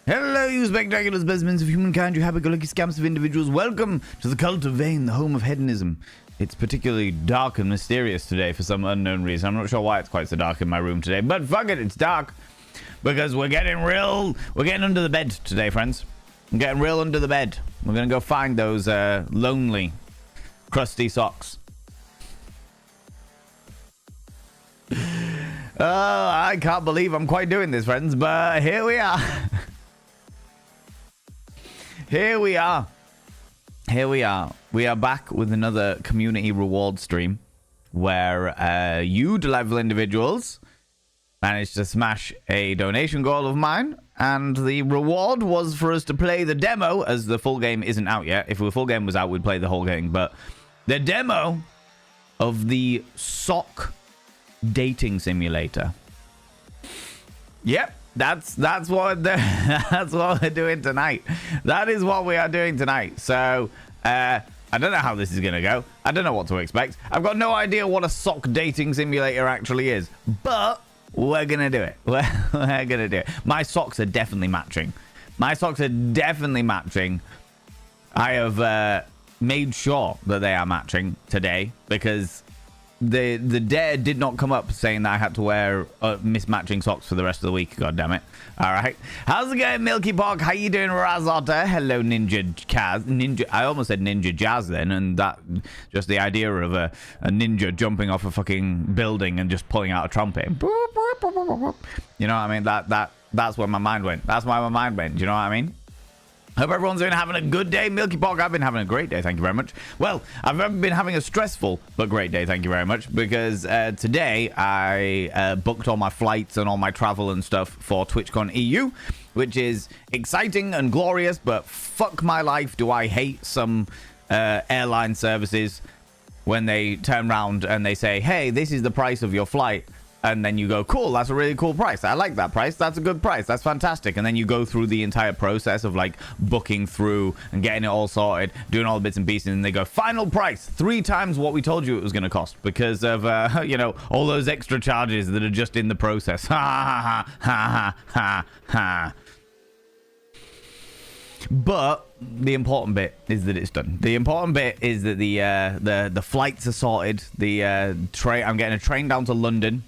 Hello, you spectacular specimens of humankind, you happy-go-lucky scamps of individuals. Welcome to the cult of Vane, the home of hedonism. It's particularly dark and mysterious today for some unknown reason. I'm not sure why it's quite so dark in my room today, but fuck it, it's dark. Because we're getting under the bed today, friends. We're getting real under the bed. We're going to go find those lonely, crusty socks. I can't believe I'm quite doing this, friends, but here we are. Here we are. We are back with another community reward stream where you delightful individuals managed to smash a donation goal of mine, and the reward was for us to play the demo, as the full game isn't out yet. If the full game was out, we'd play the whole game, but the demo of the sock dating simulator. Yep. That's what we're doing tonight. That is what we are doing tonight. So I don't know how this is gonna go. I don't know what to expect. I've got no idea what a sock dating simulator actually is, but we're gonna do it. We're gonna do it. My socks are definitely matching. I have made sure that they are matching today because the dare did not come up saying that I had to wear mismatching socks for the rest of the week. God damn it. All right. How's it going, Milky Pog? How you doing, Razotta? Hello, Ninja Kaz. I almost said Ninja Jazz then, and that just the idea of a ninja jumping off a fucking building and just pulling out a trumpet. You know what I mean? That's where my mind went. That's why my mind went. Do you know what I mean? Hope everyone's been having a good day. Milky Pog, I've been having a great day, thank you very much. Well, I've been having a stressful but great day, thank you very much, because today I booked all my flights and all my travel and stuff for TwitchCon EU, which is exciting and glorious, but fuck my life, do I hate some airline services when they turn around and they say, hey, this is the price of your flight. And then you go, cool, that's a really cool price. I like that price. That's a good price. That's fantastic. And then you go through the entire process of like booking through and getting it all sorted, doing all the bits and pieces. And they go, final price, 3 times what we told you it was going to cost because of, all those extra charges that are just in the process. Ha ha ha ha ha. But the important bit is that it's done. The important bit is that the flights are sorted. I'm getting a train down to London.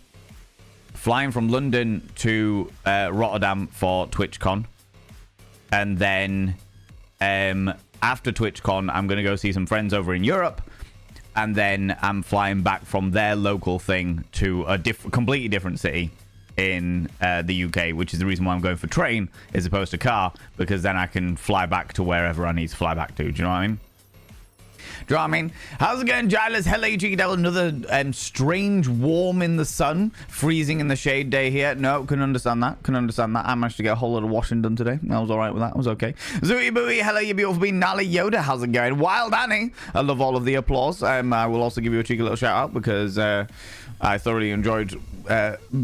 Flying from London to Rotterdam for TwitchCon. And then after TwitchCon, I'm going to go see some friends over in Europe. And then I'm flying back from their local thing to a completely different city in the UK, which is the reason why I'm going for train as opposed to car, because then I can fly back to wherever I need to fly back to. Do you know what I mean? Do you know what I mean? How's it going, Giles? Hello, you cheeky devil. Another strange warm in the sun, freezing in the shade day here. No, can understand that. I managed to get a whole lot of washing done today. I was all right with that. I was okay. Zooey Booey, hello, you beautiful being Nally Yoda. How's it going? Wild Annie, I love all of the applause. I will also give you a cheeky little shout out because I thoroughly enjoyed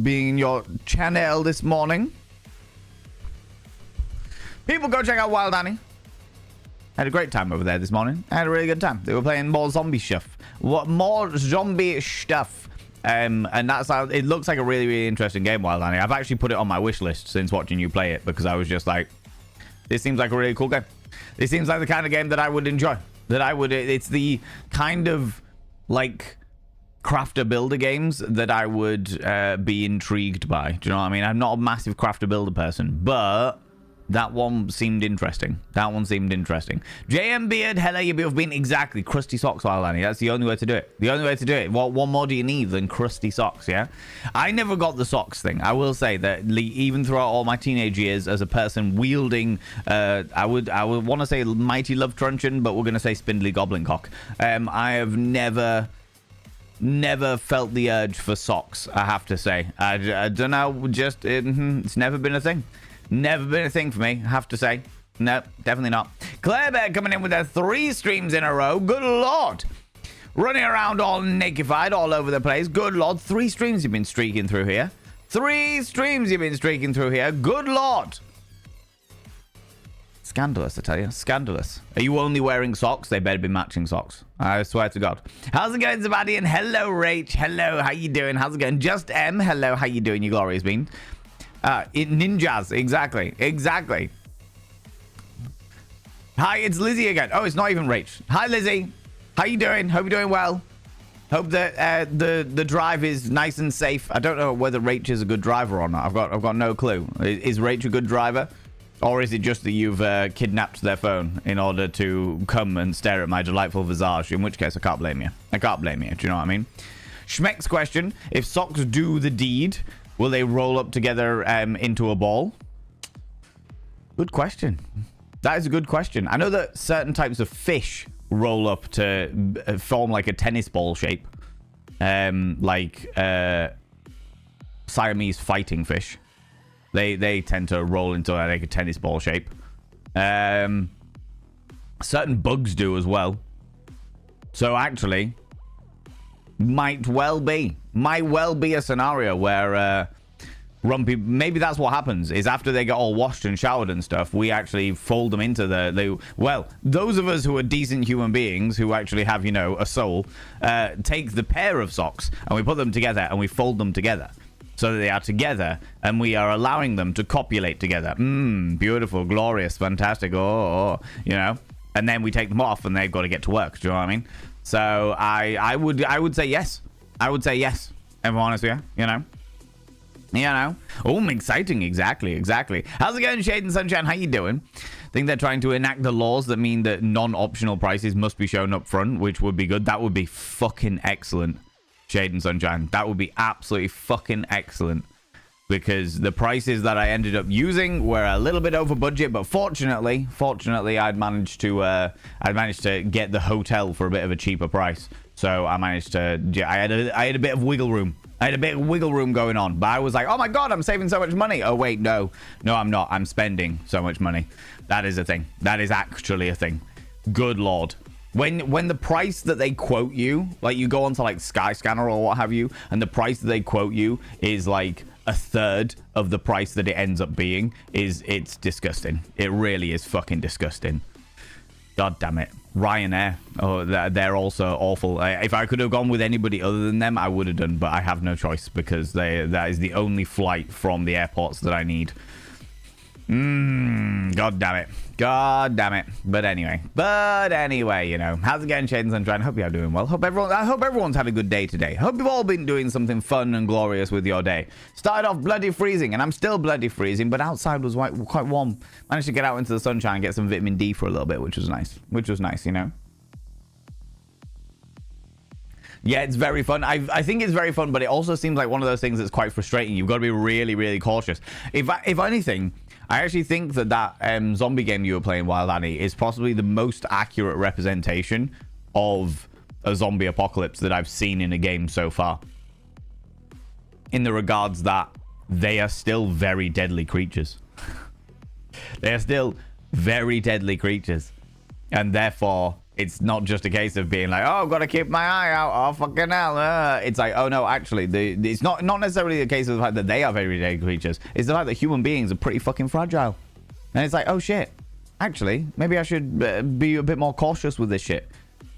being in your channel this morning. People, go check out Wild Annie. I had a great time over there this morning. I had a really good time. They were playing more zombie stuff. More zombie stuff. And that's how it looks like a really, really interesting game, Wild Annie. I've actually put it on my wish list since watching you play it because I was just like, this seems like a really cool game. This seems like the kind of game that I would enjoy. It's the kind of like crafter builder games that I would be intrigued by. Do you know what I mean? I'm not a massive crafter builder person, but that one seemed interesting. JM Beard, hello, you beautiful being. Exactly. Crusty socks, Alani. That's the only way to do it. What more do you need than crusty socks, yeah? I never got the socks thing. I will say that even throughout all my teenage years as a person wielding, I would want to say Mighty Love Truncheon, but we're going to say Spindly Goblin Cock. I have never felt the urge for socks, I have to say. I don't know, it's never been a thing. Never been a thing for me, I have to say. No, definitely not. Claire Bear coming in with her 3 streams in a row. Good lord. Running around all nakedified all over the place. Good lord. 3 streams you've been streaking through here. Good lord. Scandalous, I tell you. Scandalous. Are you only wearing socks? They better be matching socks. I swear to God. How's it going, Zabadian? Hello, Rach. Hello, how you doing? How's it going? Just M. Hello, how you doing, you glorious beans? Ninjas. Exactly. Hi, it's Lizzie again. Oh, it's not even Rach. Hi, Lizzie. How you doing? Hope you're doing well. Hope that the drive is nice and safe. I don't know whether Rach is a good driver or not. I've got no clue. Is Rach a good driver? Or is it just that you've kidnapped their phone in order to come and stare at my delightful visage? In which case, I can't blame you. I can't blame you. Do you know what I mean? Schmeck's question. If socks do the deed, will they roll up together into a ball? Good question. That is a good question. I know that certain types of fish roll up to form like a tennis ball shape. Like Siamese fighting fish. They tend to roll into like a tennis ball shape. Certain bugs do as well. So actually, might well be a scenario where Rumpy, maybe that's what happens, is after they get all washed and showered and stuff, we actually fold them into well, those of us who are decent human beings who actually have, you know, a soul, take the pair of socks and we put them together and we fold them together so that they are together and we are allowing them to copulate together. Beautiful, glorious, fantastic, you know, and then we take them off and they've got to get to work. Do you know what I mean? So I would say yes. I would say yes, if I'm honest with you know. You know? Oh, exciting. Exactly. How's it going, Shade and Sunshine? How you doing? Think they're trying to enact the laws that mean that non-optional prices must be shown up front, which would be good. That would be fucking excellent, Shade and Sunshine. That would be absolutely fucking excellent. Because the prices that I ended up using were a little bit over budget, but fortunately, I'd managed to get the hotel for a bit of a cheaper price. So I managed to, I had a bit of wiggle room. I had a bit of wiggle room going on, but I was like, oh my God, I'm saving so much money. Oh wait, no, I'm not. I'm spending so much money. That is a thing. That is actually a thing. Good Lord. When the price that they quote you, like you go onto like Skyscanner or what have you, and the price that they quote you is like a third of the price that it ends up being, it's disgusting. It really is fucking disgusting. God damn it. Ryanair. Oh, they're also awful. If I could have gone with anybody other than them, I would have done, but I have no choice because that is the only flight from the airports that I need. God damn it. But anyway, you know. How's it going, Shade and Sunshine? Hope you're doing well. I hope everyone's had a good day today. Hope you've all been doing something fun and glorious with your day. Started off bloody freezing, and I'm still bloody freezing, but outside was quite warm. Managed to get out into the sunshine and get some vitamin D for a little bit, which was nice, you know. Yeah, it's very fun. I think it's very fun, but it also seems like one of those things that's quite frustrating. You've got to be really, really cautious. If anything, I actually think that zombie game you were playing, Wild Annie, is possibly the most accurate representation of a zombie apocalypse that I've seen in a game so far. In the regards that they are still very deadly creatures. They are still very deadly creatures. And therefore, it's not just a case of being like, oh, I've got to keep my eye out. Oh, fucking hell. It's like, oh, no, actually, it's not necessarily the case of the fact that they are very deadly creatures. It's the fact that human beings are pretty fucking fragile. And it's like, oh, shit. Actually, maybe I should be a bit more cautious with this shit.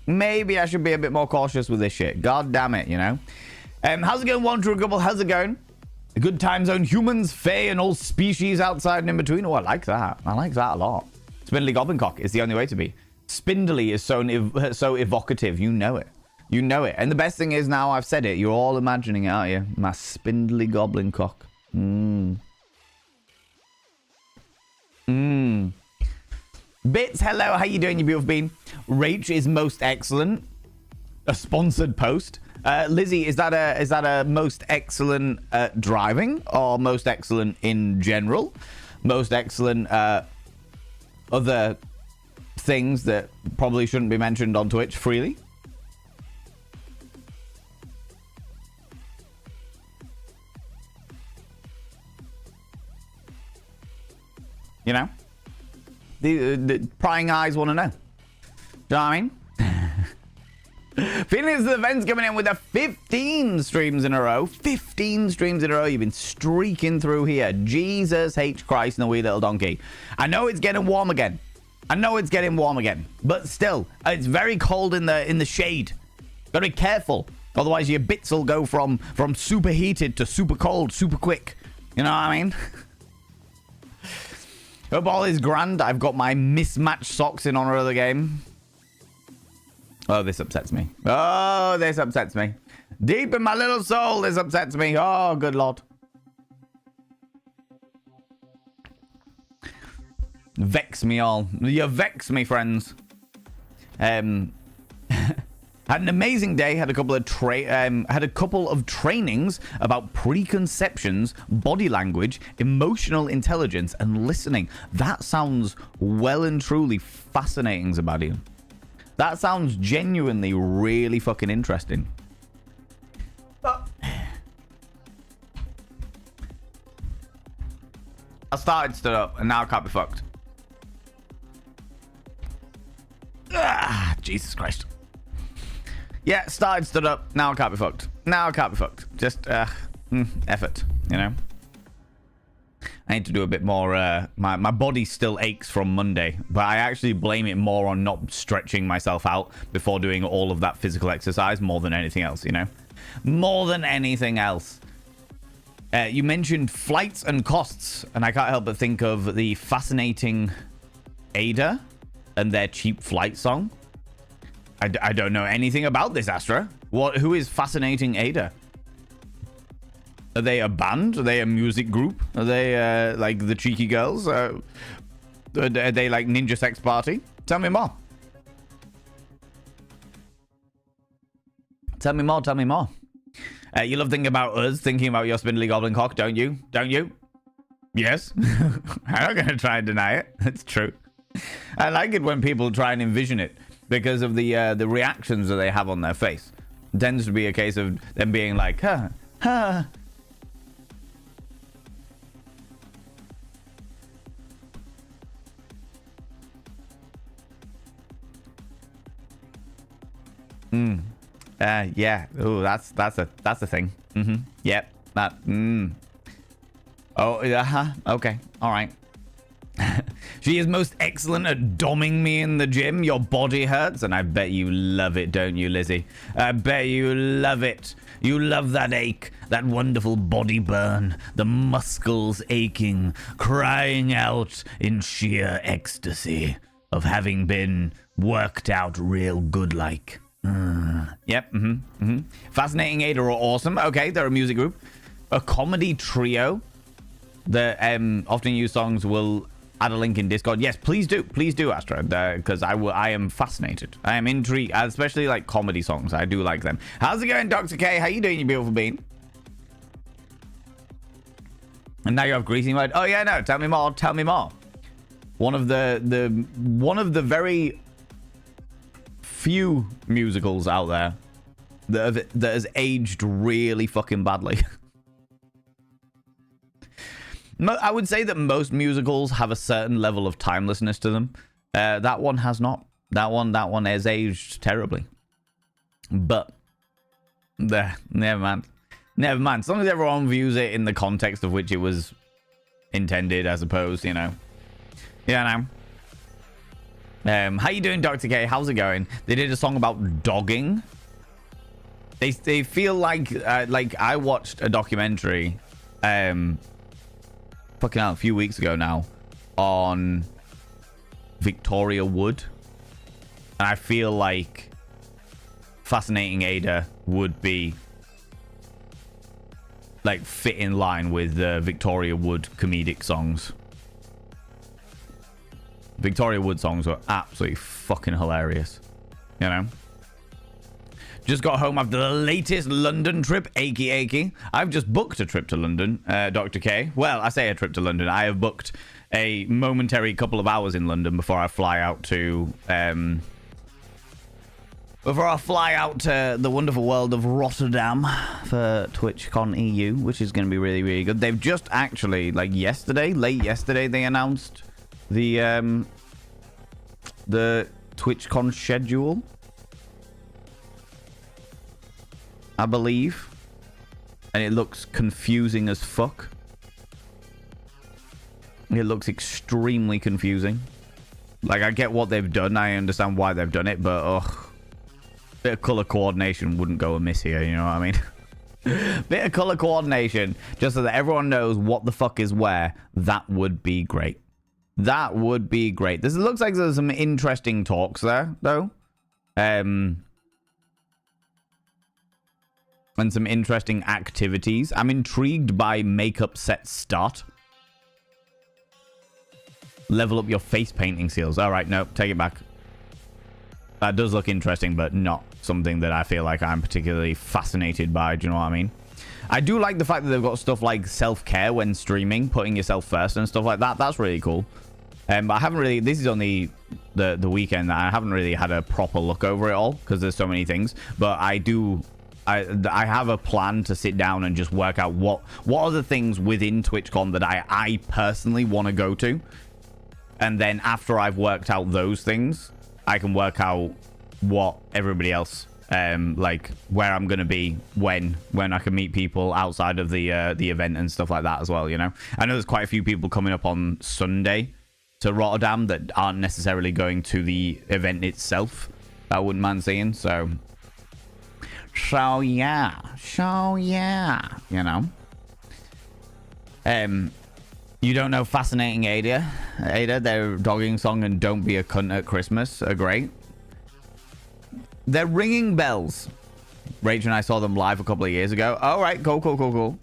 Maybe I should be a bit more cautious with this shit. God damn it, you know? How's it going, Wanderer Gubble? How's it going? A good time zone. Humans, fae, and all species outside and in between. Oh, I like that. I like that a lot. Spindly Goblincock is the only way to be. Spindly is so evocative. You know it. You know it. And the best thing is now I've said it. You're all imagining it, aren't you? My spindly Goblincock. Bits, hello. How you doing, you beautiful bean? Rach is most excellent. A sponsored post. Lizzie, is that a most excellent driving or most excellent in general? Most excellent other things that probably shouldn't be mentioned on Twitch freely? You know? The prying eyes want to know. Do you know what I mean? Feelings of the events coming in with a 15 streams in a row. 15 streams in a row. You've been streaking through here. Jesus H. Christ and the wee little donkey. I know it's getting warm again. But still, it's very cold in the shade. Gotta be careful. Otherwise, your bits will go from super heated to super cold super quick. You know what I mean? Hope all is grand. I've got my mismatched socks in honor of the game. Oh, this upsets me. Oh, this upsets me. Deep in my little soul, this upsets me. Oh, good lord. Vex me all. You vex me, friends. Had an amazing day. Had a couple of trainings about preconceptions, body language, emotional intelligence, and listening. That sounds well and truly fascinating, Zabadi. That sounds genuinely really fucking interesting. I started, stood up, and now I can't be fucked. Ah, Jesus Christ. Yeah, started, stood up, now I can't be fucked. Now I can't be fucked. Just, effort, you know? I need to do a bit more, my body still aches from Monday, but I actually blame it more on not stretching myself out before doing all of that physical exercise more than anything else, you know? More than anything else. You mentioned flights and costs, and I can't help but think of the fascinating Ada and their cheap flight song. I don't know anything about this, Astra. Who is Fascinating Ada? Are they a band? Are they a music group? Are they like the Cheeky Girls? Are they like Ninja Sex Party? Tell me more. Tell me more, tell me more. You love thinking about us, thinking about your spindly goblin cock, don't you? Don't you? Yes. I'm not going to try and deny it. It's true. I like it when people try and envision it because of the reactions that they have on their face. It tends to be a case of them being like, huh, huh. Yeah. Oh, that's a thing. Yep. That. Oh, okay. All right. She is most excellent at doming me in the gym. Your body hurts, and I bet you love it, don't you, Lizzie? I bet you love it. You love that ache, that wonderful body burn, the muscles aching, crying out in sheer ecstasy of having been worked out real good-like. Yep. Fascinating Ada are awesome. Okay, they're a music group, a comedy trio. The often used songs will add a link in Discord. Yes, please do, Astra, because I am fascinated. I am intrigued, especially like comedy songs. I do like them. How's it going, Dr. K? How you doing, you beautiful bean? And now you have greasy mode. Oh yeah, no. Tell me more. Tell me more. One of the very few musicals out there that has aged really fucking badly. I would say that most musicals have a certain level of timelessness to them. That one has not. That one has aged terribly. But never mind. Never mind. As long as everyone views it in the context of which it was intended, I suppose, you know. Yeah, how you doing, Dr. K? How's it going? They did a song about dogging. They feel like I watched a documentary fucking out a few weeks ago now on Victoria Wood, and I feel like Fascinating Ada would be like fit in line with the Victoria Wood comedic songs. Victoria Wood songs were absolutely fucking hilarious, you know. Just got home after the latest London trip. Achy. I've just booked a trip to London, Dr. K. Well, I say a trip to London. I have booked a momentary couple of hours in London before I fly out to the wonderful world of Rotterdam for TwitchCon EU, which is going to be really, really good. They've just actually, like late yesterday, they announced the TwitchCon schedule, I believe, and it looks confusing as fuck. It looks extremely confusing. Like, I get what they've done, I understand why they've done it, but ugh, bit of color coordination wouldn't go amiss here, you know what I mean? Bit of color coordination, just so that everyone knows what the fuck is where. That would be great. That would be great. This looks like there's some interesting talks there, though. And some interesting activities. I'm intrigued by makeup set start. Level up your face painting skills. All right, no, take it back. That does look interesting, but not something that I feel like I'm particularly fascinated by. Do you know what I mean? I do like the fact that they've got stuff like self-care when streaming, putting yourself first and stuff like that. That's really cool. But I haven't really... This is only the weekend. I haven't really had a proper look over it all because there's so many things. But I do... I have a plan to sit down and just work out what are the things within TwitchCon that I personally want to go to. And then after I've worked out those things, I can work out what everybody else, like where I'm going to be when I can meet people outside of the event and stuff like that as well, you know? I know there's quite a few people coming up on Sunday to Rotterdam that aren't necessarily going to the event itself. I wouldn't mind seeing, so yeah, you know. You don't know Fascinating Ada, their dogging song and Don't Be a Cunt at Christmas are great. They're ringing bells. Rachel and I saw them live a couple of years ago. All right, cool.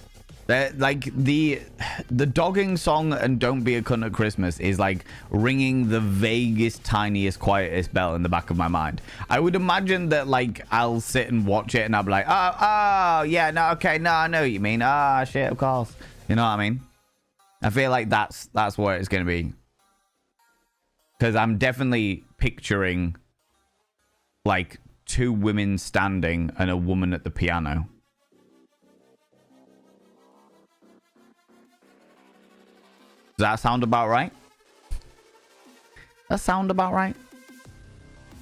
They're like the dogging song and Don't Be a Cunt at Christmas is like ringing the vaguest, tiniest, quietest bell in the back of my mind. I would imagine that like I'll sit and watch it and I'll be like, oh, yeah, no, okay, no, I know what you mean. Ah, shit, of course. You know what I mean? I feel like that's what it's going to be. Because I'm definitely picturing like two women standing and a woman at the piano. Does that sound about right? That sound about right?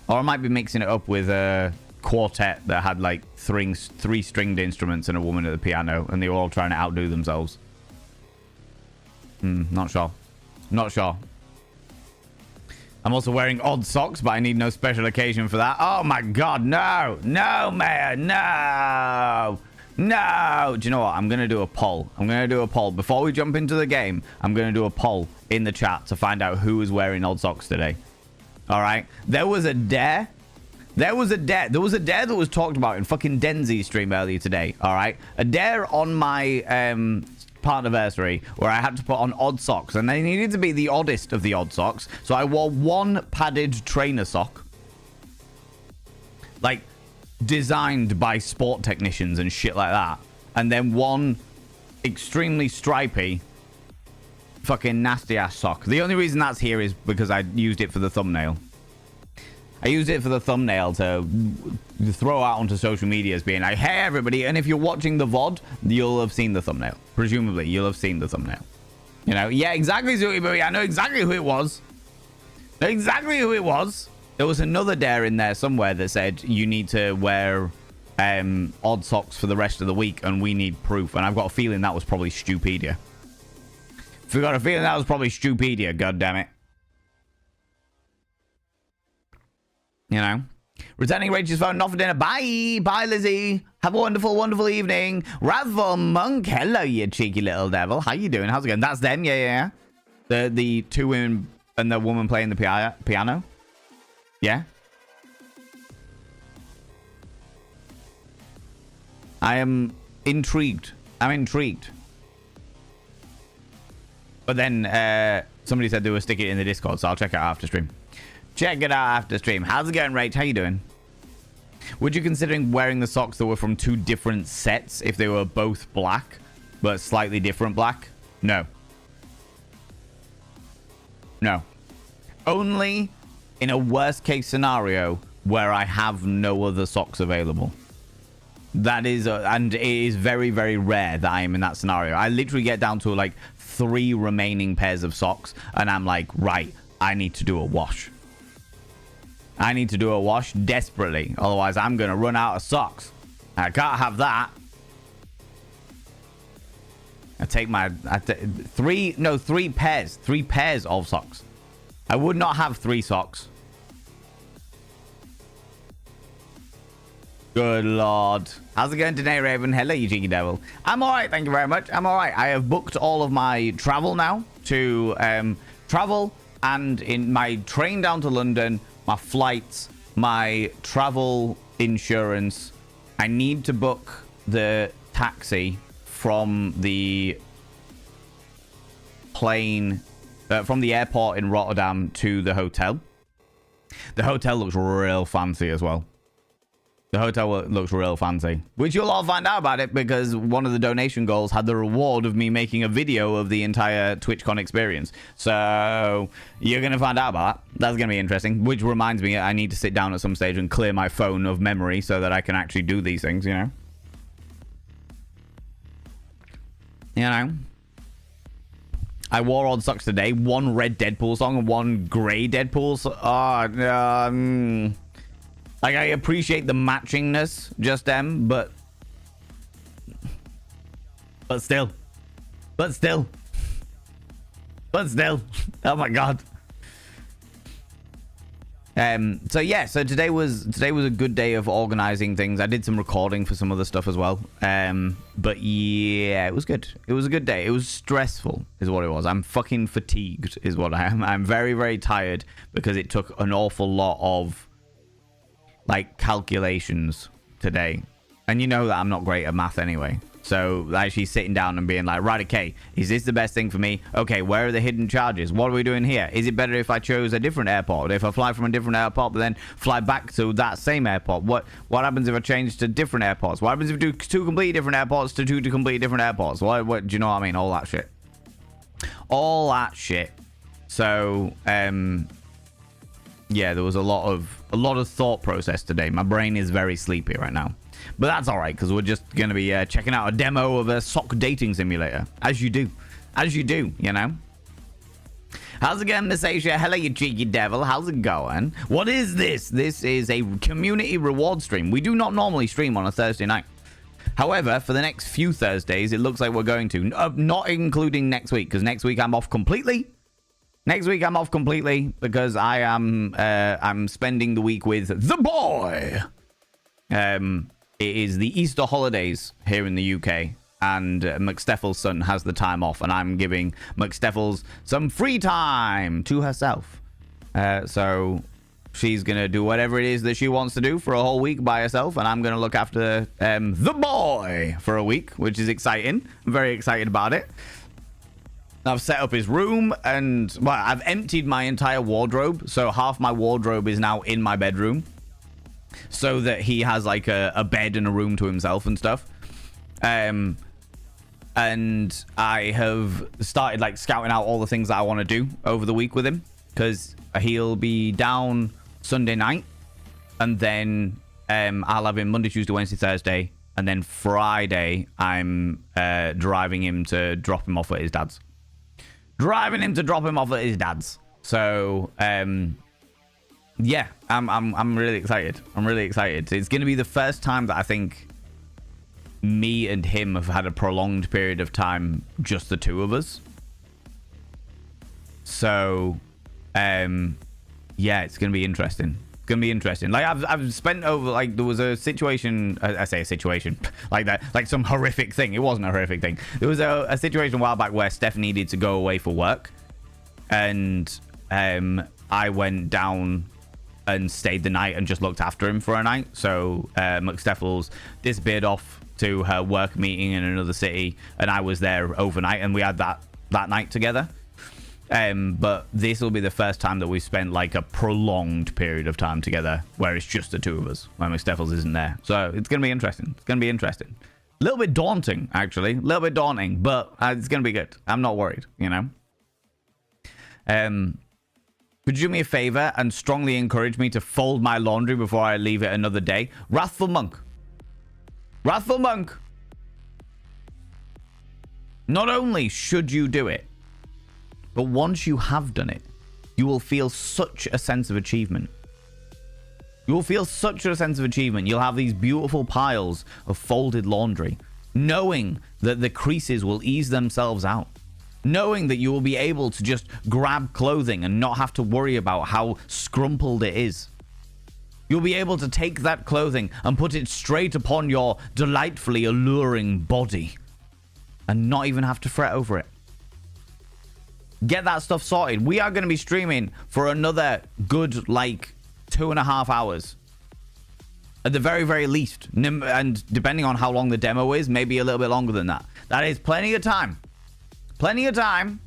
Or I might be mixing it up with a quartet that had like three stringed instruments and a woman at the piano, and they were all trying to outdo themselves. Not sure. Not sure. I'm also wearing odd socks, but I need no special occasion for that. Oh my god, no! No, man, no! No! Do you know what? I'm going to do a poll. Before we jump into the game, I'm going to do a poll in the chat to find out who is wearing odd socks today. Alright? There was a dare that was talked about in fucking Denzi's stream earlier today. Alright? A dare on my partnerversary where I had to put on odd socks, and they needed to be the oddest of the odd socks. So I wore one padded trainer sock. Like, designed by sport technicians and shit like that, and then one extremely stripy fucking nasty ass sock. The only reason that's here is because I used it for the thumbnail. I used it for the thumbnail to throw out onto social media as being like, hey everybody, and if you're watching the VOD, you'll have seen the thumbnail. Presumably you'll have seen the thumbnail, you know. Yeah, exactly, Zooey Booey. I know exactly who it was. There was another dare in there somewhere that said you need to wear odd socks for the rest of the week and we need proof. And I've got a feeling that was probably Stupedia. God damn it. You know. Returning Rachel's phone, not for dinner. Bye. Bye, Lizzie. Have a wonderful, wonderful evening. Rathville Monk. Hello, you cheeky little devil. How you doing? How's it going? That's them. Yeah. The two women and the woman playing the piano. Yeah. I am intrigued. But then somebody said they would stick it in the Discord, so I'll check it out after stream. How's it going, Rach? How you doing? Would you considering wearing the socks that were from two different sets if they were both black, but slightly different black? No. Only in a worst case scenario where I have no other socks available. That is, and it is very, very rare that I am in that scenario. I literally get down to like 3 remaining pairs of socks and I'm like, right, I need to do a wash. Desperately. Otherwise, I'm going to run out of socks. I can't have that. I take my 3 pairs of socks. I would not have 3 socks. Good lord. How's it going today, Raven? Hello, you cheeky devil. I'm alright, thank you very much. I'm alright. I have booked all of my travel now to travel and in my train down to London, my flights, my travel insurance. I need to book the taxi from the plane, from the airport in Rotterdam to the hotel. The hotel looks real fancy as well. The hotel looks real fancy, which you'll all find out about it because one of the donation goals had the reward of me making a video of the entire TwitchCon experience. So you're going to find out about that. That's going to be interesting, which reminds me I need to sit down at some stage and clear my phone of memory so that I can actually do these things, you know? You know? I wore odd socks today. One red Deadpool song and one grey Deadpool song. Oh, like, I appreciate the matchingness, just them, but still. Oh my god. So yeah, so today was a good day of organizing things. I did some recording for some other stuff as well. But yeah, it was good. It was a good day. It was stressful is what it was. I'm fucking fatigued is what I am. I'm very, very tired because it took an awful lot of like calculations today, and you know that I'm not great at math anyway, so actually sitting down and being like, right, okay, is this the best thing for me? Okay, where are the hidden charges? What are we doing here? Is it better if I chose a different airport? If I fly from a different airport but then fly back to that same airport? What happens if I change to different airports? What happens if I do two completely different airports to two completely different airports? What do you know what I mean? All that shit. So yeah, there was a lot of thought process today. My brain is very sleepy right now, but that's all right because we're just gonna be checking out a demo of a sock dating simulator, as you do, you know. How's it going, Miss Asia? Hello, you cheeky devil. How's it going? What is this? This is a community reward stream. We do not normally stream on a Thursday night. However, for the next few Thursdays, it looks like we're going to, not including next week, because next week I'm off completely. Because I am I'm spending the week with the boy. It is the Easter holidays here in the UK, and McSteffels' son has the time off, and I'm giving McSteffels some free time to herself. So she's gonna do whatever it is that she wants to do for a whole week by herself, and I'm gonna look after the boy for a week, which is exciting. I'm very excited about it. I've set up his room, and well, I've emptied my entire wardrobe, so half my wardrobe is now in my bedroom, so that he has like a bed and a room to himself and stuff. And I have started like scouting out all the things that I want to do over the week with him, because he'll be down Sunday night, and then I'll have him Monday, Tuesday, Wednesday, Thursday, and then Friday I'm driving him to drop him off at his dad's. So yeah, I'm really excited. It's going to be the first time that I think me and him have had a prolonged period of time, just the two of us. So yeah, it's going to be interesting. Like I've spent over, like, there was a situation, I say a situation like that, like some horrific thing. It wasn't a horrific thing. There was a situation a while back where Steph needed to go away for work, and I went down and stayed the night and just looked after him for a night. So McSteffels disappeared off to her work meeting in another city, and I was there overnight, and we had that night together. But this will be the first time that we've spent like a prolonged period of time together where it's just the two of us, when McSteffels isn't there. So it's going to be interesting. A little bit daunting, actually. But it's going to be good. I'm not worried, you know. Could you do me a favor and strongly encourage me to fold my laundry before I leave it another day? Wrathful Monk. Not only should you do it, but once you have done it, you will feel such a sense of achievement. You'll have these beautiful piles of folded laundry, knowing that the creases will ease themselves out. Knowing that you will be able to just grab clothing and not have to worry about how scrumpled it is. You'll be able to take that clothing and put it straight upon your delightfully alluring body and not even have to fret over it. Get that stuff sorted. We are going to be streaming for another good, like, 2.5 hours. At the very, very least. And depending on how long the demo is, maybe a little bit longer than that. That is plenty of time. Plenty of time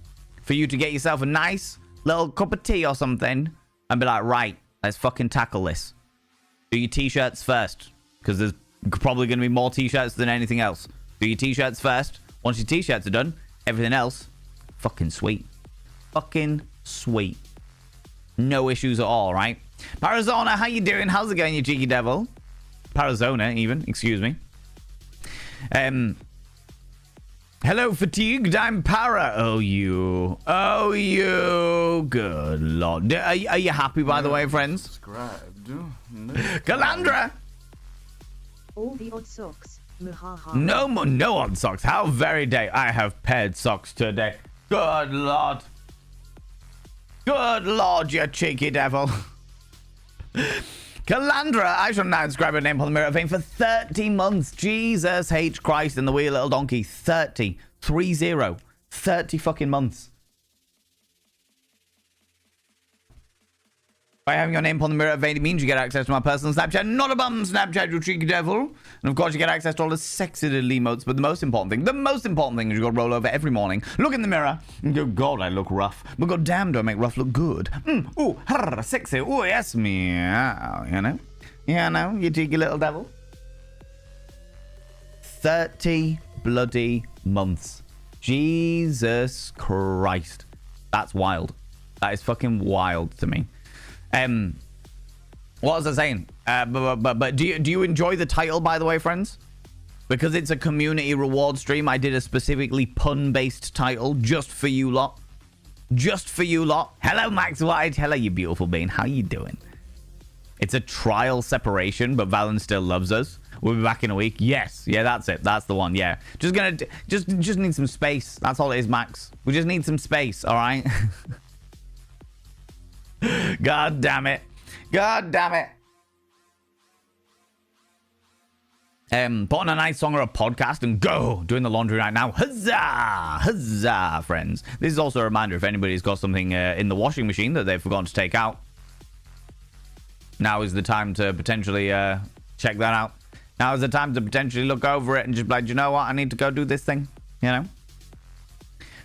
for you to get yourself a nice little cup of tea or something and be like, right, let's fucking tackle this. Do your t-shirts first, because there's probably going to be more t-shirts than anything else. Do your t-shirts first. Once your t-shirts are done, everything else, fucking sweet. Fucking sweet. No issues at all, right? Parazona, how you doing? How's it going, you cheeky devil? Parazona, even. Excuse me. Hello, fatigued. I'm Para. Oh, you. Oh, you. Good lord. Are you happy, by the way, friends? Subscribed. Calandra. All the odd socks. No odd socks. How very day. I have paired socks today. Good lord. Good lord, you cheeky devil. Calandra, I shall now inscribe her name on the mirror of fame for 30 months. Jesus H. Christ and the wee little donkey. 30 fucking months. By having your name upon the mirror of fame, it means you get access to my personal Snapchat. Not a bum Snapchat, you cheeky devil. And of course, you get access to all the sexy little emotes. But the most important thing is you got to roll over every morning, look in the mirror, and go, God, I look rough. But god damn, do I make rough look good. Ooh, sexy. Ooh, yes, meow. You know, you cheeky little devil. 30 bloody months. Jesus Christ. That's wild. That is fucking wild to me. What was I saying? But do you enjoy the title, by the way, friends? Because it's a community reward stream, I did a specifically pun-based title just for you lot. Just for you lot. Hello, Max White. Hello, you beautiful being. How you doing? It's a trial separation, but Valen still loves us. We'll be back in a week. Yes. Yeah, that's it. That's the one. Yeah. Just need some space. That's all it is, Max. We just need some space, all right? God damn it. God damn it. Put on a nice song or a podcast and go. Doing the laundry right now. Huzzah! Huzzah, friends. This is also a reminder if anybody's got something in the washing machine that they've forgotten to take out. Now is the time to potentially check that out. Now is the time to potentially look over it and just be like, you know what? I need to go do this thing. You know?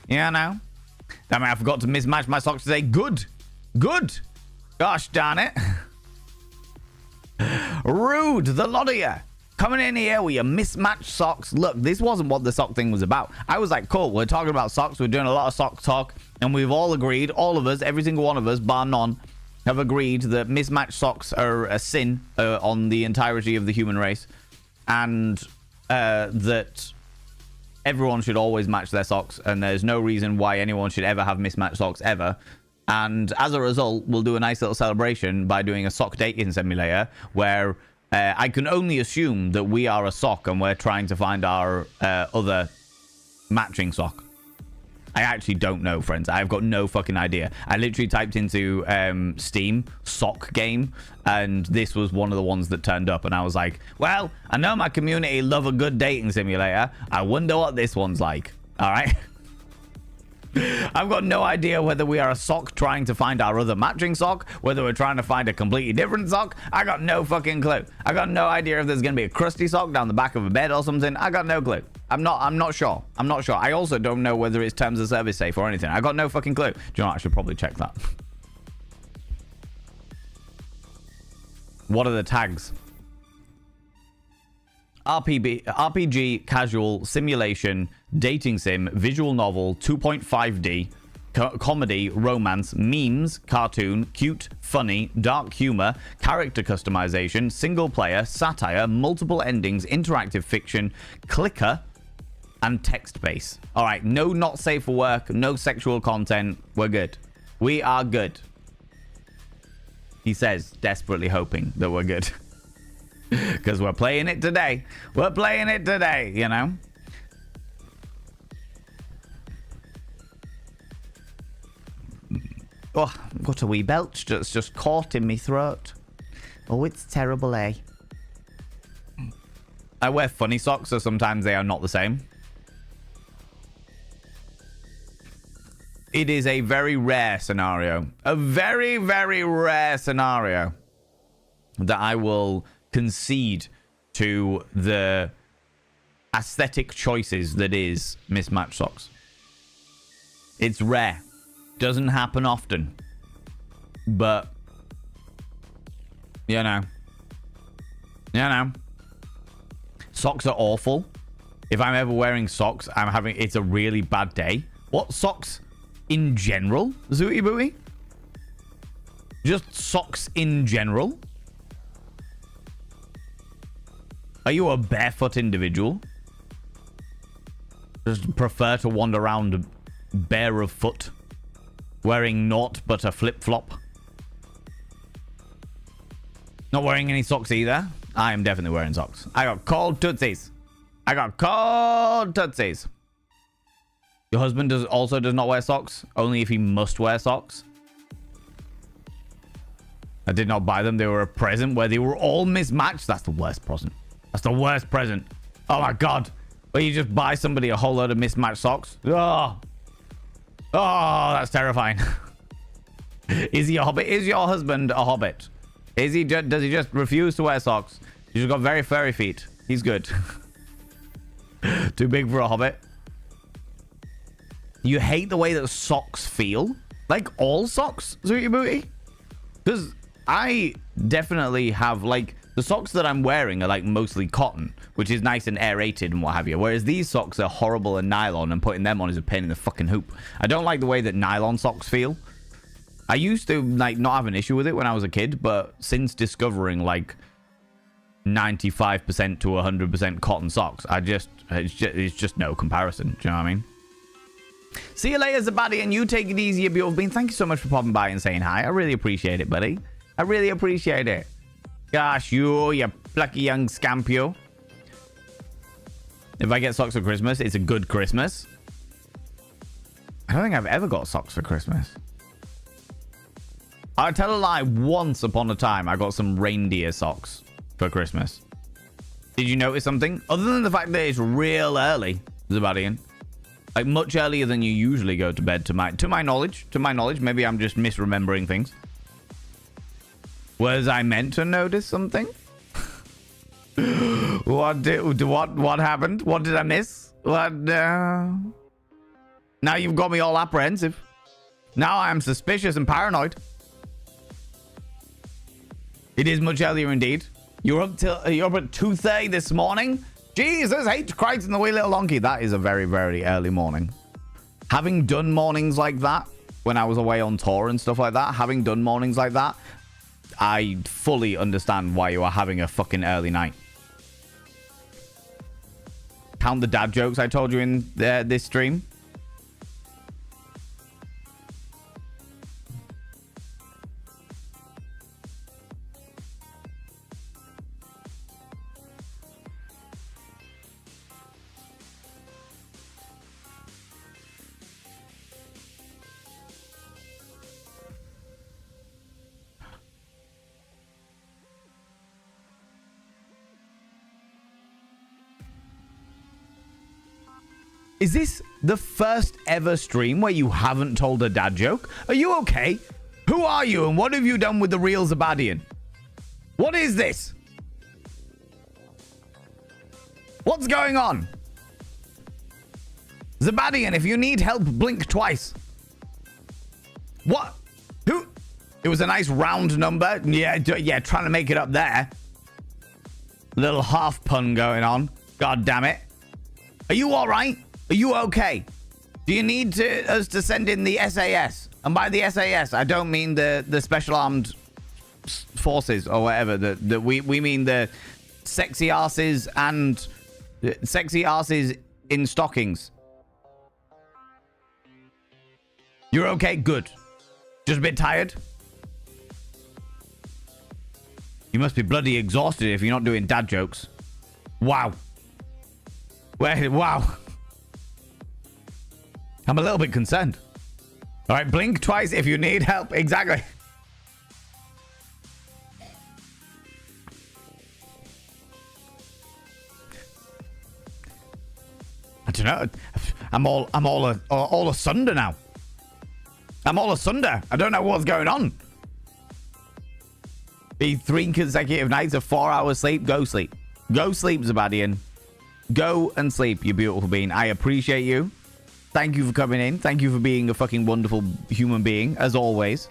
Yeah, no. Damn it, I forgot to mismatch my socks today. Good. Good. Gosh darn it. Rude, the lot of you. Coming in here with your mismatched socks. Look, this wasn't what the sock thing was about. I was like, cool, we're talking about socks. We're doing a lot of sock talk. And we've all agreed, all of us, every single one of us, bar none, have agreed that mismatched socks are a sin on the entirety of the human race. And that everyone should always match their socks. And there's no reason why anyone should ever have mismatched socks ever. And as a result, we'll do a nice little celebration by doing a sock dating simulator where I can only assume that we are a sock and we're trying to find our other matching sock. I actually don't know, friends. I've got no fucking idea. I literally typed into Steam sock game, and this was one of the ones that turned up. And I was like, well, I know my community love a good dating simulator. I wonder what this one's like. All right. I've got no idea whether we are a sock trying to find our other matching sock, whether we're trying to find a completely different sock. I got no fucking clue. I got no idea if there's going to be a crusty sock down the back of a bed or something. I got no clue. I'm not sure. I'm not sure. I also don't know whether it's terms of service safe or anything. I got no fucking clue. Do you know what? I should probably check that. What are the tags? RPG, casual, simulation, dating sim, visual novel, 2.5D, comedy, romance, memes, cartoon, cute, funny, dark humor, character customization, single player, satire, multiple endings, interactive fiction, clicker, and text base. All right, no not safe for work, no sexual content. We're good. We are good. He says, desperately hoping that we're good. Because we're playing it today. We're playing it today, you know? Oh, got a wee belch that's just caught in me throat. Oh, it's terrible, eh? I wear funny socks, so sometimes they are not the same. it is a very rare scenario. A very, very rare scenario that I will concede to the aesthetic choices that is mismatched socks. It's rare. Doesn't happen often. But, you know. Socks are awful. If I'm ever wearing socks, it's a really bad day. What, socks in general, Zooty Booty? Just socks in general? Are you a barefoot individual? Just prefer to wander around bare of foot, wearing naught but a flip-flop? Not wearing any socks either? I am definitely wearing socks. I got cold tootsies. Your husband does not wear socks? Only if he must wear socks? I did not buy them. They were a present where they were all mismatched. That's the worst present. That's the worst present. Oh my god. Where you just buy somebody a whole load of mismatched socks. Oh, that's terrifying. Is he a hobbit? Is your husband a hobbit? Does he just refuse to wear socks? He's got very furry feet. He's good. Too big for a hobbit. You hate the way that socks feel? Like all socks, Zooty Booty? Because I definitely have, like, the socks that I'm wearing are like mostly cotton, which is nice and aerated and what have you. Whereas these socks are horrible and nylon, and putting them on is a pain in the fucking hoop. I don't like the way that nylon socks feel. I used to like not have an issue with it when I was a kid, but since discovering like 95% to 100% cotton socks, it's just no comparison. Do you know what I mean? See you later, Zabadi, and you take it easy, Abule Bean. Thank you so much for popping by and saying hi. I really appreciate it, buddy. I really appreciate it. Gosh, you plucky young scamp, you. If I get socks for Christmas, it's a good Christmas. I don't think I've ever got socks for Christmas. I'll tell a lie. Once upon a time, I got some reindeer socks for Christmas. Did you notice something? Other than the fact that it's real early, Zabadian. Like, much earlier than you usually go to bed, to my knowledge. Maybe I'm just misremembering things. Was I meant to notice something? What happened? What did I miss? What? Now you've got me all apprehensive. Now I am suspicious and paranoid. It is much earlier indeed. You're up at 2:30 this morning. Jesus H. Christ in the wee little donkey. That is a very, very early morning. Having done mornings like that when I was away on tour and stuff like that, I fully understand why you are having a fucking early night. Count the dad jokes I told you in this stream. Is this the first ever stream where you haven't told a dad joke? Are you okay? Who are you and what have you done with the real Zabadian? What is this? What's going on? Zabadian, if you need help, blink twice. What? Who? It was a nice round number. Yeah, trying to make it up there. Little half pun going on. God damn it. Are you all right? Are you okay? Do you need us to send in the SAS? And by the SAS, I don't mean the special armed forces or whatever. We mean the sexy asses and sexy asses in stockings. You're okay? Good. Just a bit tired? You must be bloody exhausted if you're not doing dad jokes. Wow. Wow. I'm a little bit concerned. All right, blink twice if you need help. Exactly. I don't know. I'm all asunder now. I'm all asunder. I don't know what's going on. Be 3 consecutive nights of 4 hours sleep. Go sleep. Go sleep, Zabadian. Go and sleep, you beautiful being. I appreciate you. Thank you for coming in. Thank you for being a fucking wonderful human being, as always.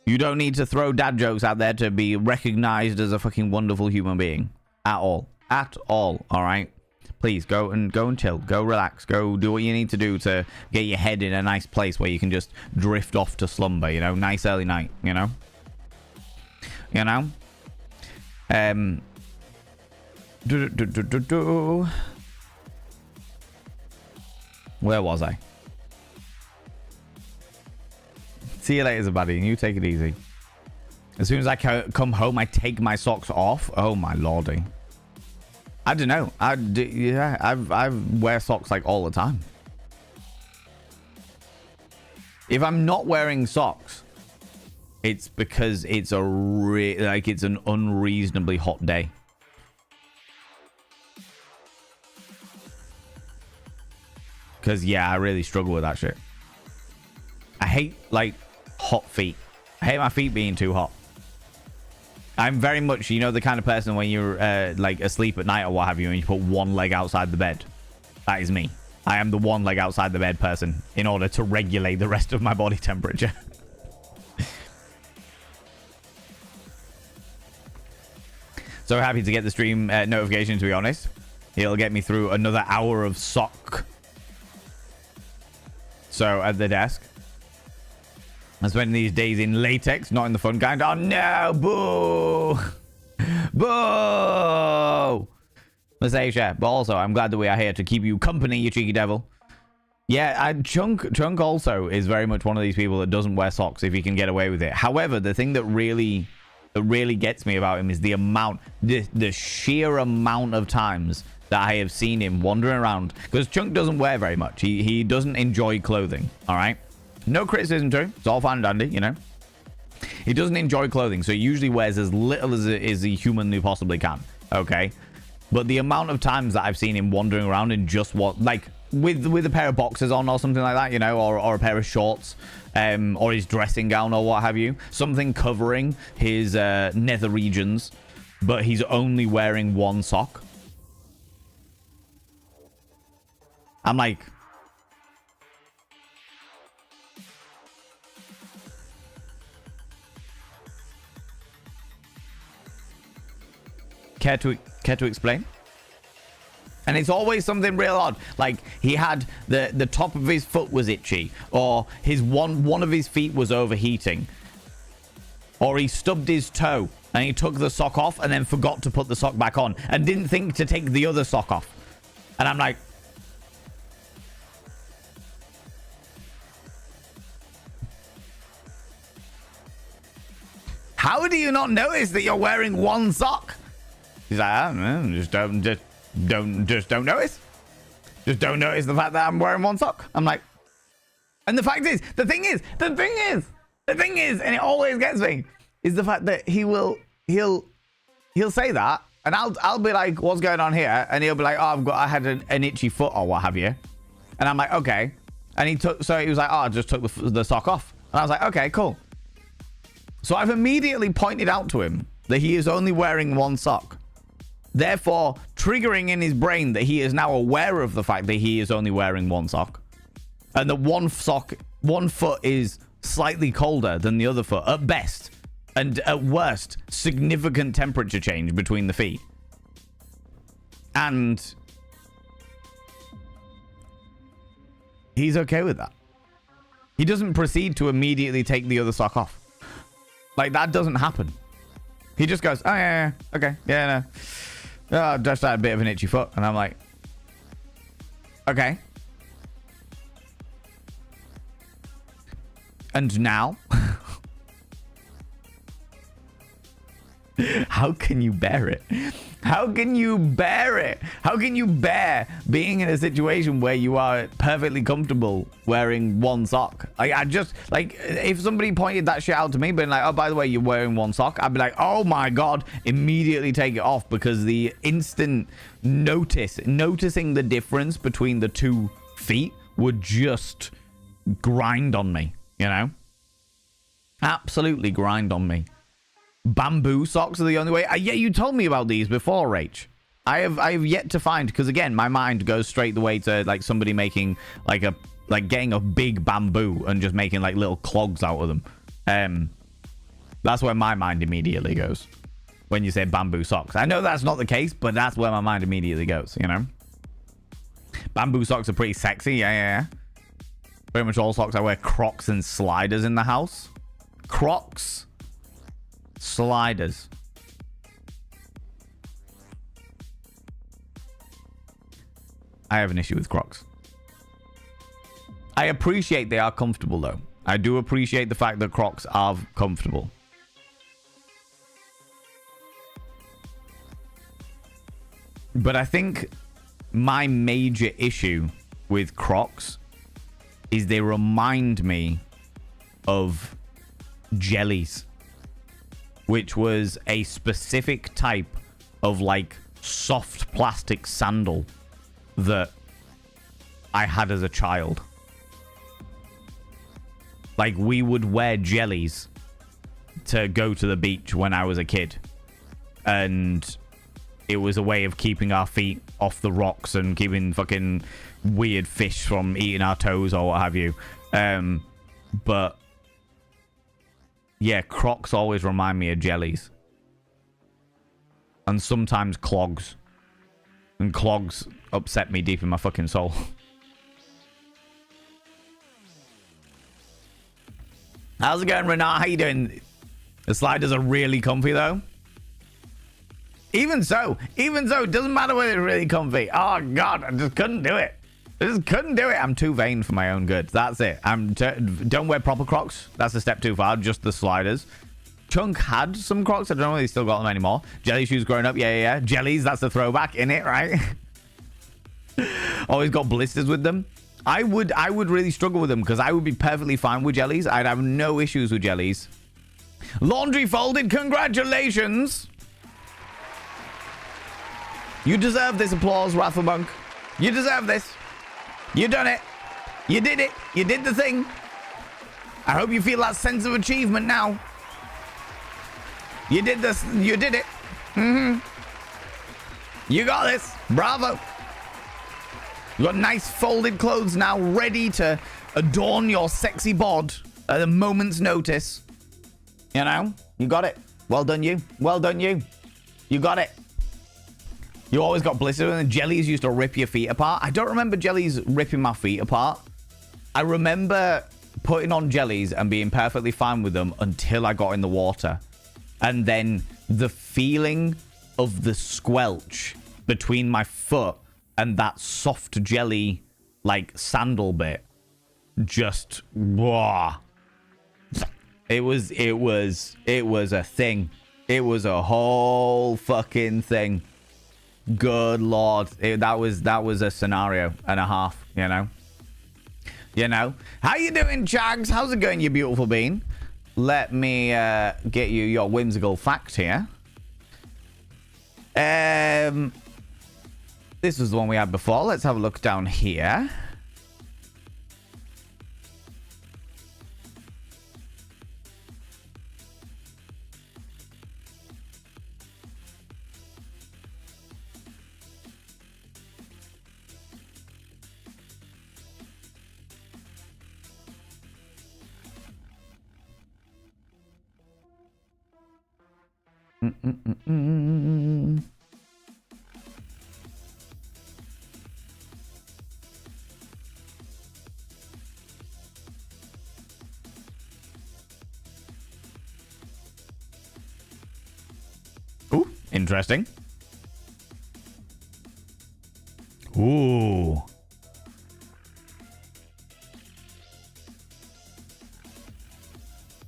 You don't need to throw dad jokes out there to be recognized as a fucking wonderful human being. At all. At all. All right? Please, go and chill. Go relax. Go do what you need to do to get your head in a nice place where you can just drift off to slumber, you know? Nice early night, you know? You know? Where was I? See you later, buddy. You take it easy. As soon as I come home, I take my socks off. Oh my lordy. I don't know. I wear socks like all the time. If I'm not wearing socks, it's because it's it's an unreasonably hot day. Because, yeah, I really struggle with that shit. I hate, like, hot feet. I hate my feet being too hot. I'm very much, you know, the kind of person when you're, like, asleep at night or what have you, and you put one leg outside the bed. That is me. I am the one leg outside the bed person in order to regulate the rest of my body temperature. So happy to get the stream notification, to be honest. It'll get me through another hour of sock. So, at the desk. I'm spending these days in latex, not in the fun kind. Oh, no! Boo! Boo! Masaysia. But also, I'm glad that we are here to keep you company, you cheeky devil. Yeah, Chunk also is very much one of these people that doesn't wear socks if he can get away with it. However, the thing that really gets me about him is the sheer amount of times that I have seen him wandering around, because Chunk doesn't wear very much. He doesn't enjoy clothing. All right, no criticism to him. It's all fine and dandy, you know. He doesn't enjoy clothing, so he usually wears as little as he humanly possibly can. Okay, but the amount of times that I've seen him wandering around in just what, like, with a pair of boxers on or something like that, you know, or a pair of shorts, or his dressing gown or what have you, something covering his nether regions, but he's only wearing one sock. I'm like, care to explain? And it's always something real odd. Like, he had the top of his foot was itchy, or his one of his feet was overheating, or he stubbed his toe and he took the sock off and then forgot to put the sock back on and didn't think to take the other sock off. And I'm like, how do you not notice that you're wearing one sock? He's like, I don't know, just don't notice. Just don't notice the fact that I'm wearing one sock. I'm like, and the thing is, and it always gets me, is the fact that he'll say that, and I'll be like, what's going on here? And he'll be like, oh, I had an itchy foot or what have you. And I'm like, okay. And he was like, oh, I just took the sock off. And I was like, okay, cool. So I've immediately pointed out to him that he is only wearing one sock, therefore triggering in his brain that he is now aware of the fact that he is only wearing one sock, and that one foot is slightly colder than the other foot at best, and at worst significant temperature change between the feet. And he's okay with that. He doesn't proceed to immediately take the other sock off. Like, that doesn't happen. He just goes, oh, yeah, okay, yeah, no. Oh, I just had a bit of an itchy foot. And I'm like, okay. And now? How can you bear it? How can you bear it? How can you bear being in a situation where you are perfectly comfortable wearing one sock? I just, like, if somebody pointed that shit out to me, being like, oh, by the way, you're wearing one sock, I'd be like, oh my God, immediately take it off, because the instant noticing the difference between the 2 feet would just grind on me, you know? Absolutely grind on me. Bamboo socks are the only way. Yeah, you told me about these before, Rach. I have yet to find, because again, my mind goes straight the way to like somebody making like getting a big bamboo and just making like little clogs out of them. That's where my mind immediately goes when you say bamboo socks. I know that's not the case, but that's where my mind immediately goes, you know? Bamboo socks are pretty sexy. Yeah. Pretty much all socks. I wear Crocs and sliders in the house. Crocs, sliders. I have an issue with Crocs. I appreciate they are comfortable, though. I do appreciate the fact that Crocs are comfortable. But I think my major issue with Crocs is they remind me of jellies, which was a specific type of like soft plastic sandal that I had as a child. Like, we would wear jellies to go to the beach when I was a kid, and it was a way of keeping our feet off the rocks and keeping fucking weird fish from eating our toes or what have you. But yeah, Crocs always remind me of jellies. And sometimes clogs. And clogs upset me deep in my fucking soul. How's it going, Renat? How you doing? The sliders are really comfy, though. Even so, it doesn't matter whether it's really comfy. Oh, God, I just couldn't do it. I'm too vain for my own good. That's it. Don't wear proper Crocs. That's a step too far. Just the sliders. Chunk had some Crocs. I don't know if he's still got them anymore. Jelly shoes growing up. Yeah. Jellies, that's the throwback in it, right? Always got blisters with them. I would really struggle with them because I would be perfectly fine with jellies. I'd have no issues with jellies. Laundry folded. Congratulations. You deserve this applause, Rafflemonk. You deserve this. You done it. You did it. You did the thing. I hope you feel that sense of achievement now. You did this. You did it. You got this. Bravo. You got nice folded clothes now, ready to adorn your sexy bod at a moment's notice. You know? You got it. Well done, you. Well done, you. You got it. You always got blisters, and jellies used to rip your feet apart. I don't remember jellies ripping my feet apart. I remember putting on jellies and being perfectly fine with them until I got in the water. And then the feeling of the squelch between my foot and that soft jelly, like, sandal bit, just, whoa. It was a thing. It was a whole fucking thing. Good Lord. That was a scenario and a half, you know? You know? How you doing, Chags? How's it going, you beautiful bean? Let me get you your whimsical fact here. This was the one we had before. Let's have a look down here. Ooh, interesting. Ooh.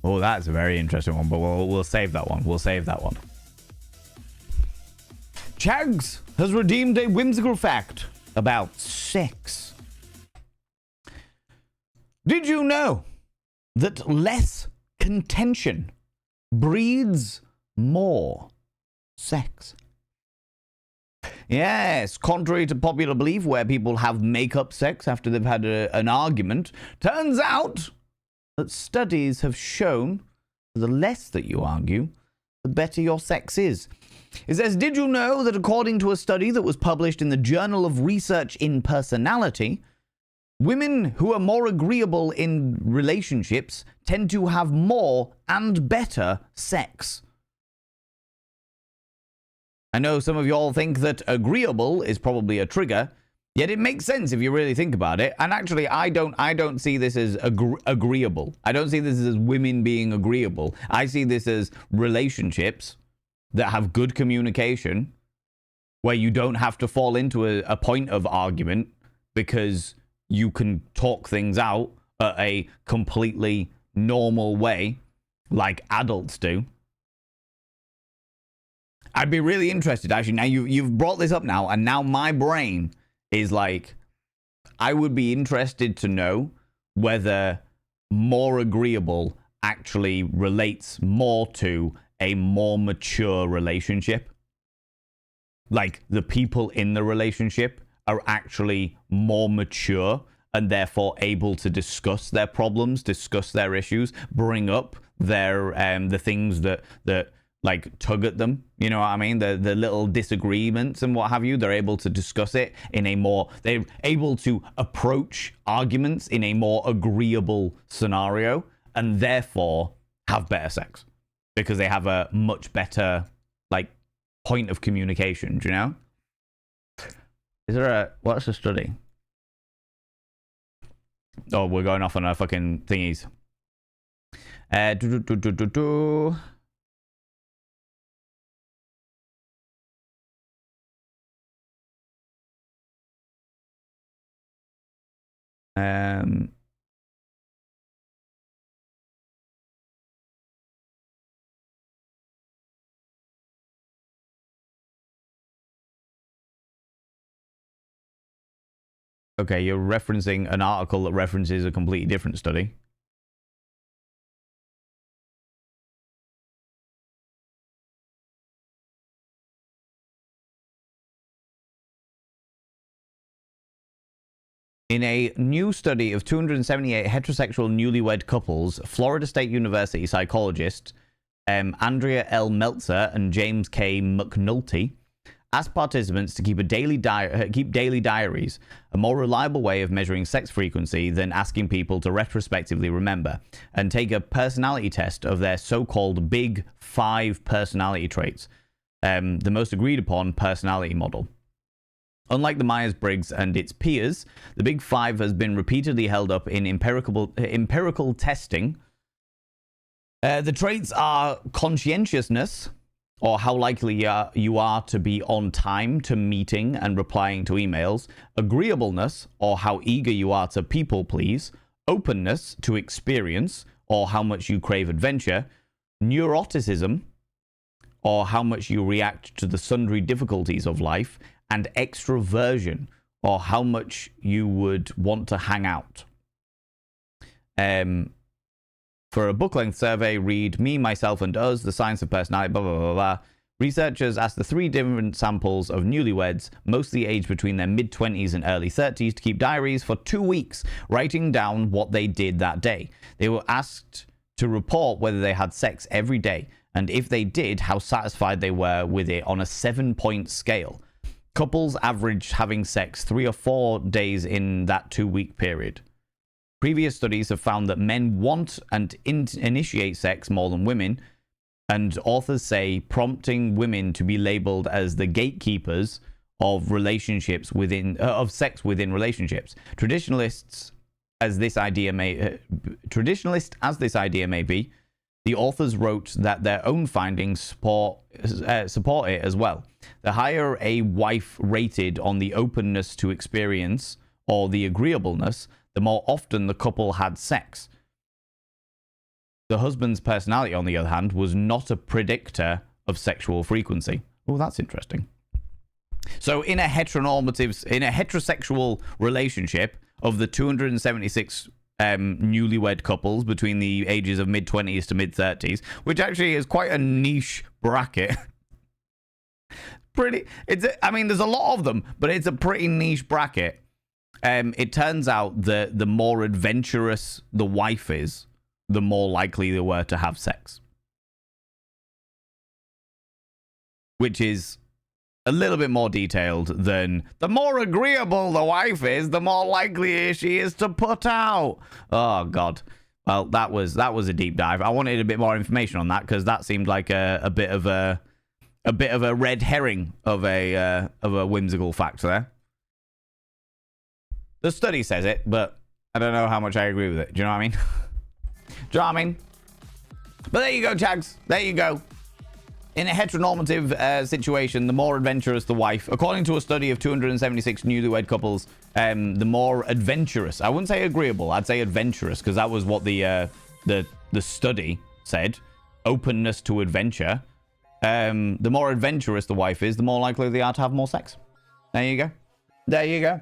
Oh, that's a very interesting one, but we'll save that one. We'll save that one. Chags has redeemed a whimsical fact about sex. Did you know that less contention breeds more sex? Yes, contrary to popular belief, where people have make-up sex after they've had an argument, turns out that studies have shown the less that you argue, the better your sex is. It says, did you know that according to a study that was published in the Journal of Research in Personality, women who are more agreeable in relationships tend to have more and better sex? I know some of y'all think that agreeable is probably a trigger, yet it makes sense if you really think about it. And actually, I don't see this as agreeable. I don't see this as women being agreeable. I see this as relationships that have good communication, where you don't have to fall into a point of argument because you can talk things out at a completely normal way like adults do. I'd be really interested, actually. Now you've brought this up now, and now my brain is like, I would be interested to know whether more agreeable actually relates more to a more mature relationship. Like, the people in the relationship are actually more mature and therefore able to discuss their problems, discuss their issues, bring up their the things that like tug at them, you know what I mean? The little disagreements and what have you. They're able to discuss it in a more, they're able to approach arguments in a more agreeable scenario, and therefore have better sex because they have a much better like point of communication. Do you know? Is there what's the study? Oh, we're going off on our fucking thingies. Okay, you're referencing an article that references a completely different study. In a new study of 278 heterosexual newlywed couples, Florida State University psychologists Andrea L. Meltzer and James K. McNulty asked participants to keep daily diaries, a more reliable way of measuring sex frequency than asking people to retrospectively remember, and take a personality test of their so-called Big Five personality traits, the most agreed upon personality model. Unlike the Myers-Briggs and its peers, the Big Five has been repeatedly held up in empirical testing. The traits are conscientiousness, or how likely you are to be on time to meeting and replying to emails; agreeableness, or how eager you are to people please; openness to experience, or how much you crave adventure; neuroticism, or how much you react to the sundry difficulties of life; and extroversion, or how much you would want to hang out. For a book-length survey, read Me, Myself, and Us, The Science of Personality, blah, blah, blah, blah. Researchers asked the 3 different samples of newlyweds, mostly aged between their mid-20s and early 30s, to keep diaries for 2 weeks, writing down what they did that day. They were asked to report whether they had sex every day, and if they did, how satisfied they were with it on a 7-point scale. Couples averaged having sex 3 or 4 days in that 2-week period. Previous studies have found that men want and initiate sex more than women, and authors say prompting women to be labeled as the gatekeepers of relationships within of sex within relationships. Traditionalist as this idea may be, the authors wrote that their own findings support it as well. The higher a wife rated on the openness to experience or the agreeableness, the more often the couple had sex. The husband's personality, on the other hand, was not a predictor of sexual frequency. Oh, that's interesting. So in a heterosexual relationship, of the 276 newlywed couples between the ages of mid-20s to mid-30s, which actually is quite a niche bracket, pretty. I mean, there's a lot of them, but it's a pretty niche bracket. It turns out that the more adventurous the wife is, the more likely they were to have sex. Which is a little bit more detailed than the more agreeable the wife is, the more likely she is to put out. Oh, God. Well, that was a deep dive. I wanted a bit more information on that because that seemed like a bit of a red herring of a whimsical fact there. The study says it, but I don't know how much I agree with it. Do you know what I mean? Do you know what I mean? But there you go, Chags. There you go. In a heteronormative situation, the more adventurous the wife, according to a study of 276 newlywed couples, the more adventurous. I wouldn't say agreeable. I'd say adventurous because that was what the study said. Openness to adventure. The more adventurous the wife is, the more likely they are to have more sex. There you go. There you go.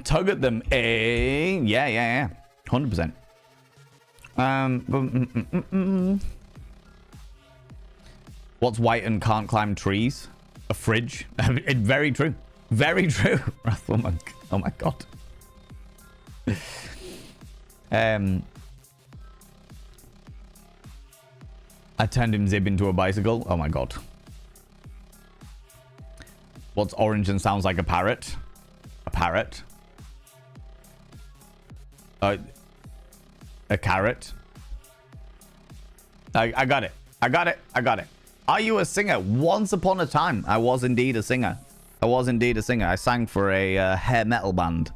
Tug at them. Yeah. 100%. What's white and can't climb trees? A fridge. Very true. Very true. Oh my God. I turned him Zib into a bicycle. Oh my God. What's orange and sounds like a parrot? A parrot. A carrot. I got it. I got it. Are you a singer? Once upon a time, I was indeed a singer. I sang for a hair metal band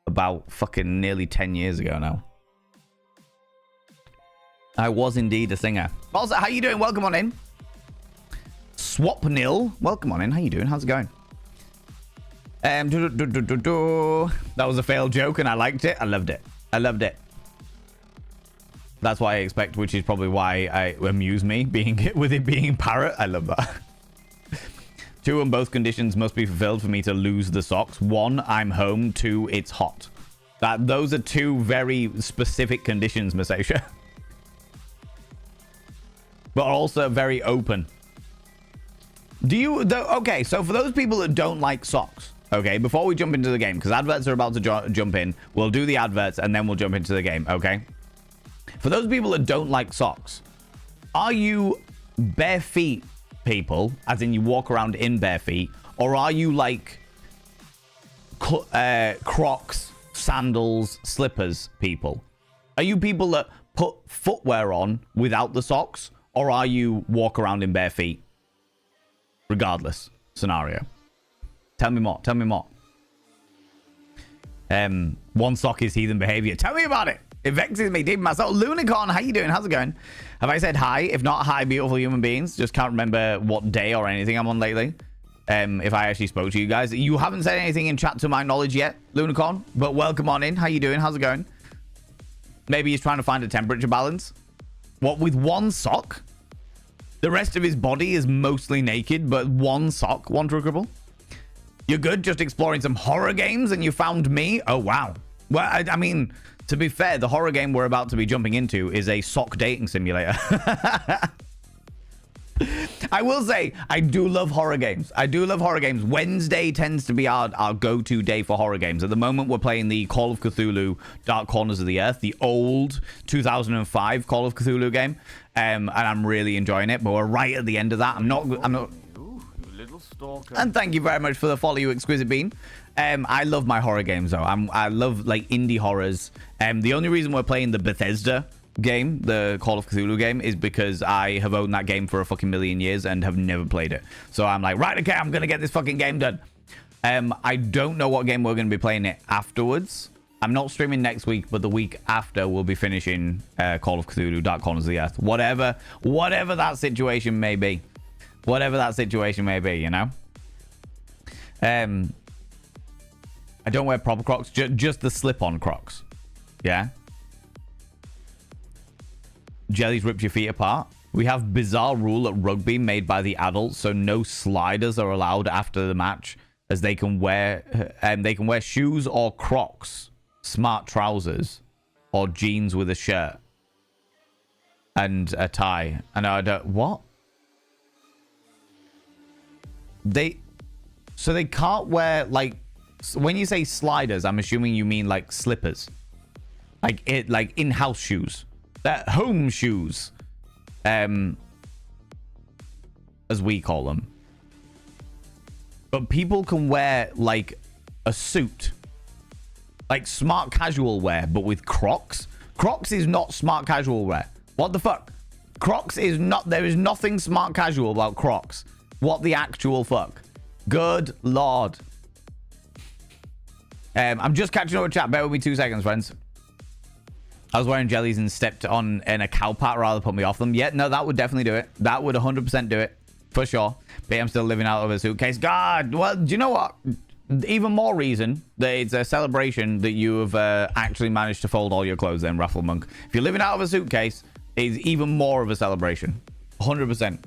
about fucking nearly 10 years ago now. I was indeed a singer. Also, how you doing? Welcome on in. Swapnil. Welcome on in. How you doing? How's it going? That was a failed joke and I liked it. I loved it. That's what I expect, which is probably why I amuse me with it being parrot. I love that. 2 and both conditions must be fulfilled for me to lose the socks. 1, I'm home. 2, it's hot. Those are 2 very specific conditions, Masasha. But also very open. Okay, so for those people that don't like socks, okay, before we jump into the game, because adverts are about to jump in, we'll do the adverts and then we'll jump into the game, okay? For those people that don't like socks, are you bare feet people, as in you walk around in bare feet, or are you like Crocs, sandals, slippers people? Are you people that put footwear on without the socks, or are you walk around in bare feet? Regardless scenario. Tell me more. One sock is heathen behavior. Tell me about it. It vexes me deep in my soul. Lunicorn, how you doing? How's it going? Have I said hi? If not, hi, beautiful human beings. Just can't remember what day or anything I'm on lately. If I actually spoke to you guys. You haven't said anything in chat to my knowledge yet, Lunicorn, but welcome on in. How you doing? How's it going? Maybe he's trying to find a temperature balance. What, with one sock? The rest of his body is mostly naked, but one sock, one true cripple. You're good, just exploring some horror games and you found me? Oh, wow. Well, I mean, to be fair, the horror game we're about to be jumping into is a sock dating simulator. I will say, I do love horror games. Wednesday tends to be our go-to day for horror games. At the moment, we're playing the Call of Cthulhu Dark Corners of the Earth, the old 2005 Call of Cthulhu game. And I'm really enjoying it, but we're right at the end of that. I'm not. Ooh, little stalker. And thank you very much for the follow, you exquisite bean. I love my horror games though. I love like indie horrors. The only reason we're playing the Bethesda game, the Call of Cthulhu game, is because I have owned that game for a fucking million years and have never played it. So I'm like, right, okay, I'm gonna get this fucking game done. I don't know what game we're gonna be playing it afterwards. I'm not streaming next week, but the week after we'll be finishing Call of Cthulhu Dark Corners of the Earth. Whatever that situation may be. You know? I don't wear proper Crocs, just the slip-on Crocs. Yeah? Jellies ripped your feet apart. We have bizarre rule at rugby made by the adults, so no sliders are allowed after the match, as they can wear shoes or Crocs, smart trousers, or jeans with a shirt and a tie. And I don't... What? So they can't wear, like, when you say sliders, I'm assuming you mean like slippers, like in-house shoes, home shoes, as we call them. But people can wear like a suit, like smart casual wear, but with Crocs. Crocs is not smart casual wear. What the fuck? Crocs is not. There is nothing smart casual about Crocs. What the actual fuck? Good lord. I'm just catching up with chat. Bear with me 2 seconds, friends. I was wearing jellies and stepped on in a cow pat rather put me off them. Yeah, no, that would definitely do it. That would 100% do it. For sure. But I'm still living out of a suitcase. God, well, do you know what? Even more reason that it's a celebration that you have actually managed to fold all your clothes in, Raffle Monk. If you're living out of a suitcase, it's even more of a celebration. 100%.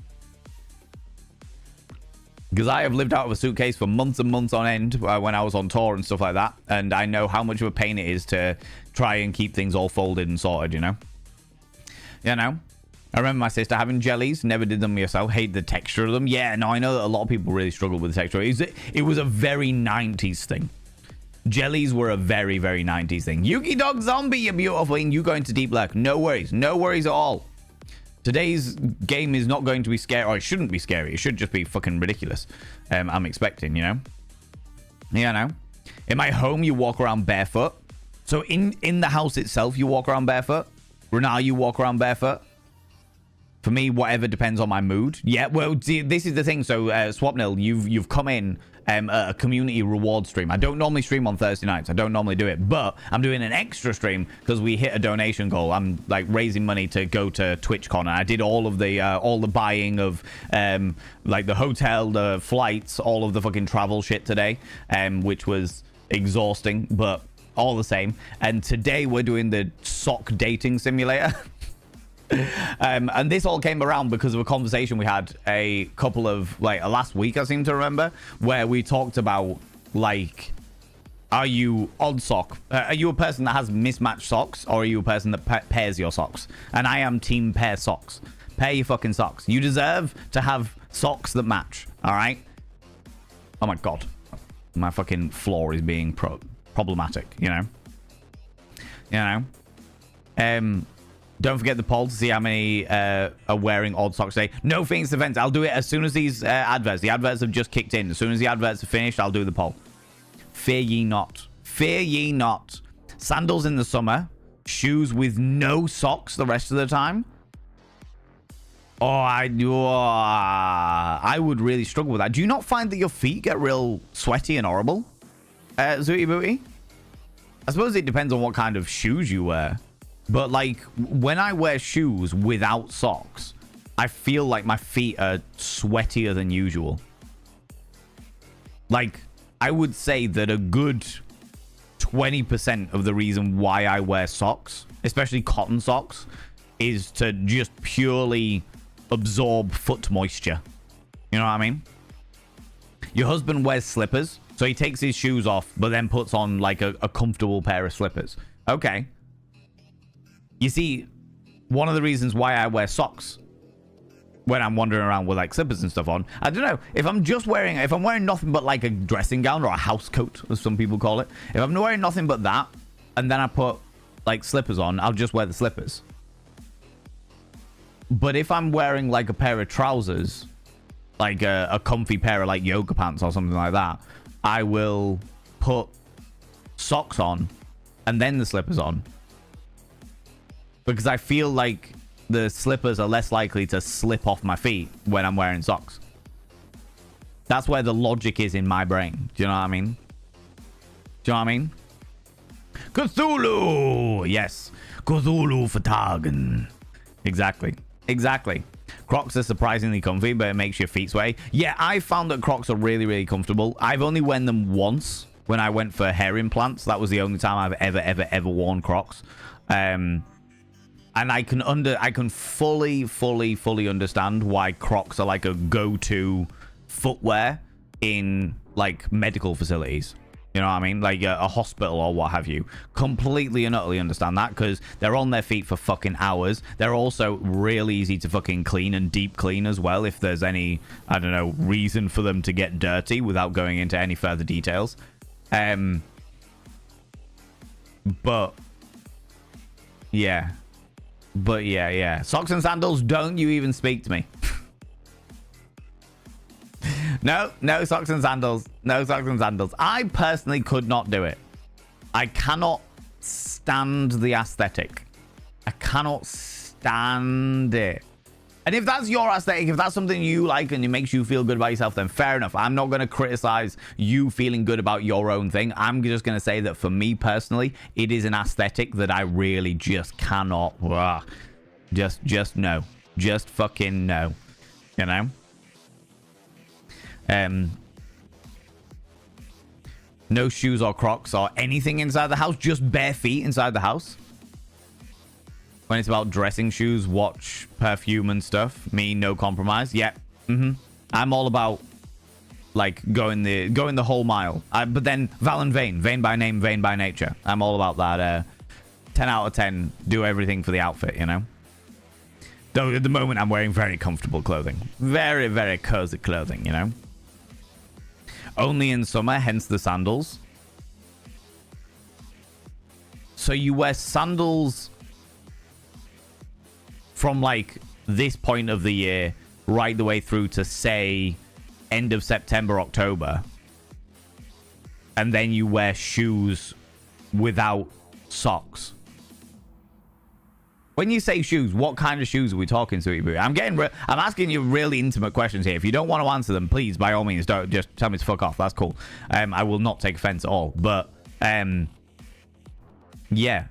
Because I have lived out of a suitcase for months and months on end when I was on tour and stuff like that. And I know how much of a pain it is to try and keep things all folded and sorted, you know? You know? I remember my sister having jellies. Never did them myself. Hate the texture of them. Yeah, no, I know that a lot of people really struggle with the texture. It was a very 90s thing. Jellies were a very, very 90s thing. Yuki Dog Zombie, you beautiful thing. You go into deep lurk. No worries. No worries at all. Today's game is not going to be scary, or it shouldn't be scary. It should just be fucking ridiculous. I'm expecting, you know? You know? In my home, you walk around barefoot. So in the house itself, you walk around barefoot. Renal, you walk around barefoot. For me, whatever depends on my mood. Yeah, well, see, this is the thing. So, Swapnil, you've come in a community reward stream. I don't normally stream on Thursday nights. I don't normally do it, but I'm doing an extra stream because we hit a donation goal. I'm like raising money to go to TwitchCon, and I did all the buying of like the hotel, the flights, all of the fucking travel shit today, which was exhausting, but all the same. And today we're doing the sock dating simulator. And this all came around because of a conversation we had a couple of last week, I seem to remember, where we talked about like, are you odd sock? Are you a person that has mismatched socks, or are you a person that pairs your socks? And I am team pair socks. Pair your fucking socks. You deserve to have socks that match. All right. Oh my god, my fucking floor is being problematic. You know. You know. Don't forget the poll to see how many are wearing odd socks today. No Phoenix Defense. I'll do it as soon as these the adverts have just kicked in. As soon as the adverts are finished, I'll do the poll. Fear ye not. Fear ye not. Sandals in the summer. Shoes with no socks the rest of the time. Oh, I would really struggle with that. Do you not find that your feet get real sweaty and horrible? Zooty Booty? I suppose it depends on what kind of shoes you wear. But, like, when I wear shoes without socks, I feel like my feet are sweatier than usual. Like, I would say that a good 20% of the reason why I wear socks, especially cotton socks, is to just purely absorb foot moisture. You know what I mean? Your husband wears slippers, so he takes his shoes off, but then puts on, like, a comfortable pair of slippers. Okay. You see, one of the reasons why I wear socks when I'm wandering around with like slippers and stuff on, I don't know, if I'm wearing nothing but like a dressing gown or a house coat, as some people call it, if I'm wearing nothing but that, and then I put like slippers on, I'll just wear the slippers. But if I'm wearing like a pair of trousers, like a comfy pair of like yoga pants or something like that, I will put socks on and then the slippers on. Because I feel like the slippers are less likely to slip off my feet when I'm wearing socks. That's where the logic is in my brain. Do you know what I mean? Do you know what I mean? Cthulhu! Yes. Cthulhu Fatagan. Exactly. Exactly. Crocs are surprisingly comfy, but it makes your feet sway. Yeah, I found that Crocs are really, really comfortable. I've only worn them once when I went for hair implants. That was the only time I've ever worn Crocs. And I can fully understand why Crocs are like a go-to footwear in like medical facilities. You know what I mean? Like a hospital or what have you. Completely and utterly understand that because they're on their feet for fucking hours. They're also real easy to fucking clean and deep clean as well if there's any, I don't know, reason for them to get dirty without going into any further details. But yeah. But yeah. Socks and sandals, don't you even speak to me. No socks and sandals. No socks and sandals. I personally could not do it. I cannot stand the aesthetic. I cannot stand it. And if that's your aesthetic, if that's something you like and it makes you feel good about yourself, then fair enough. I'm not going to criticize you feeling good about your own thing. I'm just going to say that for me personally, it is an aesthetic that I really just cannot. Just no. Just fucking no. You know? No shoes or Crocs or anything inside the house. Just bare feet inside the house. When it's about dressing shoes, watch, perfume and stuff, me, no compromise. Yeah. I'm all about like going the whole mile. But then Val and Vane by name, Vane by nature. I'm all about that. 10 out of 10. Do everything for the outfit, you know. Though at the moment I'm wearing very comfortable clothing, very, very cozy clothing, you know. Only in summer, hence the sandals. So you wear sandals from like this point of the year right the way through to say end of September, October. And then you wear shoes without socks. When you say shoes, what kind of shoes are we talking, Sweetie Boo? I'm asking you really intimate questions here. If you don't want to answer them, please, by all means, don't just tell me to fuck off. That's cool. I will not take offense at all. But yeah,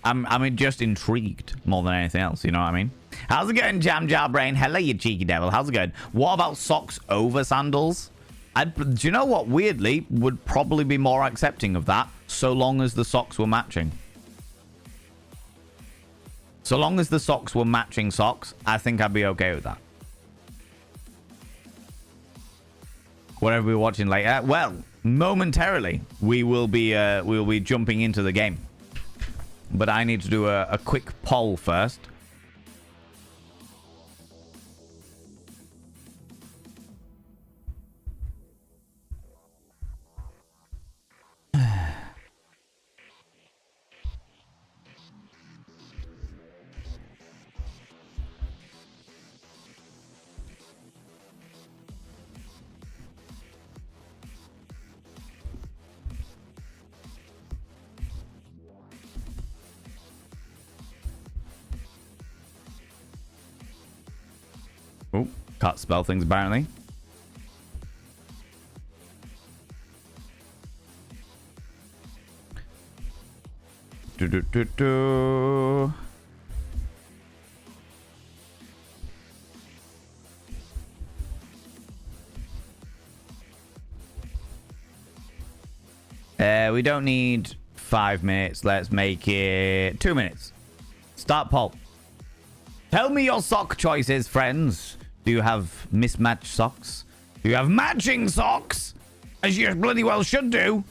I'm just intrigued more than anything else. You know what I mean? How's it going, Jam Jar Brain? Hello, you cheeky devil. How's it going? What about socks over sandals? Do you know what? Weirdly, would probably be more accepting of that, so long as the socks were matching. So long as the socks were matching socks, I think I'd be okay with that. Whatever we're watching later, well, momentarily we will be jumping into the game. But I need to do a quick poll first. Oh, can't spell things apparently. We don't need 5 minutes. Let's make it 2 minutes. Start poll. Tell me your sock choices, friends. Do you have mismatched socks? Do you have matching socks? As you bloody well should do.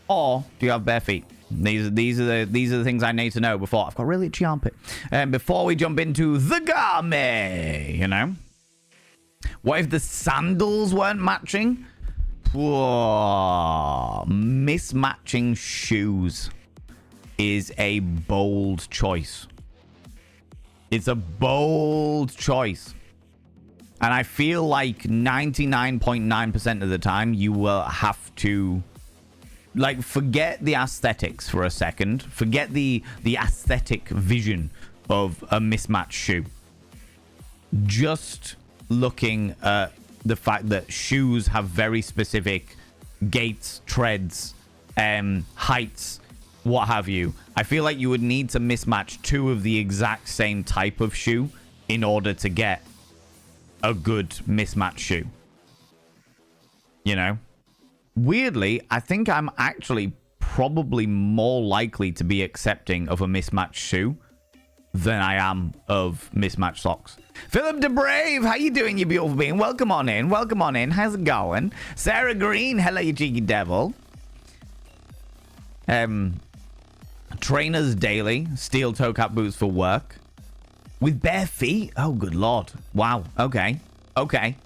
Or do you have bare feet? These are the things I need to know before. I've got a really itchy armpit. Before we jump into the garme, you know. What if the sandals weren't matching? Whoa. Mismatching shoes is a bold choice. It's a bold choice. And I feel like 99.9% of the time you will have to like forget the aesthetics for a second. Forget the aesthetic vision of a mismatched shoe. Just looking at the fact that shoes have very specific gaits, treads, heights, what have you. I feel like you would need to mismatch two of the exact same type of shoe in order to get a good mismatched shoe. You know? Weirdly, I think I'm actually probably more likely to be accepting of a mismatched shoe than I am of mismatched socks. Philip DeBrave, how you doing, you beautiful being? Welcome on in. Welcome on in. How's it going? Sarah Green, hello, you cheeky devil. Trainers daily, steel toe cap boots for work. With bare feet? Oh, good lord. Wow. Okay. Okay.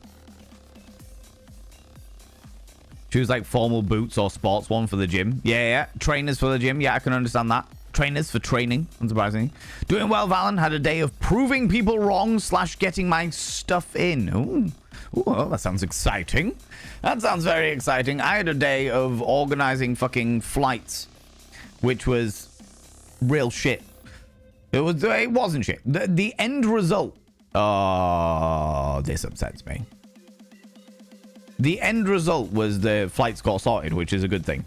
Choose like formal boots or sports one for the gym. Yeah. Trainers for the gym. Yeah, I can understand that. Trainers for training, unsurprisingly. Doing well, Valen. Had a day of proving people wrong / getting my stuff in. Ooh, well, that sounds exciting. That sounds very exciting. I had a day of organizing fucking flights, which was real shit. It wasn't shit. The end result. Oh, this upsets me. The end result was the flights got sorted, which is a good thing.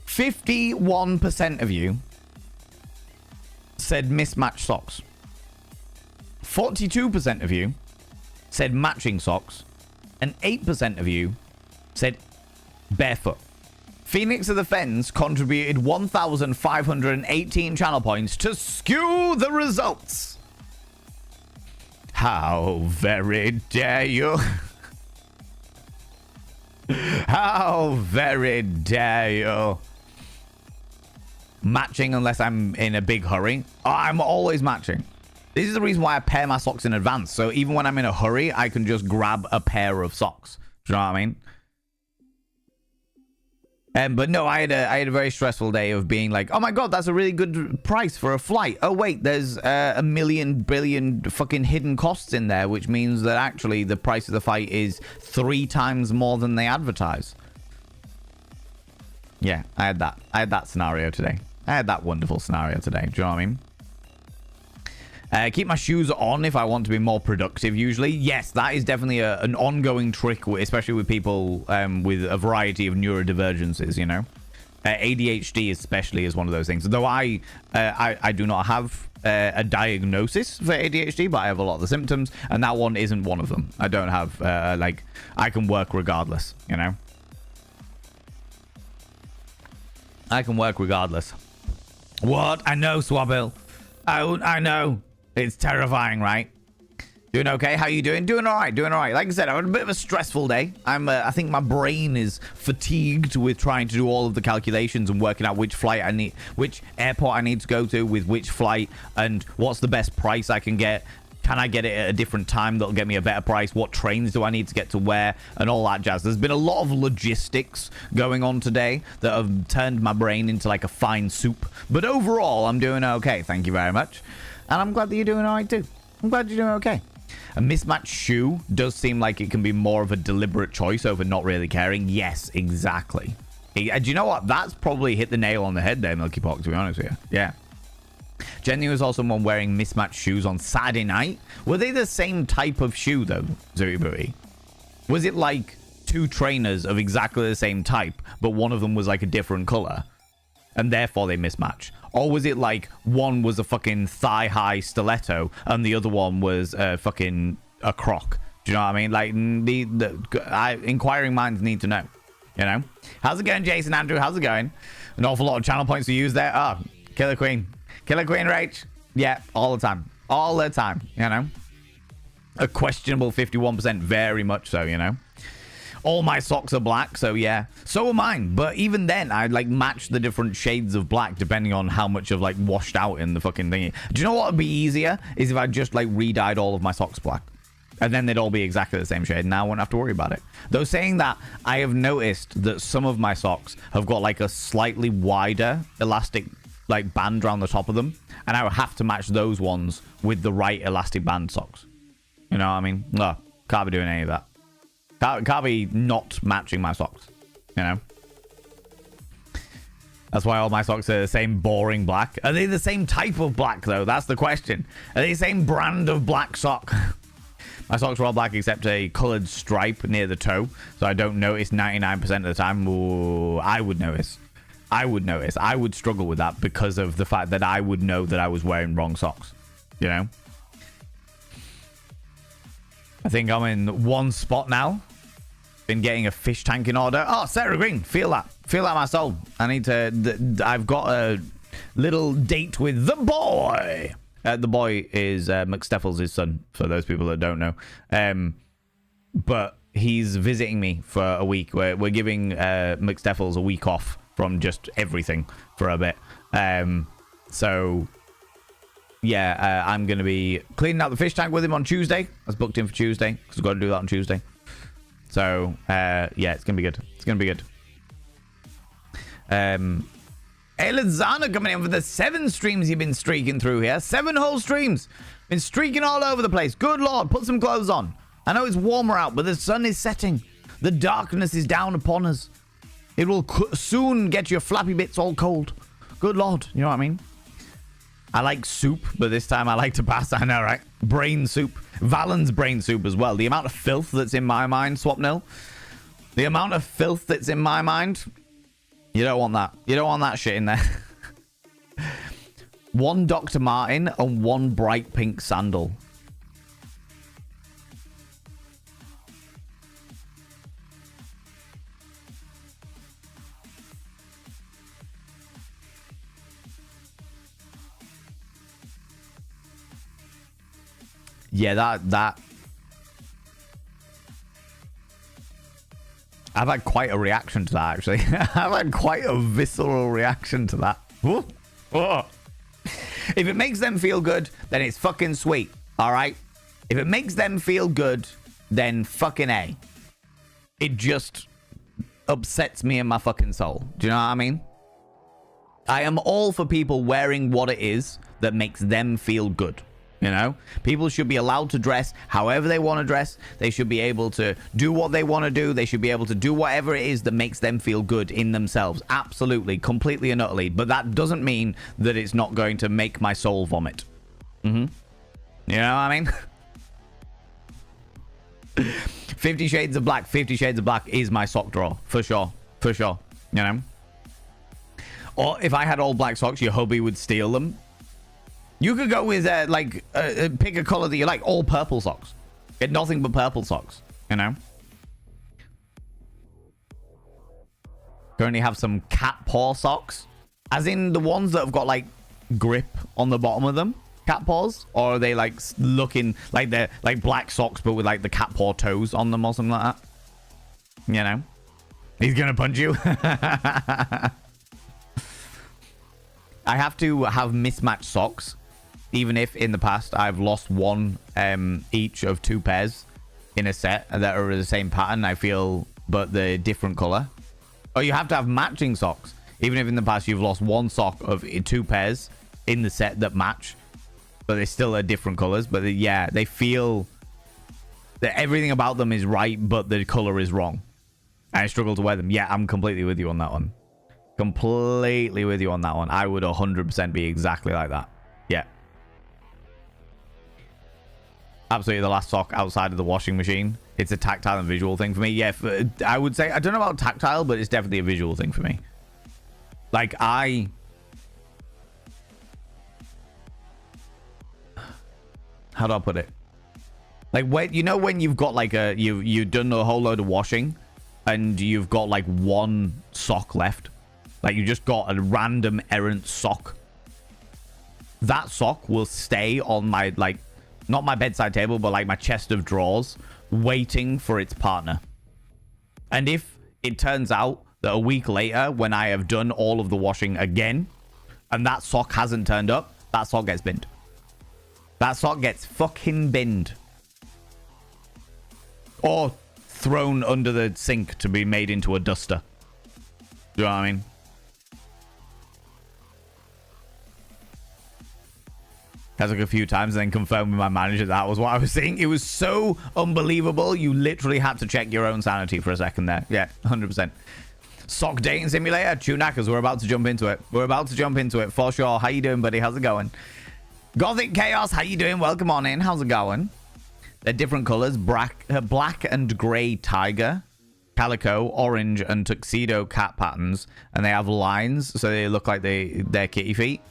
51% of you said mismatched socks. 42% of you said matching socks. And 8% of you said barefoot. Phoenix of the Fens contributed 1,518 channel points to skew the results. How very dare you? How very dare you? Matching unless I'm in a big hurry. I'm always matching. This is the reason why I pair my socks in advance. So even when I'm in a hurry, I can just grab a pair of socks. Do you know what I mean? But no, I had a very stressful day of being like, oh my god, that's a really good price for a flight. Oh wait, there's a million billion fucking hidden costs in there, which means that actually the price of the flight is 3 times more than they advertise. Yeah, I had that scenario today. I had that wonderful scenario today. Do you know what I mean? Keep my shoes on if I want to be more productive, usually. Yes, that is definitely an ongoing trick, especially with people with a variety of neurodivergences, you know. ADHD especially is one of those things. Though I do not have a diagnosis for ADHD, but I have a lot of the symptoms, and that one isn't one of them. I don't have, I can work regardless, you know. I can work regardless. What? I know, Swabbill. I know. It's terrifying, right? Doing okay? How you doing? Doing all right. Doing all right. Like I said, I had a bit of a stressful day. I think my brain is fatigued with trying to do all of the calculations and working out which flight I need, which airport I need to go to with which flight, and what's the best price I can get. Can I get it at a different time that'll get me a better price? What trains do I need to get to where? And all that jazz. There's been a lot of logistics going on today that have turned my brain into like a fine soup. But overall, I'm doing okay. Thank you very much. And I'm glad that you're doing all right too. I'm glad you're doing okay. A mismatched shoe does seem like it can be more of a deliberate choice over not really caring. Yes, exactly. Do you know what? That's probably hit the nail on the head there, Milky Pock, to be honest with you. Yeah. Jenny was also one wearing mismatched shoes on Saturday night. Were they the same type of shoe, though, Zuri Booty? Was it like 2 trainers of exactly the same type, but one of them was like a different color, and therefore they mismatch? Or was it like one was a fucking thigh-high stiletto and the other one was fucking a croc? Do you know what I mean? Like, inquiring minds need to know, you know? How's it going, Jason Andrew? How's it going? An awful lot of channel points to use there. Oh, Killer Queen. Killer Queen Rach. Yeah, all the time. All the time, you know? A questionable 51%, very much so, you know? All my socks are black, so yeah. So are mine. But even then, I'd like match the different shades of black depending on how much of like washed out in the fucking thingy. Do you know what would be easier? Is if I just like re-dyed all of my socks black. And then they'd all be exactly the same shade. Now I won't have to worry about it. Though saying that, I have noticed that some of my socks have got like a slightly wider elastic like band around the top of them. And I would have to match those ones with the right elastic band socks. You know what I mean? No, can't be doing any of that. Can't be not matching my socks, you know? That's why all my socks are the same boring black. Are they the same type of black, though? That's the question. Are they the same brand of black sock? My socks are all black except a coloured stripe near the toe, so I don't notice 99% of the time. Ooh, I would notice. I would struggle with that because of the fact that I would know that I was wearing wrong socks, you know? I think I'm in one spot now. Been getting a fish tank in order. Oh, Sarah Green, feel that. Feel that in my soul. I need to... I've got little date with the boy. The boy is McSteffels' son, for those people that don't know. But he's visiting me for a week. We're giving McSteffels a week off from just everything for a bit. So, yeah, I'm going to be cleaning out the fish tank with him on Tuesday. I was booked in for Tuesday because I've got to do that on Tuesday. So, yeah, it's going to be good. It's going to be good. Hey, Lazana coming in for the 7 streams you've been streaking through here. 7 whole streams. Been streaking all over the place. Good Lord, put some clothes on. I know it's warmer out, but the sun is setting. The darkness is down upon us. It will soon get your flappy bits all cold. Good Lord, you know what I mean? I like soup, but this time I like to pass. I know, right? Brain soup. Valen's brain soup as well. The amount of filth that's in my mind, Swapnil. The amount of filth that's in my mind. You don't want that. You don't want that shit in there. 1 Dr. Martin and 1 bright pink sandal. Yeah, that I've had quite a reaction to that, actually. I've had quite a visceral reaction to that. Whoa. Whoa. If it makes them feel good, then it's fucking sweet. All right? If it makes them feel good, then fucking A. It just upsets me in my fucking soul. Do you know what I mean? I am all for people wearing what it is that makes them feel good. You know, people should be allowed to dress however they want to dress. They should be able to do what they want to do. They should be able to do whatever it is that makes them feel good in themselves. Absolutely, completely and utterly. But that doesn't mean that it's not going to make my soul vomit. You know what I mean? 50 Shades of Black. 50 Shades of Black is my sock drawer. For sure. For sure. You know? Or if I had all black socks, your hubby would steal them. You could go with, pick a color that you like. All purple socks. Get nothing but purple socks, you know? Currently have some cat paw socks. As in the ones that have got, like, grip on the bottom of them. Cat paws? Or are they, like, looking like they're, like, black socks, but with, like, the cat paw toes on them or something like that? You know? He's gonna punch you. I have to have mismatched socks. Even if in the past I've lost one each of 2 pairs in a set that are the same pattern, I feel, but the different color. Or you have to have matching socks. Even if in the past you've lost 1 sock of 2 pairs in the set that match, but they still are different colors. But yeah, they feel that everything about them is right, but the color is wrong. And I struggle to wear them. Yeah, I'm completely with you on that one. Completely with you on that one. I would 100% be exactly like that. Yeah. Absolutely the last sock outside of the washing machine. It's a tactile and visual thing for me. Yeah, I would say, I don't know about tactile, but it's definitely a visual thing for me. Like, how do I put it? Like, when, you know when you've got like you've done a whole load of washing and you've got like 1 sock left. Like, you just got a random errant sock. That sock will stay on my, like, not my bedside table, but like my chest of drawers, waiting for its partner. And if it turns out that a week later, when I have done all of the washing again, and that sock hasn't turned up, that sock gets binned. That sock gets fucking binned. Or thrown under the sink to be made into a duster. Do you know what I mean? Has like a few times and then confirmed with my manager that was what I was saying. It was so unbelievable. You literally had to check your own sanity for a second there. Yeah, 100%. Sock dating simulator. Tunackers, we're about to jump into it. We're about to jump into it for sure. How you doing, buddy? How's it going? Gothic Chaos, how you doing? Welcome on in. How's it going? They're different colors. Black and gray tiger, calico, orange, and tuxedo cat patterns. And they have lines, so they look like they're kitty feet.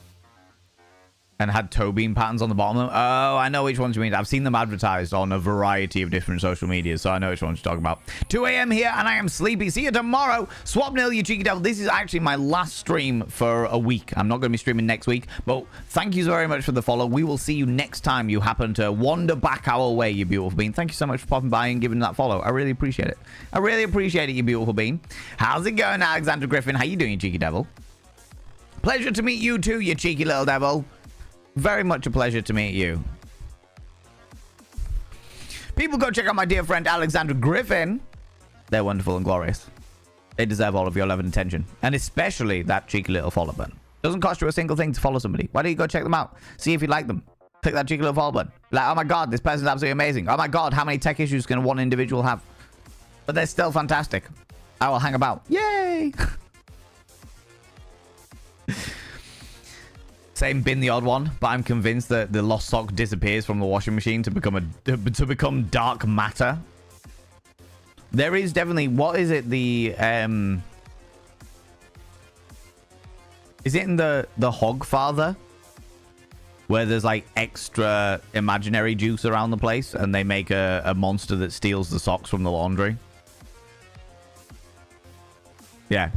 And had toe bean patterns on the bottom of them. Oh, I know which ones you mean. I've seen them advertised on a variety of different social media, so I know which ones you're talking about. 2 a.m. here, and I am sleepy. See you tomorrow. Swap nil, you cheeky devil. This is actually my last stream for a week. I'm not going to be streaming next week, but thank you very much for the follow. We will see you next time you happen to wander back our way, you beautiful bean. Thank you so much for popping by and giving that follow. I really appreciate it. I really appreciate it, you beautiful bean. How's it going, Alexander Griffin? How you doing, you cheeky devil? Pleasure to meet you too, you cheeky little devil. Very much a pleasure to meet you. People, go check out my dear friend Alexander Griffin. They're wonderful and glorious. They deserve all of your love and attention. And especially that cheeky little follow button. Doesn't cost you a single thing to follow somebody. Why don't you go check them out? See if you like them. Click that cheeky little follow button. Like, oh my god, this person's absolutely amazing. Oh my god, how many tech issues can one individual have? But they're still fantastic. I will hang about. Yay! Same bin the odd one, but I'm convinced that the lost sock disappears from the washing machine to become dark matter. There is definitely, what is it? The is it in the Hogfather where there's like extra imaginary juice around the place and they make a monster that steals the socks from the laundry? Yeah.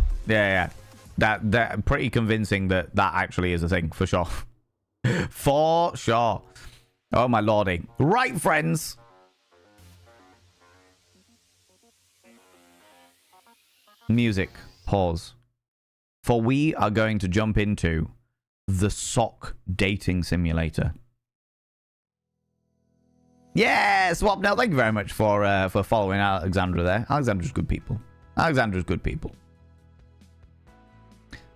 That pretty convincing that actually is a thing, for sure. For sure. Oh, my lordy. Right, friends. Music. Pause. For we are going to jump into the sock dating simulator. Yeah, Swap now. Thank you very much for following Alexandra there. Alexandra's good people. Alexandra's good people.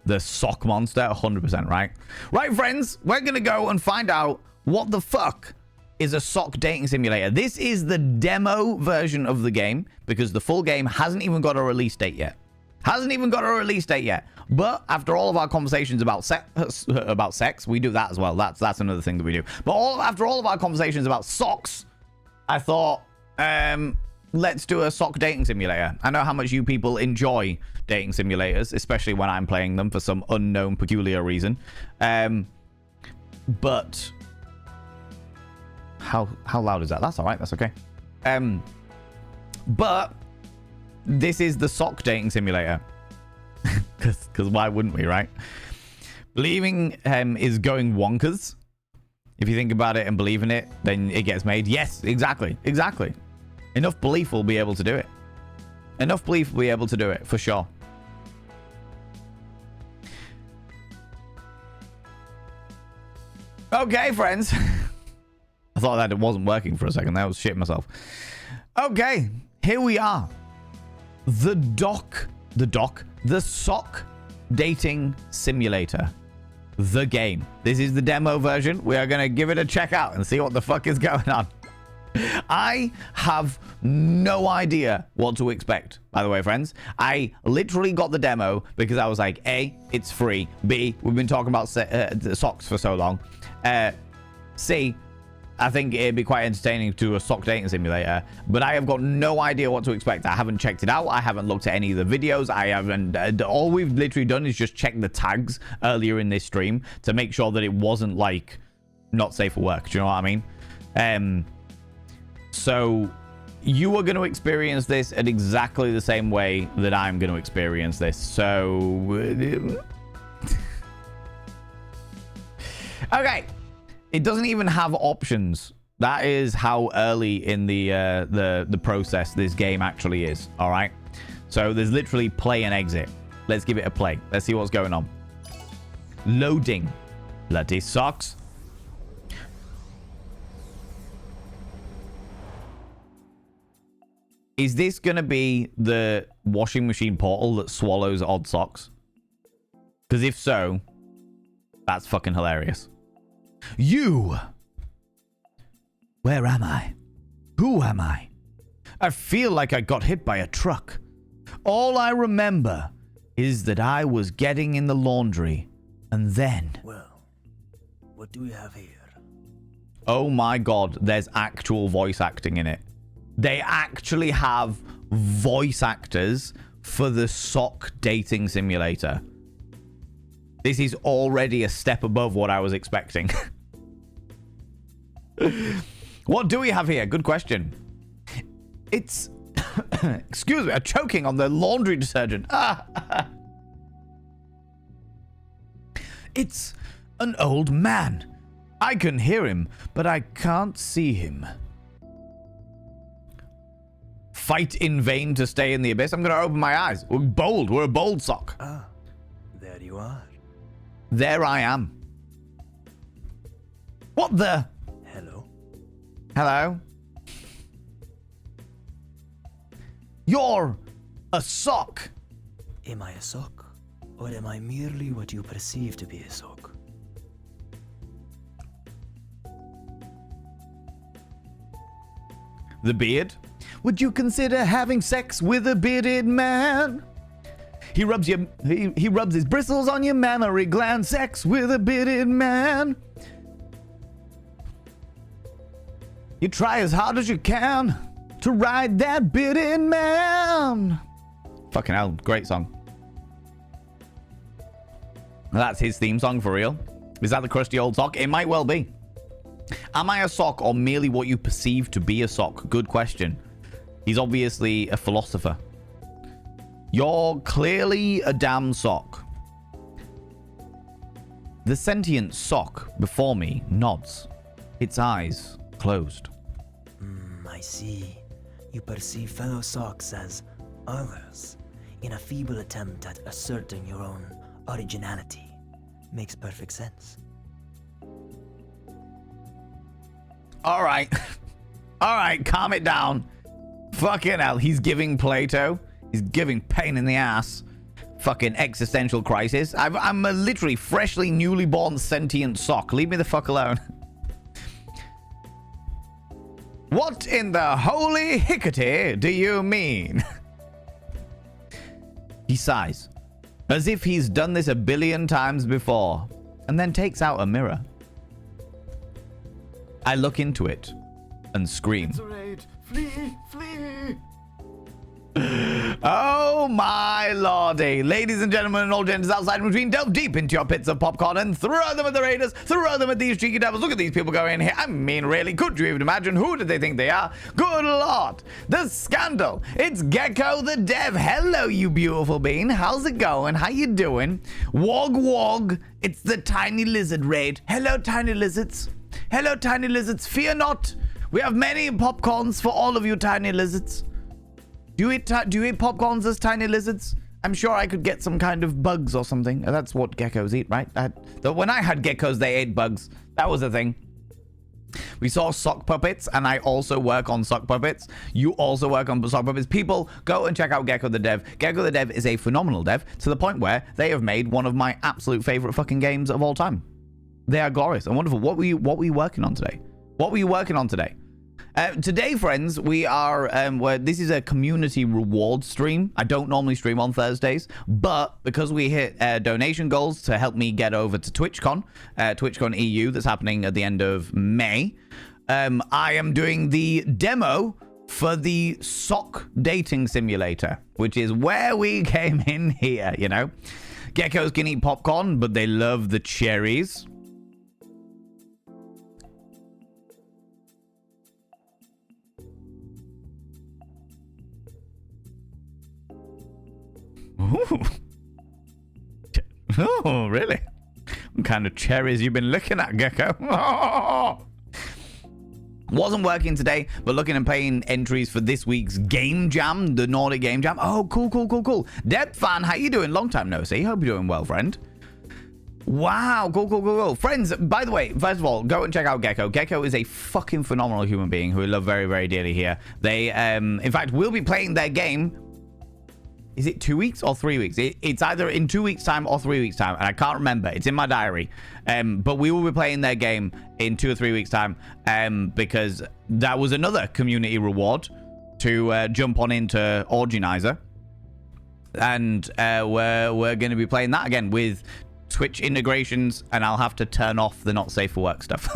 The sock monster, 100%, right? Right, friends, we're going to go and find out what the fuck is a sock dating simulator. This is the demo version of the game because the full game hasn't even got a release date yet. Hasn't even got a release date yet. But after all of our conversations about sex, we do that as well. That's another thing that we do. But after all of our conversations about socks, I thought, let's do a sock dating simulator. I know how much you people enjoy dating simulators, especially when I'm playing them for some unknown peculiar reason. But how loud is that? That's all right. That's okay. But this is the sock dating simulator. Because why wouldn't we, right? Believing is going wonkers. If you think about it and believe in it, then it gets made. Yes, exactly. Exactly. Enough belief will be able to do it. Enough belief will be able to do it, for sure. Okay, friends. I thought that it wasn't working for a second. I was shitting myself. Okay, here we are. The sock dating simulator. The game. This is the demo version. We are going to give it a check out and see what the fuck is going on. I have no idea what to expect, by the way, friends. I literally got the demo because I was like, A, it's free. B, we've been talking about socks for so long. C, I think it'd be quite entertaining to do a sock dating simulator, but I have got no idea what to expect. I haven't checked it out. I haven't looked at any of the videos. I haven't. All we've literally done is just check the tags earlier in this stream to make sure that it wasn't like not safe for work. Do you know what I mean? So you are going to experience this in exactly the same way that I'm going to experience this. So okay. It doesn't even have options. That is how early in the process this game actually is. All right. So there's literally play and exit. Let's give it a play. Let's see what's going on. Loading. Bloody socks. Is this going to be the washing machine portal that swallows odd socks? Because if so, that's fucking hilarious. You! Where am I? Who am I? I feel like I got hit by a truck. All I remember is that I was getting in the laundry, and then... Well, what do we have here? Oh my god, there's actual voice acting in it. They actually have voice actors for the sock dating simulator. This is already a step above what I was expecting. What do we have here? Good question. It's... excuse me, I'm choking on the laundry detergent. It's an old man. I can hear him, but I can't see him. Fight in vain to stay in the abyss. I'm going to open my eyes. We're bold. We're a bold sock. Ah, there you are. There I am. What the? Hello. Hello? You're a sock. Am I a sock? Or am I merely what you perceive to be a sock? The beard? Would you consider having sex with a bearded man? He rubs his bristles on your mammary gland. Sex with a bearded man. You try as hard as you can to ride that bearded man. Fucking hell, great song. That's his theme song for real. Is that the crusty old sock? It might well be. Am I a sock or merely what you perceive to be a sock? Good question. He's obviously a philosopher. You're clearly a damn sock. The sentient sock before me nods, its eyes closed. I see. You perceive fellow socks as others in a feeble attempt at asserting your own originality. Makes perfect sense. All right. All right, calm it down. Fucking hell, he's giving Plato. He's giving pain in the ass. Fucking existential crisis. I'm a literally freshly newly born sentient sock. Leave me the fuck alone. What in the holy hickety do you mean? He sighs, as if he's done this a billion times before, and then takes out a mirror. I look into it and scream. It's a raid. Flee! Flee! Oh my lordy. Ladies and gentlemen and all genders outside and between, delve deep into your pits of popcorn and throw them at the raiders, throw them at these cheeky devils. Look at these people going here. I mean, really, could you even imagine? Who did they think they are? Good lord. The scandal. It's Gecko the Dev. Hello, you beautiful bean. How's it going? How you doing? Wog wog. It's the tiny lizard raid. Hello, tiny lizards. Hello, tiny lizards. Fear not. We have many popcorns for all of you tiny lizards. Do you eat popcorns as tiny lizards? I'm sure I could get some kind of bugs or something. That's what geckos eat, right? When I had geckos, they ate bugs. That was the thing. We saw sock puppets, and I also work on sock puppets. You also work on sock puppets. People, go and check out Gecko the Dev. Gecko the Dev is a phenomenal dev to the point where they have made one of my absolute favorite fucking games of all time. They are glorious and wonderful. What were you working on today? What were you working on today? Today, friends, we are, this is a community reward stream. I don't normally stream on Thursdays, but because we hit donation goals to help me get over to TwitchCon, TwitchCon EU, that's happening at the end of May, I am doing the demo for the sock dating simulator, which is where we came in here, you know. Geckos can eat popcorn, but they love the cherries. Ooh. Oh, really? What kind of cherries you been looking at, Gecko? Oh. Wasn't working today, but looking and playing entries for this week's Game Jam, the Nordic Game Jam. Oh, cool. Deb fan, how you doing? Long time no see. Hope you're doing well, friend. Wow, cool. Friends, by the way, first of all, go and check out Gecko. Gecko is a fucking phenomenal human being who we love very, very dearly here. They, in fact, will be playing their game. Is it 2 weeks or 3 weeks? It's either in 2 weeks' time or 3 weeks' time, and I can't remember. It's in my diary. But we will be playing their game in 2 or 3 weeks' time, because that was another community reward to jump on into Organizer. And we're going to be playing that again with Twitch integrations, and I'll have to turn off the not safe for work stuff.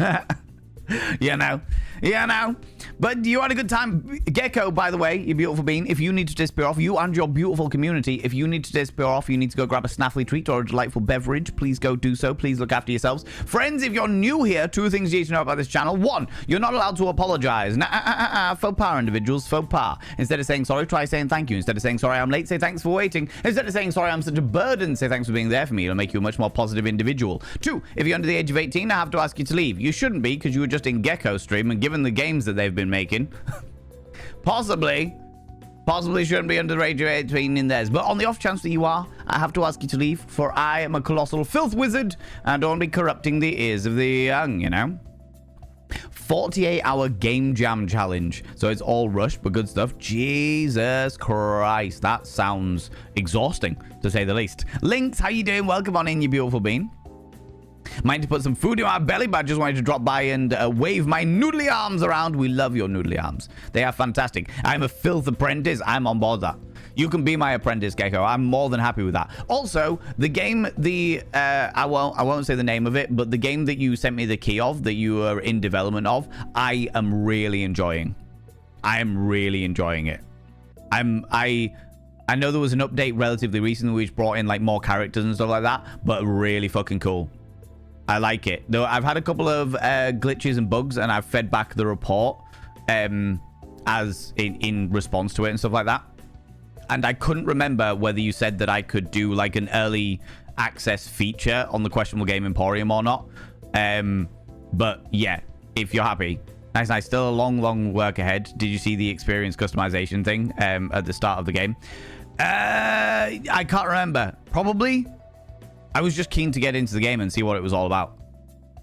You know. But you had a good time. Gecko, by the way, you beautiful bean. If you need to disappear off, you and your beautiful community, if you need to disappear off, you need to go grab a snaffly treat or a delightful beverage, please go do so. Please look after yourselves. Friends, if you're new here, two things you need to know about this channel. One, you're not allowed to apologize. Faux pas, individuals, faux pas. Instead of saying sorry, try saying thank you. Instead of saying sorry, I'm late, say thanks for waiting. Instead of saying sorry, I'm such a burden, say thanks for being there for me. It'll make you a much more positive individual. Two, if you're under the age of 18, I have to ask you to leave. You shouldn't be, because you were just in Gecko stream, and given the games that they've been making, possibly shouldn't be under the age of 18 in theirs. But on the off chance that you are, I have to ask you to leave, for I am a colossal filth wizard and don't be corrupting the ears of the young, you know. 48-hour game jam challenge. So it's all rushed, but good stuff. Jesus Christ, that sounds exhausting, to say the least. Lynx, how you doing? Welcome on in, you beautiful bean. Might to put some food in my belly, but I just wanted to drop by and wave my noodly arms around. We love your noodly arms. They are fantastic. I'm a filth apprentice. I'm on board that. You can be my apprentice, Gecko. I'm more than happy with that. Also, the game, I won't say the name of it, but the game that you sent me the key of, that you are in development of, I am really enjoying. I am really enjoying it. I know there was an update relatively recently which brought in like more characters and stuff like that, but really fucking cool. I like it. Though I've had a couple of glitches and bugs, and I've fed back the report as in response to it and stuff like that. And I couldn't remember whether you said that I could do like an early access feature on the Questionable Game Emporium or not. But yeah, if you're happy. Nice. Still a long work ahead. Did you see the experience customization thing at the start of the game? I can't remember. Probably. I was just keen to get into the game and see what it was all about.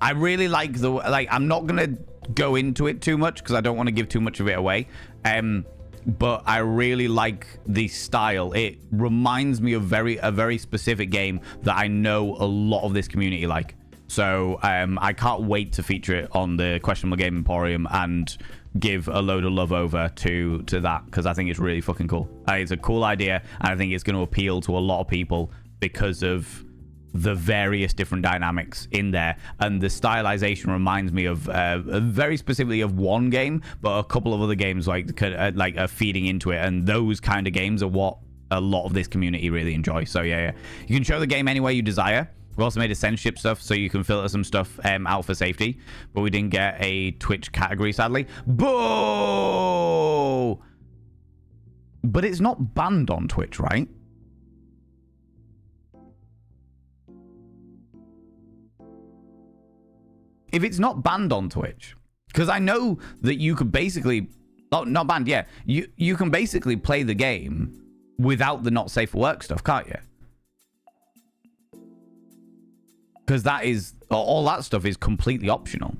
I really like I'm not going to go into it too much because I don't want to give too much of it away. But I really like the style. It reminds me of a very specific game that I know a lot of this community like. So I can't wait to feature it on the Questionable Game Emporium and give a load of love over to that, because I think it's really fucking cool. It's a cool idea, and I think it's going to appeal to a lot of people because of the various different dynamics in there, and the stylization reminds me of very specifically of one game, but a couple of other games like are feeding into it, and those kind of games are what a lot of this community really enjoy. So yeah, you can show the game any way you desire. We also made a censorship stuff, so you can filter some stuff out for safety, but we didn't get a Twitch category, sadly. Boo! But it's not banned on Twitch, right? If it's not banned on Twitch, because I know that you could basically, not banned, yeah, you can basically play the game without the not safe for work stuff, can't you? Because that is, all that stuff is completely optional.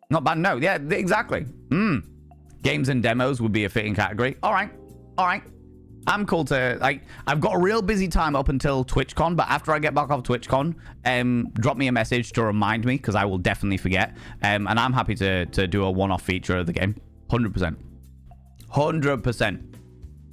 Not banned, no, yeah, exactly. Games and demos would be a fitting category. All right. I'm cool to, I've got a real busy time up until TwitchCon, but after I get back off TwitchCon, drop me a message to remind me, because I will definitely forget. And I'm happy to do a one-off feature of the game. 100%. 100%.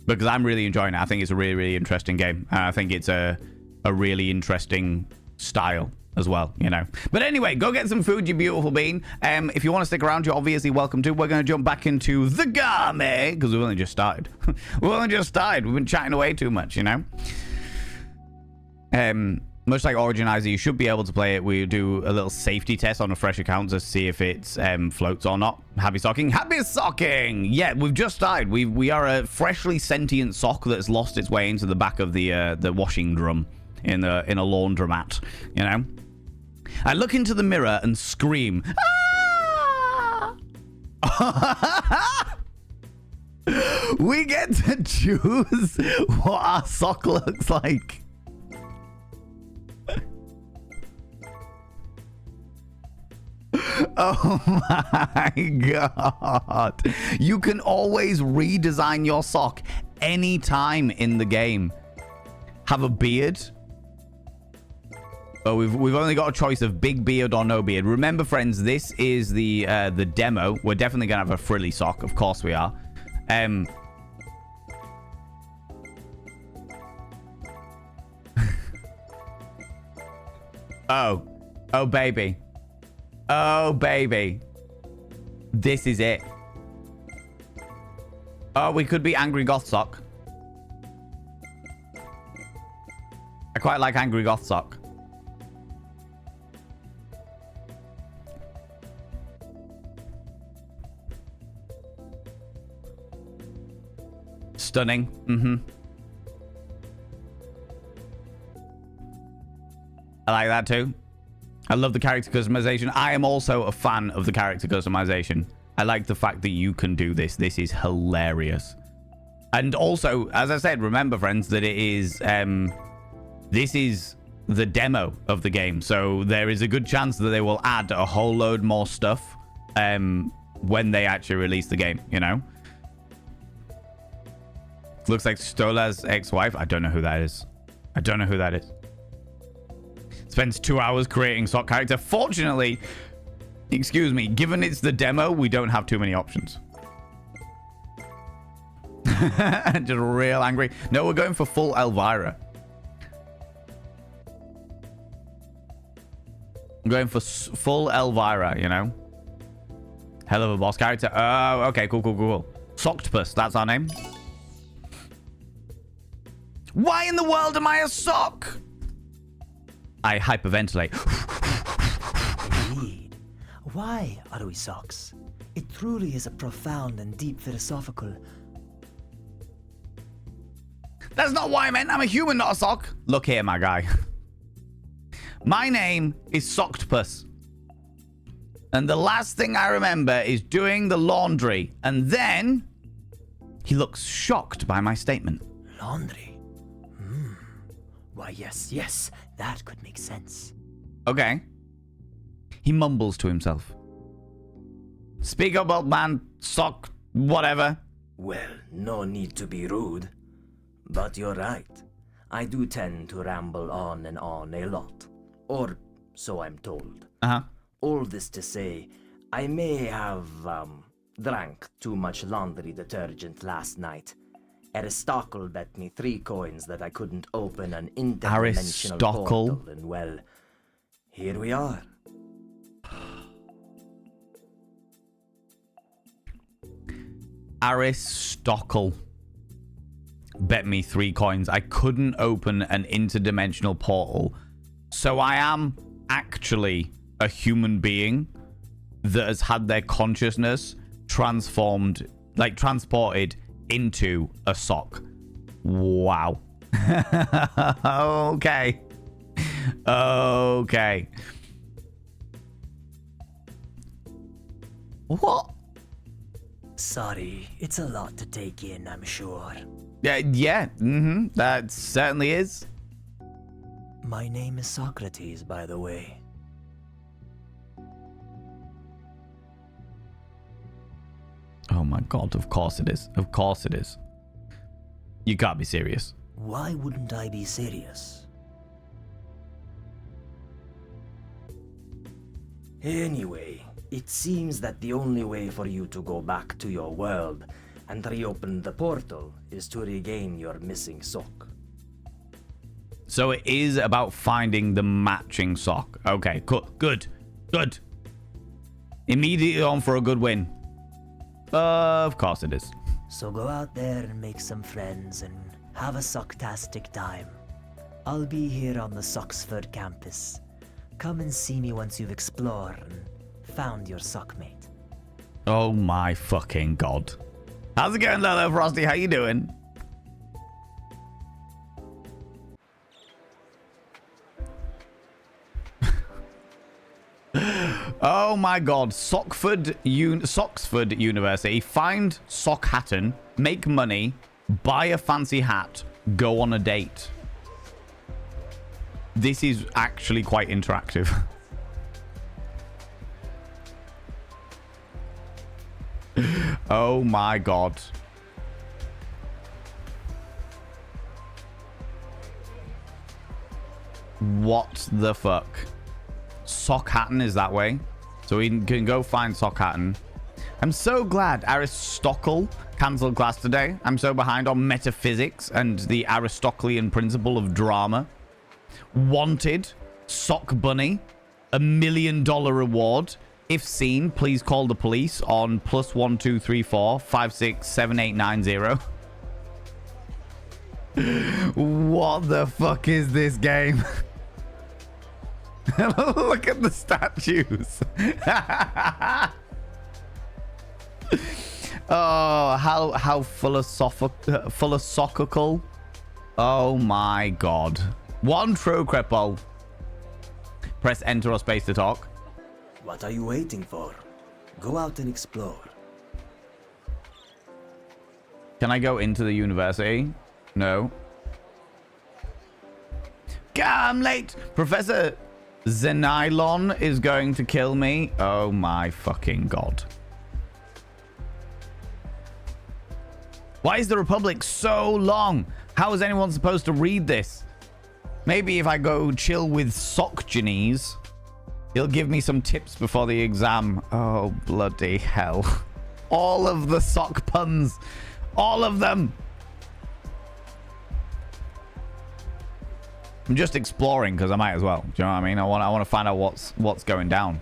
Because I'm really enjoying it. I think it's a really, really interesting game. And I think it's a really interesting style as well, you know. But anyway, go get some food, you beautiful bean. If you want to stick around, you're obviously welcome to. We're going to jump back into the game, because we've only just started. We've been chatting away too much, you know. Much like Originizer, you should be able to play it. We do a little safety test on a fresh account to see if it floats or not. Happy socking. Yeah, we've just started. We are a freshly sentient sock that's lost its way into the back of the washing drum in a laundromat, you know. I look into the mirror and scream, ah! We get to choose what our sock looks like. Oh my god. You can always redesign your sock anytime in the game. Have a beard. Oh, we've only got a choice of big beard or no beard. Remember, friends, this is the demo. We're definitely gonna have a frilly sock. Of course we are. Oh, baby. Oh, baby. This is it. Oh, we could be Angry Goth Sock. I quite like Angry Goth Sock. Stunning. Mm-hmm. I like that too. I love the character customization. I am also a fan of the character customization. I like the fact that you can do this. This is hilarious. And also, as I said, remember, friends, that it is... this is the demo of the game. So there is a good chance that they will add a whole load more stuff when they actually release the game, you know? Looks like Stola's ex-wife. I don't know who that is. I don't know who that is. Spends 2 hours creating sock character. Fortunately, excuse me, given it's the demo, we don't have too many options. Just real angry. No, we're going for full Elvira. I'm going for full Elvira, you know? Hell of a boss character. Oh, okay, cool. Socktopus, that's our name. Why in the world am I a sock? I hyperventilate. Indeed. Why are we socks? It truly is a profound and deep philosophical... That's not what I meant. I'm a human, not a sock. Look here, my guy. My name is Socktopus. And the last thing I remember is doing the laundry. And then he looks shocked by my statement. Laundry? Why, yes, that could make sense. Okay. He mumbles to himself. Speak up, old man. Sock, whatever. Well, no need to be rude. But you're right. I do tend to ramble on and on a lot. Or so I'm told. Uh-huh. All this to say, I may have, drank too much laundry detergent last night. Aristotle bet me 3 coins that I couldn't open an interdimensional portal, and well, here we are. Aristotle bet me 3 coins. I couldn't open an interdimensional portal. So I am actually a human being that has had their consciousness transported into a sock. Wow. Okay. What? Sorry, it's a lot to take in, I'm sure. Yeah. That certainly is. My name is Socrates, by the way. Oh my god, of course it is. Of course it is. You can't be serious. Why wouldn't I be serious? Anyway, it seems that the only way for you to go back to your world and reopen the portal is to regain your missing sock. So it is about finding the matching sock. Okay, good. Immediately on for a good win. Of course it is. So go out there and make some friends and have a socktastic time. I'll be here on the Socksford campus. Come and see me once you've explored and found your sockmate. Oh my fucking god. How's it going, Lolo Frosty? How you doing? Oh my god. Socksford University. Find Sock Hatton, make money, buy a fancy hat, go on a date. This is actually quite interactive. Oh my god. What the fuck? Sock Hatton is that way. So we can go find Sock Hatton. I'm so glad Aristotle cancelled class today. I'm so behind on metaphysics and the Aristotelian principle of drama. Wanted Sock Bunny $1 million reward. If seen, please call the police on +1234 567890. What the fuck is this game? Look at the statues. Oh, how philosophical. Oh my god. One true cripple. Press enter or space to talk. What are you waiting for? Go out and explore. Can I go into the university? No. I'm late. Professor Zenylon is going to kill me. Oh my fucking god. Why is the Republic so long? How is anyone supposed to read this? Maybe if I go chill with Socgenes, he'll give me some tips before the exam. Oh, bloody hell. All of the sock puns. All of them. I'm just exploring because I might as well. Do you know what I mean? I want to find out what's going down.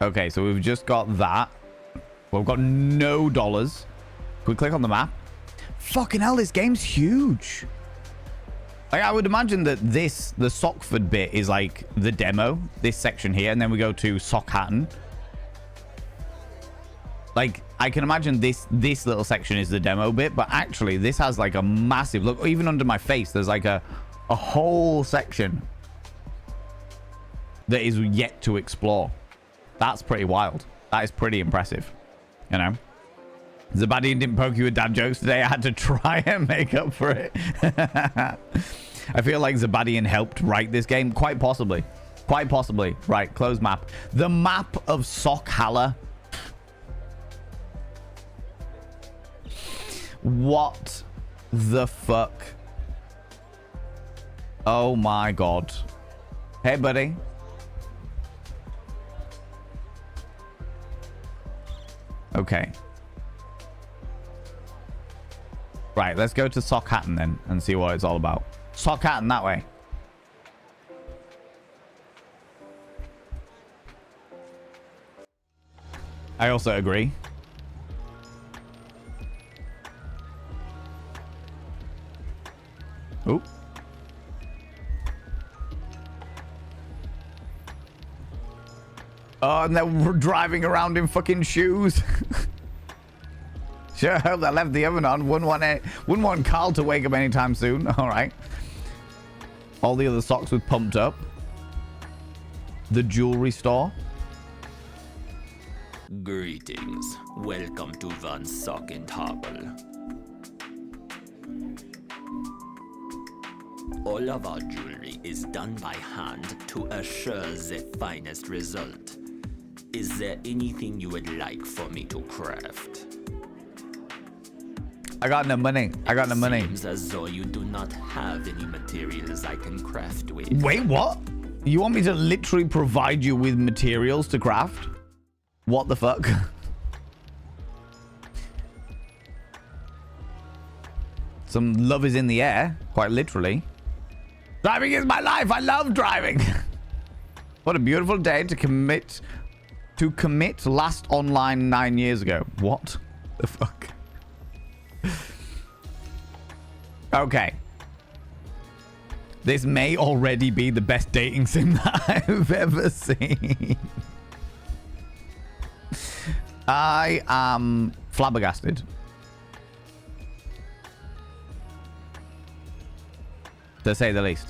Okay, so we've just got that. We've got no dollars. Can we click on the map? Fucking hell, this game's huge. Like, I would imagine that the Sockford bit is like the demo, this section here, and then we go to Sockhatton. Like, I can imagine this little section is the demo bit, but actually this has like a massive look. Even under my face, there's like a whole section that is yet to explore. That's pretty wild. That is pretty impressive. You know? Zabadian didn't poke you with dad jokes today. I had to try and make up for it. I feel like Zabadian helped write this game. Quite possibly. Quite possibly. Right, close map. The map of Sockhaller. What the fuck? Oh my god. Hey, buddy. Okay. Right, let's go to Sockhatton then and see what it's all about. Sockhatton that way. I also agree. Ooh. Oh, and they're driving around in fucking shoes. Sure, I hope that left the oven on. Wouldn't want Carl to wake up anytime soon. All right. All the other socks were pumped up. The jewelry store. Greetings. Welcome to Van Sockentable. All of our jewelry is done by hand to assure the finest result. Is there anything you would like for me to craft? I got no money. I got no money. Seems as though you do not have any materials I can craft with. Wait, what? You want me to literally provide you with materials to craft? What the fuck? Some love is in the air, quite literally. Driving is my life. I love driving. What a beautiful day to commit last online 9 years ago. What the fuck? Okay. This may already be the best dating sim that I've ever seen. I am flabbergasted. To say the least.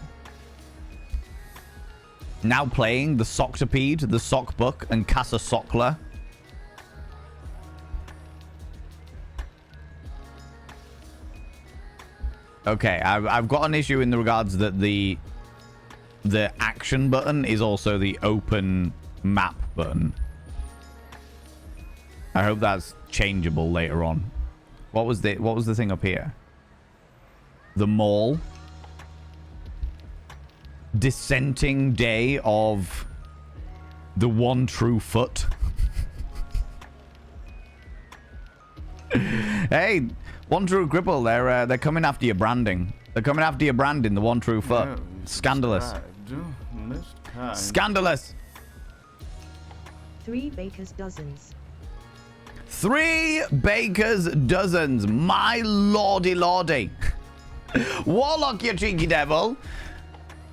Now playing the Soctopede, the Sockbuck, and Casa Sockler. Okay, I've got an issue in the regards that the action button is also the open map button. I hope that's changeable later on. What was the thing up here? The mall. Dissenting day of the one true foot. Hey, One True Cripple, they're coming after your branding. They're coming after your branding, the One True Foot. No, Scandalous. subscribed. This time. Scandalous. 3 bakers dozens. 3 bakers dozens. My lordy lordy. Warlock, you cheeky devil.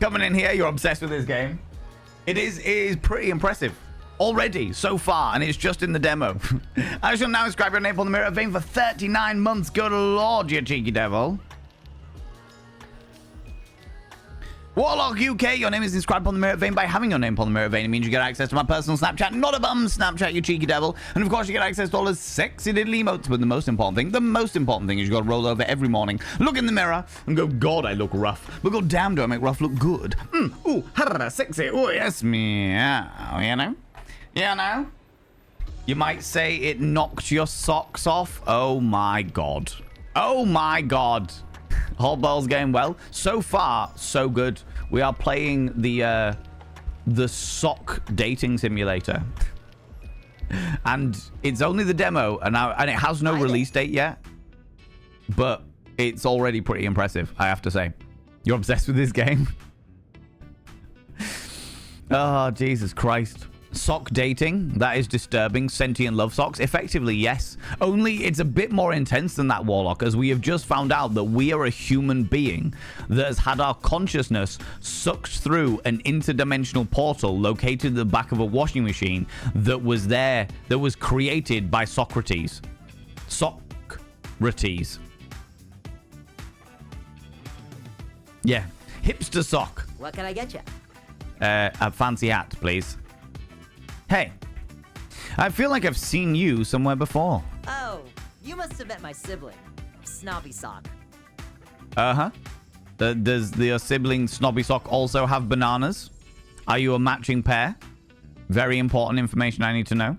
Coming in here, you're obsessed with this game. It is pretty impressive already so far, and it's just in the demo. I shall now inscribe your name on the Mirror of Fame for 39 months. Good lord, you cheeky devil. Warlock UK, your name is inscribed upon the Mirror Vein. By having your name upon the Mirror Vein, it means you get access to my personal Snapchat, not a bum Snapchat, you cheeky devil. And of course, you get access to all the sexy little emotes. But the most important thing is you got to roll over every morning, look in the mirror, and go, God, I look rough. But god damn, do I make rough look good. Ooh, sexy. Oh, yes, meow. You know? You know? You might say it knocked your socks off. Oh my God. Oh my God. Whole ball's going well. So far, so good. We are playing the sock dating simulator. And it's only the demo, and it has no release date yet. But it's already pretty impressive, I have to say. You're obsessed with this game? Oh, Jesus Christ. Sock dating, that is disturbing. Sentient love socks, effectively yes, only it's a bit more intense than that, Warlock, as we have just found out that we are a human being that has had our consciousness sucked through an interdimensional portal located in the back of a washing machine that was created by Socrates. Yeah, hipster sock. What can I get you? A fancy hat, please. Hey, I feel like I've seen you somewhere before. Oh, you must have met my sibling, Snobby Sock. Uh-huh. Does your sibling Snobby Sock also have bananas? Are you a matching pair? Very important information I need to know.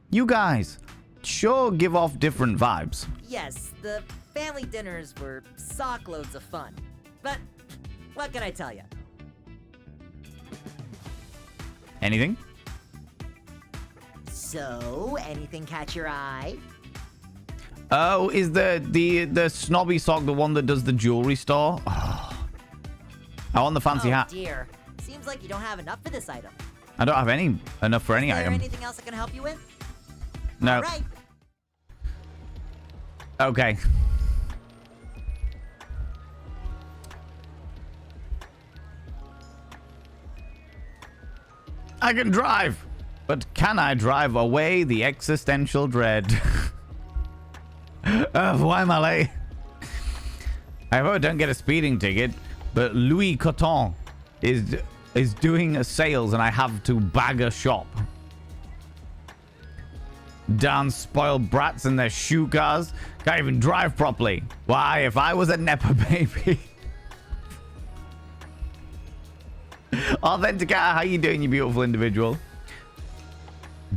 You guys sure give off different vibes. Yes, the family dinners were sock loads of fun. But what can I tell you? Anything? So, anything catch your eye? Oh, is the Snobby Sock the one that does the jewelry store? Oh. I want the fancy hat. Oh dear. Seems like you don't have enough for this item. I don't have enough for any Is there item. anything else I can help you with? No. All right. Okay. I can drive, but can I drive away the existential dread of why am I late? I hope I don't get a speeding ticket, but Louis Vuitton is doing a sales and I have to bag a shop. Darn spoiled brats in their shoe cars can't even drive properly. Why, if I was a Nepa baby. Authenticator, how you doing, you beautiful individual?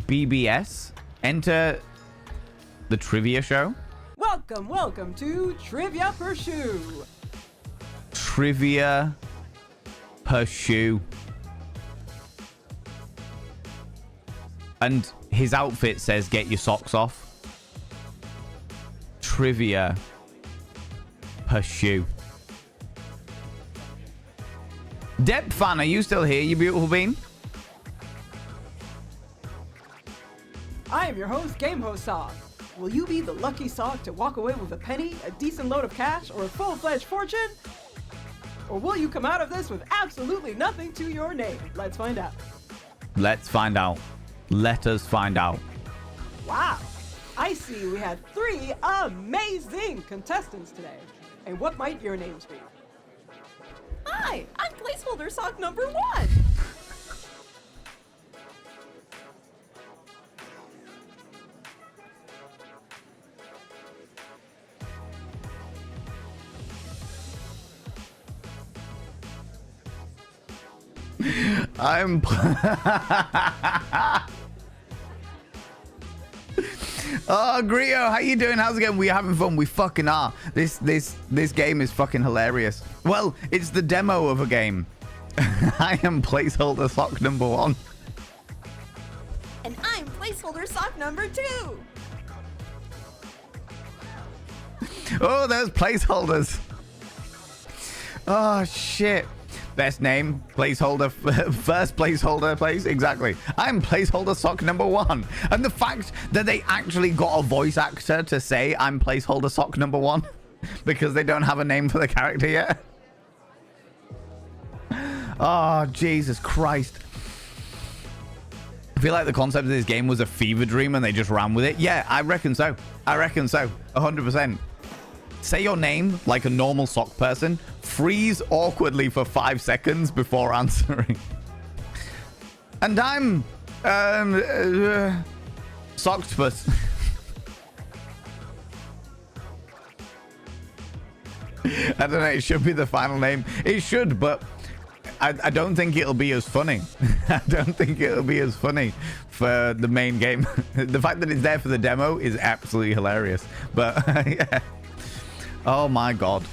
BBS, enter the trivia show. Welcome to Trivia per Shoe. Trivia per shoe. And his outfit says, get your socks off. Trivia per shoe. Dep fan, are you still here, you beautiful bean? I am your host, Game Host Sock. Will you be the lucky sock to walk away with a penny, a decent load of cash, or a full-fledged fortune? Or will you come out of this with absolutely nothing to your name? Let's find out. Let's find out. Let us find out. Wow, I see we had 3 amazing contestants today. And what might your names be? Hi, I'm placeholder sock number 1. I'm Oh, Grio, how you doing? How's it going? We're having fun. We fucking are. This game is fucking hilarious. Well, it's the demo of a game. I am placeholder sock number 1. And I'm placeholder sock number 2. Oh, there's placeholders. Oh, shit. Best name, placeholder, first placeholder place. Exactly. I'm placeholder sock number 1. And the fact that they actually got a voice actor to say I'm placeholder sock number 1 because they don't have a name for the character yet. Oh, Jesus Christ. I feel like the concept of this game was a fever dream and they just ran with it. Yeah, I reckon so. 100%. Say your name like a normal sock person. Freeze awkwardly for 5 seconds before answering. And I'm Socktopus. I don't know, it should be the final name. It should, but I don't think it'll be as funny. I don't think it'll be as funny for the main game. The fact that it's there for the demo is absolutely hilarious. But yeah. Oh my god.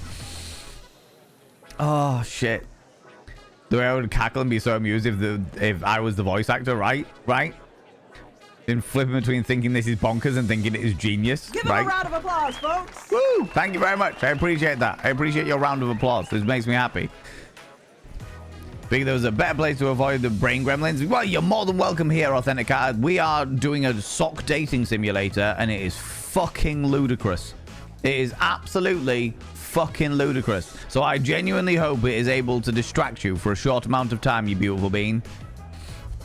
Oh shit. The way I would cackle and be so amused if I was the voice actor, right? Then flipping between thinking this is bonkers and thinking it is genius. Give him a round of applause, folks. Woo! Thank you very much. I appreciate that. I appreciate your round of applause. This makes me happy. Think there was a better place to avoid the brain gremlins? Well, you're more than welcome here, Authenticator. We are doing a sock dating simulator, and it is fucking ludicrous. It is absolutely fucking ludicrous. So I genuinely hope it is able to distract you for a short amount of time, you beautiful being.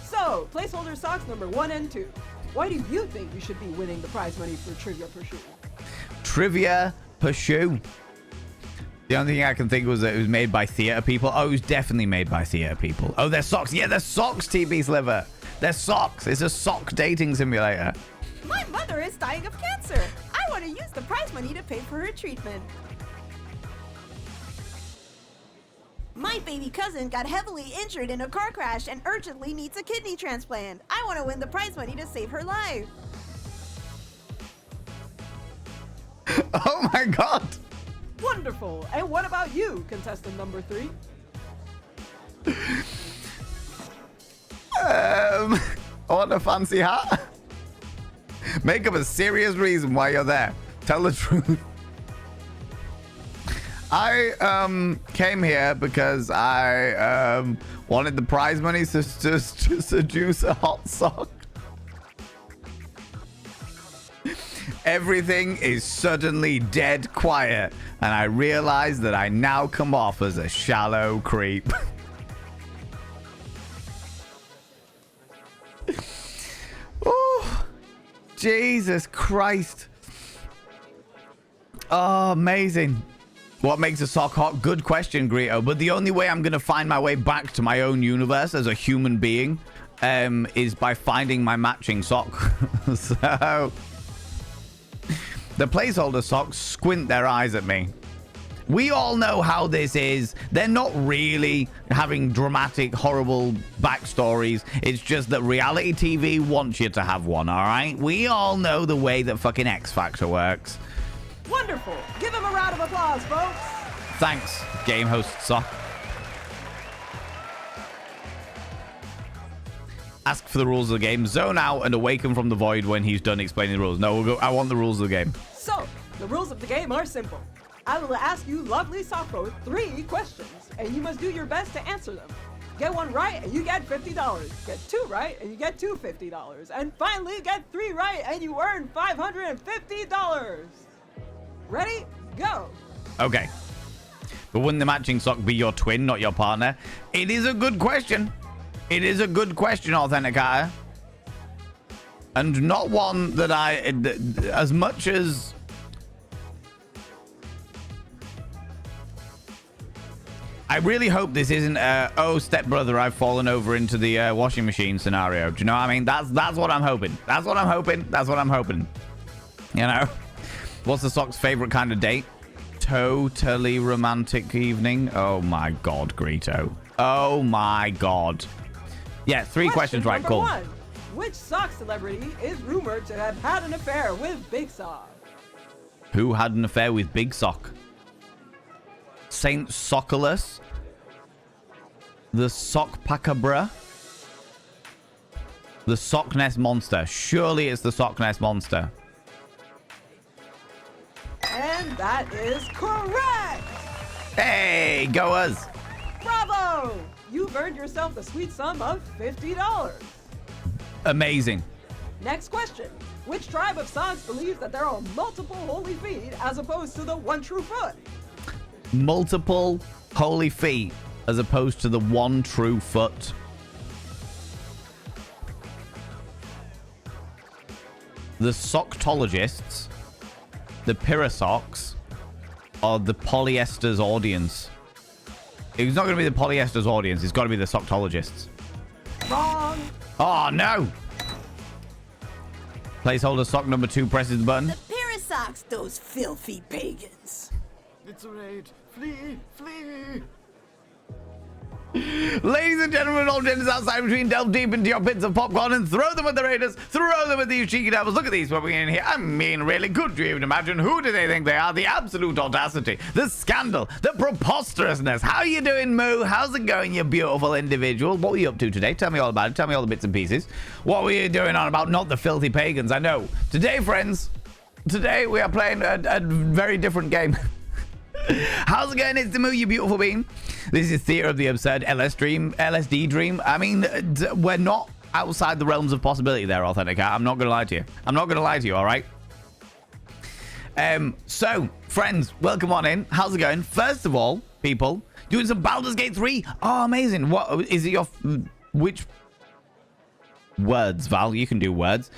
So, placeholder socks number 1 and 2. Why do you think you should be winning the prize money for Trivia per Shoe? Trivia per Shoe. The only thing I can think was that it was made by theater people. Oh, it was definitely made by theater people. Oh, they're socks. Yeah, they're socks, TB Sliver. They're socks. It's a sock dating simulator. My mother is dying of cancer. I want to use the prize money to pay for her treatment. My baby cousin got heavily injured in a car crash and urgently needs a kidney transplant. I want to win the prize money to save her life. Oh my god. Wonderful. And what about you, contestant number 3? I want a fancy hat. Make up a serious reason why you're there. Tell the truth. I came here because I wanted the prize money to seduce a hot sock. Everything is suddenly dead quiet, and I realize that I now come off as a shallow creep. Oh, Jesus Christ. Oh, amazing. What makes a sock hot? Good question, Greeto. But the only way I'm going to find my way back to my own universe as a human being is by finding my matching sock. So the placeholder socks squint their eyes at me. We all know how this is. They're not really having dramatic, horrible backstories. It's just that reality TV wants you to have one, all right? We all know the way that fucking X Factor works. Wonderful. Give him a round of applause, folks. Thanks, game host Sock. Ask for the rules of the game. Zone out and awaken from the void when he's done explaining the rules. No, we'll go. I want the rules of the game. So, the rules of the game are simple. I will ask you lovely Socko 3 questions, and you must do your best to answer them. Get 1 right, and you get $50. Get 2 right, and you get $250. And finally, get 3 right, and you earn $550. Ready? Go. Okay. But wouldn't the matching sock be your twin, not your partner? It is a good question. It is a good question, Authenticator. And not one that as much as... I really hope this isn't oh, stepbrother, I've fallen over into the washing machine scenario. Do you know what I mean? That's what I'm hoping. That's what I'm hoping. That's what I'm hoping. You know? What's the sock's favorite kind of date? Totally romantic evening. Oh my god, Greeto. Oh my god. Yeah, 3 questions right, cool. 1. Which sock celebrity is rumored to have had an affair with Big Sock? Who had an affair with Big Sock? Saint Sockless? The Sock Pacabra? The Sock Nest Monster. Surely it's the Sock Nest Monster. And that is correct! Hey, go us. Bravo! You've earned yourself the sweet sum of $50. Amazing. Next question. Which tribe of Sogs believes that there are multiple holy feet as opposed to the one true foot? Multiple holy feet as opposed to the one true foot. The Soctologists, the Pyrosocs, or the Polyesters audience. It's not going to be the Polyesters audience. It's got to be the Soctologists. Wrong! Oh, no! Placeholder sock number 2 presses the button. The Pyrosocs, those filthy pagans. It's a raid. Flee, flee. Ladies and gentlemen, all genders outside between, delve deep into your bits of popcorn and throw them at the raiders. Throw them at these cheeky devils. Look at these popping in here. I mean, really, could you even imagine? Who do they think they are? The absolute audacity, the scandal, the preposterousness. How are you doing, Moo? How's it going, you beautiful individual? What were you up to today? Tell me all about it. Tell me all the bits and pieces. What were you doing on about? Not the filthy pagans. I know. Today, friends, today we are playing a very different game. How's it going? It's the Moo, you beautiful being. This is Theatre of the Absurd, LSD Dream. I mean, we're not outside the realms of possibility there, Authentic Cat. I'm not going to lie to you. I'm not going to lie to you, all right? So, friends, welcome on in. How's it going? First of all, people, doing some Baldur's Gate 3. Oh, amazing. What is it your... Which... Words, Val, you can do words.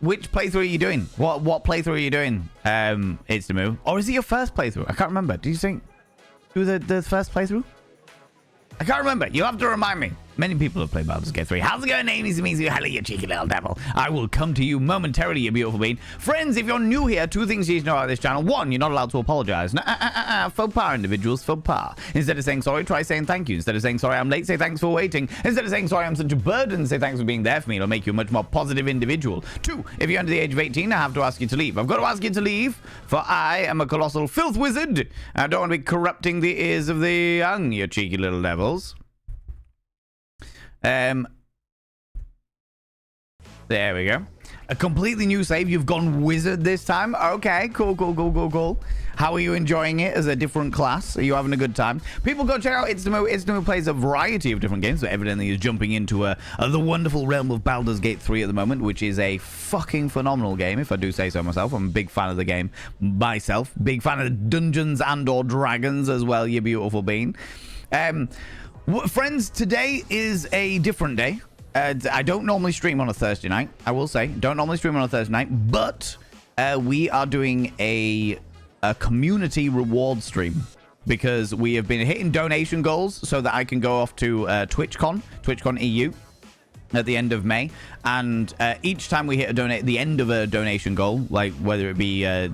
Which playthrough are you doing? What playthrough are you doing? It's the Moo. Or is it your first playthrough? I can't remember. Do you think do the first playthrough? I can't remember. You'll have to remind me. Many people have played Baldur's Gate 3. How's it going, Amy? Hello, you cheeky little devil. I will come to you momentarily, you beautiful being. Friends, if you're new here, 2 things you need to know about this channel. 1, you're not allowed to apologize. Faux pas, individuals. Faux pas. Instead of saying sorry, try saying thank you. Instead of saying sorry, I'm late, say thanks for waiting. Instead of saying sorry, I'm such a burden, say thanks for being there for me. It'll make you a much more positive individual. 2, if you're under the age of 18, I have to ask you to leave. I've got to ask you to leave, for I am a colossal filth wizard. I don't want to be corrupting the ears of the young, you cheeky little devils. There we go. A completely new save. You've gone wizard this time. Okay, cool. How are you enjoying it as a different class? Are you having a good time? People, go check out It's the Moo. It's the Moo plays a variety of different games, but evidently is jumping into the wonderful realm of Baldur's Gate 3 at the moment, which is a fucking phenomenal game, if I do say so myself. I'm a big fan of the game myself. Big fan of Dungeons and or Dragons as well, you beautiful being. Friends, today is a different day. I don't normally stream on a Thursday night, I will say. Don't normally stream on a Thursday night, but we are doing a community reward stream because we have been hitting donation goals so that I can go off to TwitchCon EU at the end of May. And each time we hit the end of a donation goal, like whether it be a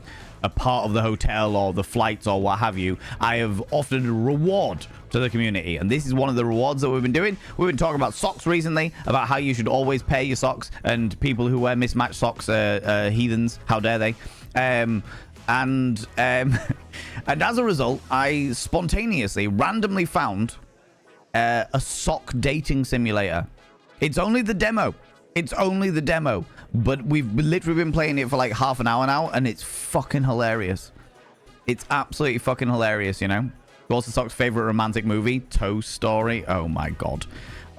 part of the hotel or the flights or what have you, I have offered a reward to the community, and this is one of the rewards that we've been doing. We've been talking about socks recently, about how you should always pay your socks, and people who wear mismatched socks are heathens. How dare they? And as a result, I spontaneously randomly found a sock dating simulator. It's only the demo. But we've literally been playing it for like half an hour now, and it's fucking hilarious. It's absolutely fucking hilarious, you know? What's the Sock's favorite romantic movie? Toy Story. Oh my god.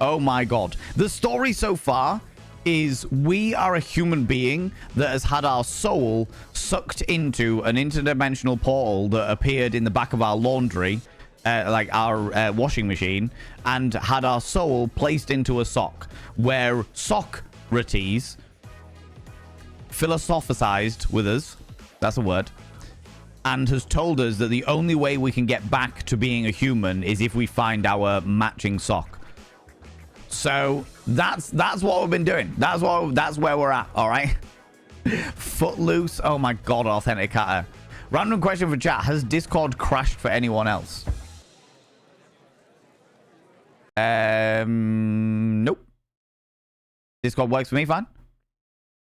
The story so far is we are a human being that has had our soul sucked into an interdimensional portal that appeared in the back of our laundry, like our washing machine, and had our soul placed into a sock, where Socrates philosophized with us, that's a word, and has told us that the only way we can get back to being a human is if we find our matching sock. So that's what we've been doing. That's where we're at, all right? Footloose. Oh my god, Authentic Hatter. Random question for chat. Has Discord crashed for anyone else? Nope. Discord works for me fine.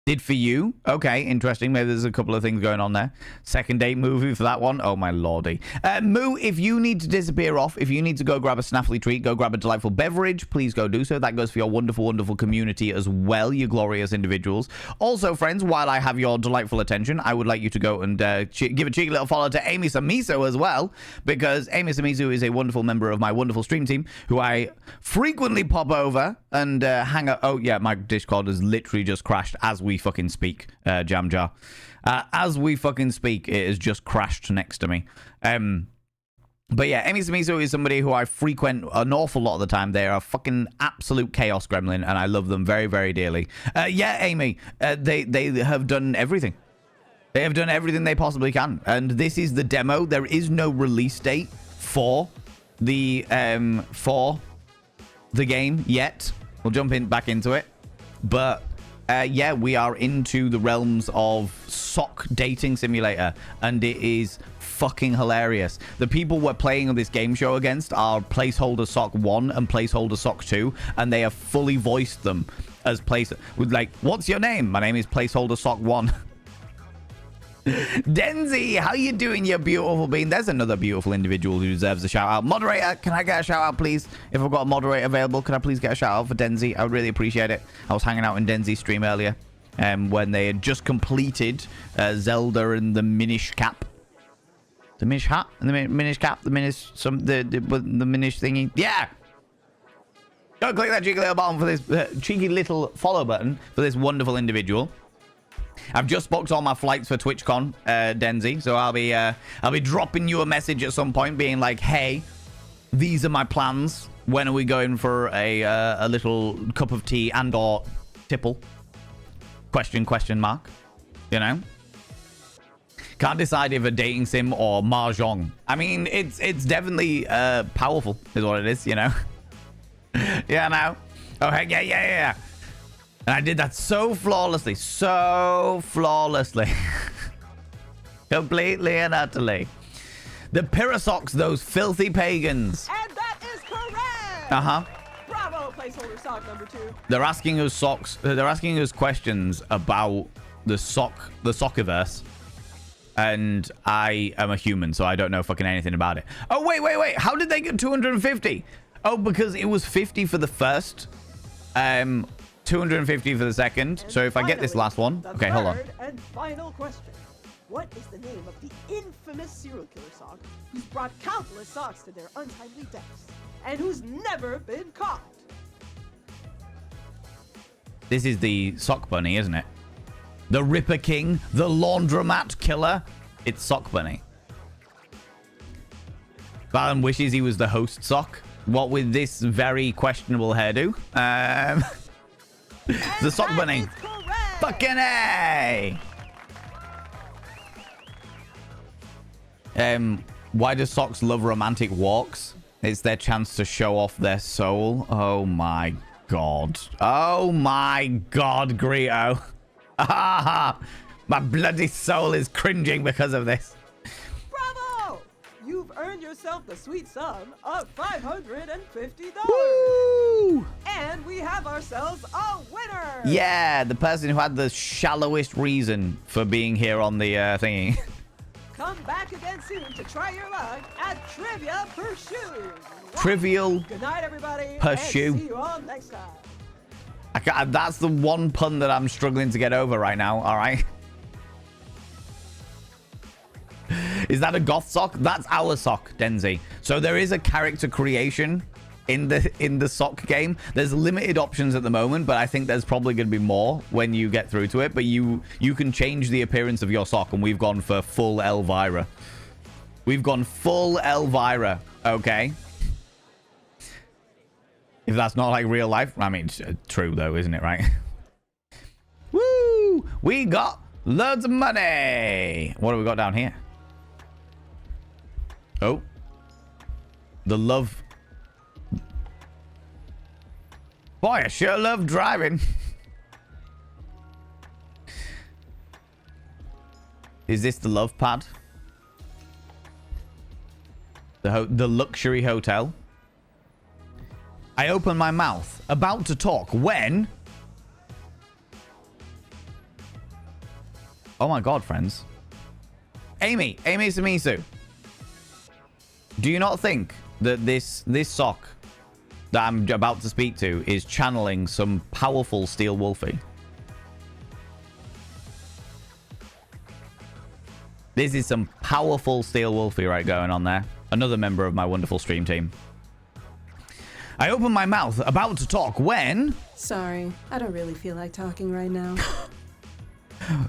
Did for you? Okay, interesting. Maybe there's a couple of things going on there. Second date movie for that one. Oh, my lordy. Moo, if you need to disappear off, if you need to go grab a snaffly treat, go grab a delightful beverage, please go do so. That goes for your wonderful, wonderful community as well, you glorious individuals. Also, friends, while I have your delightful attention, I would like you to go and give a cheeky little follow to Amy Samiso as well, because Amy Samiso is a wonderful member of my wonderful stream team who I frequently pop over and hang out. Oh, yeah, my Discord has literally just crashed as we fucking speak, Jam Jar. As we fucking speak, it has just crashed next to me. But yeah, Amy Samiso is somebody who I frequent an awful lot of the time. They are a fucking absolute chaos gremlin, and I love them very, very dearly. Yeah, Amy, they have done everything. They have done everything they possibly can, and this is the demo. There is no release date for the game yet. We'll jump back into it, but yeah, we are into the realms of sock dating simulator, and it is fucking hilarious. The people we're playing on this game show against are Placeholder Sock 1 and Placeholder Sock 2, and they have fully voiced them as what's your name? My name is Placeholder Sock 1. Denzi, how you doing, you beautiful bean? There's another beautiful individual who deserves a shout out. Moderator, can I get a shout out, please? If I've got a moderator available, can I please get a shout out for Denzi? I would really appreciate it. I was hanging out in Denzi's stream earlier when they had just completed Zelda and the Minish Cap. The Minish Hat? And the Minish Cap? The Minish thingy? Yeah! Go click that cheeky little button for this cheeky little follow button for this wonderful individual. I've just booked all my flights for TwitchCon, Denzi, so I'll be dropping you a message at some point being like, hey, these are my plans. When are we going for a little cup of tea and or tipple? Question mark. You know? Can't decide if a dating sim or mahjong. I mean, it's definitely powerful is what it is, you know? Yeah, now. Oh, heck yeah. And I did that so flawlessly. Completely and utterly. The Pyrosocs, those filthy pagans. And that is correct! Uh-huh. Bravo, Placeholder Sock number 2. They're asking us questions about the Sockiverse. And I am a human, so I don't know fucking anything about it. Oh, wait. How did they get 250? Oh, because it was 50 for the first. 250 for the second. And so if I get this last one. Okay, hold on. Third and final question. What is the name of the infamous serial killer sock who's brought countless socks to their untimely deaths and who's never been caught? This is the Sock Bunny, isn't it? The Ripper King, the laundromat killer. It's Sock Bunny. Balan wishes he was the host sock. What with this very questionable hairdo? The Sock Bunny. Fucking A! Why do socks love romantic walks? It's their chance to show off their soul. Oh my god. Oh my god, Grito. My bloody soul is cringing because of this. Bravo! You've earned yourself the sweet sum of $550. Woo! And we have ourselves a winner! Yeah, the person who had the shallowest reason for being here on the thingy. Come back again soon to try your luck at Trivia per Shoe. Trivial Good night, everybody. per and shoe. See you all next time. That's the one pun that I'm struggling to get over right now, all right? Is that a goth sock? That's our sock, Denzi. So there is a character creation in the sock game. There's limited options at the moment, but I think there's probably going to be more when you get through to it. But you can change the appearance of your sock, and we've gone for full Elvira. We've gone full Elvira, okay? If that's not like real life. I mean, it's true though, isn't it, right? Woo! We got loads of money. What have we got down here? Oh. The love. Boy, I sure love driving. Is this the love pad? The luxury hotel? I open my mouth, about to talk, when Oh my god, friends. Amy Samisu. Do you not think that this sock that I'm about to speak to is channeling some powerful Steel Wolfie? This is some powerful Steel Wolfie right going on there. Another member of my wonderful stream team. I open my mouth, about to talk, when... Sorry, I don't really feel like talking right now.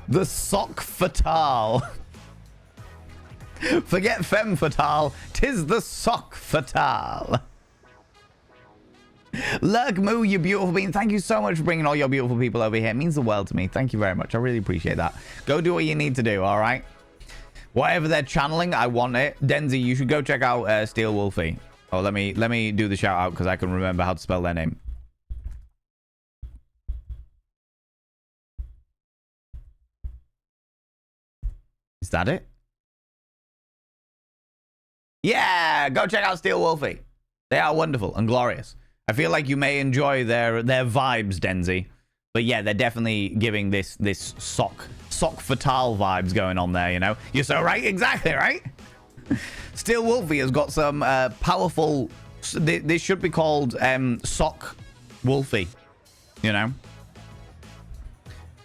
The sock fatale. Forget femme fatale. 'Tis the sock fatale. Lurk Moo, you beautiful being. Thank you so much for bringing all your beautiful people over here. It means the world to me. Thank you very much. I really appreciate that. Go do what you need to do, all right? Whatever they're channeling, I want it. Denzi, you should go check out Steel Wolfie. Oh, let me do the shout out because I can remember how to spell their name. Is that it? Yeah, go check out Steel Wolfie. They are wonderful and glorious. I feel like you may enjoy their vibes, Denzi. But yeah, they're definitely giving this sock fatale vibes going on there, you know? You're so right, exactly, right? Steel Wolfie has got some powerful... This should be called Sock Wolfie, you know?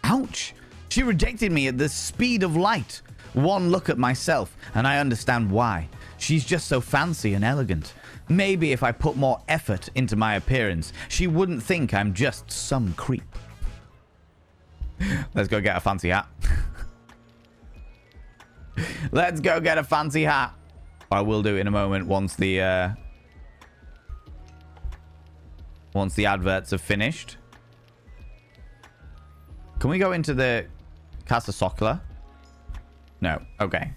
Ouch! She rejected me at the speed of light. One look at myself, and I understand why. She's just so fancy and elegant. Maybe if I put more effort into my appearance, she wouldn't think I'm just some creep. Let's go get a fancy hat. Let's go get a fancy hat. I will do it in a moment once the adverts are finished. Can we go into the Casa Sokla? No. Okay.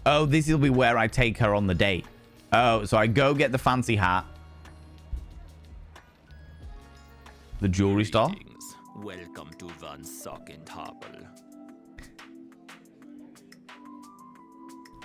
Oh, this will be where I take her on the date. Oh, so I go get the fancy hat. The jewelry store. Welcome to Van Sockentable.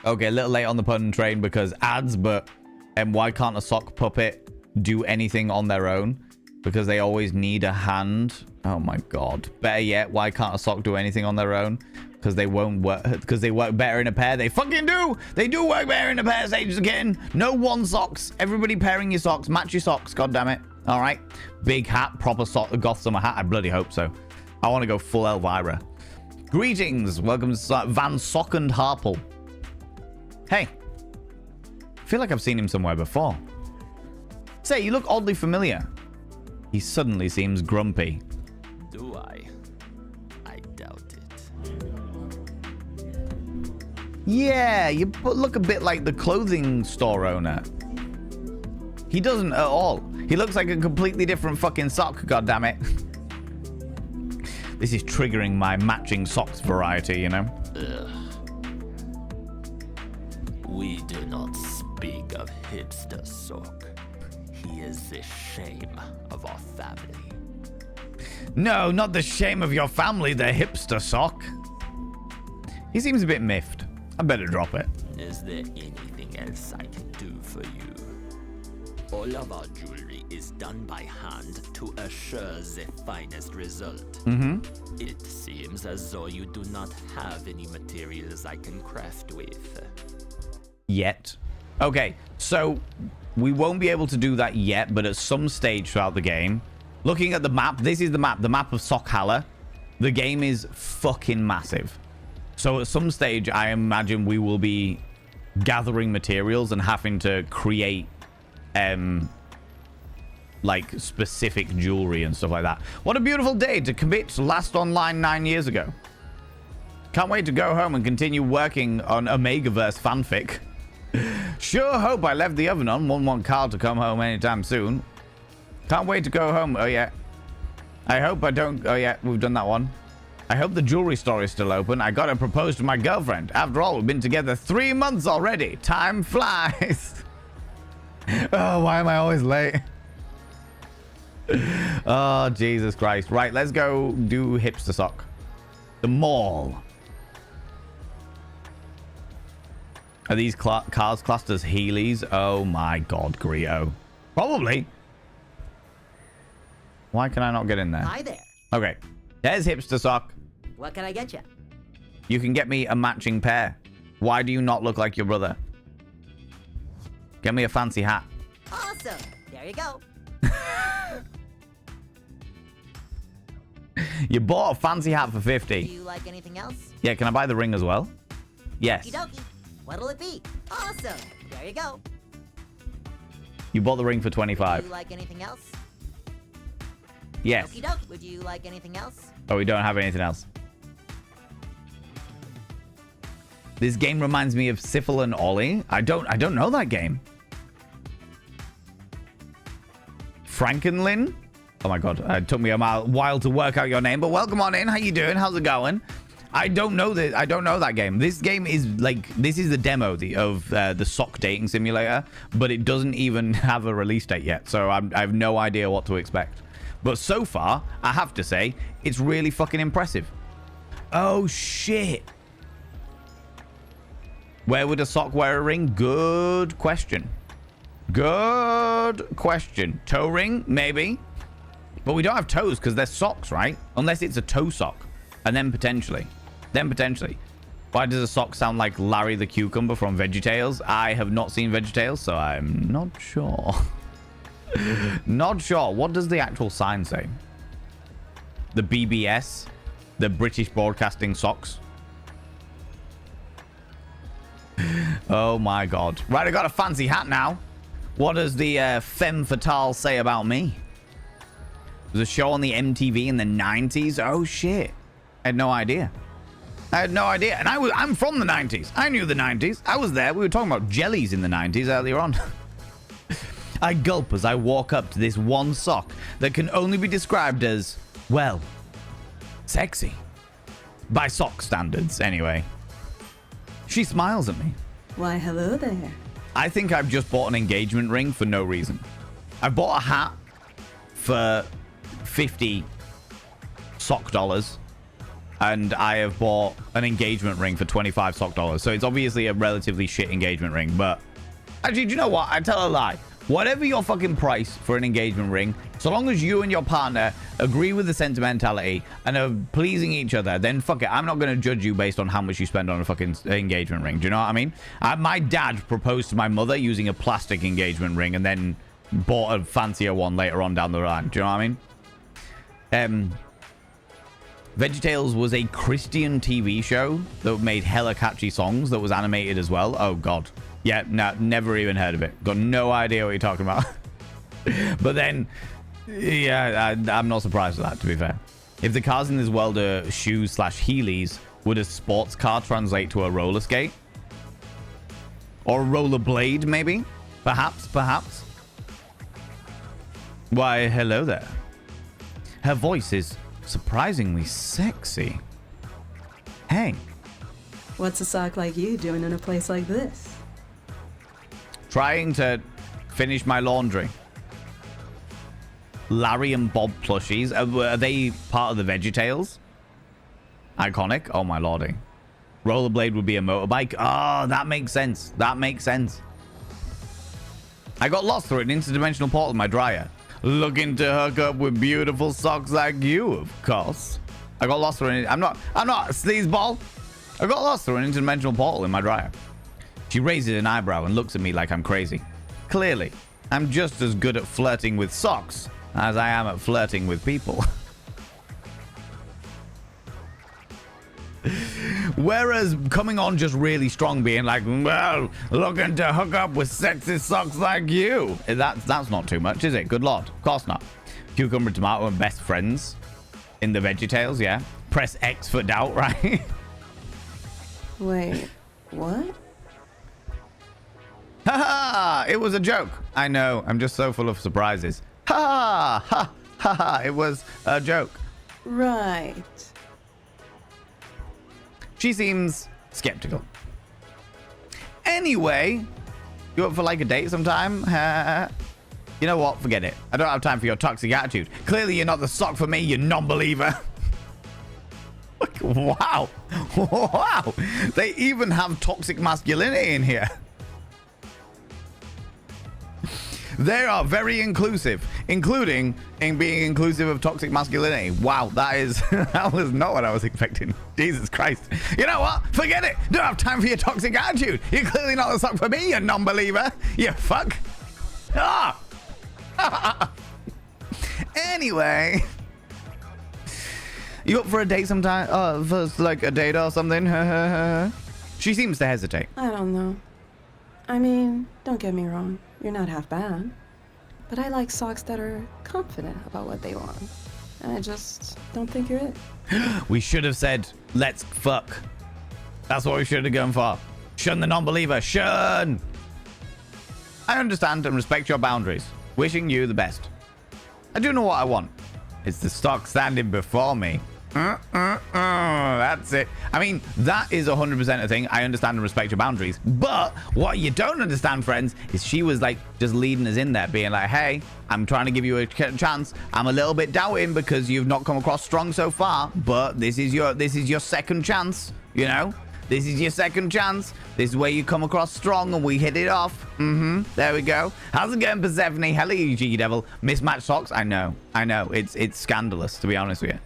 Okay, a little late on the pun train because ads, but why can't a sock puppet do anything on their own? Because they always need a hand. Oh my god. Better yet, why can't a sock do anything on their own? Because they won't work. Because they work better in a pair. They fucking do. They do work better in a pair. Stages again. No one socks. Everybody pairing your socks. Match your socks. God damn it. All right. Big hat. Proper goth summer hat. I bloody hope so. I want to go full Elvira. Greetings. Welcome to Van Sock and Harple. Hey. I feel like I've seen him somewhere before. Say, you look oddly familiar. He suddenly seems grumpy. Do I? I doubt it. Yeah, you look a bit like the clothing store owner. He doesn't at all. He looks like a completely different fucking sock, goddammit. This is triggering my matching socks variety, you know? Ugh. We do not speak of hipster sock. He is the shame of our family. No, not the shame of your family, the hipster sock. He seems a bit miffed. I better drop it. Is there anything else I can do for you? All of our jewelry is done by hand to assure the finest result. Mm-hmm. It seems as though you do not have any materials I can craft with. Yet. Okay, so we won't be able to do that yet, but at some stage throughout the game, looking at the map, this is the map of Sockhala. The game is fucking massive. So at some stage, I imagine we will be gathering materials and having to create like specific jewelry and stuff like that. What a beautiful day to commit last online 9 years ago. Can't wait to go home and continue working on Omegaverse fanfic. Sure hope I left the oven on. Won't want Carl to come home anytime soon. Can't wait to go home. Oh yeah. I hope I don't. Oh yeah, we've done that one. I hope the jewelry store is still open. I gotta propose to my girlfriend. After all, we've been together 3 months already. Time flies. Oh, why am I always late? Oh, Jesus Christ. Right, let's go do hipster sock. The mall. Are these cars classed as Heelys? Oh my god, Grio. Probably. Why can I not get in there? Hi there. Okay. There's hipster sock. What can I get you? You can get me a matching pair. Why do you not look like your brother? Get me a fancy hat. Awesome. There you go. You bought a fancy hat for 50. Do you like anything else? Yeah, can I buy the ring as well? Yes. Okie dokie. What'll it be? Awesome. There you go. You bought the ring for Do 25. you like anything else? Yes. Okie dokie. Would you like anything else? Oh, we don't have anything else. This game reminds me of Syphil and Ollie. I don't know that game. Frankenlin? Oh my god, it took me a while to work out your name, but welcome on in. How you doing? How's it going? I don't know this. I don't know that game. This game is like, this is the demo of the sock dating simulator, but it doesn't even have a release date yet, so I have no idea what to expect. But so far, I have to say, it's really fucking impressive. Oh shit. Where would a sock wear a ring? Good question. Good question. Toe ring? Maybe. But we don't have toes because they're socks, right? Unless it's a toe sock. And then potentially. Why does a sock sound like Larry the Cucumber from VeggieTales? I have not seen VeggieTales, so I'm not sure. Not sure. What does the actual sign say? The BBS? The British Broadcasting Socks? Oh my god. Right, I got a fancy hat now. What does the femme fatale say about me? There's a show on the MTV in the 90s. Oh shit. I had no idea. And I'm from the 90s. I knew the 90s. I was there. We were talking about jellies in the 90s earlier on. I gulp as I walk up to this one sock that can only be described as, well, sexy. By sock standards, anyway. She smiles at me. Why, hello there. I think I've just bought an engagement ring for no reason. I bought a hat for 50 sock dollars, and I have bought an engagement ring for 25 sock dollars. So it's obviously a relatively shit engagement ring, but actually, do you know what? I tell a lie. Whatever your fucking price for an engagement ring, so long as you and your partner agree with the sentimentality and are pleasing each other, then fuck it. I'm not going to judge you based on how much you spend on a fucking engagement ring. Do you know what I mean? My dad proposed to my mother using a plastic engagement ring and then bought a fancier one later on down the line. Do you know what I mean? VeggieTales was a Christian TV show that made hella catchy songs that was animated as well. Oh, God. Yeah, no, never even heard of it. Got no idea what you're talking about. But then, yeah, I'm not surprised with that, to be fair. If the cars in this world are shoes/Heelys, would a sports car translate to a roller skate? Or a roller blade, maybe? Perhaps. Why, hello there. Her voice is surprisingly sexy. Hey. What's a sock like you doing in a place like this? Trying to finish my laundry. Larry and Bob plushies. Are they part of the VeggieTales? Iconic? Oh my lordy. Rollerblade would be a motorbike. Oh, that makes sense. I got lost through an interdimensional portal in my dryer. Looking to hook up with beautiful socks like you, of course. I got lost through an... I'm not a sleazeball. I got lost through an interdimensional portal in my dryer. She raises an eyebrow and looks at me like I'm crazy. Clearly, I'm just as good at flirting with socks as I am at flirting with people. Whereas coming on just really strong, being like, well, looking to hook up with sexy socks like you. That's not too much, is it? Good lord. Of course not. Cucumber and tomato are best friends in the VeggieTales, yeah? Press X for doubt, right? Wait, what? Ha ha! It was a joke. I know. I'm just so full of surprises. Ha ha! Ha ha! It was a joke. Right. She seems skeptical. Anyway, you up for like a date sometime? You know what? Forget it. I don't have time for your toxic attitude. Clearly, you're not the sock for me, you non-believer. Wow. Wow. They even have toxic masculinity in here. They are very inclusive, including in being inclusive of toxic masculinity. Wow, that was not what I was expecting. Jesus Christ. You know what? Forget it. Don't have time for your toxic attitude. You're clearly not the sock for me, you non-believer. You fuck. Ah. Anyway. You up for a date sometime? For like a date or something? She seems to hesitate. I don't know. I mean, don't get me wrong. You're not half bad. But I like socks that are confident about what they want. And I just don't think you're it. We should have said, let's fuck. That's what we should have gone for. Shun the non-believer. Shun! I understand and respect your boundaries. Wishing you the best. I do know what I want. It's the stock standing before me. That's it. I mean, that is 100% a thing. I understand and respect your boundaries. But what you don't understand, friends, is she was like just leading us in there, being like, hey, I'm trying to give you a chance. I'm a little bit doubting because you've not come across strong so far, but this is your second chance, you know? This is your second chance. This is where you come across strong and we hit it off. There we go. How's it going, Persephone? Hello, you cheeky devil. Mismatched socks? I know. It's scandalous, to be honest with you.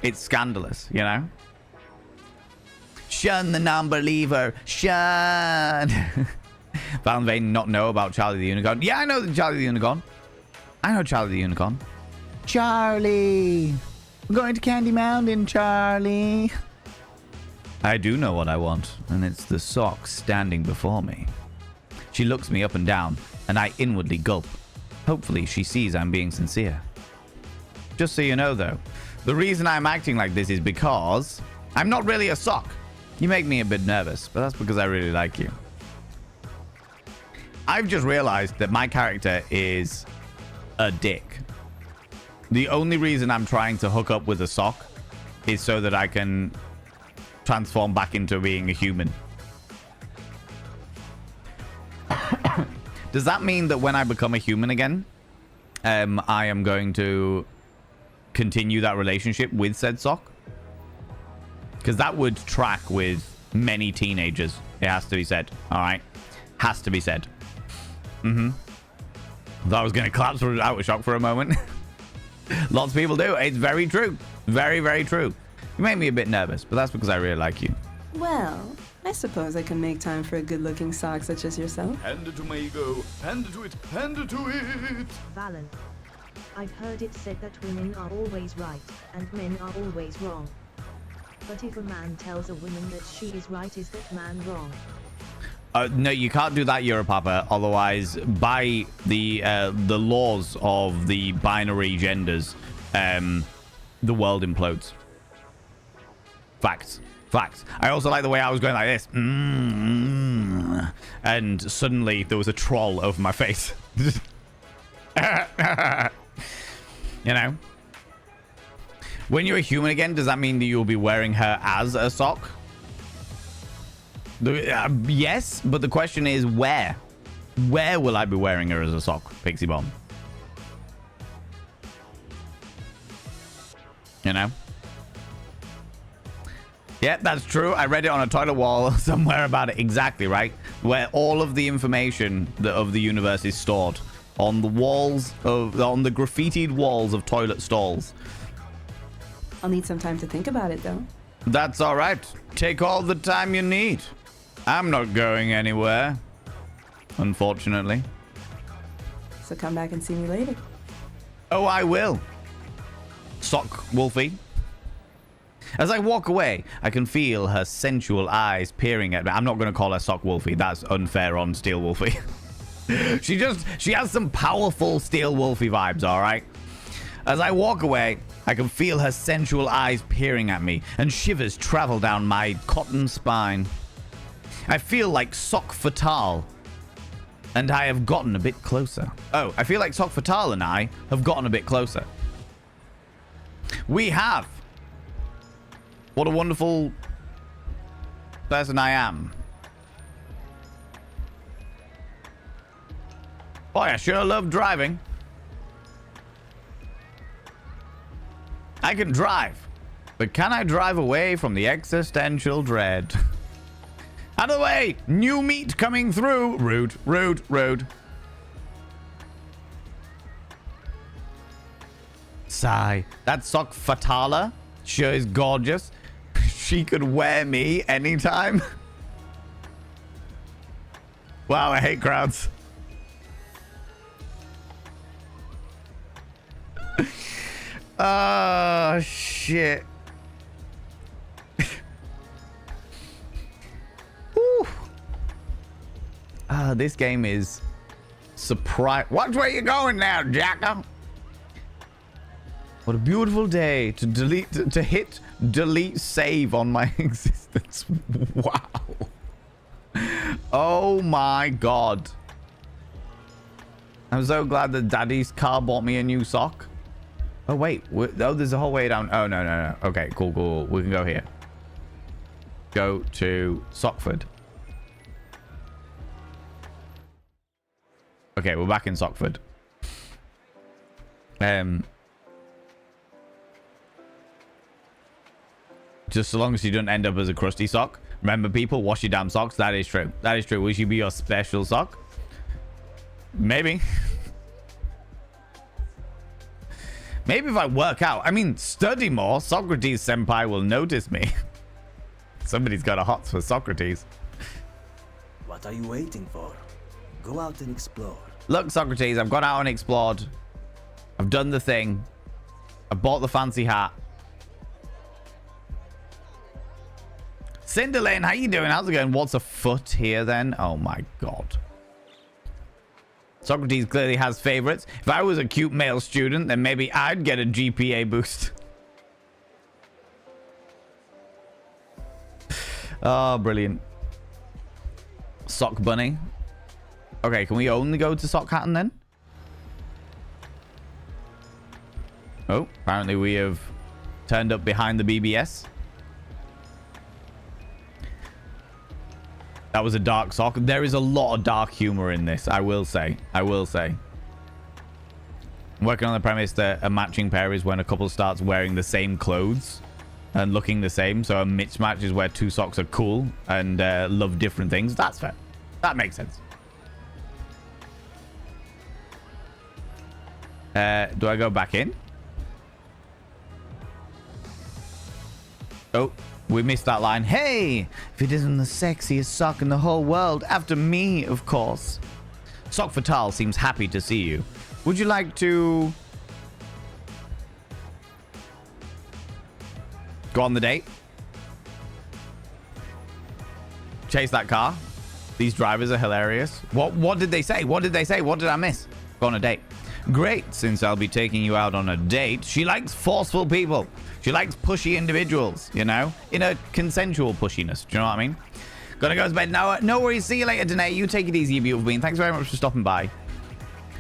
It's scandalous, you know? Shun the non-believer. Shun. Val Vane not know about Charlie the Unicorn. Yeah, I know Charlie the Unicorn. I know Charlie the Unicorn. Charlie. We're going to Candy Mountain, Charlie. I do know what I want, and it's the sock standing before me. She looks me up and down, and I inwardly gulp. Hopefully she sees I'm being sincere. Just so you know, though, the reason I'm acting like this is because I'm not really a sock. You make me a bit nervous, but that's because I really like you. I've just realized that my character is a dick. The only reason I'm trying to hook up with a sock is so that I can transform back into being a human. Does that mean that when I become a human again, I am going to continue that relationship with said sock? Because that would track with many teenagers. It has to be said. All right. Has to be said. Thought I was going to collapse out of shock for a moment. Lots of people do. It's very true. Very, very true. You make me a bit nervous, but that's because I really like you. Well, I suppose I can make time for a good-looking sock such as yourself. Hand it to me, go. Hand it to it. Hand it to it. Valen. I've heard it said that women are always right, and men are always wrong. But if a man tells a woman that she is right, is that man wrong? No, you can't do that, Europapa. Otherwise, by the laws of the binary genders, the world implodes. Facts. Facts. I also like the way I was going like this. And suddenly there was a troll over my face. You know? When you're a human again, does that mean that you'll be wearing her as a sock? Yes, but the question is where? Where will I be wearing her as a sock, Pixie Bomb? You know? Yeah, that's true. I read it on a toilet wall somewhere about it. Exactly, right? Where all of the information of the universe is stored. On the walls on the graffitied walls of toilet stalls. I'll need some time to think about it, though. That's all right. Take all the time you need. I'm not going anywhere. Unfortunately. So come back and see me later. Oh, I will. Sock Wolfie. As I walk away, I can feel her sensual eyes peering at me. I'm not going to call her Sock Wolfie. That's unfair on Steel Wolfie. She has some powerful Steel Wolfie vibes, all right? As I walk away, I can feel her sensual eyes peering at me, and shivers travel down my cotton spine. I feel like Sock Fatal, and I have gotten a bit closer. Oh, I feel like Sock Fatal and I have gotten a bit closer. We have. What a wonderful person I am. Boy, I sure love driving. I can drive, but can I drive away from the existential dread? Out of the way! New meat coming through! Rude, rude, rude. Sigh. That sock Fatala sure is gorgeous. She could wear me anytime. Wow, I hate crowds. Oh, shit. This game is surprise. Which way you going now, Jacko? What a beautiful day to hit delete save on my existence. Wow. Oh my god. I'm so glad that Daddy's car bought me a new sock. Oh wait, oh, there's a whole way down. Oh no. Okay, cool. We can go here. Go to Sockford. Okay, we're back in Sockford. Just so long as you don't end up as a crusty sock. Remember, people, wash your damn socks. That is true. That is true. We should be your special sock. Maybe. Maybe if I work out. I mean, study more. Socrates senpai will notice me. Somebody's got a hot for Socrates. What are you waiting for? Go out and explore. Look, Socrates, I've gone out and explored. I've done the thing. I bought the fancy hat. Cinderlane, how you doing? How's it going? What's a foot here then? Oh my god. Socrates clearly has favorites. If I was a cute male student, then maybe I'd get a GPA boost. Oh, brilliant. Sock bunny. Okay, can we only go to Sock Hatton then? Oh, apparently we have turned up behind the BBS. That was a dark sock. There is a lot of dark humor in this, I will say. I'm working on the premise that a matching pair is when a couple starts wearing the same clothes and looking the same. So a mismatch is where two socks are cool and love different things. That's fair. That makes sense. Do I go back in? Oh, we missed that line. Hey, if it isn't the sexiest sock in the whole world, after me, of course. Sock Fatal seems happy to see you. Would you like to go on the date? Chase that car? These drivers are hilarious. What did they say? What did I miss? Go on a date. Great, since I'll be taking you out on a date. She likes forceful people. She likes pushy individuals, you know? In a consensual pushiness. Do you know what I mean? Gotta go to bed now. No worries. See you later, Danae. You take it easy, you beautiful being. Thanks very much for stopping by.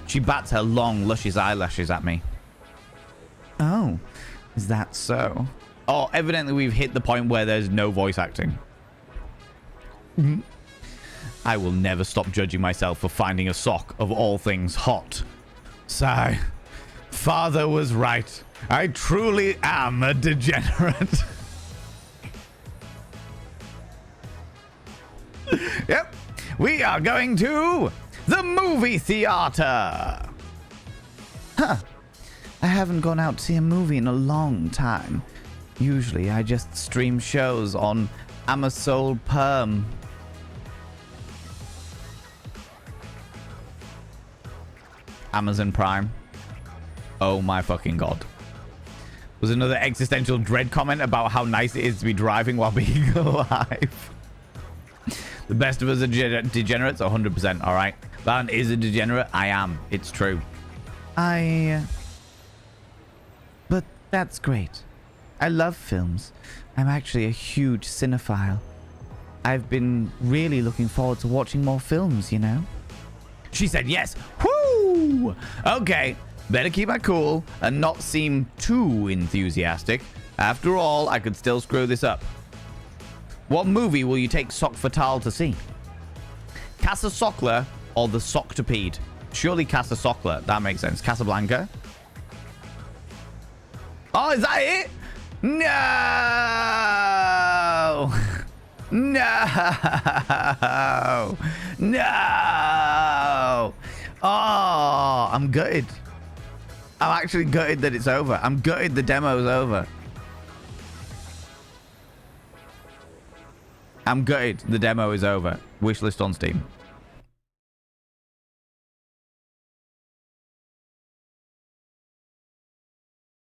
She bats her long, luscious eyelashes at me. Oh, is that so? Oh, evidently we've hit the point where there's no voice acting. I will never stop judging myself for finding a sock of all things hot. Sigh. Father was right. I truly am a degenerate. Yep. We are going to the movie theater. Huh. I haven't gone out to see a movie in a long time. Usually I just stream shows on Amazon Perm. Amazon Prime. Oh my fucking god. Was another existential dread comment about how nice it is to be driving while being alive. The best of us are degenerates, 100%. All right. Van is a degenerate. I am. It's true. But that's great. I love films. I'm actually a huge cinephile. I've been really looking forward to watching more films, you know? She said yes. Whoo! Okay. Better keep my cool and not seem too enthusiastic. After all, I could still screw this up. What movie will you take Sock Fatal to see? Casa Sockler or the Socktopede? Surely Casa Sockler. That makes sense. Casablanca? Oh, is that it? No! No! No! Oh, I'm gutted. I'm actually gutted that it's over. I'm gutted the demo's over. I'm gutted the demo is over. Wishlist on Steam.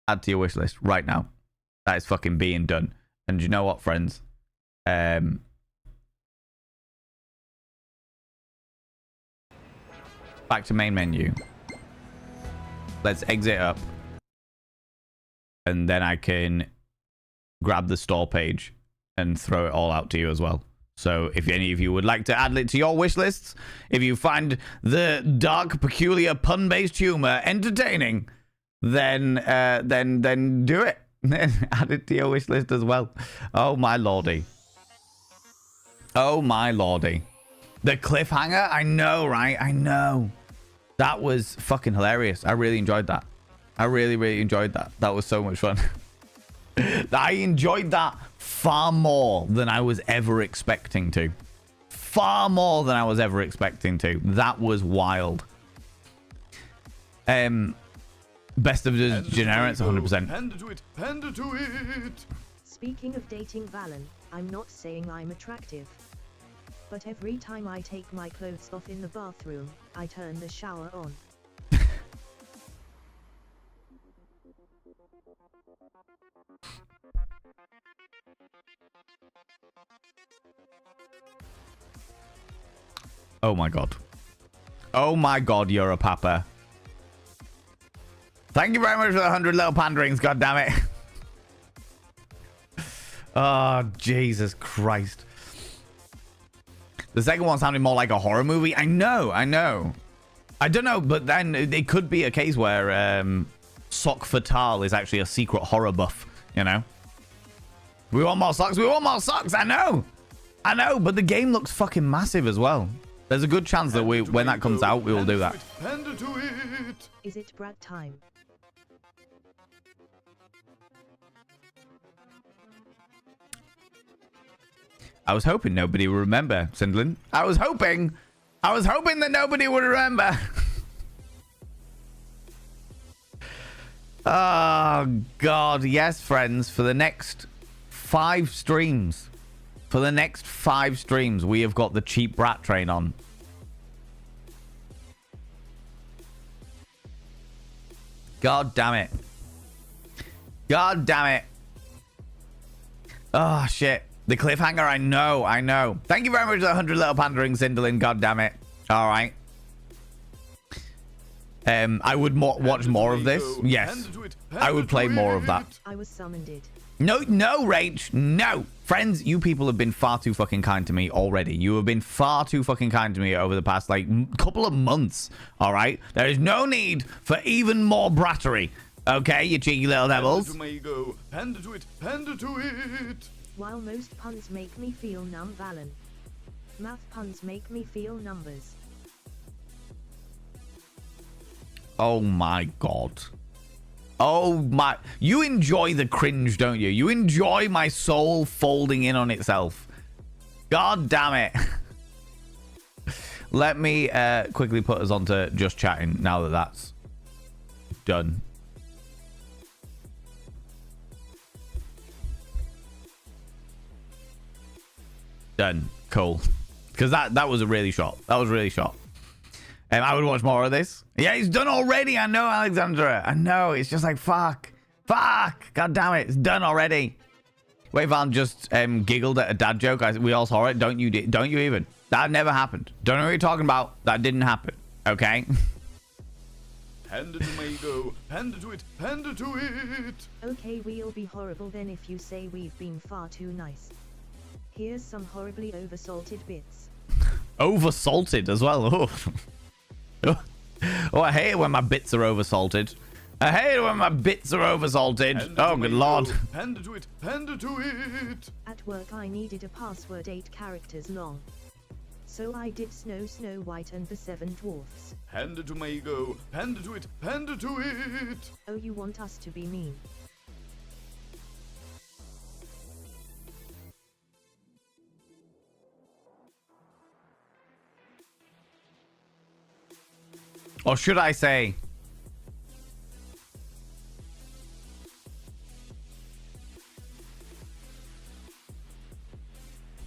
Add to your wishlist right now. That is fucking being done. And you know what, friends? Back to main menu. Let's exit up. And then I can grab the store page and throw it all out to you as well. So if any of you would like to add it to your wish lists, if you find the dark, peculiar, pun-based humor entertaining, then do it. Add it to your wish list as well. Oh my lordy. Oh my lordy. The cliffhanger? I know, right? I know. That was fucking hilarious. I really enjoyed that. I really, really enjoyed that. That was so much fun. I enjoyed that far more than I was ever expecting to. Far more than I was ever expecting to. That was wild. Best of the generics, 100%. Panda to it. Panda to it. Speaking of dating Valen, I'm not saying I'm attractive. But every time I take my clothes off in the bathroom, I turn the shower on. Oh my god. Oh my god, you're a papa. Thank you very much for the 100 little panderings, god damn it. Oh, Jesus Christ. The second one sounded more like a horror movie. I know. I don't know, but then it could be a case where Sock Fatal is actually a secret horror buff, you know? We want more socks. We want more socks. I know, but the game looks fucking massive as well. There's a good chance that when that comes out, we will do that. Panda to it. Is it Brad time? I was hoping nobody would remember, Sindlin. I was hoping that nobody would remember. Oh, God. Yes, friends. For the next 5 streams. We have got the cheap brat train on. God damn it. Oh, shit. The cliffhanger, I know. Thank you very much for the 100 little pandering, Sindlin. God damn it. All right. I would watch more of this. Yes. I would play more of that. I was summoned. No, Rach. No. Friends, you people have been far too fucking kind to me already. You have been far too fucking kind to me over the past, couple of months. All right? There is no need for even more brattery. Okay, you cheeky little devils. Panda to it. Panda to it. While most puns make me feel numb, Valen. Math puns make me feel numbers. Oh my god. Oh my. You enjoy the cringe, don't you? You enjoy my soul folding in on itself. God damn it. Let me quickly put us onto just chatting now that that's done. Done. Cool. Because that was a really shot. That was really shot. I would watch more of this. Yeah, it's done already. I know, Alexandra. I know. It's just like, fuck. God damn it. It's done already. Wait, Van just giggled at a dad joke. We all saw it. Don't you even? That never happened. Don't know what you're talking about. That didn't happen. Okay? Panda to Mago. Panda to it. Panda to it. Okay, we'll be horrible then if you say we've been far too nice. Here's some horribly oversalted bits. Oversalted as well. Oh. Oh, I hate it when my bits are oversalted. Oh, good lord. Panda to it. Panda to it. At work I needed a password 8 characters long. So I did Snow White and the 7 Dwarfs. Panda to Mago. Panda to it. Panda to it. Oh, you want us to be mean? Or should I say,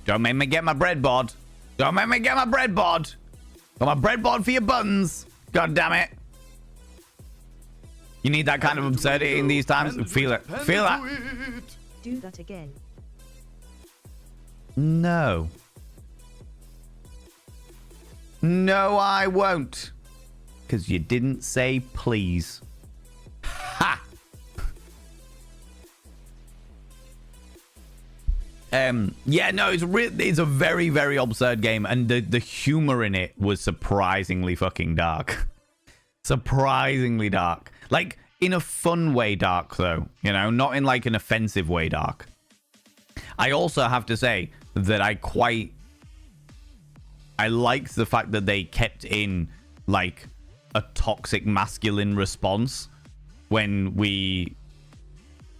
Don't make me get my breadboard. Don't make me get my breadboard. Got my breadboard for your buns. God damn it. You need that kind of absurdity in these times. Feel it. Feel that. Do that again. No. No, I won't. Because you didn't say please. Ha! Yeah, no, it's a very, very absurd game, and the humor in it was surprisingly fucking dark. Surprisingly dark. Like, in a fun way dark, though. You know, not in, like, an offensive way dark. I also have to say that I liked the fact that they kept in, like, a toxic masculine response when we...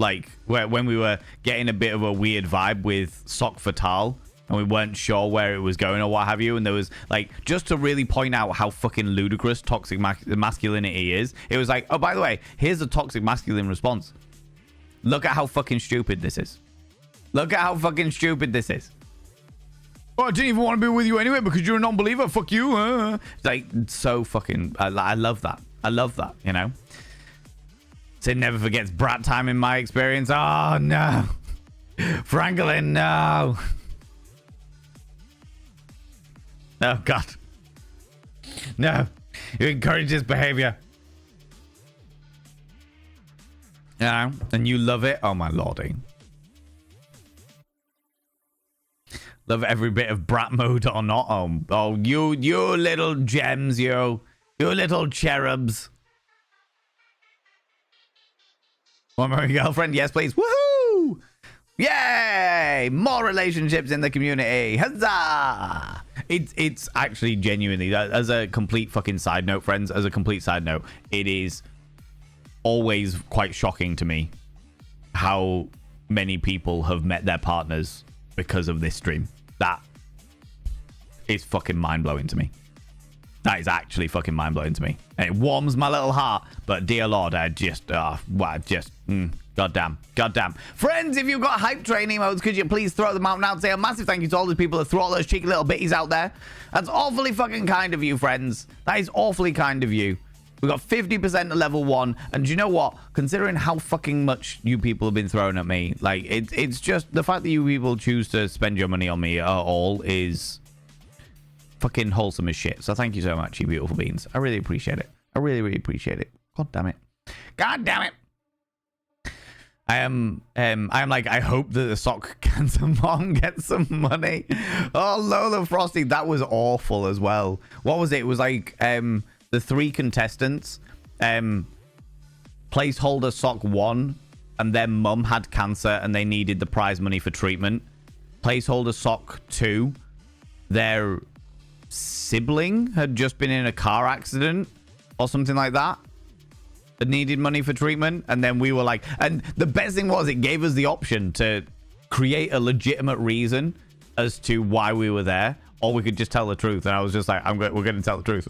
Like, when we were getting a bit of a weird vibe with Sock Fatal, and we weren't sure where it was going or what have you, and there was, like, just to really point out how fucking ludicrous toxic masculinity is, it was like, oh, by the way, here's a toxic masculine response. Look at how fucking stupid this is. Look at how fucking stupid this is. Oh, I didn't even want to be with you anyway because you're a non-believer. Fuck you. It's like, so fucking... I love that. I love that, you know? Sid never forgets brat time in my experience. Oh, no. Franklin, no. Oh, God. No. You encourage this behavior. You know? And you love it. Oh, my lordy. Love every bit of brat mode or not. Oh, you little gems, you little cherubs. Want my girlfriend? Yes, please. Woohoo! Yay! More relationships in the community. Huzzah! It's actually genuinely, as a complete fucking side note, friends, as a complete side note, it is always quite shocking to me how many people have met their partners because of this stream. That is fucking mind-blowing to me. That is actually fucking mind-blowing to me. And it warms my little heart. But dear Lord, goddamn. Friends, if you've got hype train emotes, could you please throw them out now and say a massive thank you to all those people that throw all those cheeky little bitties out there. That's awfully fucking kind of you, friends. That is awfully kind of you. We got 50% at level 1. And do you know what? Considering how fucking much you people have been throwing at me, like, it's just the fact that you people choose to spend your money on me at all is fucking wholesome as shit. So thank you so much, you beautiful beings. I really appreciate it. I really, really appreciate it. God damn it. God damn it. I am like, I hope that the sock cancer mom gets some money. Oh, Lola Frosty, that was awful as well. What was it? It was like, the 3 contestants, placeholder sock 1, and their mum had cancer and they needed the prize money for treatment. Placeholder sock 2, their sibling had just been in a car accident or something like that. That needed money for treatment. And then we were like, and the best thing was it gave us the option to create a legitimate reason as to why we were there, or we could just tell the truth. And I was just like, we're going to tell the truth.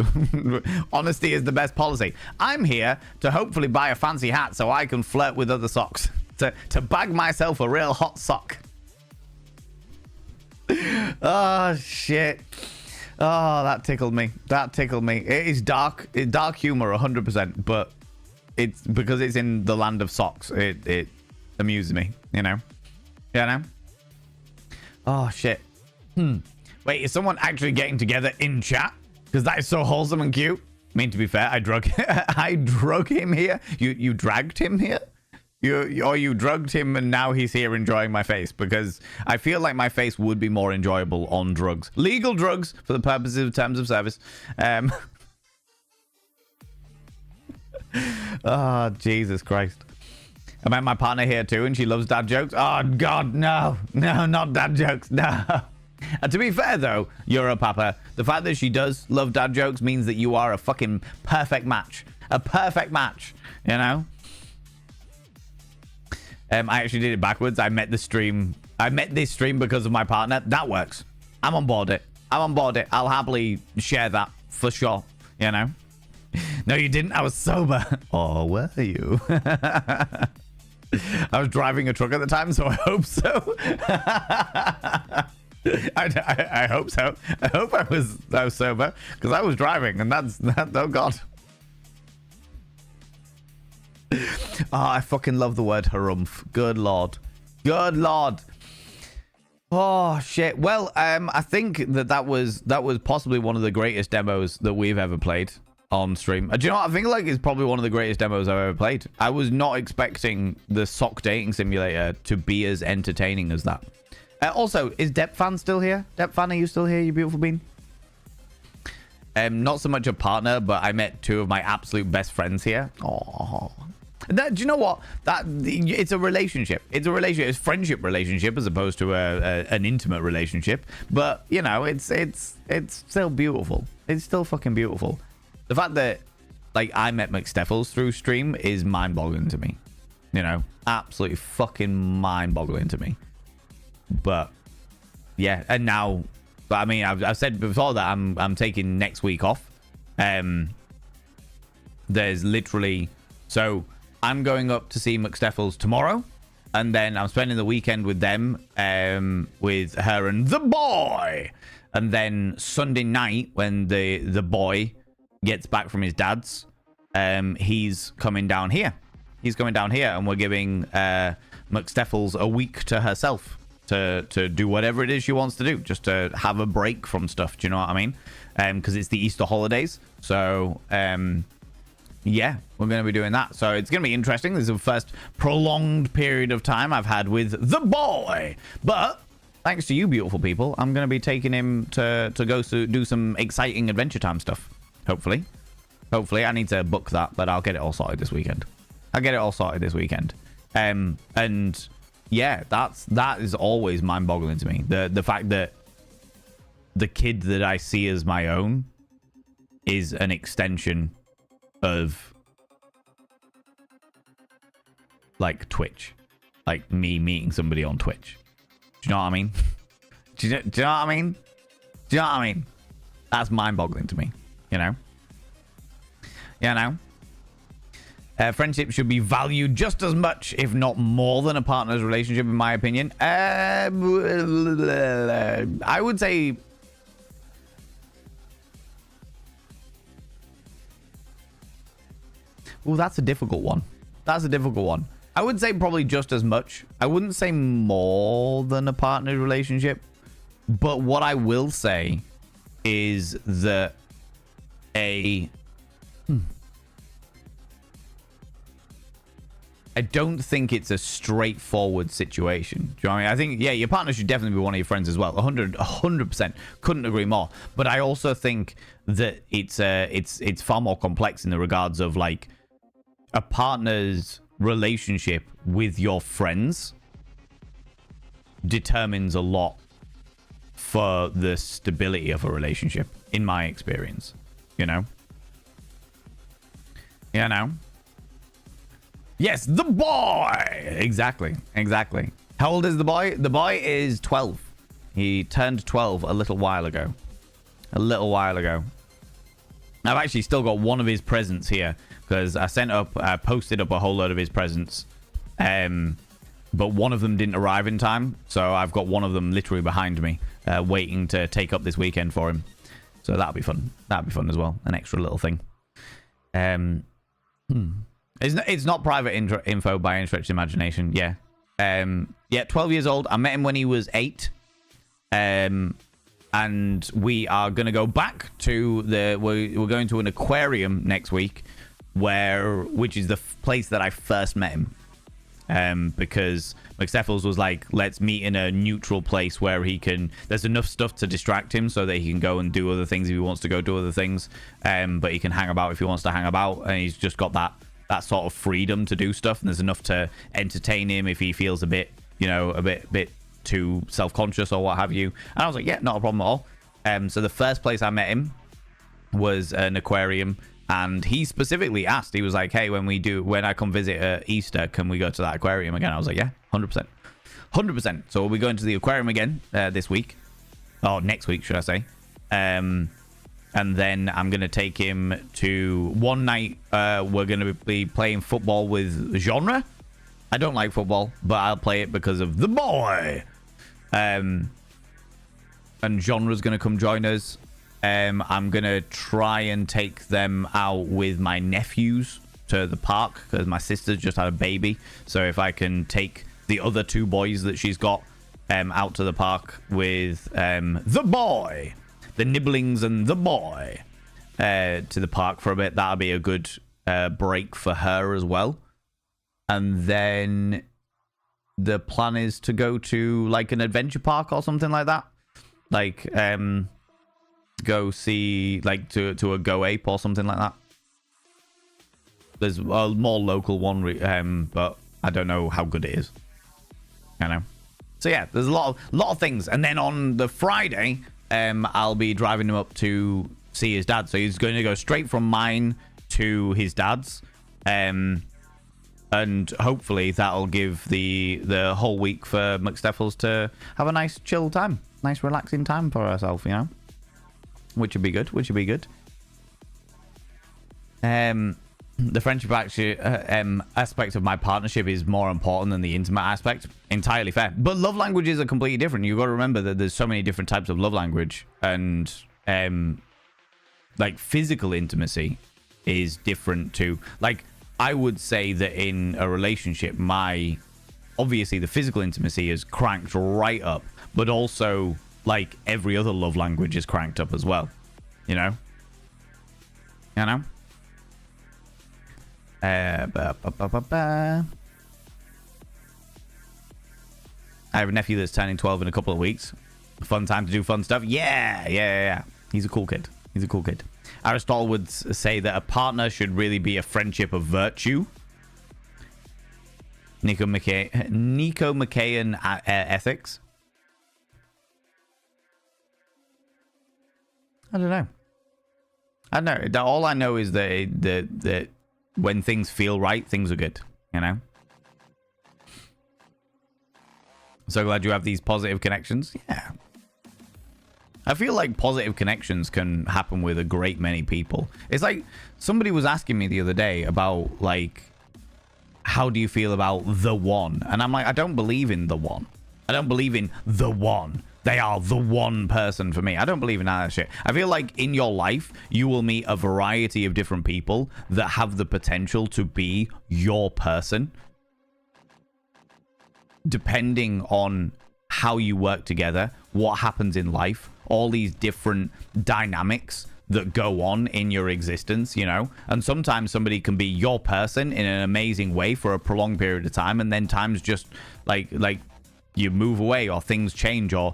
Honesty is the best policy. I'm here to hopefully buy a fancy hat so I can flirt with other socks. To bag myself a real hot sock. Oh, shit. Oh, that tickled me. That tickled me. It is dark. It's dark humor, 100%. But it's because it's in the land of socks. It amuses me, you know? You know? Oh, shit. Wait, is someone actually getting together in chat? Because that is so wholesome and cute. I mean, to be fair, I drug him here. You dragged him here? You drugged him and now he's here enjoying my face, because I feel like my face would be more enjoyable on drugs. Legal drugs for the purposes of terms of service. Oh, Jesus Christ. I met my partner here too and she loves dad jokes. Oh, God, no. No, not dad jokes. No. And to be fair, though, you're a papa. The fact that she does love dad jokes means that you are a fucking perfect match. A perfect match, you know? I actually did it backwards. I met this stream because of my partner. That works. I'm on board it. I'll happily share that for sure, you know? No, you didn't. I was sober. Or were you? I was driving a truck at the time, so I hope so. I hope so. I hope I was sober because I was driving, and that's oh god. I fucking love the word harumph. Good lord. Good lord. Oh shit. Well, I think that was possibly one of the greatest demos that we've ever played on stream. Do you know what? I think like it's probably one of the greatest demos I've ever played. I was not expecting the sock dating simulator to be as entertaining as that. Also, is Depfan still here? Depfan, are you still here, you beautiful bean? Not so much a partner, but I met two of my absolute best friends here. Oh. Do you know what? It's a relationship. It's a relationship. It's a friendship relationship as opposed to an intimate relationship. But you know, it's still beautiful. It's still fucking beautiful. The fact that like I met McSteffels through stream is mind-boggling to me. You know, absolutely fucking mind-boggling to me. But yeah, and now, but I mean, I've said before that I'm taking next week off. There's literally so. I'm going up to see McSteffels tomorrow, and then I'm spending the weekend with them, with her and the boy. And then Sunday night, when the boy gets back from his dad's, he's coming down here. He's coming down here, and we're giving McSteffels a week to herself to do whatever it is she wants to do, just to have a break from stuff. Do you know what I mean? Because it's the Easter holidays, so yeah, we're going to be doing that. So it's going to be interesting. This is the first prolonged period of time I've had with the boy. But thanks to you beautiful people, I'm going to be taking him to go do some exciting Adventure Time stuff. Hopefully. Hopefully. I need to book that, but I'll get it all sorted this weekend. And yeah, that is always mind-boggling to me. The fact that the kid that I see as my own is an extension of like Twitch, like me meeting somebody on Twitch. Do you know what I mean? Do you know what I mean? Do you know what I mean? That's mind-boggling to me. You know. Friendship should be valued just as much, if not more, than a partner's relationship, in my opinion. I would say. Oh, that's a difficult one. I would say probably just as much. I wouldn't say more than a partner relationship. But what I will say is that I don't think it's a straightforward situation. Do you know what I mean? I think, yeah, your partner should definitely be one of your friends as well. 100%. Couldn't agree more. But I also think that it's far more complex in the regards of like a partner's relationship with your friends determines a lot for the stability of a relationship, in my experience. You know? Yes, the boy! Exactly. How old is the boy? The boy is 12. He turned 12 a little while ago. I've actually still got one of his presents here because I posted up a whole load of his presents. But one of them didn't arrive in time. So I've got one of them literally behind me, waiting to take up this weekend for him. So that'll be fun. That'll be fun as well. An extra little thing. It's not private info by any stretch of imagination. Yeah. 12 years old. I met him when he was 8. And we are going to go back to we're going to an aquarium next week, which is the place that I first met him. Because McSteffels was like, let's meet in a neutral place where there's enough stuff to distract him so that he can go and do other things if he wants to go do other things. But he can hang about if he wants to hang about. And he's just got that sort of freedom to do stuff. And there's enough to entertain him if he feels a bit too self-conscious or what have you. And I was like, yeah, not a problem at all. So the first place I met him was an aquarium. And he specifically asked, he was like, hey, when I come visit Easter, can we go to that aquarium again? I was like, yeah, 100%. 100%. So we'll be going to the aquarium again this week. Or next week, should I say. And then I'm going to take him to one night. We're going to be playing football with Genre. I don't like football, but I'll play it because of the boy. and Genre's going to come join us. I'm going to try and take them out with my nephews to the park because my sister's just had a baby. So if I can take the other 2 boys that she's got out to the park with the boy, the Nibblings and the boy, to the park for a bit, that'll be a good break for her as well. And then the plan is to go to like an adventure park or something like that. Like go see like to a Go Ape or something like that. There's a more local one, but I don't know how good it is. I know. So yeah, there's a lot of things. And then on the Friday, I'll be driving him up to see his dad. So he's going to go straight from mine to his dad's. And hopefully that'll give the whole week for McSteffels to have a nice chill time. Nice relaxing time for herself, you know. Which would be good. The friendship aspect of my partnership is more important than the intimate aspect. Entirely fair. But love languages are completely different. You've got to remember that there's so many different types of love language. And like physical intimacy is different too. Like I would say that in a relationship, obviously the physical intimacy is cranked right up. But also like every other love language is cranked up as well. You know? I have a nephew that's turning 12 in a couple of weeks. Fun time to do fun stuff. Yeah. He's a cool kid. Aristotle would say that a partner should really be a friendship of virtue. Nico McKayan ethics. I don't know. All I know is that when things feel right, things are good, you know? So glad you have these positive connections. Yeah. I feel like positive connections can happen with a great many people. It's like somebody was asking me the other day about, like, how do you feel about the one? And I'm like, I don't believe in the one. I don't believe in the one. They are the one person for me. I don't believe in that shit. I feel like in your life, you will meet a variety of different people that have the potential to be your person. Depending on how you work together, what happens in life, all these different dynamics that go on in your existence, you know? And sometimes somebody can be your person in an amazing way for a prolonged period of time, and then times just like you move away or things change or,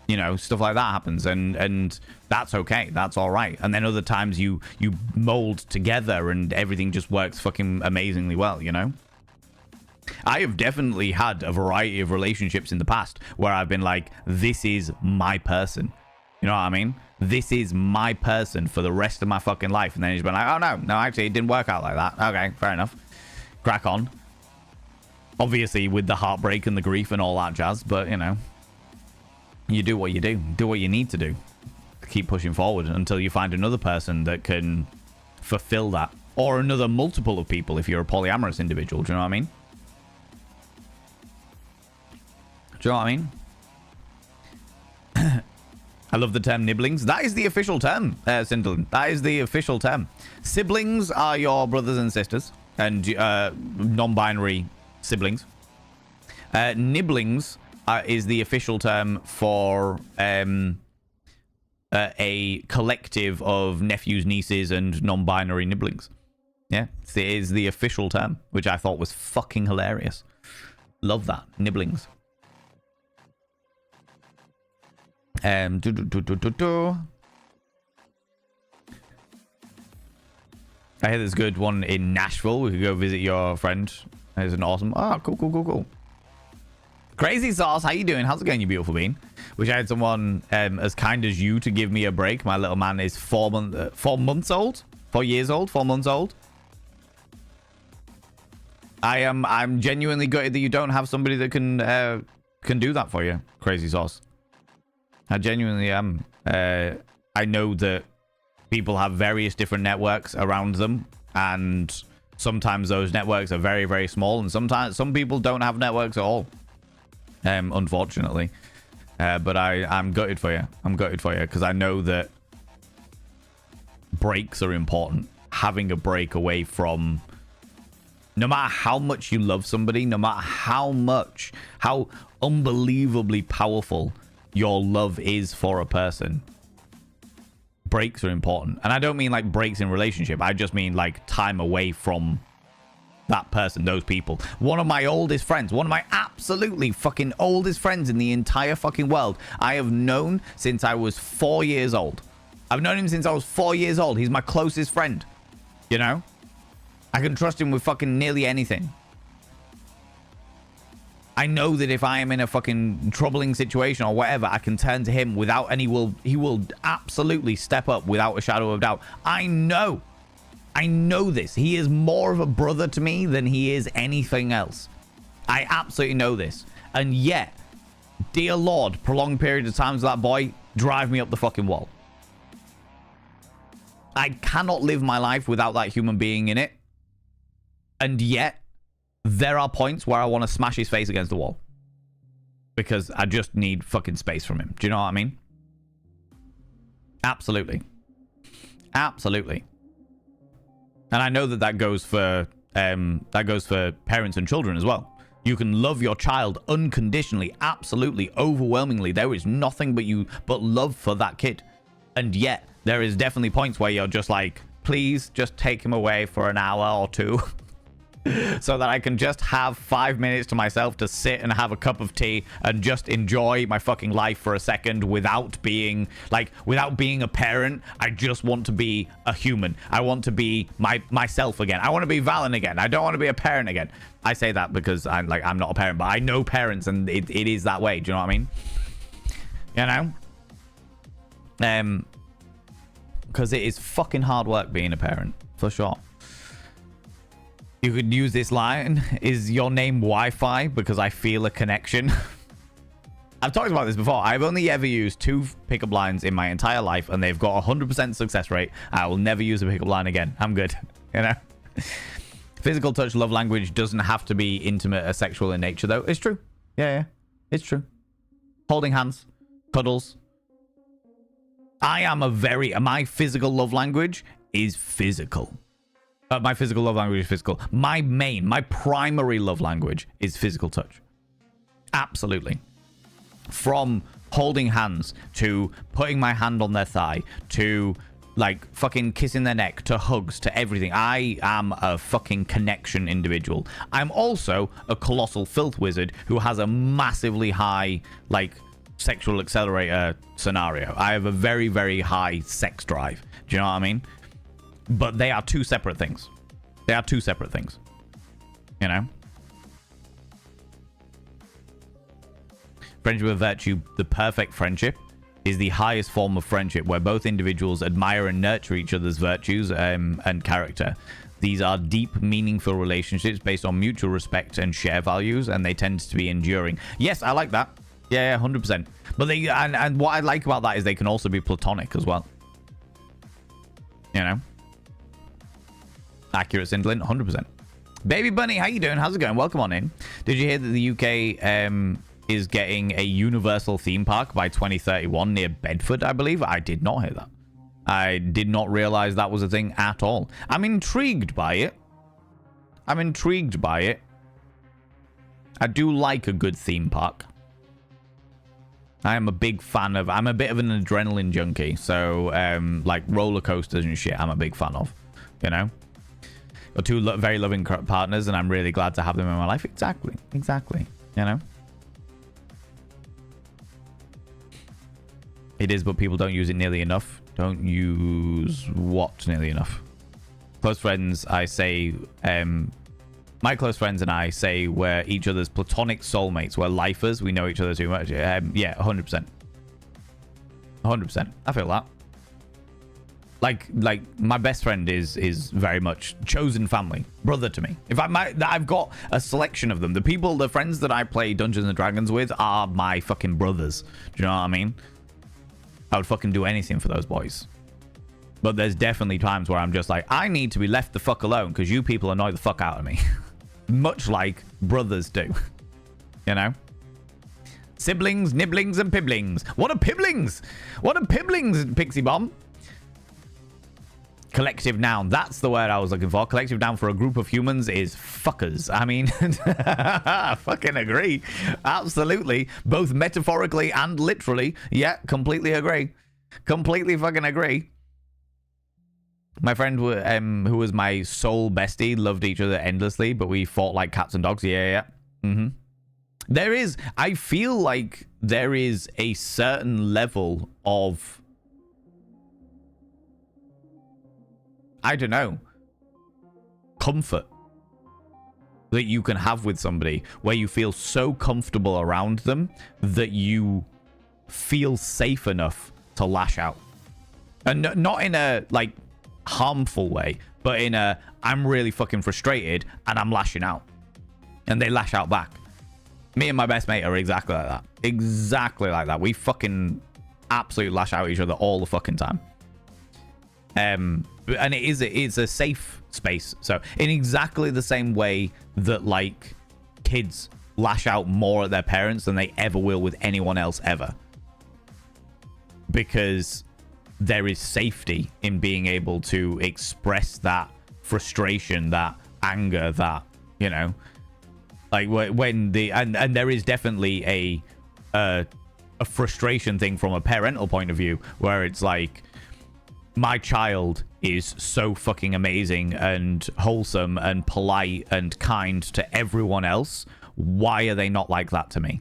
you know, stuff like that happens, and that's okay. That's all right. And then other times you mold together and everything just works fucking amazingly well, you know? I have definitely had a variety of relationships in the past where I've been like, this is my person. You know what I mean? This is my person for the rest of my fucking life. And then he's been like, oh, no, actually, it didn't work out like that. Okay, fair enough. Crack on. Obviously, with the heartbreak and the grief and all that jazz. But, you know, you do what you do. Do what you need to do. Keep pushing forward until you find another person that can fulfill that. Or another multiple of people if you're a polyamorous individual. Do you know what I mean? Do you know what I mean? I love the term nibblings. That is the official term, Sindel. That is the official term. Siblings are your brothers and sisters. And non-binary siblings. Nibblings is the official term for a collective of nephews, nieces, and non-binary nibblings. Yeah, it is the official term, which I thought was fucking hilarious. Love that. Nibblings. I hear there's a good one in Nashville. We could go visit your friend. There's an awesome... Oh, cool. Crazy Sauce, how you doing? How's it going, you beautiful bean? Wish I had someone as kind as you to give me a break. My little man is 4 months old? 4 years old? 4 months old? I'm genuinely gutted that you don't have somebody that can do that for you, Crazy Sauce. I genuinely am. I know that people have various different networks around them, and sometimes those networks are very, very small, and sometimes some people don't have networks at all. Unfortunately. But I'm gutted for you. I'm gutted for you because I know that breaks are important. Having a break away from, no matter how much you love somebody, no matter how unbelievably powerful your love is for a person, breaks are important. And I don't mean like breaks in relationship. I just mean like time away from that person, those people. One of my oldest friends, one of my absolutely fucking oldest friends in the entire fucking world, I have known since I was 4 years old. I've known him since I was 4 years old. He's my closest friend. You know? I can trust him with fucking nearly anything. I know that if I am in a fucking troubling situation or whatever, I can turn to him without, and he will absolutely step up without a shadow of doubt. I know this. He is more of a brother to me than he is anything else. I absolutely know this. And yet, dear Lord, prolonged periods of time with that boy drive me up the fucking wall. I cannot live my life without that human being in it. And yet, there are points where I want to smash his face against the wall. Because I just need fucking space from him. Do you know what I mean? Absolutely. Absolutely. And I know that goes for parents and children as well. You can love your child unconditionally, absolutely, overwhelmingly. There is nothing but love for that kid. And yet, there is definitely points where you're just like, please just take him away for an hour or two. So that I can just have 5 minutes to myself to sit and have a cup of tea and just enjoy my fucking life for a second without being a parent. I just want to be a human. I want to be myself again. I want to be Valen again. I don't want to be a parent again. I say that because I'm not a parent, but I know parents and it is that way. Do you know what I mean? You know? Because it is fucking hard work being a parent, for sure. You could use this line. Is your name Wi-Fi? Because I feel a connection. I've talked about this before. I've only ever used 2 pickup lines in my entire life, and they've got a 100% success rate. I will never use a pickup line again. I'm good. You know? Physical touch love language doesn't have to be intimate or sexual in nature, though. It's true. Yeah. It's true. Holding hands. Cuddles. My physical love language is physical. My physical love language is physical. My primary love language is physical touch. Absolutely. From holding hands to putting my hand on their thigh to like fucking kissing their neck to hugs to everything. I am a fucking connection individual. I'm also a colossal filth wizard who has a massively high like sexual accelerator scenario. I have a very, very high sex drive. Do you know what I mean? But they are 2 separate things. They are 2 separate things. You know? Friendship with virtue, the perfect friendship, is the highest form of friendship where both individuals admire and nurture each other's virtues and character. These are deep, meaningful relationships based on mutual respect and share values, and they tend to be enduring. Yes, I like that. Yeah, 100%. But and what I like about that is they can also be platonic as well. You know? Accurate, Sindlin, 100%. Baby Bunny, how you doing? How's it going? Welcome on in. Did you hear that the UK is getting a universal theme park by 2031 near Bedford, I believe? I did not hear that. I did not realize that was a thing at all. I'm intrigued by it. I do like a good theme park. I am a big fan of... I'm a bit of an adrenaline junkie. So, like roller coasters and shit, I'm a big fan of. You know? Got 2 very loving partners, and I'm really glad to have them in my life. Exactly. You know? It is, but people don't use it nearly enough. Don't use what nearly enough? Close friends, I say... my close friends and I say we're each other's platonic soulmates. We're lifers. We know each other too much. Yeah, 100%. 100%. I feel that. Like my best friend is very much chosen family, brother to me. I've got a selection of them. The friends that I play Dungeons and Dragons with are my fucking brothers. Do you know what I mean? I would fucking do anything for those boys. But there's definitely times where I'm just like, I need to be left the fuck alone because you people annoy the fuck out of me. Much like brothers do. You know? Siblings, nibblings, and pibblings. What are pibblings? What are pibblings, Pixie Bomb? Collective noun. That's the word I was looking for. Collective noun for a group of humans is fuckers. I mean, I fucking agree. Absolutely. Both metaphorically and literally. Yeah, completely agree. Completely fucking agree. My friend who was my soul bestie loved each other endlessly, but we fought like cats and dogs. Yeah. Mm-hmm. There is, I feel like there is a certain level of, I don't know, comfort that you can have with somebody where you feel so comfortable around them that you feel safe enough to lash out. And not in a, like, harmful way, but in a, I'm really fucking frustrated and I'm lashing out. And they lash out back. Me and my best mate are exactly like that. Exactly like that. We fucking absolutely lash out at each other all the fucking time. And it's a safe space. So in exactly the same way that like kids lash out more at their parents than they ever will with anyone else ever. Because there is safety in being able to express that frustration, that anger, that, you know, like when the and there is definitely a frustration thing from a parental point of view where it's like, my child is so fucking amazing and wholesome and polite and kind to everyone else. Why are they not like that to me?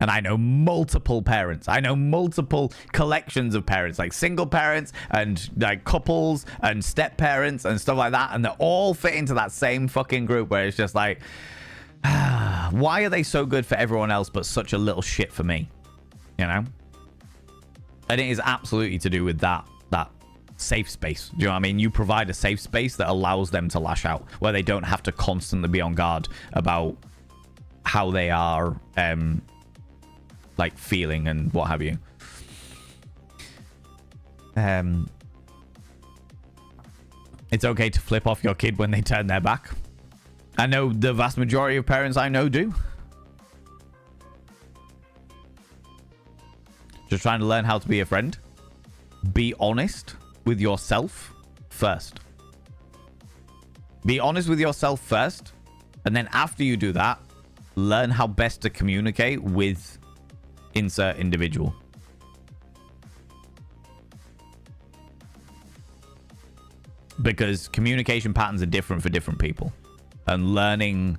And I know multiple parents. I know multiple collections of parents, like single parents and like couples and step parents and stuff like that. And they all fit into that same fucking group where it's just like, why are they so good for everyone else but such a little shit for me? You know? And it is absolutely to do with that safe space. Do you know what I mean? You provide a safe space that allows them to lash out, where they don't have to constantly be on guard about how they are like feeling and what have you. It's okay to flip off your kid when they turn their back. I know the vast majority of parents I know do. Just trying to learn how to be a friend. Be honest with yourself first. Be honest with yourself first. And then after you do that, learn how best to communicate with insert individual. Because communication patterns are different for different people. And learning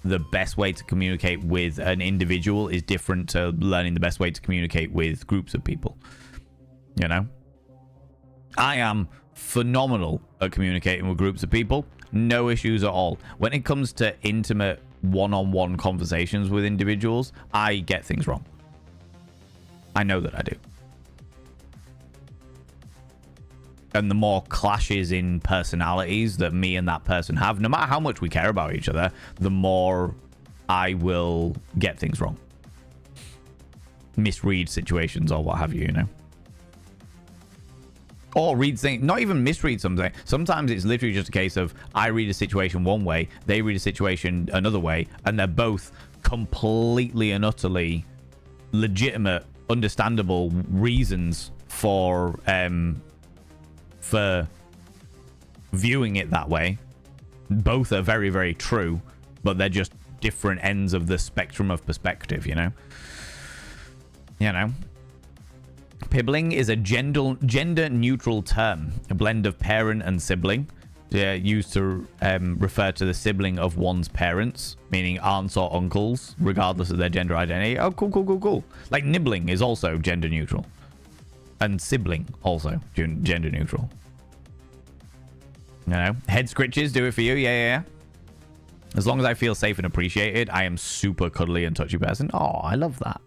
the best way to communicate with an individual is different to learning the best way to communicate with groups of people. You know? I am phenomenal at communicating with groups of people. No issues at all. When it comes to intimate one-on-one conversations with individuals, I get things wrong. I know that I do. And the more clashes in personalities that me and that person have, no matter how much we care about each other, the more I will get things wrong. Misread situations or what have you, you know? Or read things, not even misread something. Sometimes it's literally just a case of I read a situation one way, they read a situation another way, and they're both completely and utterly legitimate, understandable reasons for viewing it that way. Both are very, very true, but they're just different ends of the spectrum of perspective, you know? You know? Pibbling is a gender-neutral term, a blend of parent and sibling, used to refer to the sibling of one's parents, meaning aunts or uncles, regardless of their gender identity. Oh, cool. Like nibbling is also gender-neutral. And sibling also gender-neutral. You know? Head scritches do it for you. Yeah. As long as I feel safe and appreciated, I am super cuddly and touchy person. Oh, I love that.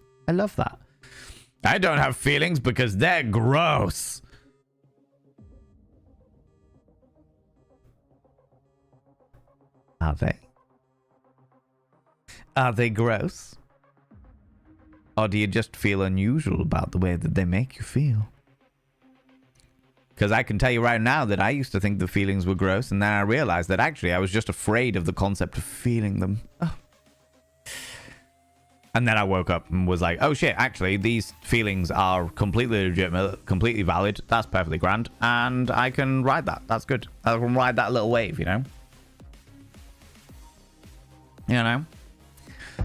I don't have feelings because they're gross. Are they? Are they gross? Or do you just feel unusual about the way that they make you feel? Because I can tell you right now that I used to think the feelings were gross, and then I realized that actually I was just afraid of the concept of feeling them. Oh. And then I woke up and was like, oh shit, actually, these feelings are completely legitimate, completely valid. That's perfectly grand. And I can ride that. That's good. I can ride that little wave, you know? You know?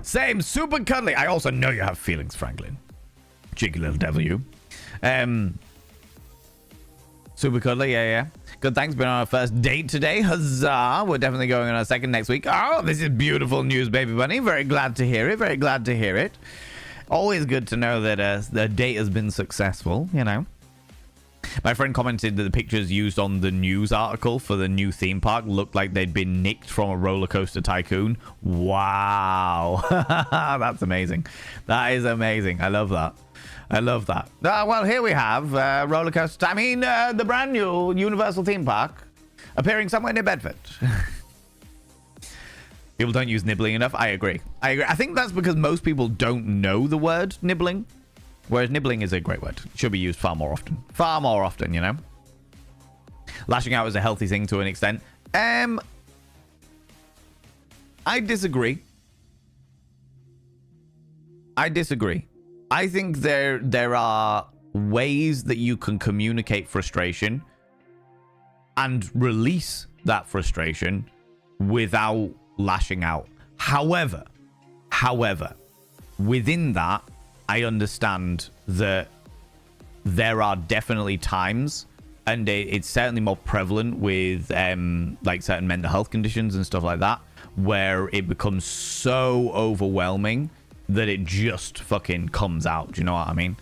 Same, super cuddly. I also know you have feelings, Franklin. Cheeky little devil, you. Super cuddly, yeah. Good, thanks. Been on our first date today. Huzzah. We're definitely going on our second next week. Oh, this is beautiful news, baby bunny. Very glad to hear it. Very glad to hear it. Always good to know that the date has been successful, you know. My friend commented that the pictures used on the news article for the new theme park looked like they'd been nicked from a roller coaster tycoon. Wow. That's amazing. That is amazing. I love that. I love that. Well, here we have roller coaster. I mean, the brand new Universal theme park appearing somewhere near Bedford. People don't use nibbling enough. I agree. I think that's because most people don't know the word nibbling. Whereas nibbling is a great word. It should be used far more often. Far more often, you know? Lashing out is a healthy thing to an extent. I disagree. I think there are ways that you can communicate frustration and release that frustration without lashing out. However, within that, I understand that there are definitely times, and it's certainly more prevalent with like certain mental health conditions and stuff like that, where it becomes so overwhelming that it just fucking comes out. Do you know what I mean?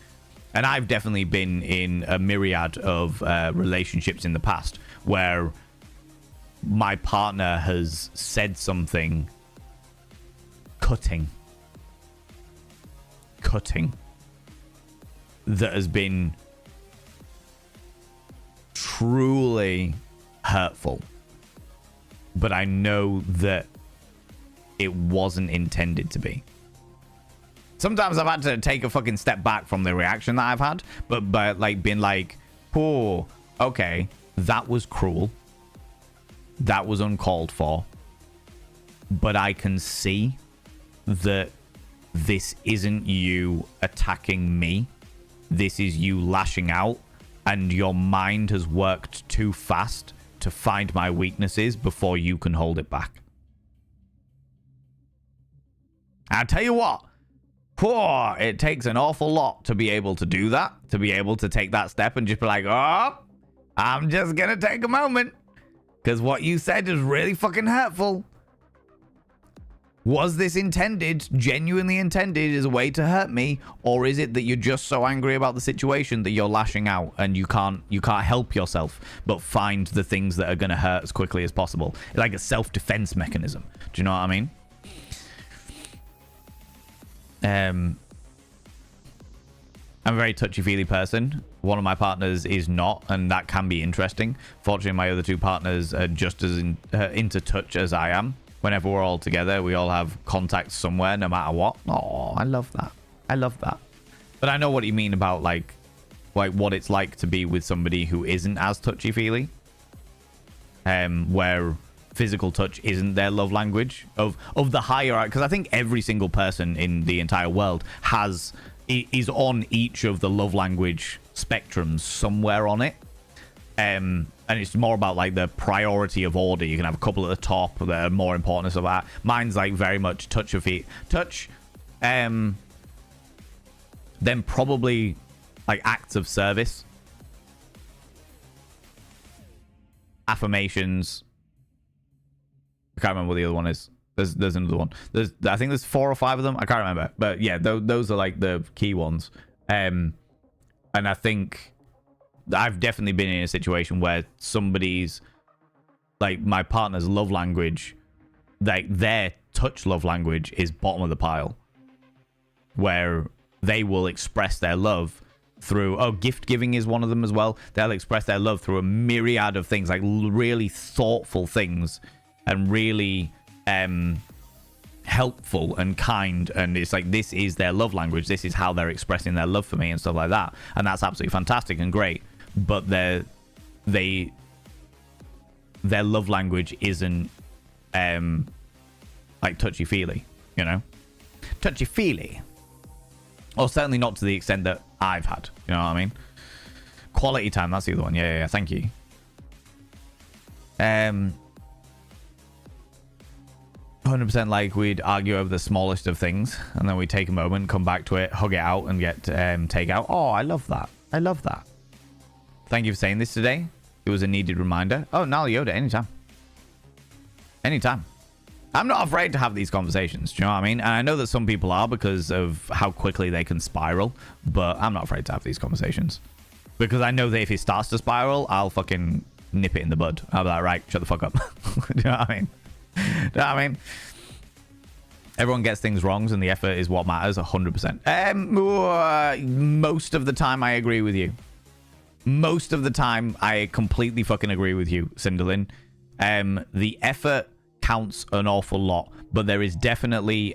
And I've definitely been in a myriad of relationships in the past where my partner has said something cutting that has been truly hurtful, but I know that it wasn't intended to be. Sometimes I've had to take a fucking step back from the reaction that I've had, but like being like, oh, okay, that was cruel, that was uncalled for, but I can see that this isn't you attacking me. This is you lashing out, and your mind has worked too fast to find my weaknesses before you can hold it back. I'll tell you what, it takes an awful lot to be able to do that, to be able to take that step and just be like, oh, I'm just gonna take a moment, because what you said is really fucking hurtful. Was this intended, genuinely intended, as a way to hurt me, or is it that you're just so angry about the situation that you're lashing out and you can't help yourself but find the things that are going to hurt as quickly as possible? It's like a self-defense mechanism. Do you know what I mean? I'm a very touchy-feely person. One of my partners is not, and that can be interesting. Fortunately, my other two partners are just as into touch as I am. Whenever we're all together, we all have contact somewhere, no matter what. Oh, I love that. I love that. But I know what you mean about like what it's like to be with somebody who isn't as touchy-feely. Where physical touch isn't their love language of the higher, because I think every single person in the entire world is on each of the love language spectrums somewhere on it. And it's more about like the priority of order. You can have a couple at the top that are more important and stuff like that. Mine's like very much touch, then probably like acts of service, affirmations. I can't remember what the other one is. There's another one. I think there's 4 or 5 of them. I can't remember, but yeah, those are like the key ones. And I think I've definitely been in a situation where somebody's like my partner's love language, like their touch love language is bottom of the pile, where they will express their love through gift giving is one of them as well. They'll express their love through a myriad of things, like really thoughtful things and really helpful and kind, and it's like this is their love language, this is how they're expressing their love for me and stuff like that, and that's absolutely fantastic and great. But their love language isn't like touchy-feely, you know. touchy-feely. Or certainly not to the extent that I've had. You know what I mean? Quality time, that's the other one. Yeah. Thank you. 100% like we'd argue over the smallest of things, and then we take a moment, come back to it, hug it out, and get takeout. Oh, I love that. I love that. Thank you for saying this today. It was a needed reminder. Oh, Nal Yoda, anytime. Anytime. I'm not afraid to have these conversations. Do you know what I mean? And I know that some people are because of how quickly they can spiral, but I'm not afraid to have these conversations. Because I know that if it starts to spiral, I'll fucking nip it in the bud. I'll be like, right, shut the fuck up. Do you know what I mean? Do you know what I mean? Everyone gets things wrong, and the effort is what matters 100%. Most of the time, I agree with you. Most of the time, I completely fucking agree with you, Cinderlin. The effort counts an awful lot, but there's definitely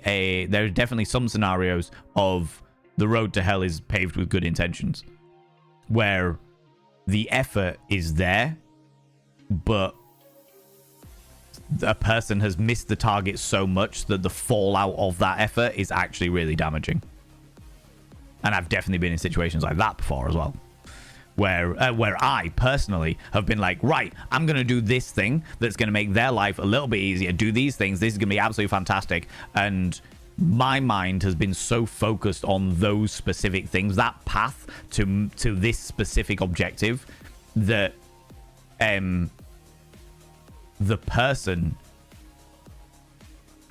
some scenarios of the road to hell is paved with good intentions, where the effort is there, but a person has missed the target so much that the fallout of that effort is actually really damaging. And I've definitely been in situations like that before as well, where I personally have been like, right, I'm going to do this thing that's going to make their life a little bit easier. Do these things. This is going to be absolutely fantastic. And my mind has been so focused on those specific things, that path to this specific objective, that the person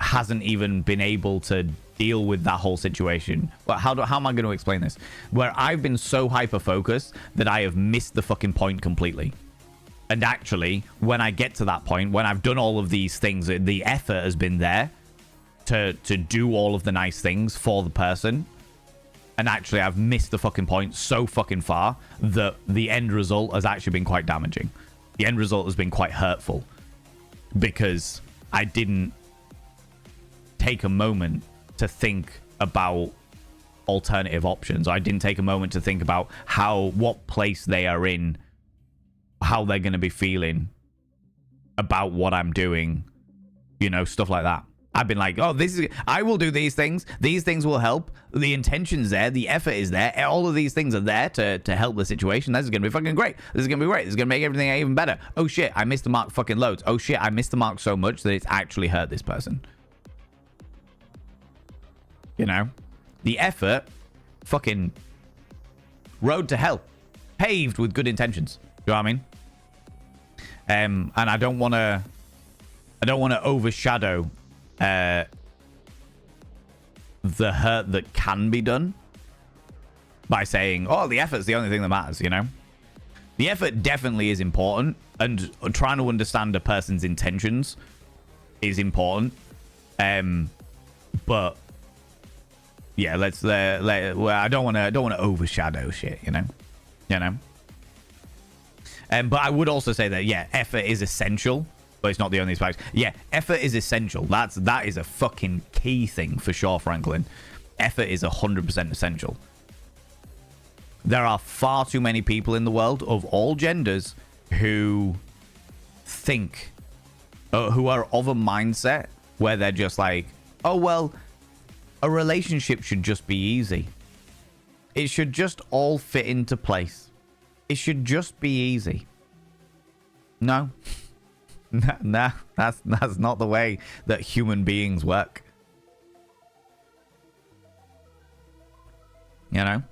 hasn't even been able to deal with that whole situation. Well, how am I going to explain this? Where I've been so hyper focused that I have missed the fucking point completely. And actually, when I get to that point, when I've done all of these things, the effort has been there to do all of the nice things for the person. And actually, I've missed the fucking point so fucking far that the end result has actually been quite damaging. The end result has been quite hurtful, because I didn't take a moment to think about alternative options. I didn't take a moment to think about what place they are in, how they're going to be feeling about what I'm doing, you know, stuff like that. I've been like, oh, I will do these things. These things will help. The intention's there. The effort is there. All of these things are there to help the situation. This is going to be fucking great. This is going to be great. This is going to make everything even better. Oh, shit. I missed the mark fucking loads. Oh, shit. I missed the mark so much that it's actually hurt this person. You know? The effort, fucking road to hell. Paved with good intentions. You know what I mean? And I don't want to overshadow the hurt that can be done by saying, oh, the effort's the only thing that matters, you know? The effort definitely is important, and trying to understand a person's intentions is important. But yeah, well, I don't want to overshadow shit, you know? But I would also say that, yeah, effort is essential. But it's not the only aspect. Yeah, effort is essential. That is a fucking key thing for sure, Franklin. Effort is 100% essential. There are far too many people in the world of all genders who think, who are of a mindset where they're just like, oh, well, a relationship should just be easy. It should just all fit into place. It should just be easy. No. Nah, that's not the way that human beings work. You know?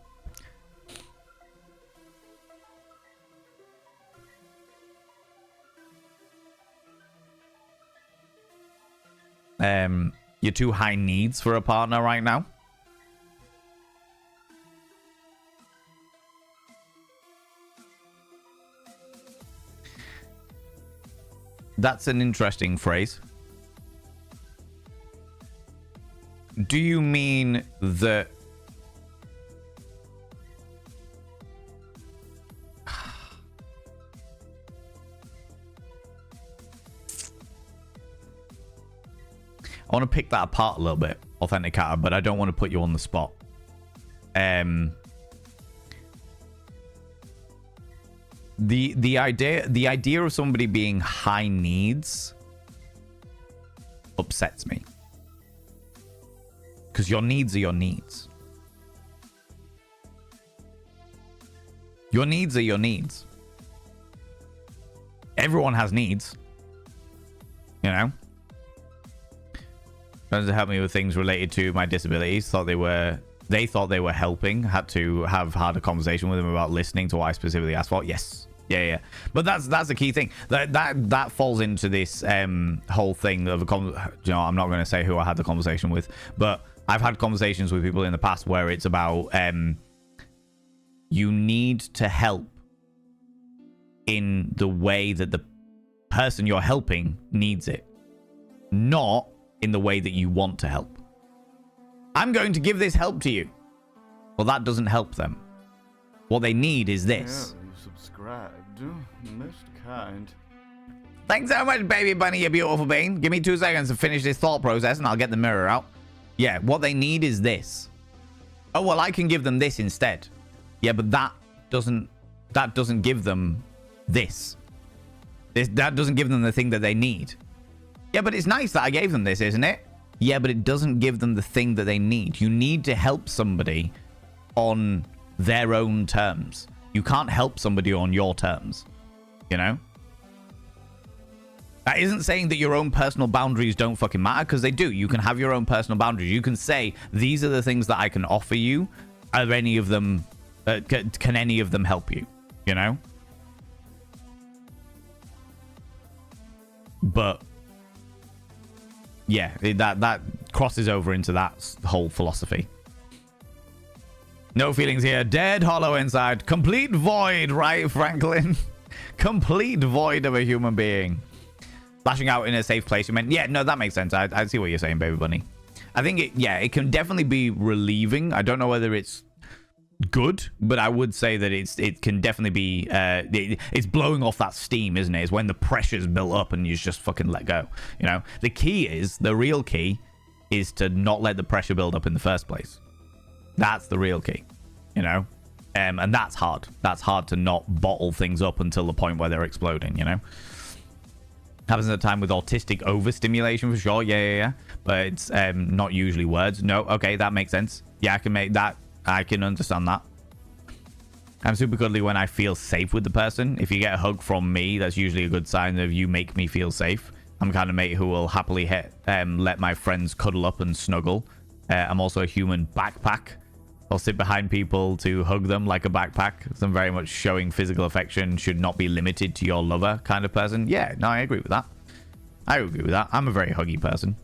You're too high needs for a partner right now? That's an interesting phrase. Do you mean that I want to pick that apart a little bit, Authenticator, but I don't want to put you on the spot. The idea of somebody being high needs upsets me. Because your needs are your needs. Your needs are your needs. Everyone has needs. You know? Trying to help me with things related to my disabilities. They thought they were helping. Had to have had a conversation with them about listening to what I specifically asked for. Yes. Yeah. But that's the key thing. That falls into this whole thing of I'm not going to say who I had the conversation with, but I've had conversations with people in the past where it's about you need to help in the way that the person you're helping needs it, not in the way that you want to help. I'm going to give this help to you. Well, that doesn't help them. What they need is this. Yeah, you subscribed. Most kind. Thanks so much, baby bunny, you beautiful bean. Give me 2 seconds to finish this thought process and I'll get the mirror out. Yeah, what they need is this. Oh, well, I can give them this instead. Yeah, but that doesn't give them this. That doesn't give them the thing that they need. Yeah, but it's nice that I gave them this, isn't it? Yeah, but it doesn't give them the thing that they need. You need to help somebody on their own terms. You can't help somebody on your terms. You know? That isn't saying that your own personal boundaries don't fucking matter, because they do. You can have your own personal boundaries. You can say, these are the things that I can offer you. Are any of them... can any of them help you? You know? But... yeah, that crosses over into that whole philosophy. No feelings here. Dead hollow inside. Complete void, right, Franklin? Complete void of a human being. Lashing out in a safe place. You meant, yeah, no, that makes sense. I see what you're saying, baby bunny. I think it can definitely be relieving. I don't know whether it's good, but I would say that it can definitely be it's blowing off that steam, isn't it? It's when the pressure's built up and you just fucking let go. You know, the real key is to not let the pressure build up in the first place. That's the real key, you know. And that's hard. That's hard to not bottle things up until the point where they're exploding, you know. Happens at a time with autistic overstimulation for sure. Yeah. But it's not usually words. No, okay, that makes sense. Yeah, I can make that. I can understand that. I'm super cuddly when I feel safe with the person. If you get a hug from me, that's usually a good sign of you make me feel safe. I'm the kind of mate who will happily let my friends cuddle up and snuggle. I'm also a human backpack. I'll sit behind people to hug them like a backpack. So I'm very much showing physical affection should not be limited to your lover kind of person. Yeah, no, I agree with that. I'm a very huggy person.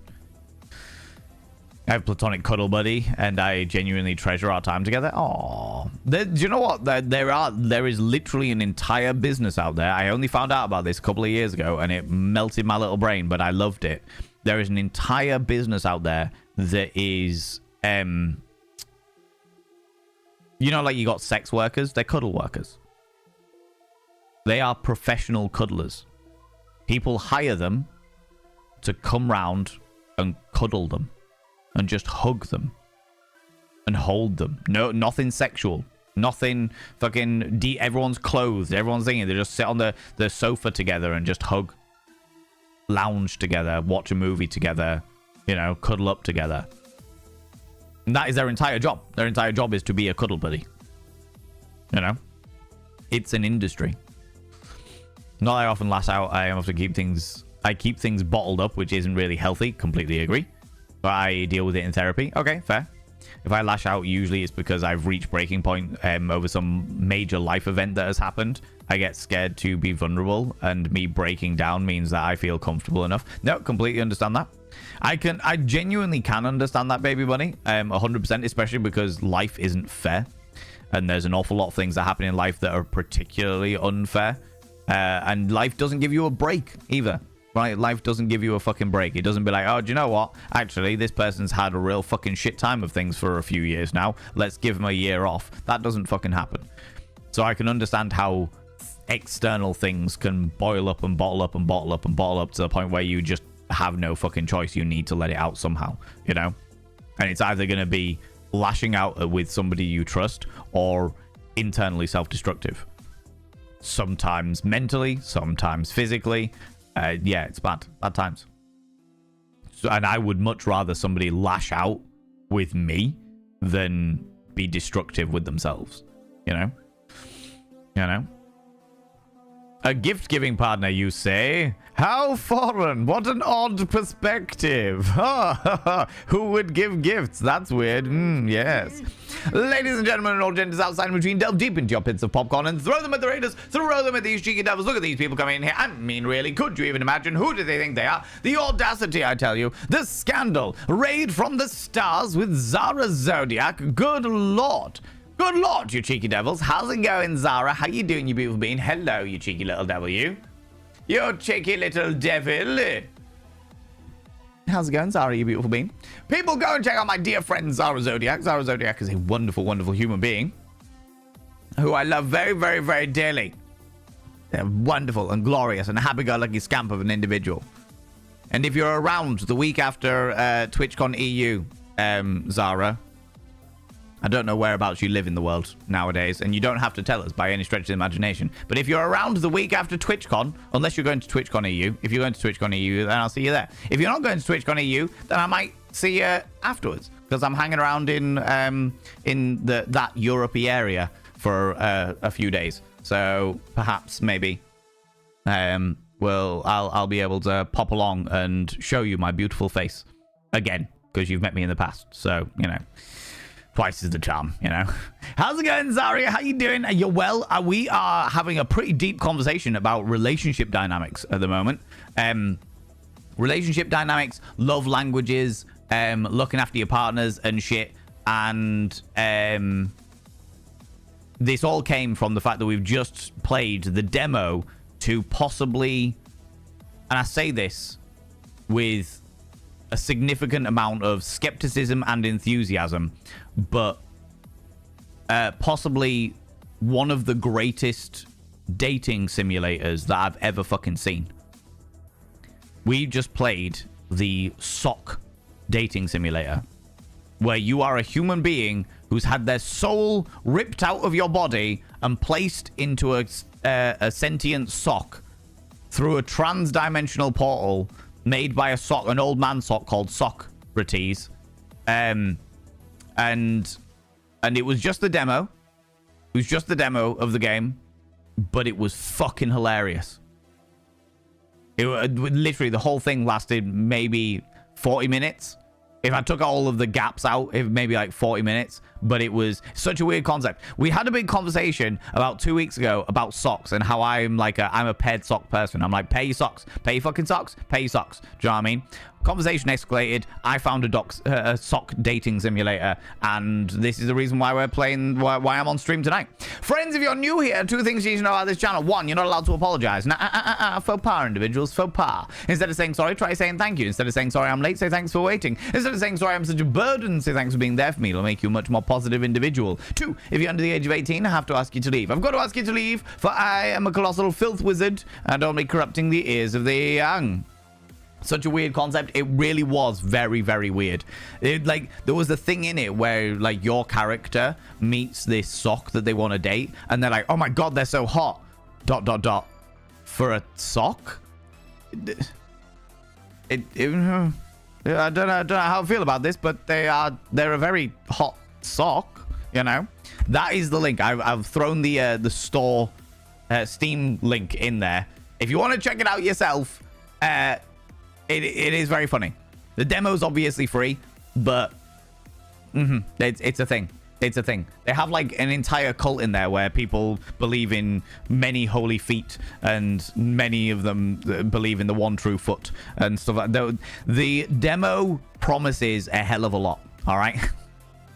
I have platonic cuddle buddy, and I genuinely treasure our time together. Aww. Do you know what? There is literally an entire business out there. I only found out about this a couple of years ago, and it melted my little brain, but I loved it. There is an entire business out there that is, you know, like you got sex workers. They're cuddle workers. They are professional cuddlers. People hire them to come round and cuddle them. And just hug them. And hold them. No, nothing sexual. Nothing fucking... everyone's clothed. Everyone's thinking. They just sit on the sofa together and just hug. Lounge together. Watch a movie together. You know, cuddle up together. And that is their entire job. Their entire job is to be a cuddle buddy. You know? It's an industry. Not that I often lash out. I often keep things bottled up, which isn't really healthy. Completely agree. But I deal with it in therapy. Okay, fair. If I lash out, usually it's because I've reached breaking point over some major life event that has happened. I get scared to be vulnerable, and me breaking down means that I feel comfortable enough. No, completely understand that. I genuinely can understand that, baby bunny. 100%, especially because life isn't fair. And there's an awful lot of things that happen in life that are particularly unfair. And life doesn't give you a break either. Right? Life doesn't give you a fucking break. It doesn't be like, oh, do you know what? Actually, this person's had a real fucking shit time of things for a few years now. Let's give them a year off. That doesn't fucking happen. So I can understand how external things can boil up and bottle up and bottle up and bottle up to the point where you just have no fucking choice. You need to let it out somehow, you know? And it's either going to be lashing out with somebody you trust or internally self-destructive. Sometimes mentally, sometimes physically. Yeah, it's bad times. So, and I would much rather somebody lash out with me than be destructive with themselves. You know? You know? A gift-giving partner, you say? How foreign! What an odd perspective! Who would give gifts? That's weird. Yes. Ladies and gentlemen, and all genders outside and between, delve deep into your pits of popcorn and throw them at the raiders, throw them at these cheeky devils. Look at these people coming in here. I mean, really, could you even imagine? Who do they think they are? The audacity, I tell you. The scandal. Raid from the stars with Zara Zodiac. Good lord. Good lord, you cheeky devils. How's it going, Zara? How you doing, you beautiful being? Hello, you cheeky little devil, you. You cheeky little devil. How's it going, Zara, you beautiful being? People, go and check out my dear friend, Zara Zodiac. Zara Zodiac is a wonderful, wonderful human being who I love very, very, very dearly. They're wonderful and glorious and a happy-go-lucky scamp of an individual. And if you're around the week after TwitchCon EU, Zara, I don't know whereabouts you live in the world nowadays, and you don't have to tell us by any stretch of the imagination. But if you're around the week after TwitchCon, unless you're going to TwitchCon EU, if you're going to TwitchCon EU, then I'll see you there. If you're not going to TwitchCon EU, then I might see you afterwards, because I'm hanging around in that Europe-y area for a few days. So perhaps, maybe, I'll be able to pop along and show you my beautiful face again, because you've met me in the past. So, you know. Twice is the charm, you know. How's it going, Zaria? How you doing? Are you well? We are having a pretty deep conversation about relationship dynamics at the moment. Relationship dynamics, love languages, looking after your partners and shit. And this all came from the fact that we've just played the demo to possibly, and I say this with a significant amount of skepticism and enthusiasm, but possibly one of the greatest dating simulators that I've ever fucking seen. We just played the Sock dating simulator, where you are a human being who's had their soul ripped out of your body and placed into a sentient sock through a trans-dimensional portal made by an old man sock called Socrates. And it was just the demo. It was just the demo of the game, but it was fucking hilarious. Literally, the whole thing lasted maybe 40 minutes. If I took all of the gaps out, it maybe like 40 minutes. But it was such a weird concept. We had a big conversation about 2 weeks ago about socks and how I'm a paired sock person. I'm like, pay your socks. Pay your fucking socks. Pay your socks. Do you know what I mean? Conversation escalated. I found a sock dating simulator, and this is the reason why we're playing, why I'm on stream tonight. Friends, if you're new here, 2 things you need to know about this channel. 1, you're not allowed to apologize. Faux pas, individuals. Faux pas. Instead of saying sorry, try saying thank you. Instead of saying sorry, I'm late, say thanks for waiting. Instead of saying sorry, I'm such a burden, say thanks for being there for me. It'll make you a much more positive individual. 2, if you're under the age of 18, I have to ask you to leave. I've got to ask you to leave, for I am a colossal filth wizard, and only corrupting the ears of the young. Such a weird concept. It really was very, very weird. There was a thing in it where, like, your character meets this sock that they want to date, and they're like, oh my god, they're so hot. ... For a sock? I don't know how I feel about this, but they're a very hot sock, you know? That is the link. I've thrown the store Steam link in there. If you want to check it out yourself, it is very funny. The demo's obviously free, but it's a thing. It's a thing. They have like an entire cult in there where people believe in many holy feet, and many of them believe in the one true foot and stuff like that. The demo promises a hell of a lot, all right?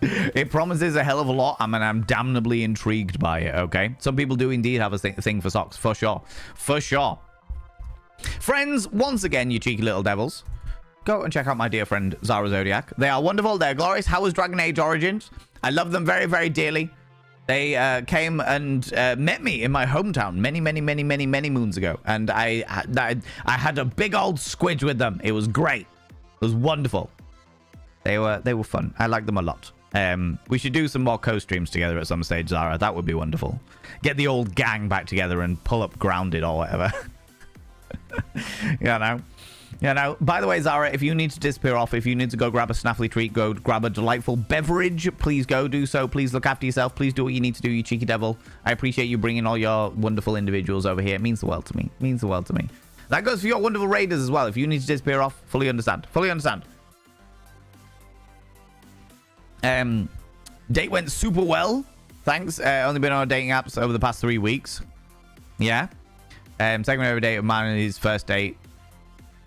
It promises a hell of a lot. I mean, I'm damnably intrigued by it, okay? Some people do indeed have a thing for socks, for sure. For sure. Friends, once again, you cheeky little devils, go and check out my dear friend Zara Zodiac. They are wonderful. They're glorious. How was Dragon Age Origins? I love them very, very dearly. They came and met me in my hometown many moons ago, and I had a big old squidge with them. It was great. It was wonderful. They were fun. I like them a lot. We should do some more co-streams together at some stage, Zara. That would be wonderful. Get the old gang back together and pull up Grounded or whatever. You know. You know, by the way, Zara, if you need to disappear off, if you need to go grab a snaffly treat, go grab a delightful beverage, please go do so. Please look after yourself. Please do what you need to do, you cheeky devil. I appreciate you bringing all your wonderful individuals over here. It means the world to me. It means the world to me. That goes for your wonderful raiders as well. If you need to disappear off, fully understand. Fully understand. Date went super well. Thanks. Only been on dating apps over the past 3 weeks. Yeah. Second ever date of mine on his first date.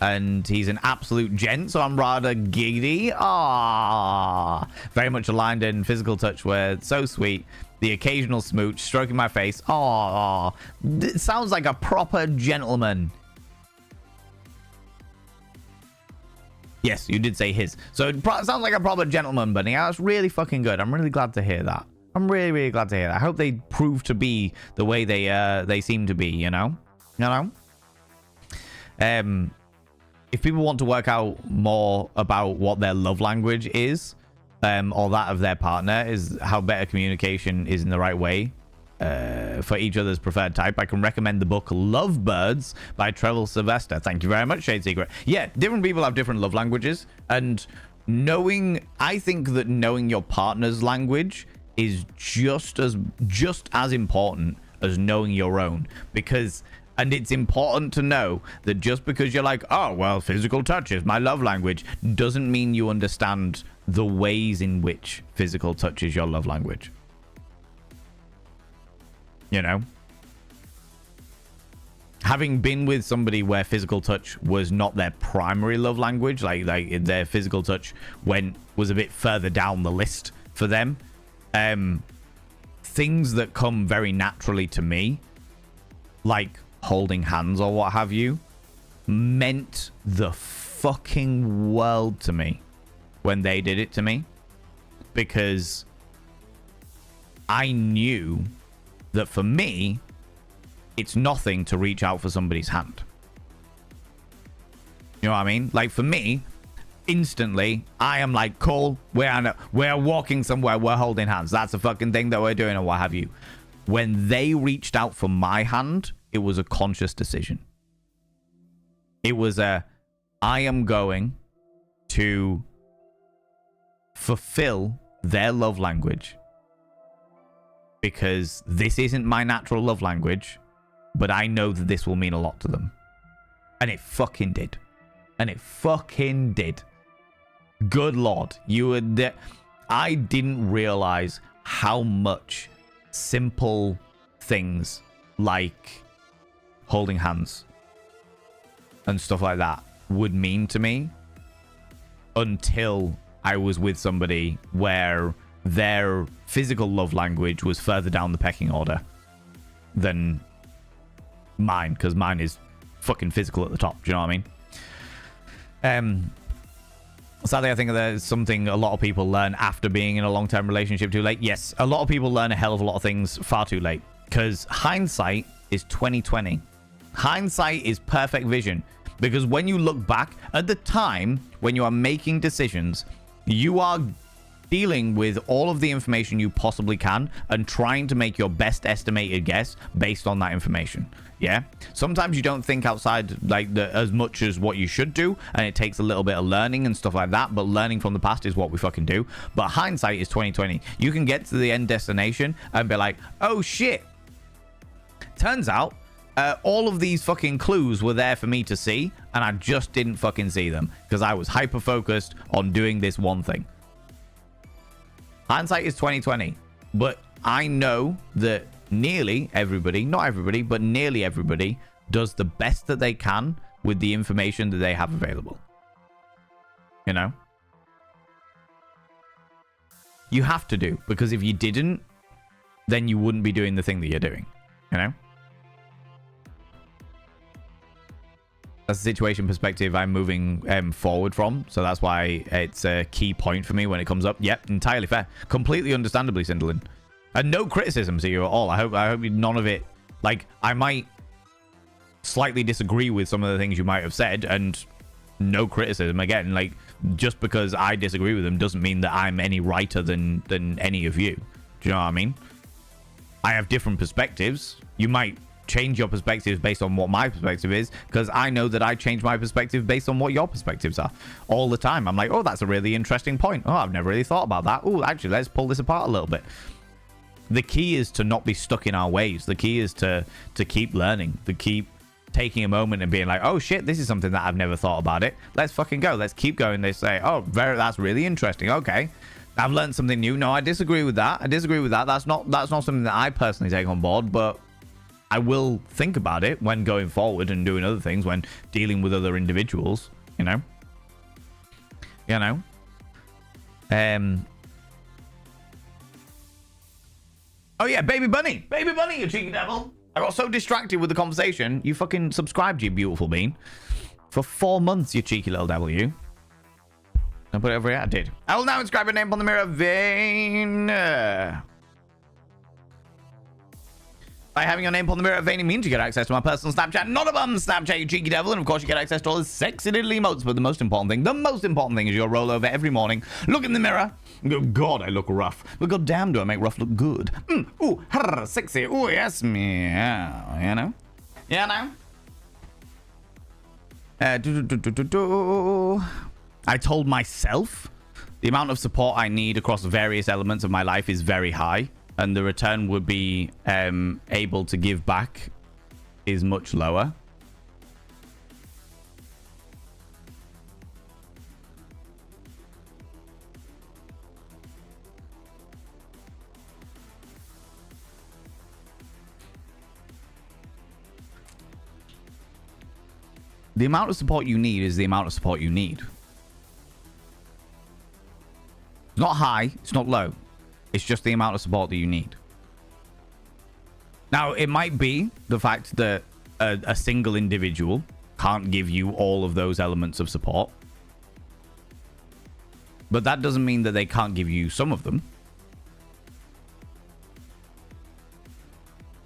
And he's an absolute gent, so I'm rather giddy. Ah, very much aligned in physical touch. Where so sweet. The occasional smooch, stroking my face. Ah, it sounds like a proper gentleman. Yes, you did say his. So it sounds like a proper gentleman, Bunny. That's really fucking good. I'm really glad to hear that. I'm really, really glad to hear that. I hope they prove to be the way they seem to be. You know. If people want to work out more about what their love language is, or that of their partner, is how better communication is in the right way for each other's preferred type, I can recommend the book Lovebirds by Trevor Sylvester. Thank you very much, Shade Secret. Yeah, different people have different love languages, and I think that knowing your partner's language is just as important as knowing your own, and it's important to know that just because you're like, oh, well, physical touch is my love language, doesn't mean you understand the ways in which physical touch is your love language. You know? Having been with somebody where physical touch was not their primary love language, like their physical touch was a bit further down the list for them, things that come very naturally to me, like holding hands or what have you, meant the fucking world to me when they did it to me, because I knew that for me it's nothing to reach out for somebody's hand. You know what I mean? Like, for me, instantly I am like, cool, we're walking somewhere, we're holding hands, that's a fucking thing that we're doing or what have you. When they reached out for my hand, it was a conscious decision. It was I am going to fulfill their love language because this isn't my natural love language, but I know that this will mean a lot to them. And it fucking did. And it fucking did. Good Lord. I didn't realize how much simple things like holding hands and stuff like that would mean to me until I was with somebody where their physical love language was further down the pecking order than mine, because mine is fucking physical at the top. Do you know what I mean? Sadly, I think there's something a lot of people learn after being in a long-term relationship too late. Yes, a lot of people learn a hell of a lot of things far too late, because hindsight is 20/20. Hindsight is perfect vision, because when you look back at the time when you are making decisions, you are dealing with all of the information you possibly can and trying to make your best estimated guess based on that information. Yeah, sometimes you don't think outside as much as what you should do, and it takes a little bit of learning and stuff like that, but learning from the past is what we fucking do. But hindsight is 20/20. You can get to the end destination and be like, oh shit, turns out all of these fucking clues were there for me to see, and I just didn't fucking see them because I was hyper focused on doing this one thing. Hindsight is 20/20, but I know that nearly everybody, not everybody, but nearly everybody does the best that they can with the information that they have available. You know? You have to do, because if you didn't, then you wouldn't be doing the thing that you're doing. You know? That's the situation perspective I'm moving forward from, so that's why it's a key point for me when it comes up. Yep, entirely fair. Completely understandably, Cinderlin. And no criticism to you at all. I hope none of it, like, I might slightly disagree with some of the things you might have said, and no criticism. Again, like, just because I disagree with them doesn't mean that I'm any righter than any of you. Do you know what I mean? I have different perspectives. You might change your perspectives based on what my perspective is, because I know that I change my perspective based on what your perspectives are all the time. I'm like, oh, that's a really interesting point. Oh, I've never really thought about that. Oh, actually, let's pull this apart a little bit. The key is to not be stuck in our ways. The key is to keep learning, to keep taking a moment and being like, oh shit, this is something that I've never thought about it. Let's fucking go. Let's keep going. They say, oh, that's really interesting. Okay. I've learned something new. No, I disagree with that. That's not something that I personally take on board, but I will think about it when going forward and doing other things, when dealing with other individuals, you know. Oh yeah, Baby Bunny, you cheeky devil. I got so distracted with the conversation. You fucking subscribed, you beautiful bean. For 4 months, you cheeky little devil, you. I'll put it over here. I did. I will now inscribe your name on the mirror vein. By having your name on the mirror vein, it means you get access to my personal Snapchat, not a bum Snapchat, you cheeky devil. And of course, you get access to all the sexy little emotes. But the most important thing is your roll over every morning. Look in the mirror. Go, God, I look rough. But god damn, do I make rough look good. Ooh, sexy. Ooh, yes, meow. You know? I told myself the amount of support I need across various elements of my life is very high, and the return would be able to give back is much lower. The amount of support you need is the amount of support you need. It's not high, it's not low. It's just the amount of support that you need. Now, it might be the fact that a single individual can't give you all of those elements of support. But that doesn't mean that they can't give you some of them.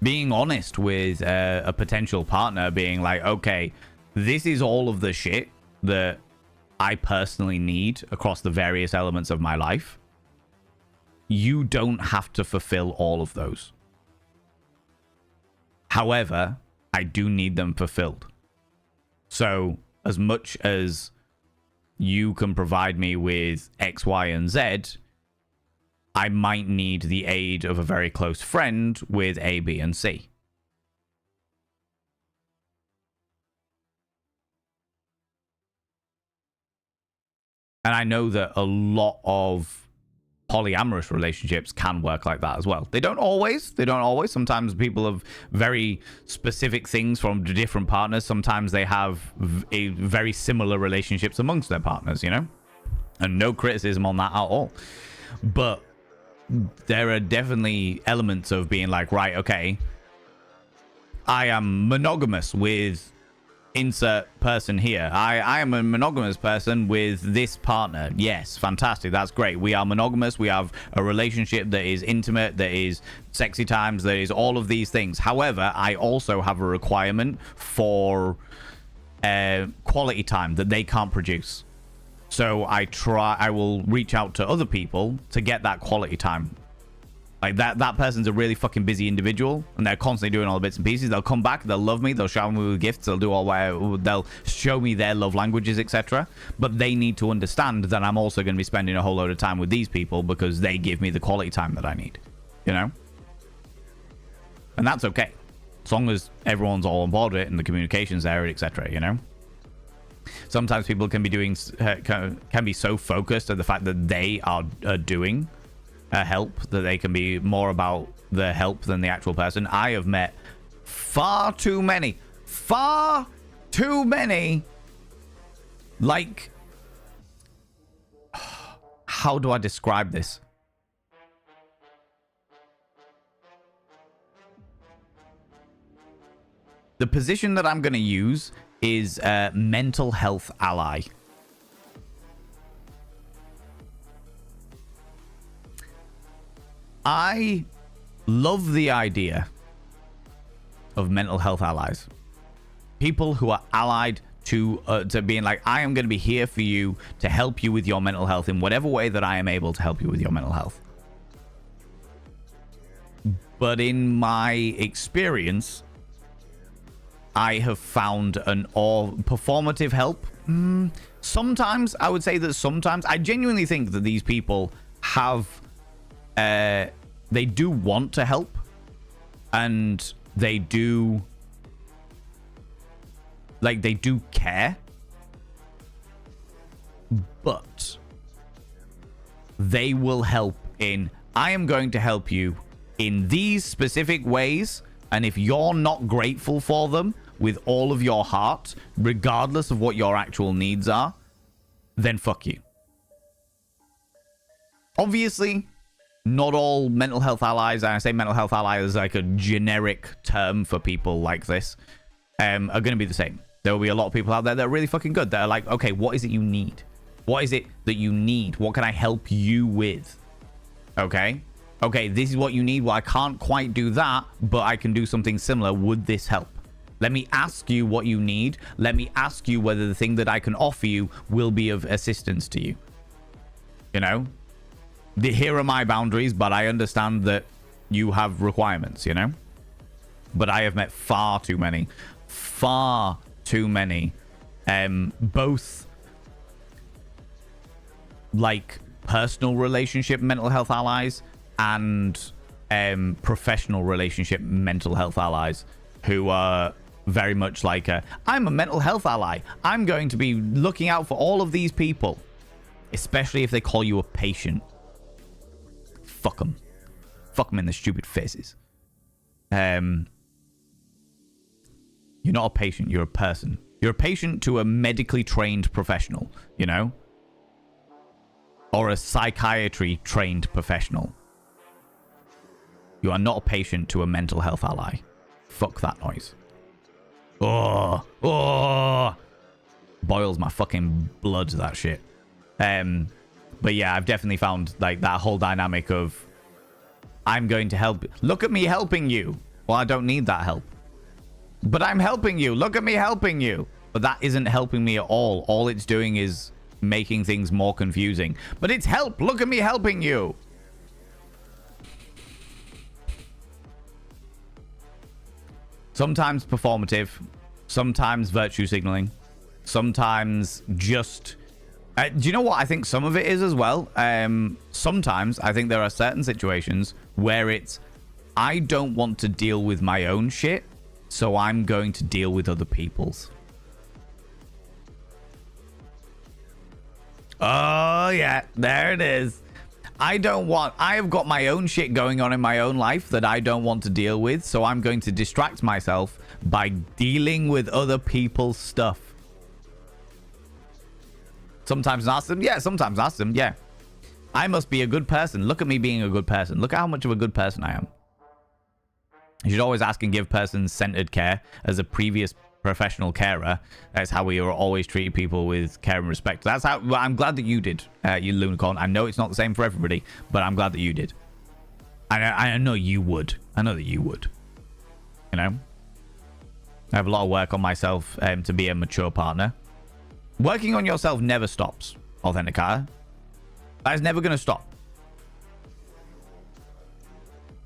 Being honest with a potential partner, being like, okay, this is all of the shit that I personally need across the various elements of my life. You don't have to fulfill all of those. However, I do need them fulfilled. So, as much as you can provide me with X, Y, and Z, I might need the aid of a very close friend with A, B, and C. And I know that a lot of polyamorous relationships can work like that as well. They don't always. Sometimes people have very specific things from different partners. Sometimes they have a very similar relationships amongst their partners, you know? And no criticism on that at all. But there are definitely elements of being like, right, okay, I am monogamous with insert person here. I am a monogamous person with this partner. Yes, fantastic. That's great. We are monogamous. We have a relationship that is intimate, that is sexy times, that is all of these things. However, I also have a requirement for quality time that they can't produce. So I will reach out to other people to get that quality time. Like that person's a really fucking busy individual, and they're constantly doing all the bits and pieces. They'll come back, they'll love me, they'll shower me with gifts, they'll show me their love languages, etc. But they need to understand that I'm also going to be spending a whole load of time with these people because they give me the quality time that I need, you know? And that's okay, as long as everyone's all on board with it and the communication's there, etc. You know? Sometimes people can be so focused on the fact that they are doing help that they can be more about the help than the actual person. I have met far too many, like, how do I describe this? The position that I'm going to use is mental health ally. I love the idea of mental health allies. People who are allied to being like, I am going to be here for you to help you with your mental health in whatever way that I am able to help you with your mental health. But in my experience, I have found performative help. Sometimes I would say that sometimes I genuinely think that these people have they do want to help, and they do care, but they will help in, I am going to help you in these specific ways, and if you're not grateful for them with all of your heart, regardless of what your actual needs are, then fuck you. Obviously, not all mental health allies, and I say mental health allies as like a generic term for people like this, are going to be the same. There will be a lot of people out there that are really fucking good, that are like, okay, what is it you need? What is it that you need? What can I help you with? Okay, this is what you need. Well, I can't quite do that, but I can do something similar. Would this help? Let me ask you what you need. Let me ask you whether the thing that I can offer you will be of assistance to you. You know? Here are my boundaries, but I understand that you have requirements, you know? But I have met far too many, both like personal relationship mental health allies and professional relationship mental health allies who are very much like I'm a mental health ally. I'm going to be looking out for all of these people, especially if they call you a patient. Fuck them. Fuck them in their stupid faces. You're not a patient. You're a person. You're a patient to a medically trained professional, you know? Or a psychiatry trained professional. You are not a patient to a mental health ally. Fuck that noise. Oh, boils my fucking blood, that shit. But yeah, I've definitely found like that whole dynamic of I'm going to help. Look at me helping you. Well, I don't need that help. But I'm helping you. Look at me helping you. But that isn't helping me at all. All it's doing is making things more confusing. But it's help. Look at me helping you. Sometimes performative. Sometimes virtue signaling. Sometimes just... do you know what I think some of it is as well? Sometimes I think there are certain situations where it's I don't want to deal with my own shit, so I'm going to deal with other people's. Oh, yeah. There it is. I have got my own shit going on in my own life that I don't want to deal with, so I'm going to distract myself by dealing with other people's stuff. Sometimes ask them. Yeah, sometimes ask them. Yeah. I must be a good person. Look at me being a good person. Look at how much of a good person I am. You should always ask and give person-centered care. As a previous professional carer, that's how we are always treating people with care and respect. That's how. Well, I'm glad that you did, you Lunicorn. I know it's not the same for everybody, but I'm glad that you did. I know you would. I know that you would. You know? I have a lot of work on myself to be a mature partner. Working on yourself never stops, Authenticator. That is never going to stop.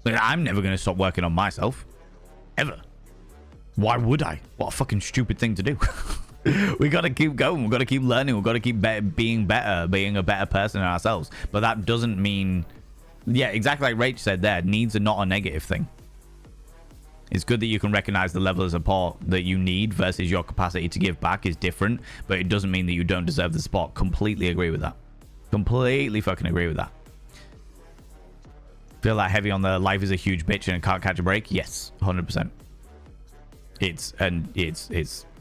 I'm never going to stop working on myself. Ever. Why would I? What a fucking stupid thing to do. We got to keep going. We've got to keep learning. We've got to keep being better, being a better person in ourselves. But that doesn't mean... Yeah, exactly like Rach said there. Needs are not a negative thing. It's good that you can recognize the level of support that you need versus your capacity to give back is different, but it doesn't mean that you don't deserve the support. Completely agree with that. Completely fucking agree with that. Feel that heavy on the life is a huge bitch and it can't catch a break? Yes, 100%. It's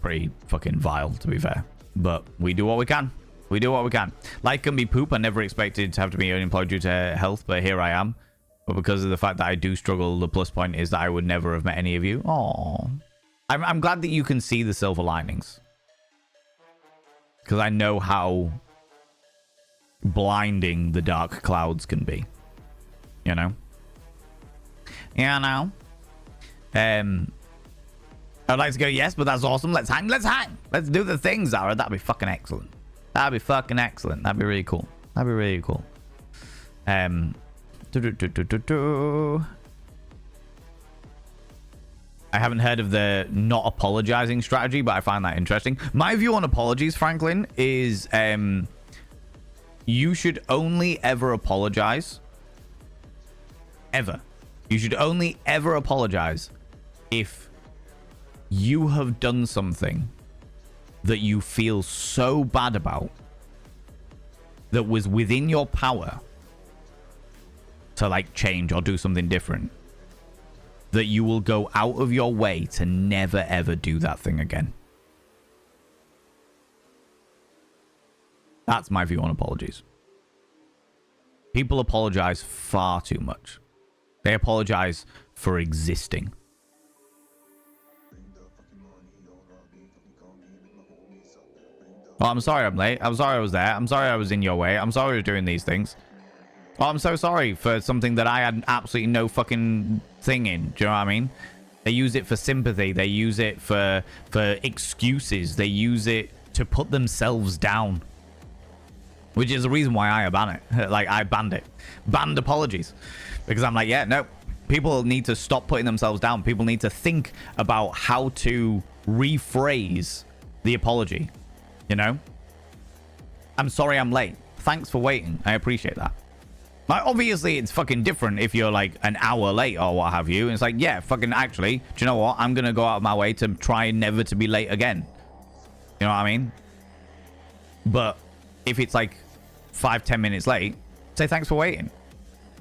pretty fucking vile, to be fair. But we do what we can. We do what we can. Life can be poop. I never expected to have to be unemployed due to health, but here I am. But because of the fact that I do struggle, the plus point is that I would never have met any of you. Aww. I'm glad that you can see the silver linings. Because I know how blinding the dark clouds can be. You know? Yeah, I know. I'd like to go, yes, but that's awesome. Let's hang. Let's hang. Let's do the thing, Zara. That'd be fucking excellent. That'd be fucking excellent. That'd be really cool. That'd be really cool. I haven't heard of the not apologizing strategy, but I find that interesting. My view on apologies, Franklin, is you should only ever apologize. Ever. You should only ever apologize if you have done something that you feel so bad about that was within your power to like change or do something different, that you will go out of your way to never ever do that thing again. That's my view on apologies. People apologize far too much. They apologize for existing. Oh, I'm sorry I'm late. I'm sorry I was there. I'm sorry I was in your way. I'm sorry I was doing these things. Oh, I'm so sorry for something that I had absolutely no fucking thing in. Do you know what I mean? They use it for sympathy. They use it for excuses. They use it to put themselves down. Which is the reason why I ban it. Like, I banned it. Banned apologies. Because I'm like, yeah, no. People need to stop putting themselves down. People need to think about how to rephrase the apology. You know? I'm sorry I'm late. Thanks for waiting. I appreciate that. Like, obviously, it's fucking different if you're like an hour late or what have you. And it's like, yeah, fucking actually, do you know what? I'm going to go out of my way to try never to be late again. You know what I mean? But if it's like 5-10 minutes late, say thanks for waiting.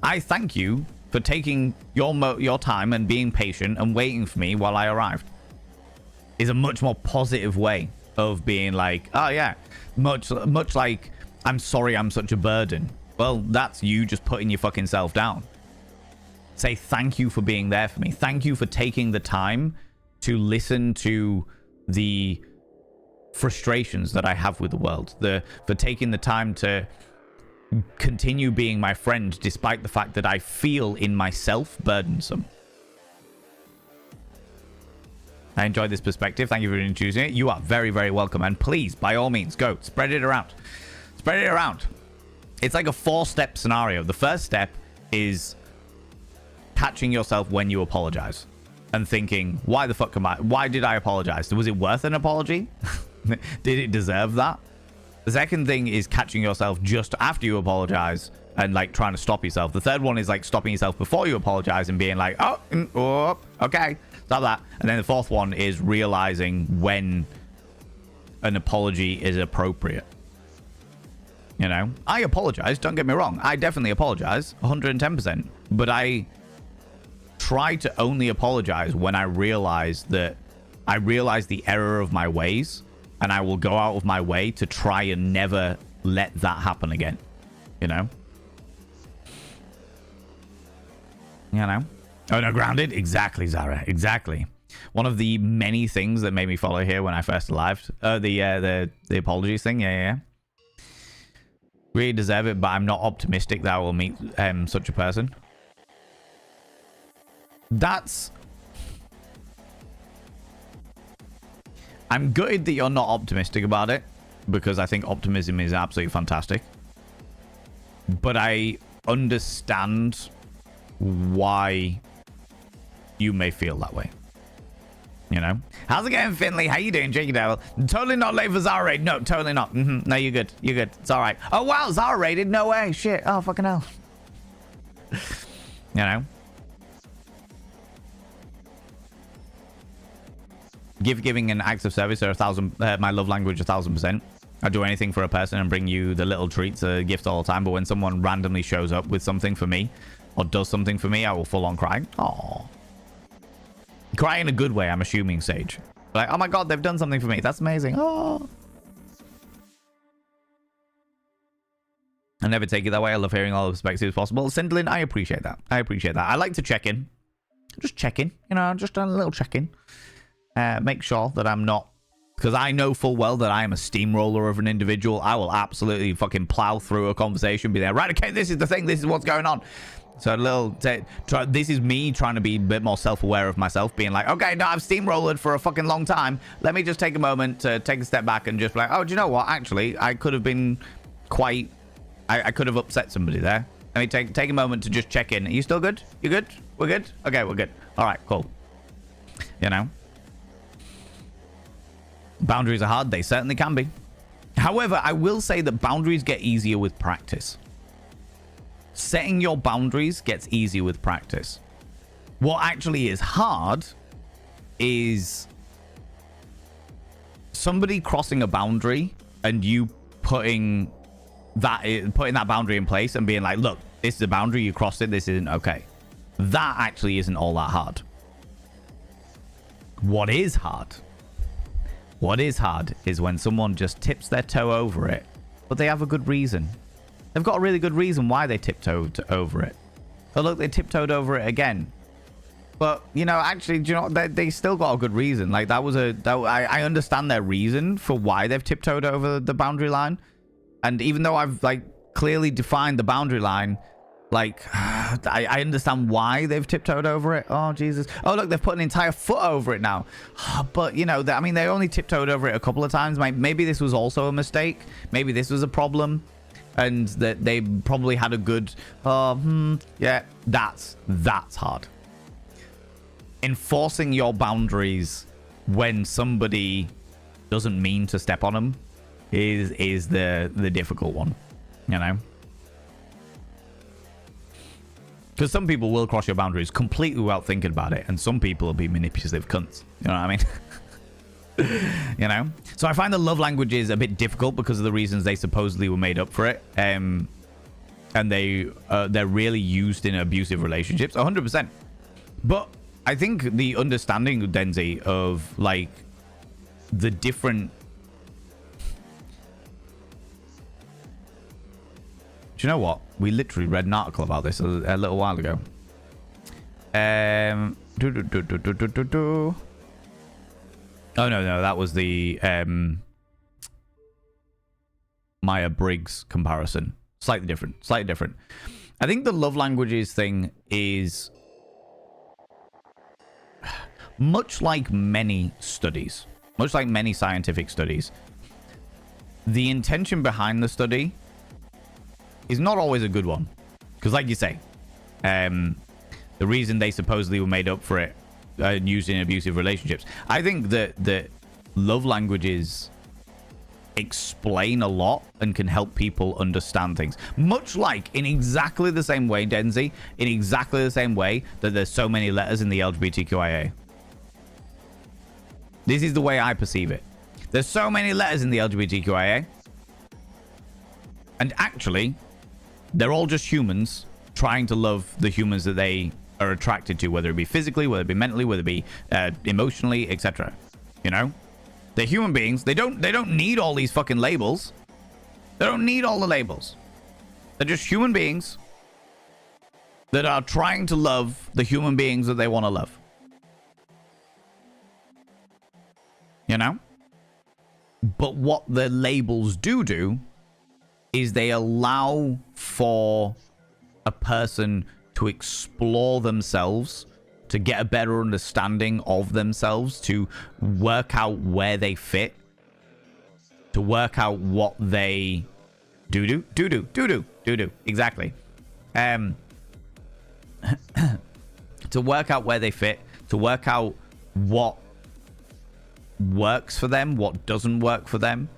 I thank you for taking your time and being patient and waiting for me while I arrived. Is a much more positive way of being like, oh yeah, much like, I'm sorry I'm such a burden. Well, that's you just putting your fucking self down. Say thank you for being there for me. Thank you for taking the time to listen to the frustrations that I have with the world. For taking the time to continue being my friend despite the fact that I feel in myself burdensome. I enjoyed this perspective. Thank you for introducing it. You are very, very welcome. And please, by all means, go. Spread it around. Spread it around. It's like a 4-step scenario. The first step is catching yourself when you apologize and thinking, why the fuck why did I apologize? Was it worth an apology? Did it deserve that? The second thing is catching yourself just after you apologize and like trying to stop yourself. The third one is like stopping yourself before you apologize and being like, oh, okay, stop that. And then the fourth one is realizing when an apology is appropriate. You know, I apologize, don't get me wrong. I definitely apologize, 110%. But I try to only apologize when I realize the error of my ways, and I will go out of my way to try and never let that happen again. You know? You know? Oh, no, grounded? Exactly, Zara. Exactly. One of the many things that made me follow here when I first arrived. The apologies thing. Yeah. Really deserve it, but I'm not optimistic that I will meet such a person. I'm gutted that you're not optimistic about it, because I think optimism is absolutely fantastic. But I understand why you may feel that way. You know? How's it going, Finley? How you doing, Jakey Devil? Totally not late for Zara raid. No, totally not. No, you're good. You're good. It's all right. Oh, wow. Zara raided? No way. Shit. Oh, fucking hell. You know? Giving an acts of service are 1,000. My love language 1,000%. I do anything for a person and bring you the little treats, a gift all the time. But when someone randomly shows up with something for me or does something for me, I will full on cry. Aww. Cry in a good way, I'm assuming, Sage. Like, oh my god, they've done something for me. That's amazing. Oh. I never take it that way. I love hearing all the perspectives possible. Cinderlin, I appreciate that. I appreciate that. I like to check in. Just check in. You know, just a little check in. Make sure that I'm not... Because I know full well that I am a steamroller of an individual. I will absolutely fucking plow through a conversation, be there. Right, okay, this is the thing. This is what's going on. So a little... this is me trying to be a bit more self-aware of myself. Being like, okay, no, I've steamrollered for a fucking long time. Let me just take a moment to take a step back and just be like, oh, do you know what? Actually, I could have been quite... I could have upset somebody there. Let me take a moment to just check in. Are you still good? You good? We're good? Okay, we're good. All right, cool. You know? Boundaries are hard. They certainly can be. However, I will say that boundaries get easier with practice. Setting your boundaries gets easier with practice. What actually is hard is somebody crossing a boundary and you putting that boundary in place and being like, look, this is a boundary, you crossed it, this isn't okay. That actually isn't all that hard. What is hard is when someone just tips their toe over it, but they have a good reason. They've got a really good reason why they tiptoed over it. But look, they tiptoed over it again. But, you know, actually, do you know, they still got a good reason. Like, I understand their reason for why they've tiptoed over the boundary line. And even though I've, like, clearly defined the boundary line, like, I understand why they've tiptoed over it. Oh, Jesus. Oh, look, they've put an entire foot over it now. But, you know, I mean, they only tiptoed over it a couple of times. Maybe this was also a mistake. Maybe this was a problem. And that they probably had a good, yeah, that's hard. Enforcing your boundaries when somebody doesn't mean to step on them is the difficult one, you know? Because some people will cross your boundaries completely without thinking about it, and some people will be manipulative cunts. You know what I mean? You know? So I find the love languages a bit difficult because of the reasons they supposedly were made up for it. And they're really used in abusive relationships, 100%. But I think the understanding, Denzi, of like the different... Do you know what? We literally read an article about this a little while ago. Oh, no, that was the Myers-Briggs comparison. Slightly different. I think the love languages thing is much like many studies, much like many scientific studies. The intention behind the study is not always a good one. Because like you say, the reason they supposedly were made up for it used in abusive relationships. I think that love languages explain a lot and can help people understand things. Much like in exactly the same way, Denzi, in exactly the same way that there's so many letters in the LGBTQIA. This is the way I perceive it. There's so many letters in the LGBTQIA. And actually, they're all just humans trying to love the humans that they are attracted to, whether it be physically, whether it be mentally, whether it be emotionally, etc. You know? They're human beings. They don't need all these fucking labels. They don't need all the labels. They're just human beings that are trying to love the human beings that they want to love. You know? But what the labels do is they allow for a person to explore themselves, to get a better understanding of themselves, to work out where they fit, to work out what they do. Exactly. To work out where they fit, to work out what works for them, what doesn't work for them,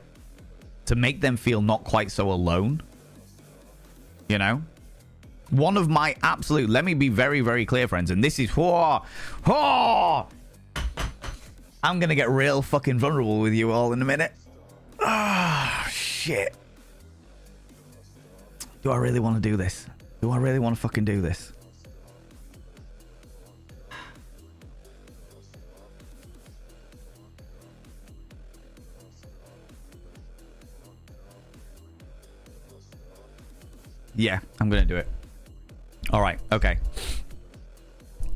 to make them feel not quite so alone. You know? One of my absolute... Let me be very, very clear, friends. And this is... I'm going to get real fucking vulnerable with you all in a minute. Shit. Do I really want to do this? Do I really want to fucking do this? Yeah, I'm going to do it. All right. Okay.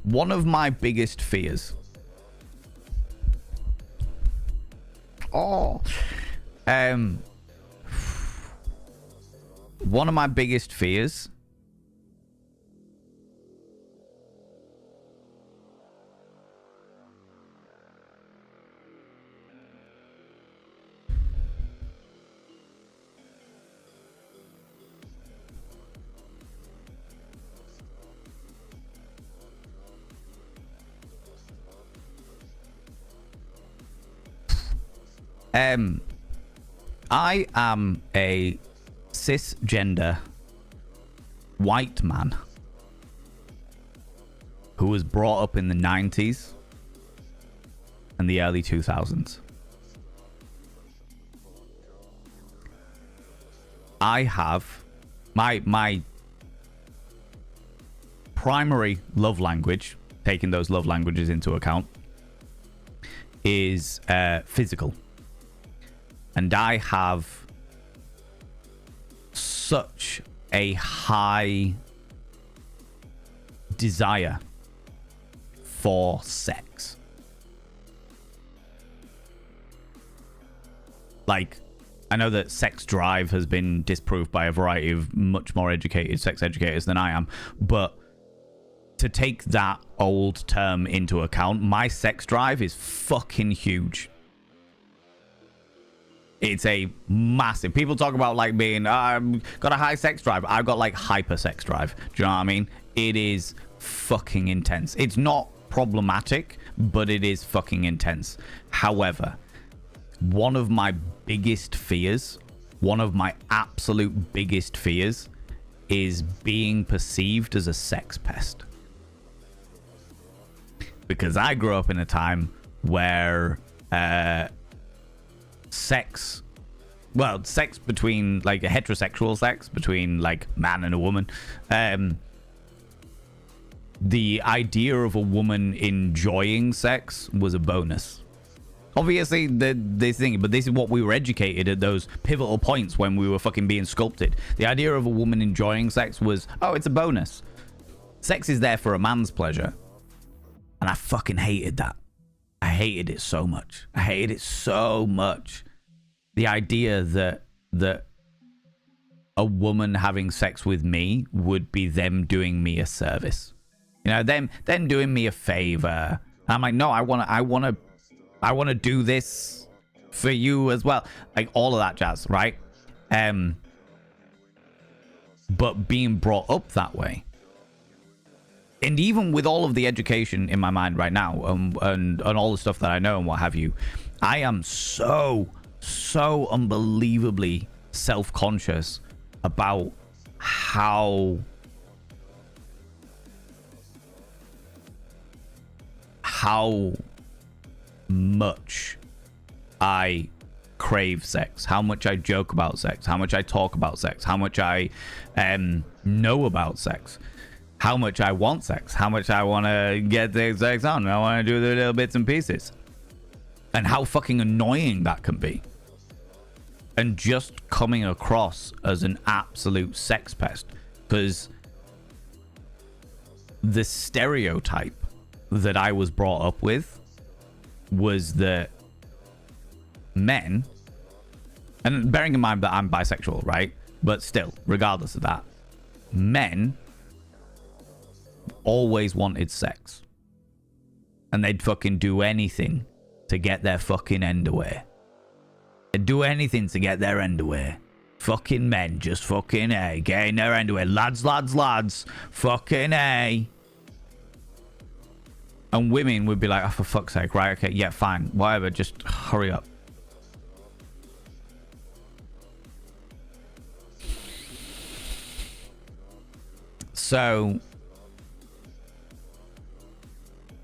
One of my biggest fears. One of my biggest fears I am a cisgender white man who was brought up in the 90s and the early 2000s. I have my primary love language, taking those love languages into account, is physical. And I have such a high desire for sex. Like, I know that sex drive has been disproved by a variety of much more educated sex educators than I am, but to take that old term into account, my sex drive is fucking huge. It's a massive... People talk about like being, got a high sex drive. I've got like hyper sex drive. Do you know what I mean? It is fucking intense. It's not problematic, but it is fucking intense. However, one of my biggest fears, one of my absolute biggest fears, is being perceived as a sex pest. Because I grew up in a time where sex between, like, a heterosexual sex between, like, man and a woman, the idea of a woman enjoying sex was a bonus. Obviously, this thing, but this is what we were educated at those pivotal points when we were fucking being sculpted. The idea of a woman enjoying sex was, oh, it's a bonus. Sex is there for a man's pleasure. And I fucking hated that. I hated it so much. I hated it so much. The idea that a woman having sex with me would be them doing me a service. You know, them doing me a favor. And I'm like, no, I want to do this for you as well. Like, all of that jazz, right? But being brought up that way. And even with all of the education in my mind right now, and all the stuff that I know and what have you, I am so unbelievably self-conscious about how much I crave sex, how much I joke about sex, how much I talk about sex, how much I know about sex, how much I want sex, how much I want to get the sex on, I want to do the little bits and pieces, and how fucking annoying that can be. And just coming across as an absolute sex pest, because the stereotype that I was brought up with was that men, and bearing in mind that I'm bisexual, right? But still, regardless of that, men always wanted sex. And they'd fucking do anything to get their fucking end away. They'd do anything to get their end away. Fucking men, just fucking A, getting their end away. Lads, fucking A. And women would be like, oh, for fuck's sake, right? Okay, yeah, fine, whatever, just hurry up. So,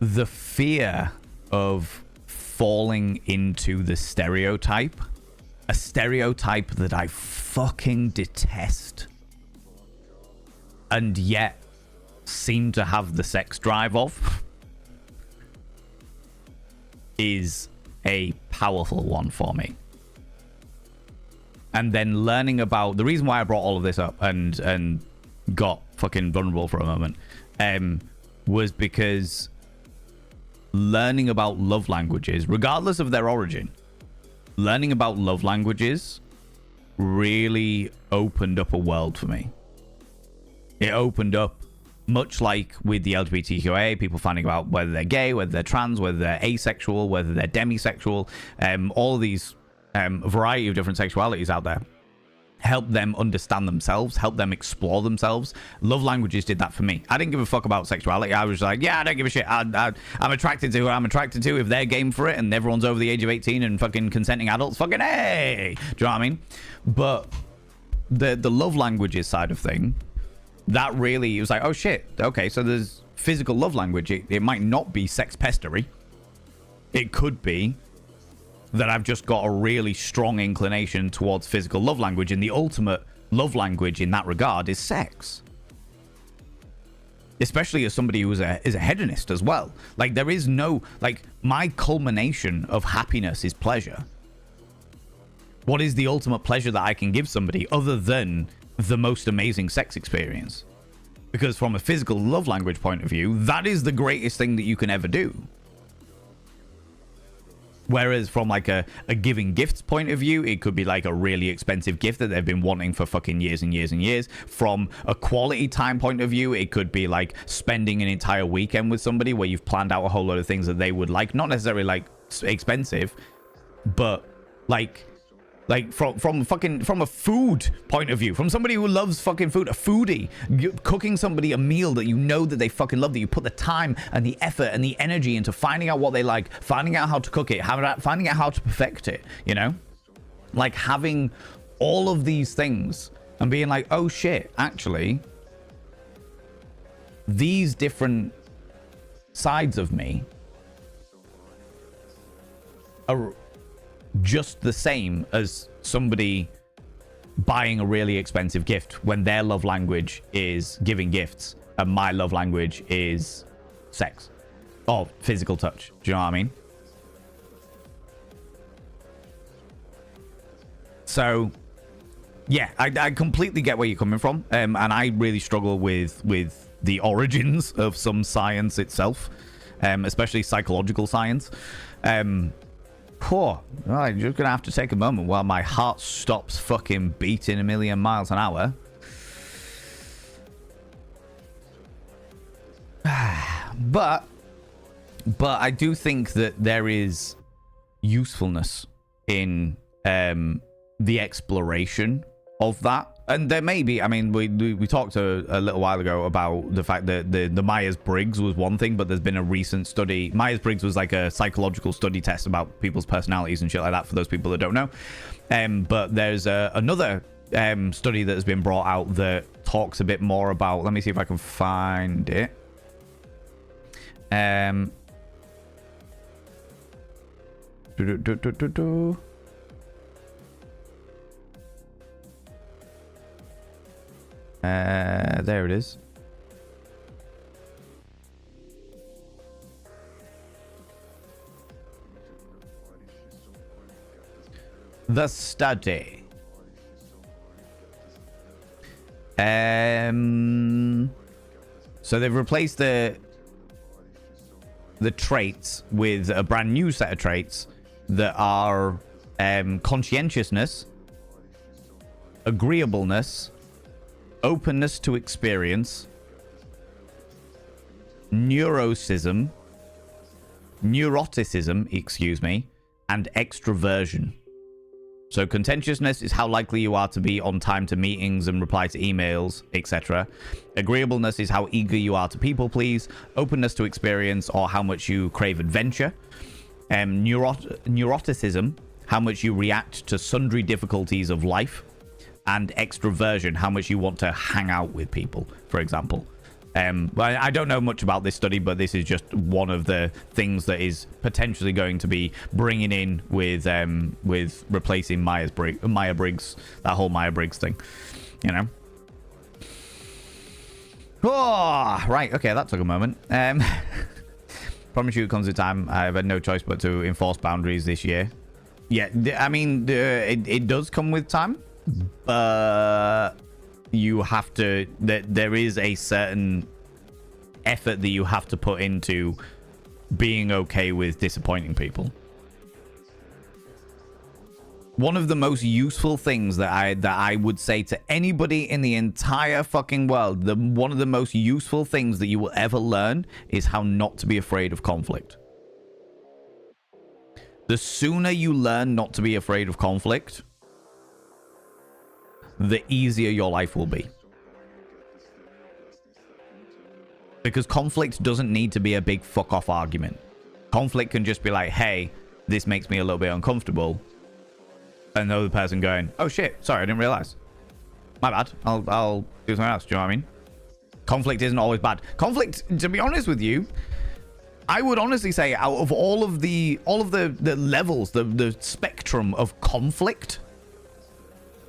the fear of falling into the stereotype, a stereotype that I fucking detest, and yet seem to have the sex drive of, is a powerful one for me. And then learning about the reason why I brought all of this up and got fucking vulnerable for a moment was because learning about love languages, regardless of their origin, learning about love languages really opened up a world for me. It opened up, much like with the LGBTQIA, people finding out whether they're gay, whether they're trans, whether they're asexual, whether they're demisexual, all of these variety of different sexualities out there. help them understand themselves, help them explore themselves. Love languages did that for me. I didn't give a fuck about sexuality. I was like, yeah, I don't give a shit. I'm attracted to who I'm attracted to. If they're game for it and everyone's over the age of 18 and fucking consenting adults, fucking hey. Do you know what I mean? But the love languages side of thing, that really was like, oh shit, okay, so there's physical love language. It might not be sex pestery. It could be that I've just got a really strong inclination towards physical love language, and the ultimate love language in that regard is sex. Especially as somebody who is a hedonist as well. Like, there is no, like, my culmination of happiness is pleasure. What is the ultimate pleasure that I can give somebody other than the most amazing sex experience? Because from a physical love language point of view, that is the greatest thing that you can ever do. Whereas from like a giving gifts point of view, it could be like a really expensive gift that they've been wanting for fucking years and years and years. From a quality time point of view, it could be like spending an entire weekend with somebody where you've planned out a whole lot of things that they would like. Not necessarily like expensive, but like from a food point of view, from somebody who loves fucking food, a foodie, cooking somebody a meal that you know that they fucking love, that you put the time and the effort and the energy into finding out what they like, finding out how to cook it, finding out how to perfect it, you know? Like having all of these things and being like, oh shit, actually, these different sides of me are just the same as somebody buying a really expensive gift when their love language is giving gifts and my love language is sex or physical touch. Do you know what I mean? So yeah, I completely get where you're coming from, and I really struggle with the origins of some science itself, especially psychological science. Poor. Right, just gonna have to take a moment while my heart stops fucking beating a million miles an hour. But I do think that there is usefulness in the exploration of that. And there may be, I mean, we talked a little while ago about the fact that the Myers-Briggs was one thing, but there's been a recent study. Myers-Briggs was like a psychological study test about people's personalities and shit like that, for those people that don't know. But there's another study that has been brought out that talks a bit more about, let me see if I can find it. There it is. The study. So they've replaced the traits with a brand new set of traits that are conscientiousness, agreeableness, openness to experience, neuroticism, and extroversion. So contentiousness is how likely you are to be on time to meetings and reply to emails, etc. Agreeableness is how eager you are to people please. Openness to experience, or how much you crave adventure. Neuroticism, how much you react to sundry difficulties of life. And extroversion, how much you want to hang out with people, for example. Well, I don't know much about this study, but this is just one of the things that is potentially going to be bringing in with replacing Myers-Briggs, that whole Myers-Briggs thing, you know. Oh, right, okay, that took a moment. Promise you it comes a time I've had no choice but to enforce boundaries this year. Yeah, I mean, it does come with time. But you have to, there is a certain effort that you have to put into being okay with disappointing people. One of the most useful things that I would say to anybody in the entire fucking world, one of the most useful things that you will ever learn is how not to be afraid of conflict. The sooner you learn not to be afraid of conflict, the easier your life will be. Because conflict doesn't need to be a big fuck off argument. Conflict can just be like, hey, this makes me a little bit uncomfortable. And the other person going, oh shit, sorry, I didn't realize. My bad. I'll do something else. Do you know what I mean? Conflict isn't always bad. Conflict, to be honest with you, I would honestly say out of all of the levels, the spectrum of conflict,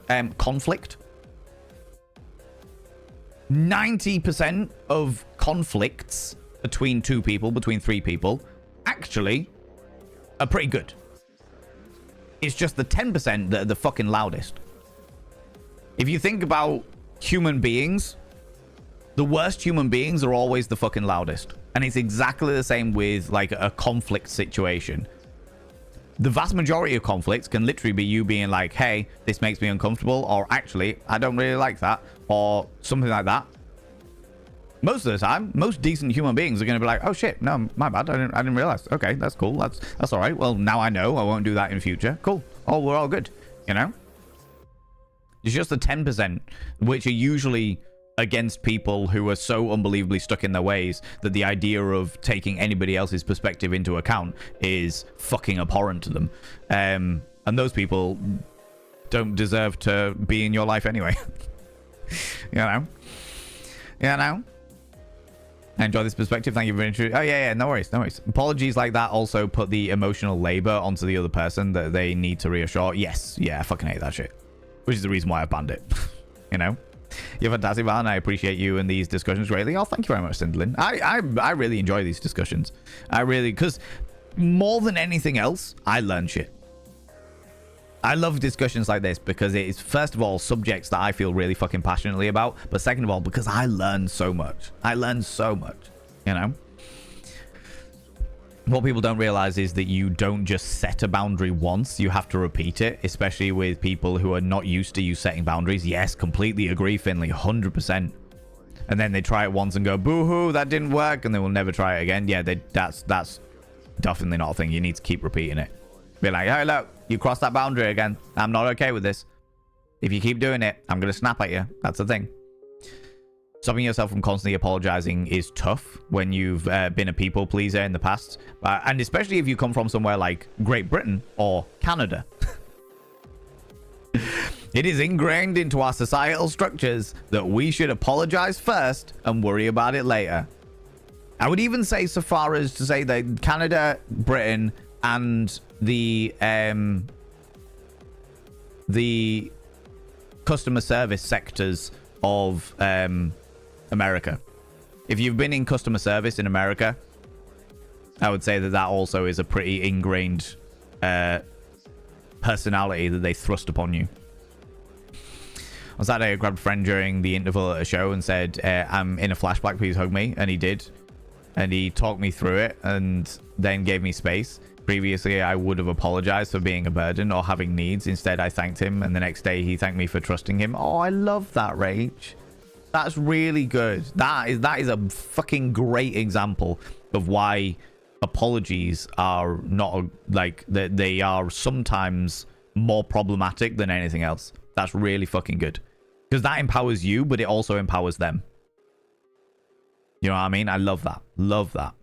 90% of conflicts between two people, between three people, actually are pretty good. It's just the 10% that are the fucking loudest. If you think about human beings, the worst human beings are always the fucking loudest. And it's exactly the same with like a conflict situation. The vast majority of conflicts can literally be you being like, hey, this makes me uncomfortable, or actually, I don't really like that, or something like that. Most of the time, most decent human beings are going to be like, oh shit, no, my bad, I didn't realize. Okay, that's cool, that's all right. Well, now I know, I won't do that in future. Cool. Oh, we're all good, you know? It's just the 10%, which are usually against people who are so unbelievably stuck in their ways that the idea of taking anybody else's perspective into account is fucking abhorrent to them. And those people don't deserve to be in your life anyway. You know? I enjoy this perspective. Thank you for introducing. Oh, yeah, no worries. Apologies like that also put the emotional labor onto the other person that they need to reassure. Yes, yeah, I fucking hate that shit. Which is the reason why I banned it. You know? You're fantastic, man. I appreciate you and these discussions greatly. Oh, thank you very much, Cinderlin. I really enjoy these discussions. I really, because more than anything else, I learn shit. I love discussions like this because it is, first of all, subjects that I feel really fucking passionately about, but second of all, because I learn so much. You know? What people don't realize is that you don't just set a boundary once, you have to repeat it, especially with people who are not used to you setting boundaries. Yes, completely agree, Finley, 100%. And then they try it once and go, boo-hoo, that didn't work, and they will never try it again. Yeah, that's definitely not a thing. You need to keep repeating it. Be like, hey, look, you crossed that boundary again. I'm not okay with this. If you keep doing it, I'm going to snap at you. That's the thing. Stopping yourself from constantly apologizing is tough when you've been a people pleaser in the past. And especially if you come from somewhere like Great Britain or Canada. It is ingrained into our societal structures that we should apologize first and worry about it later. I would even say so far as to say that Canada, Britain, and the customer service sectors of America. If you've been in customer service in America, I would say that also is a pretty ingrained personality that they thrust upon you. On Saturday, I grabbed a friend during the interval at a show and said, I'm in a flashback, please hug me. And he did. And he talked me through it and then gave me space. Previously, I would have apologized for being a burden or having needs. Instead, I thanked him. And the next day, he thanked me for trusting him. Oh, I love that, Rach. That's really good. That is a fucking great example of why apologies are not like that. They are sometimes more problematic than anything else. That's really fucking good because that empowers you, but it also empowers them. You know what I mean? I love that. Love that.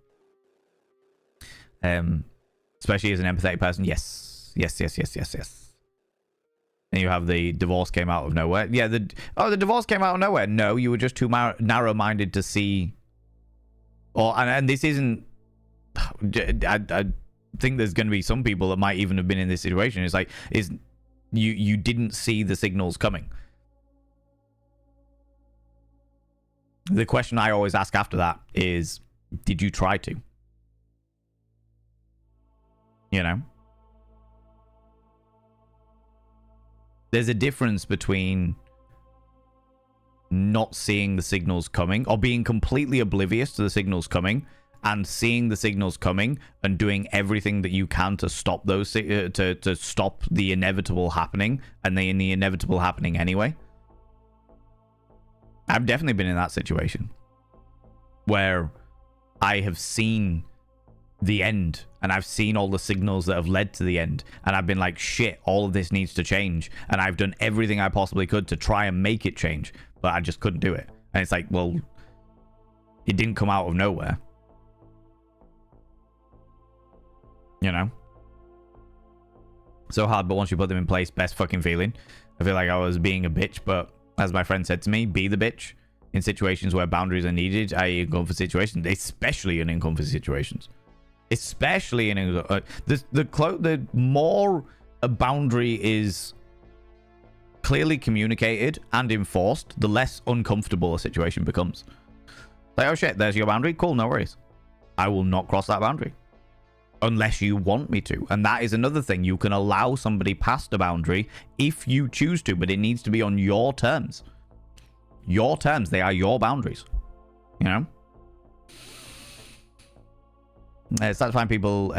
Especially as an empathetic person. Yes. And you have the divorce came out of nowhere. Yeah, the divorce came out of nowhere. No, you were just too narrow-minded to see. And this isn't. I think there's going to be some people that might even have been in this situation. It's like, you didn't see the signals coming. The question I always ask after that is, did you try to? You know? There's a difference between not seeing the signals coming or being completely oblivious to the signals coming and seeing the signals coming and doing everything that you can to stop those to stop the inevitable happening and the inevitable happening anyway. I've definitely been in that situation where I have seen the end, and I've seen all the signals that have led to the end, and I've been like, shit, all of this needs to change, and I've done everything I possibly could to try and make it change, but I just couldn't do it. And it's like, well, it didn't come out of nowhere, you know. So hard, but once you put them in place, best fucking feeling. I feel like I was being a bitch, but as my friend said to me, be the bitch in situations where boundaries are needed, i.e. uncomfort situations, especially in uncomfort situations. Especially in the more a boundary is clearly communicated and enforced, the less uncomfortable a situation becomes. Like, oh shit, there's your boundary. Cool, no worries. I will not cross that boundary unless you want me to. And that is another thing. You can allow somebody past a boundary if you choose to, but it needs to be on your terms. Your terms. They are your boundaries. You know? It's that time people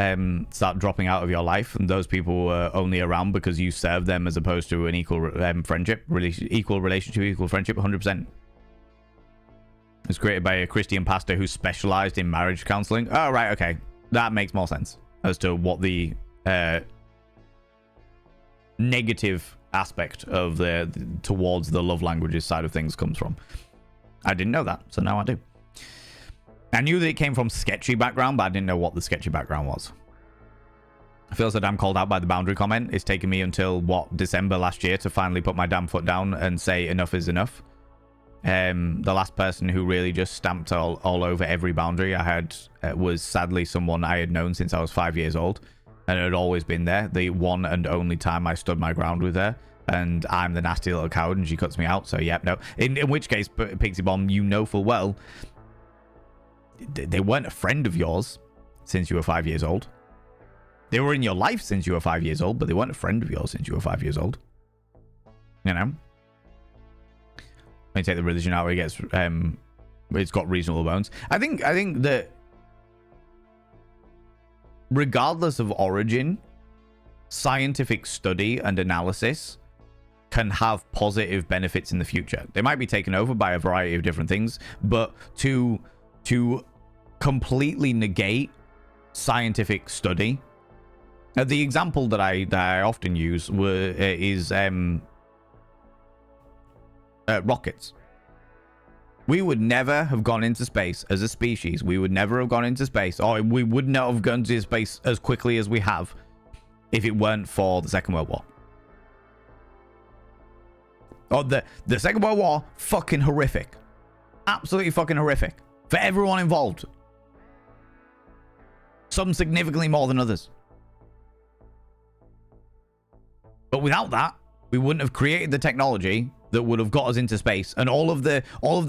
start dropping out of your life, and those people were only around because you served them as opposed to an equal friendship, equal relationship, equal friendship, 100%. It's created by a Christian pastor who specialized in marriage counseling. Oh, right, okay. That makes more sense as to what the negative aspect of the towards the love languages side of things comes from. I didn't know that, so now I do. I knew that it came from sketchy background, but I didn't know what the sketchy background was. I feel so damn called out by the boundary comment. It's taken me until, December last year to finally put my damn foot down and say enough is enough. The last person who really just stamped all over every boundary I had was sadly someone I had known since I was 5 years old. And it had always been there. The one and only time I stood my ground with her. And I'm the nasty little coward and she cuts me out. So, yep, no. In which case, Pixie Bomb, you know full well, they weren't a friend of yours since you were 5 years old. They were in your life since you were 5 years old, but they weren't a friend of yours since you were 5 years old. You know? When you take the religion out, it's got reasonable bones. I think that regardless of origin, scientific study and analysis can have positive benefits in the future. They might be taken over by a variety of different things, but to completely negate scientific study, the example that I often use is rockets. We would never have gone into space as a species. We would never have gone into space, or we would not have gone into space as quickly as we have if it weren't for the Second World War. Or the Second World War, fucking horrific. Absolutely fucking horrific. For everyone involved. Some significantly more than others. But without that, we wouldn't have created the technology that would have got us into space, and all of the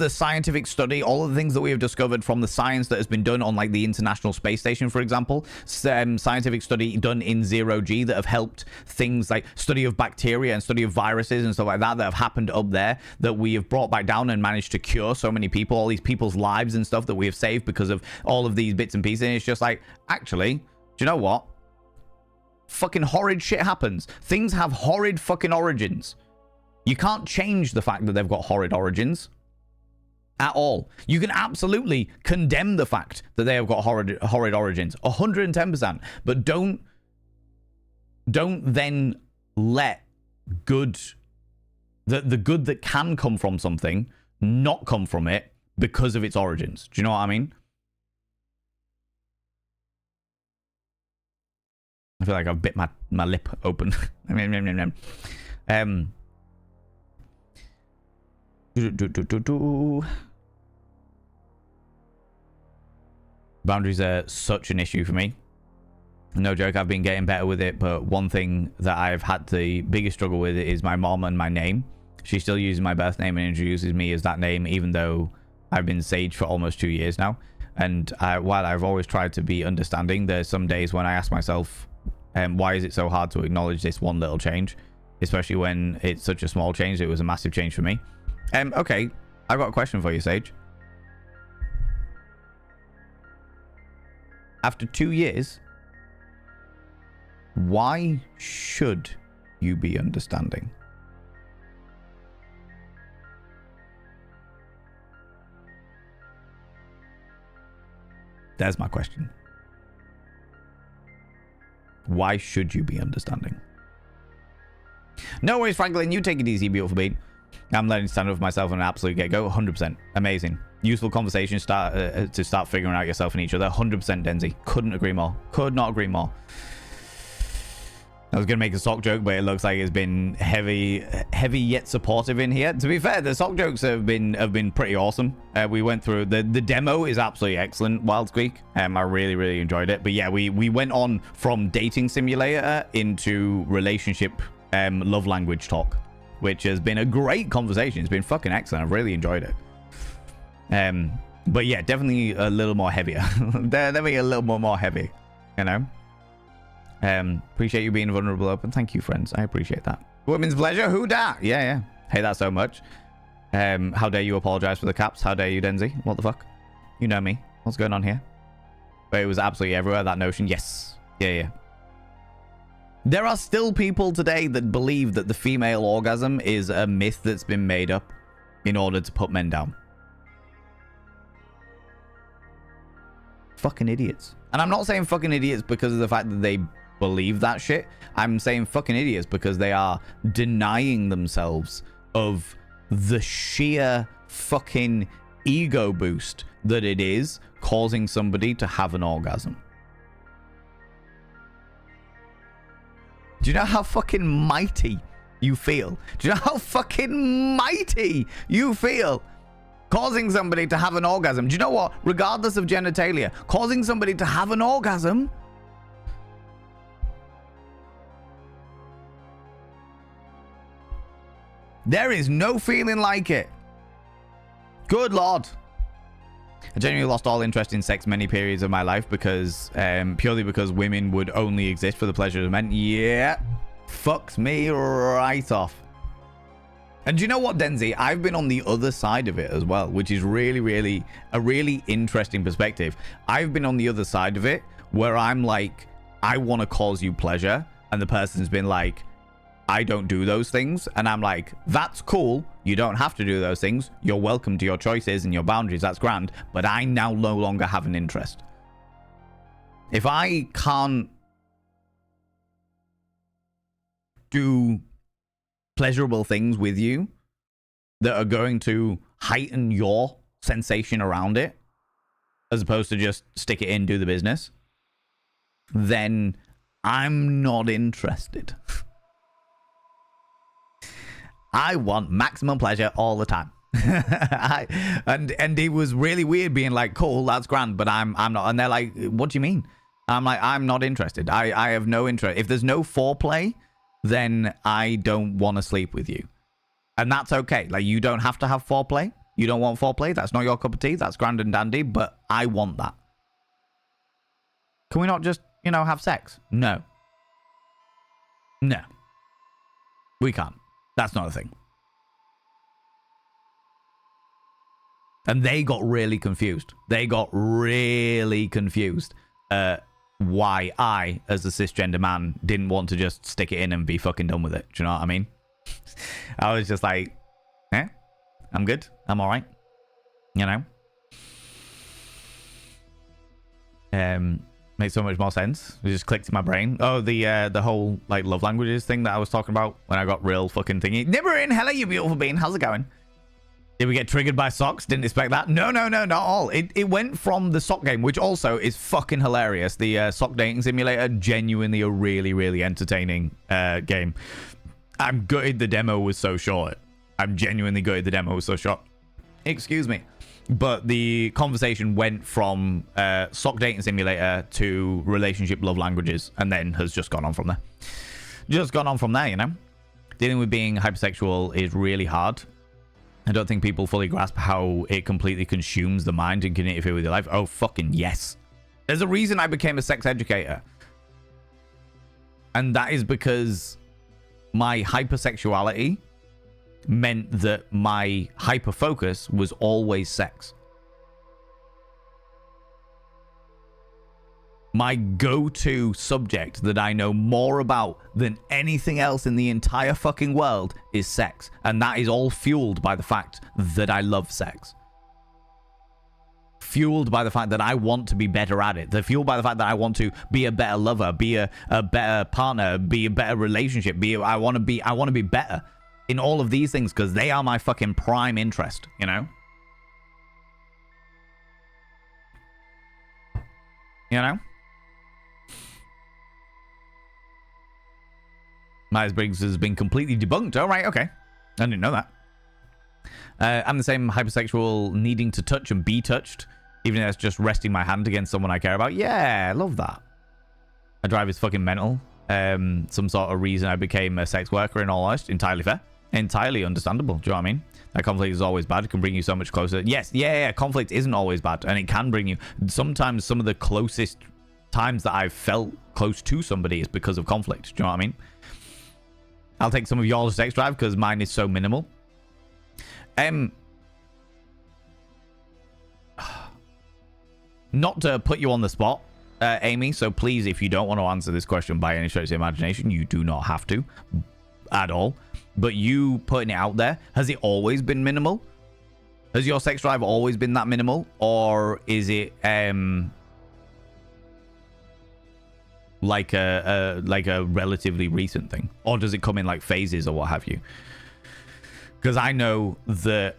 scientific study, all of the things that we have discovered from the science that has been done on, like, the International Space Station, for example, scientific study done in 0G that have helped things like study of bacteria and study of viruses and stuff like that have happened up there, that we have brought back down and managed to cure so many people, all these people's lives and stuff that we have saved because of all of these bits and pieces. And it's just like, actually, do you know what? Fucking horrid shit happens. Things have horrid fucking origins. You can't change the fact that they've got horrid origins at all. You can absolutely condemn the fact that they have got horrid origins, 110%. But don't then let good, the good that can come from something, not come from it because of its origins. Do you know what I mean? I feel like I've bit my lip open. Boundaries are such an issue for me. No joke, I've been getting better with it, but one thing that I've had the biggest struggle with is my mom and my name. She still uses my birth name and introduces me as that name, even though I've been Sage for almost 2 years now. And while I've always tried to be understanding, there's some days when I ask myself, why is it so hard to acknowledge this one little change? Especially when it's such a small change. It was a massive change for me. Okay, I've got a question for you, Sage. After 2 years, why should you be understanding? There's my question. Why should you be understanding? No worries, Franklin. You take it easy, beautiful beat. I'm learning to stand up for myself on an absolute get-go. 100%. Amazing. Useful conversation to start figuring out yourself and each other. 100%, Denzi. Couldn't agree more. Could not agree more. I was going to make a sock joke, but it looks like it's been heavy yet supportive in here. To be fair, the sock jokes have been pretty awesome. We went through the demo is absolutely excellent, Wild Squeak. I really enjoyed it. But yeah, we went on from dating simulator into relationship love language talk, which has been a great conversation. It's been fucking excellent. I've really enjoyed it. But yeah, definitely a little more heavier. Definitely a little more heavy, you know. Appreciate you being vulnerable open. Thank you, friends. I appreciate that. Women's pleasure. Who dat? Yeah. Hate that so much. How dare you apologize for the caps? How dare you, Denzi? What the fuck? You know me. What's going on here? But it was absolutely everywhere, that notion. Yes. Yeah. There are still people today that believe that the female orgasm is a myth that's been made up in order to put men down. Fucking idiots. And I'm not saying fucking idiots because of the fact that they believe that shit. I'm saying fucking idiots because they are denying themselves of the sheer fucking ego boost that it is causing somebody to have an orgasm. Do you know how fucking mighty you feel? Do you know how fucking mighty you feel? Causing somebody to have an orgasm. Do you know what? Regardless of genitalia, causing somebody to have an orgasm. There is no feeling like it. Good Lord. I genuinely lost all interest in sex many periods of my life because purely because women would only exist for the pleasure of men. Yeah. Fucks me right off. And do you know what, Denzi? I've been on the other side of it as well, which is really a really interesting perspective. I've been on the other side of it where I'm like, I want to cause you pleasure. And the person's been like, I don't do those things. And I'm like, that's cool. You don't have to do those things. You're welcome to your choices and your boundaries. That's grand. But I now no longer have an interest. If I can't do pleasurable things with you that are going to heighten your sensation around it, as opposed to just stick it in, do the business, then I'm not interested. I want maximum pleasure all the time. and it was really weird being like, cool, that's grand, but I'm not. And they're like, what do you mean? I'm like, I'm not interested. I have no interest. If there's no foreplay, then I don't want to sleep with you. And that's okay. Like, you don't have to have foreplay. You don't want foreplay. That's not your cup of tea. That's grand and dandy, but I want that. Can we not just, have sex? No. We can't. That's not a thing. And they got really confused. Why I, as a cisgender man, didn't want to just stick it in and be fucking done with it. Do you know what I mean? I was just like, I'm good. I'm all right. Makes so much more sense. It just clicked in my brain. Oh, the whole like love languages thing that I was talking about when I got real fucking thingy. Nibberin, hello, you beautiful bean. How's it going? Did we get triggered by socks? Didn't expect that. No, not all. It went from the sock game, which also is fucking hilarious. The sock dating simulator, genuinely a really entertaining game. I'm gutted the demo was so short. I'm genuinely gutted the demo was so short. Excuse me. But the conversation went from sock dating simulator to relationship love languages, and then has just gone on from there. Dealing with being hypersexual is really hard. I don't think people fully grasp how it completely consumes the mind and can interfere with your life. Oh, fucking yes. There's a reason I became a sex educator. And that is because my hypersexuality meant that my hyper-focus was always sex. My go-to subject that I know more about than anything else in the entire fucking world is sex. And that is all fueled by the fact that I love sex. fueled by the fact that I want to be better at it. They're fueled by the fact that I want to be a better lover, be a better partner, be a better relationship, I want to be better in all of these things because they are my fucking prime interest, you know? You know? Myers-Briggs has been completely debunked. All right, okay. I didn't know that. I'm the same hypersexual needing to touch and be touched, even if it's just resting my hand against someone I care about. Yeah, I love that. My drive is fucking mental. Some sort of reason I became a sex worker in all honesty. Entirely fair. Entirely understandable. Do you know what I mean? That conflict is always bad. It can bring you so much closer. Yes, yeah. Conflict isn't always bad, and it can bring you... Sometimes some of the closest times that I've felt close to somebody is because of conflict. Do you know what I mean? I'll take some of your sex drive because mine is so minimal. Not to put you on the spot, Amy, so please, if you don't want to answer this question by any stretch of the imagination, you do not have to at all. But you putting it out there, has it always been minimal? Has your sex drive always been that minimal? Or is it like a relatively recent thing? Or does it come in like phases or what have you? Because I know that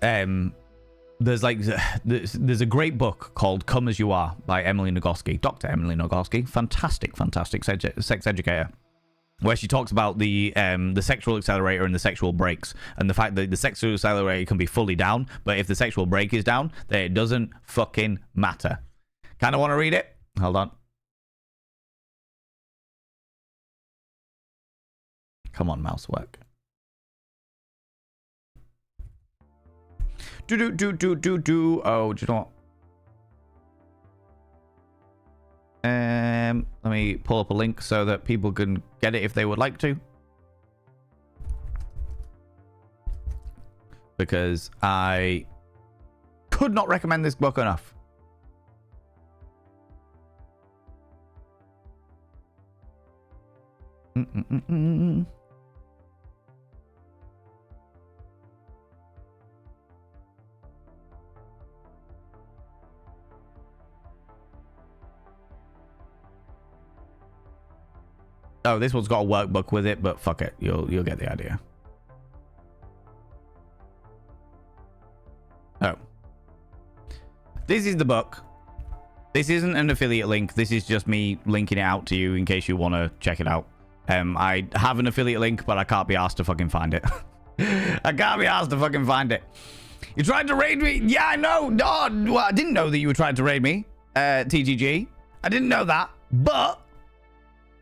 there's a great book called Come As You Are by Emily Nagoski, Dr. Emily Nagoski, fantastic sex educator, where she talks about the sexual accelerator and the sexual brakes, and the fact that the sexual accelerator can be fully down, but if the sexual brake is down, then it doesn't fucking matter. Kind of want to read it? Hold on. Come on, mouse work. Oh, do you know what? Let me pull up a link so that people can get it if they would like to. Because I could not recommend this book enough. Oh, this one's got a workbook with it, but fuck it. You'll get the idea. Oh. This is the book. This isn't an affiliate link. This is just me linking it out to you in case you want to check it out. I have an affiliate link, but I can't be asked to fucking find it. I can't be asked to fucking find it. You tried to raid me? Yeah, I know. No, well, I didn't know that you were trying to raid me, TGG. I didn't know that, but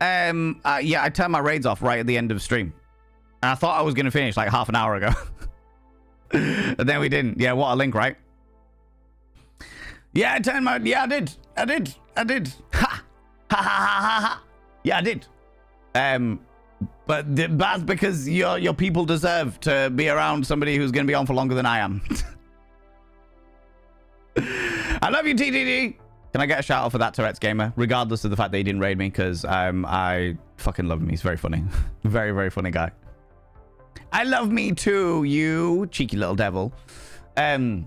yeah, I turned my raids off right at the end of the stream. And I thought I was going to finish like half an hour ago. And then we didn't. Yeah, what a link, right? Yeah, I turned my... Yeah, I did. Ha! Ha ha ha ha! Yeah, I did. But that's because your people deserve to be around somebody who's going to be on for longer than I am. I love you, TTD. Can I get a shout out for that Tourette's gamer, regardless of the fact that he didn't raid me? Because I fucking love him. He's very funny. Very, very funny guy. I love me too, you cheeky little devil. What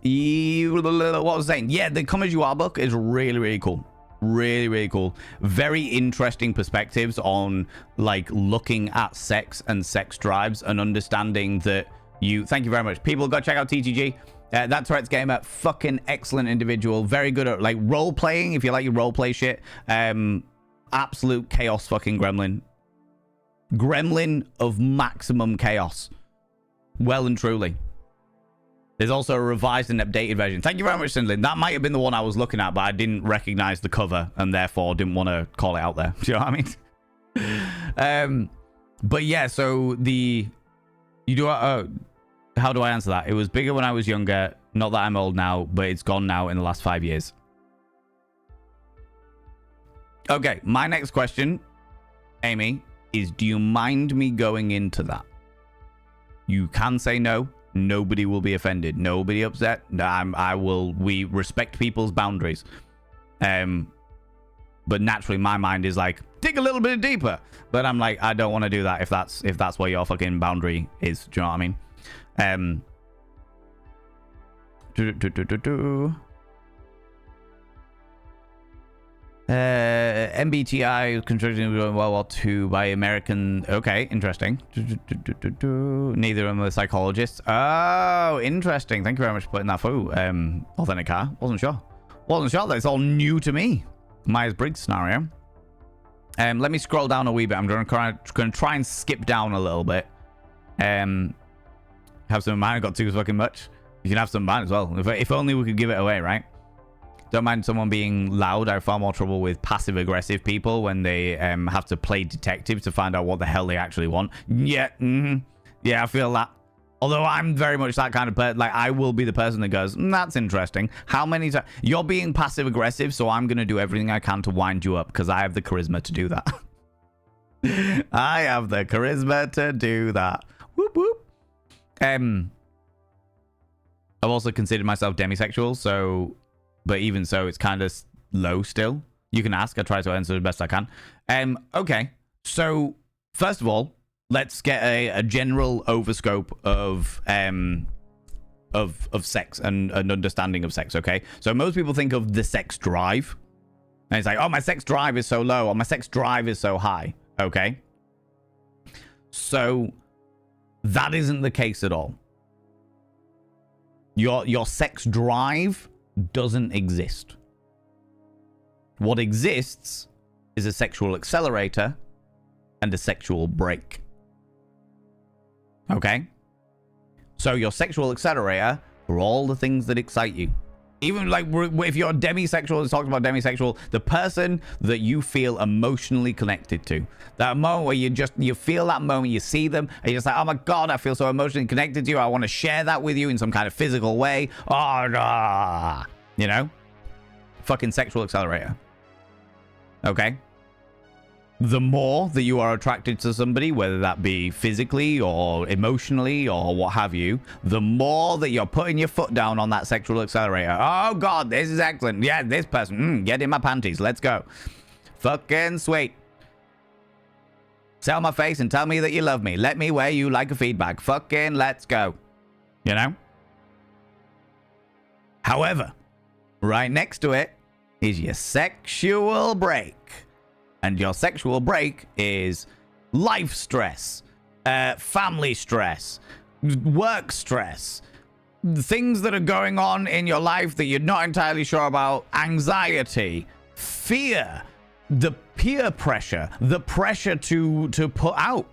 was I saying? Yeah, the Come As You Are book is really, really cool. Really, really cool. Very interesting perspectives on like looking at sex and sex drives and understanding that you... Thank you very much. People, go check out TTG. That Tourette's gamer, fucking excellent individual. Very good at like role playing. If you like your role play shit, absolute chaos fucking gremlin. Gremlin of maximum chaos. Well and truly. There's also a revised and updated version. Thank you very much, Sindlin. That might have been the one I was looking at, but I didn't recognize the cover and therefore didn't want to call it out there. Do you know what I mean? But yeah, so how do I answer that? It was bigger when I was younger. Not that I'm old now, but it's gone now in the last 5 years. Okay, my next question, Amy, is do you mind me going into that? You can say no. Nobody will be offended. Nobody upset. We respect people's boundaries. But naturally my mind is like, dig a little bit deeper. But I'm like, I don't want to do that if that's where your fucking boundary is. Do you know what I mean? MBTI constructed in World War II by American. Okay, interesting. Neither of them are psychologists. Oh, interesting. Thank you very much for putting that through. Authentic car. Wasn't sure. That's all new to me. Myers-Briggs scenario. Let me scroll down a wee bit. I'm going to try and skip down a little bit. Have some in mind. I got too fucking much. You can have some in mind as well. If only we could give it away, right? Don't mind someone being loud. I have far more trouble with passive-aggressive people when they have to play detective to find out what the hell they actually want. Yeah, yeah, I feel that. Although I'm very much that kind of person. Like, I will be the person that goes, that's interesting. How many times? You're being passive-aggressive, so I'm going to do everything I can to wind you up because I have the charisma to do that. I have the charisma to do that. Whoop, whoop. I've also considered myself demisexual, so... But even so, it's kind of low still. You can ask. I try to answer the best I can. Okay. So, first of all, let's get a general overscope of sex and an understanding of sex, okay? So, most people think of the sex drive. And it's like, oh, my sex drive is so low, or my sex drive is so high, okay? So, that isn't the case at all. Your sex drive doesn't exist. What exists is a sexual accelerator and a sexual brake. Okay? So your sexual accelerator are all the things that excite you. Even like if you're demisexual, it's talking about demisexual, the person that you feel emotionally connected to. That moment where you feel that moment, you see them, and you're just like, oh my God, I feel so emotionally connected to you. I want to share that with you in some kind of physical way. Oh, you know? Fucking sexual accelerator. Okay? The more that you are attracted to somebody, whether that be physically or emotionally or what have you, the more that you're putting your foot down on that sexual accelerator. Oh God, this is excellent. Yeah, this person, get in my panties. Let's go. Fucking sweet. Sell my face and tell me that you love me. Let me wear you like a feedback. Fucking let's go. You know? However, right next to it is your sexual break. And your sexual break is life stress, family stress, work stress, things that are going on in your life that you're not entirely sure about, anxiety, fear, the peer pressure, the pressure to put out.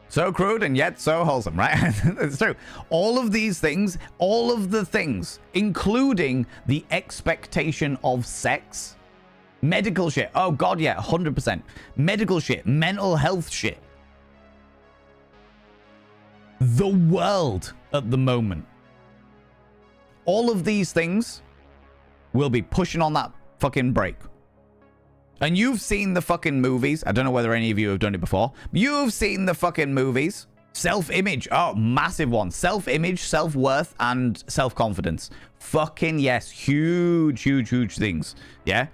So crude and yet so wholesome, right? It's true. All of these things, all of the things, including the expectation of sex, medical shit. Oh God, yeah, 100%. Medical shit, mental health shit. The world at the moment. All of these things will be pushing on that fucking brake. And you've seen the fucking movies. I don't know whether any of you have done it before. You've seen the fucking movies. Self-image. Oh, massive one. Self-image, self-worth, and self-confidence. Fucking yes. Huge, huge, huge things. Yeah?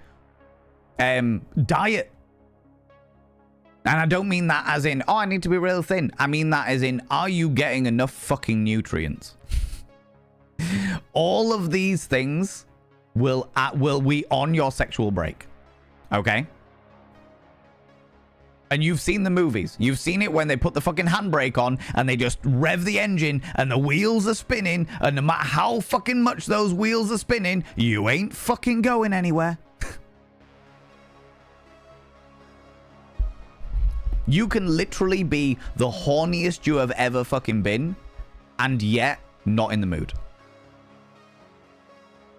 Diet. And I don't mean that as in, oh, I need to be real thin. I mean that as in, are you getting enough fucking nutrients? All of these things will be on your sexual break. Okay? And you've seen the movies. You've seen it when they put the fucking handbrake on and they just rev the engine and the wheels are spinning, and no matter how fucking much those wheels are spinning, you ain't fucking going anywhere. You can literally be the horniest you have ever fucking been and yet not in the mood.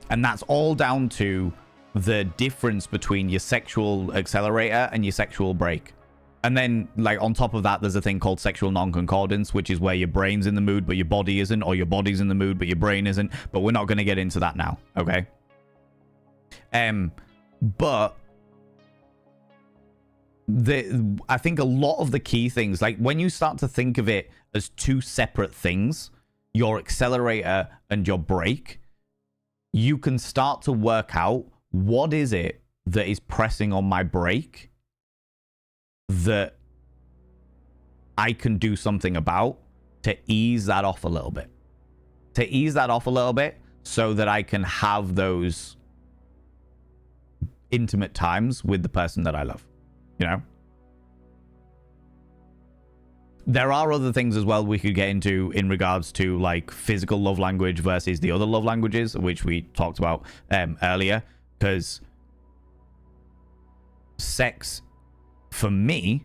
And that's all down to the difference between your sexual accelerator and your sexual brake. And then, like, on top of that, there's a thing called sexual non-concordance, which is where your brain's in the mood, but your body isn't, or your body's in the mood, but your brain isn't. But we're not going to get into that now, okay? But I think a lot of the key things, like, when you start to think of it as two separate things, your accelerator and your brake, you can start to work out what is it that is pressing on my brake that I can do something about to ease that off a little bit. To ease that off a little bit so that I can have those intimate times with the person that I love. You know? There are other things as well we could get into in regards to like physical love language versus the other love languages, which we talked about earlier, because sex for me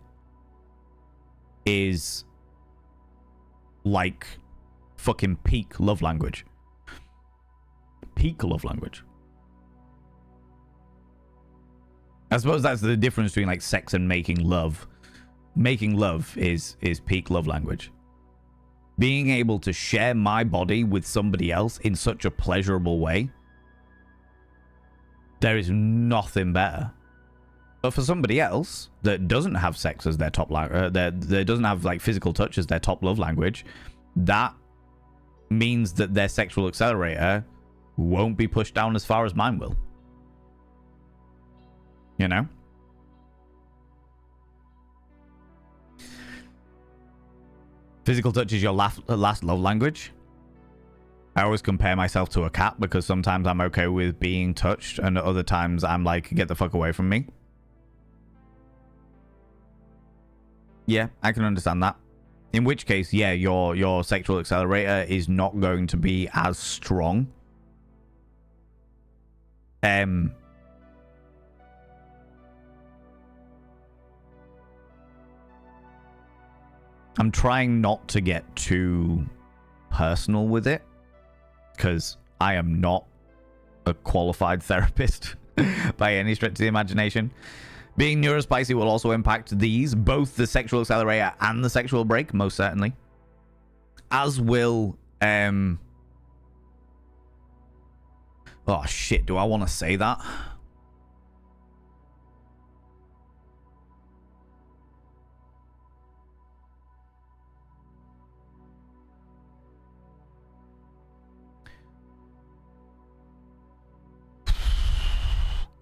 is like fucking peak love language. Peak love language. I suppose that's the difference between like sex and making love. Making love is peak love language. Being able to share my body with somebody else in such a pleasurable way, there is nothing better. But for somebody else that doesn't have sex as their top language, that doesn't have like physical touch as their top love language, that means that their sexual accelerator won't be pushed down as far as mine will. You know? Physical touch is your last love language. I always compare myself to a cat because sometimes I'm okay with being touched and at other times I'm like, get the fuck away from me. Yeah, I can understand that. In which case, yeah, your sexual accelerator is not going to be as strong. I'm trying not to get too personal with it because I am not a qualified therapist by any stretch of the imagination. Being neurospicy will also impact these, both the sexual accelerator and the sexual break, most certainly. As will... Oh, shit. Do I want to say that?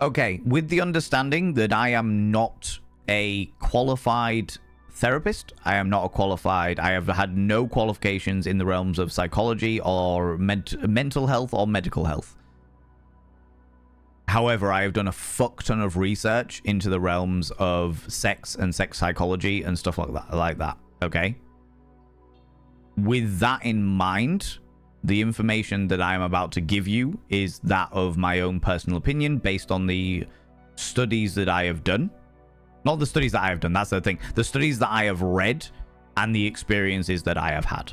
Okay, with the understanding that I am not a qualified therapist, I have had no qualifications in the realms of psychology or mental health or medical health. However, I have done a fuck ton of research into the realms of sex and sex psychology and stuff like that, okay? With that in mind, the information that I am about to give you is that of my own personal opinion based on the studies that I have done. Not the studies that I have done, that's the thing. The studies that I have read and the experiences that I have had.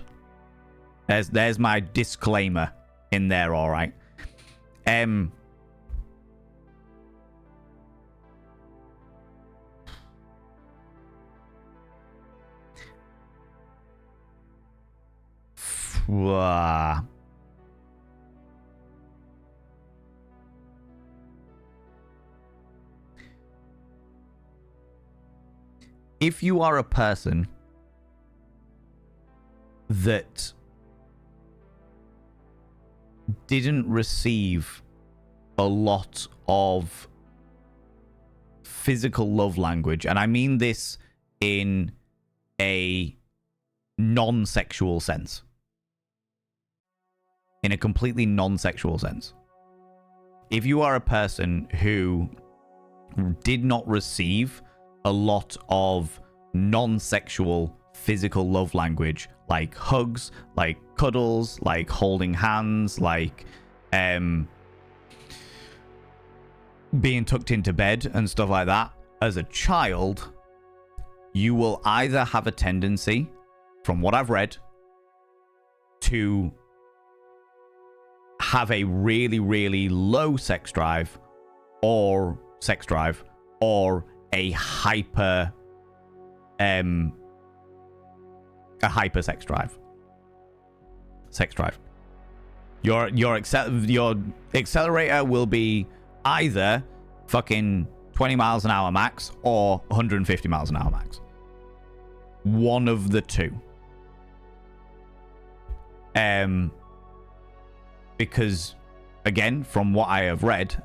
There's my disclaimer in there, all right? If you are a person that didn't receive a lot of physical love language, and I mean this in a non-sexual sense, in a completely non-sexual sense. If you are a person who did not receive a lot of non-sexual physical love language, like hugs, like cuddles, like holding hands, like being tucked into bed and stuff like that, as a child, you will either have a tendency, from what I've read, to have a really, really low sex drive or a hyper sex drive. Your accelerator will be either fucking 20 miles an hour max or 150 miles an hour max. One of the two. Because, again, from what I have read,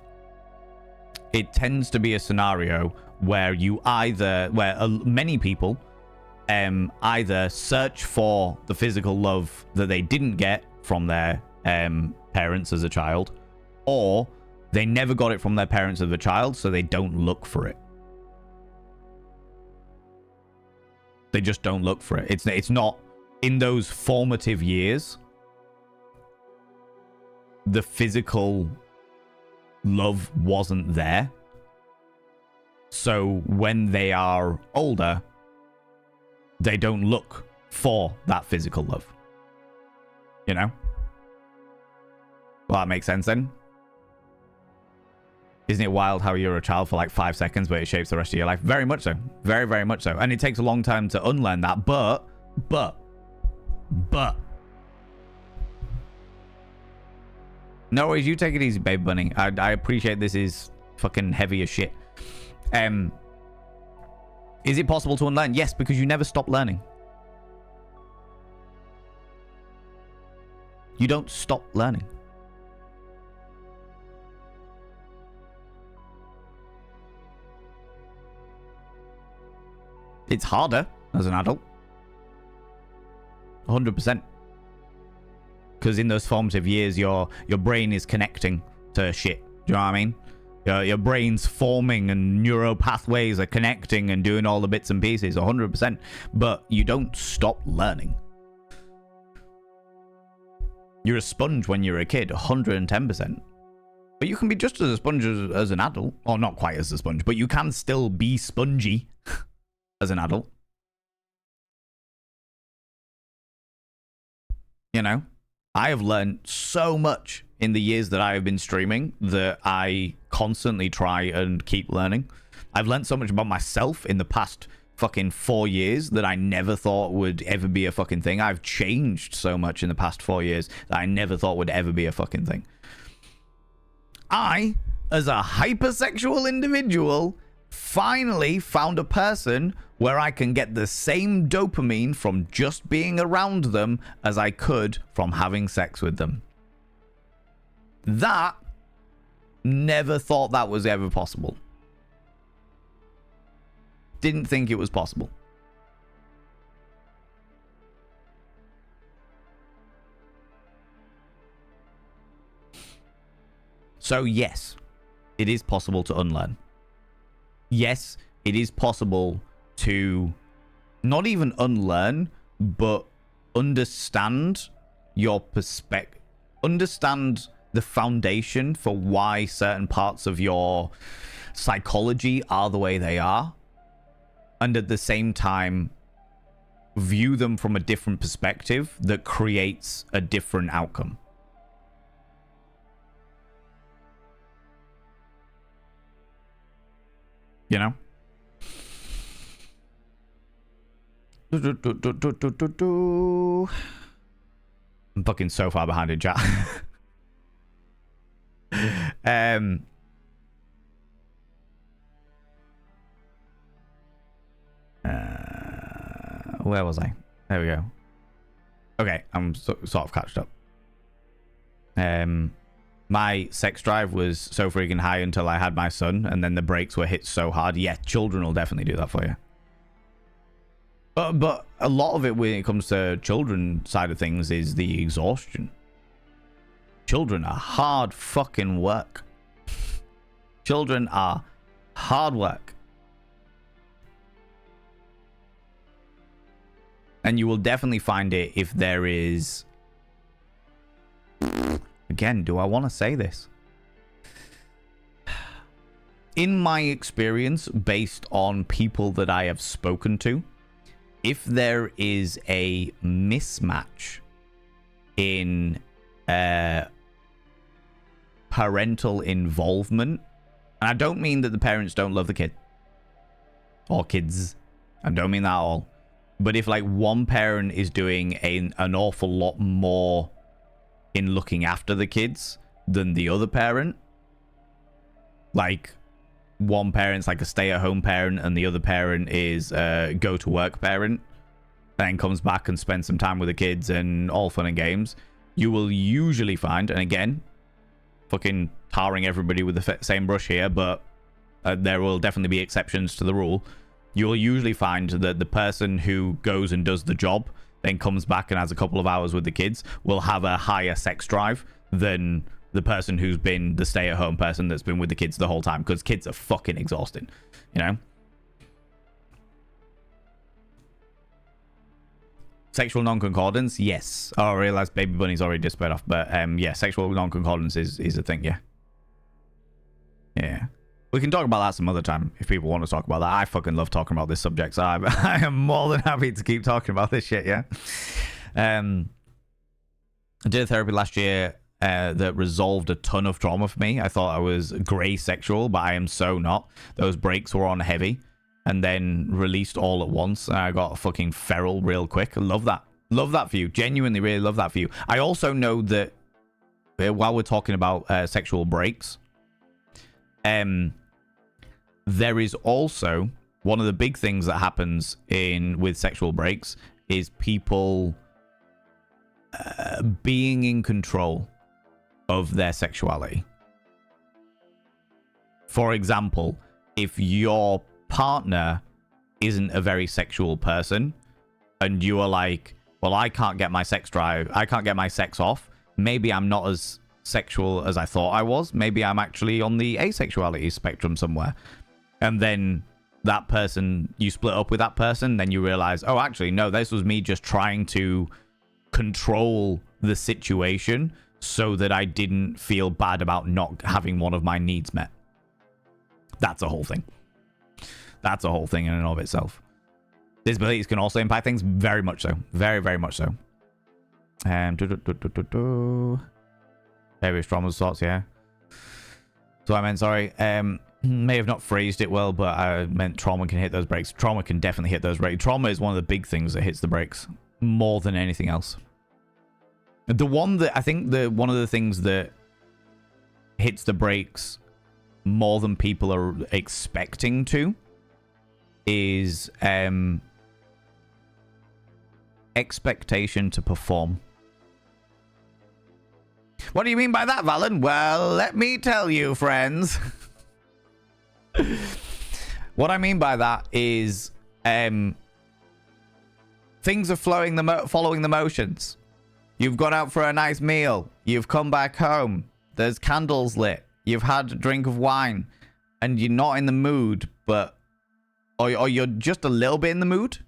it tends to be a scenario where many people either search for the physical love that they didn't get from their parents as a child, or they never got it from their parents as a child, so they don't look for it. They just don't look for it. It's not in those formative years. The physical love wasn't there. So when they are older, they don't look for that physical love. You know? Well, that makes sense then. Isn't it wild how you're a child for like 5 seconds, but it shapes the rest of your life? Very much so. Very, very much so. And it takes a long time to unlearn that. But. No worries, you take it easy, babe bunny. I appreciate this is fucking heavy as shit. Is it possible to unlearn? Yes, because you never stop learning. You don't stop learning. It's harder as an adult. 100%. Because in those formative years, your brain is connecting to shit. Do you know what I mean? Your brain's forming and neural pathways are connecting and doing all the bits and pieces, 100%. But you don't stop learning. You're a sponge when you're a kid, 110%. But you can be just as a sponge as an adult. Or not quite as a sponge, but you can still be spongy as an adult. You know? I have learned so much in the years that I have been streaming that I constantly try and keep learning. I've learned so much about myself in the past fucking 4 years that I never thought would ever be a fucking thing. I've changed so much in the past 4 years that I never thought would ever be a fucking thing. I, as a hypersexual individual, finally found a person where I can get the same dopamine from just being around them as I could from having sex with them. That, never thought that was ever possible. Didn't think it was possible. So yes, it is possible to unlearn. Yes, it is possible to not even unlearn, but understand your perspective, understand the foundation for why certain parts of your psychology are the way they are, and at the same time view them from a different perspective that creates a different outcome. You know? I'm fucking so far behind in chat. Where was I? There we go. Okay, I'm sort of catched up. My sex drive was so freaking high until I had my son, and then the brakes were hit so hard. Yeah, children will definitely do that for you. But a lot of it when it comes to children side of things is the exhaustion. Children are hard fucking work. Children are hard work. And you will definitely find it if there is... Again, do I want to say this? In my experience, based on people that I have spoken to, if there is a mismatch in parental involvement, and I don't mean that the parents don't love the kid or kids, I don't mean that at all, but if like one parent is doing an awful lot more in looking after the kids than the other parent, like one parent's like a stay-at-home parent and the other parent is a go-to-work parent, then comes back and spends some time with the kids and all fun and games, you will usually find, and again, fucking tarring everybody with the same brush here, but there will definitely be exceptions to the rule, you'll usually find that the person who goes and does the job, then comes back and has a couple of hours with the kids, will have a higher sex drive than the person who's been the stay-at-home person that's been with the kids the whole time, because kids are fucking exhausting, you know? Sexual non-concordance, yes. Oh, I realized Baby Bunny's already disappeared off, but yeah, sexual non-concordance is a thing, yeah. Yeah. We can talk about that some other time if people want to talk about that. I fucking love talking about this subject, so I am more than happy to keep talking about this shit, yeah. I did a therapy last year that resolved a ton of trauma for me. I thought I was grey sexual, but I am so not. Those breaks were on heavy and then released all at once. And I got fucking feral real quick. I love that. Love that for you. Genuinely really love that for you. I also know that while we're talking about sexual breaks, there is also one of the big things that happens with sexual breaks is people being in control of their sexuality. For example, if your partner isn't a very sexual person and you are like, well, I can't get my sex off, maybe I'm not as sexual as I thought I was, maybe I'm actually on the asexuality spectrum somewhere. And then that person, you split up with that person, then you realize, oh, actually, no, this was me just trying to control the situation so that I didn't feel bad about not having one of my needs met. That's a whole thing. That's a whole thing in and of itself. Disabilities can also impact things, very much so. Very, very much so. Various traumas sorts, yeah. So I meant, sorry. May have not phrased it well, but I meant trauma can hit those brakes. Trauma can definitely hit those brakes. Trauma is one of the big things that hits the brakes more than anything else. The one that I think one of the things that hits the brakes more than people are expecting to is expectation to perform. What do you mean by that, Valen? Well, let me tell you, friends. What I mean by that is things are following the motions. You've gone out for a nice meal. You've come back home. There's candles lit. You've had a drink of wine. And you're not in the mood, but... Or you're just a little bit in the mood,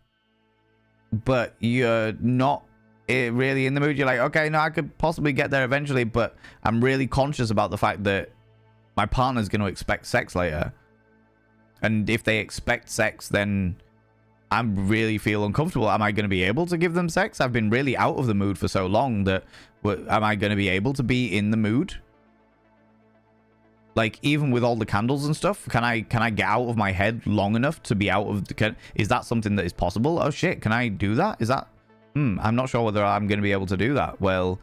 but you're not really in the mood. You're like, okay, no, I could possibly get there eventually, but I'm really conscious about the fact that my partner's going to expect sex later. And if they expect sex, then I really feel uncomfortable. Am I going to be able to give them sex? I've been really out of the mood for so long that am I going to be able to be in the mood? Like, even with all the candles and stuff, can I get out of my head long enough to be out of the... Is that something that is possible? Oh, shit. Can I do that? Is that... I'm not sure whether I'm going to be able to do that. Well,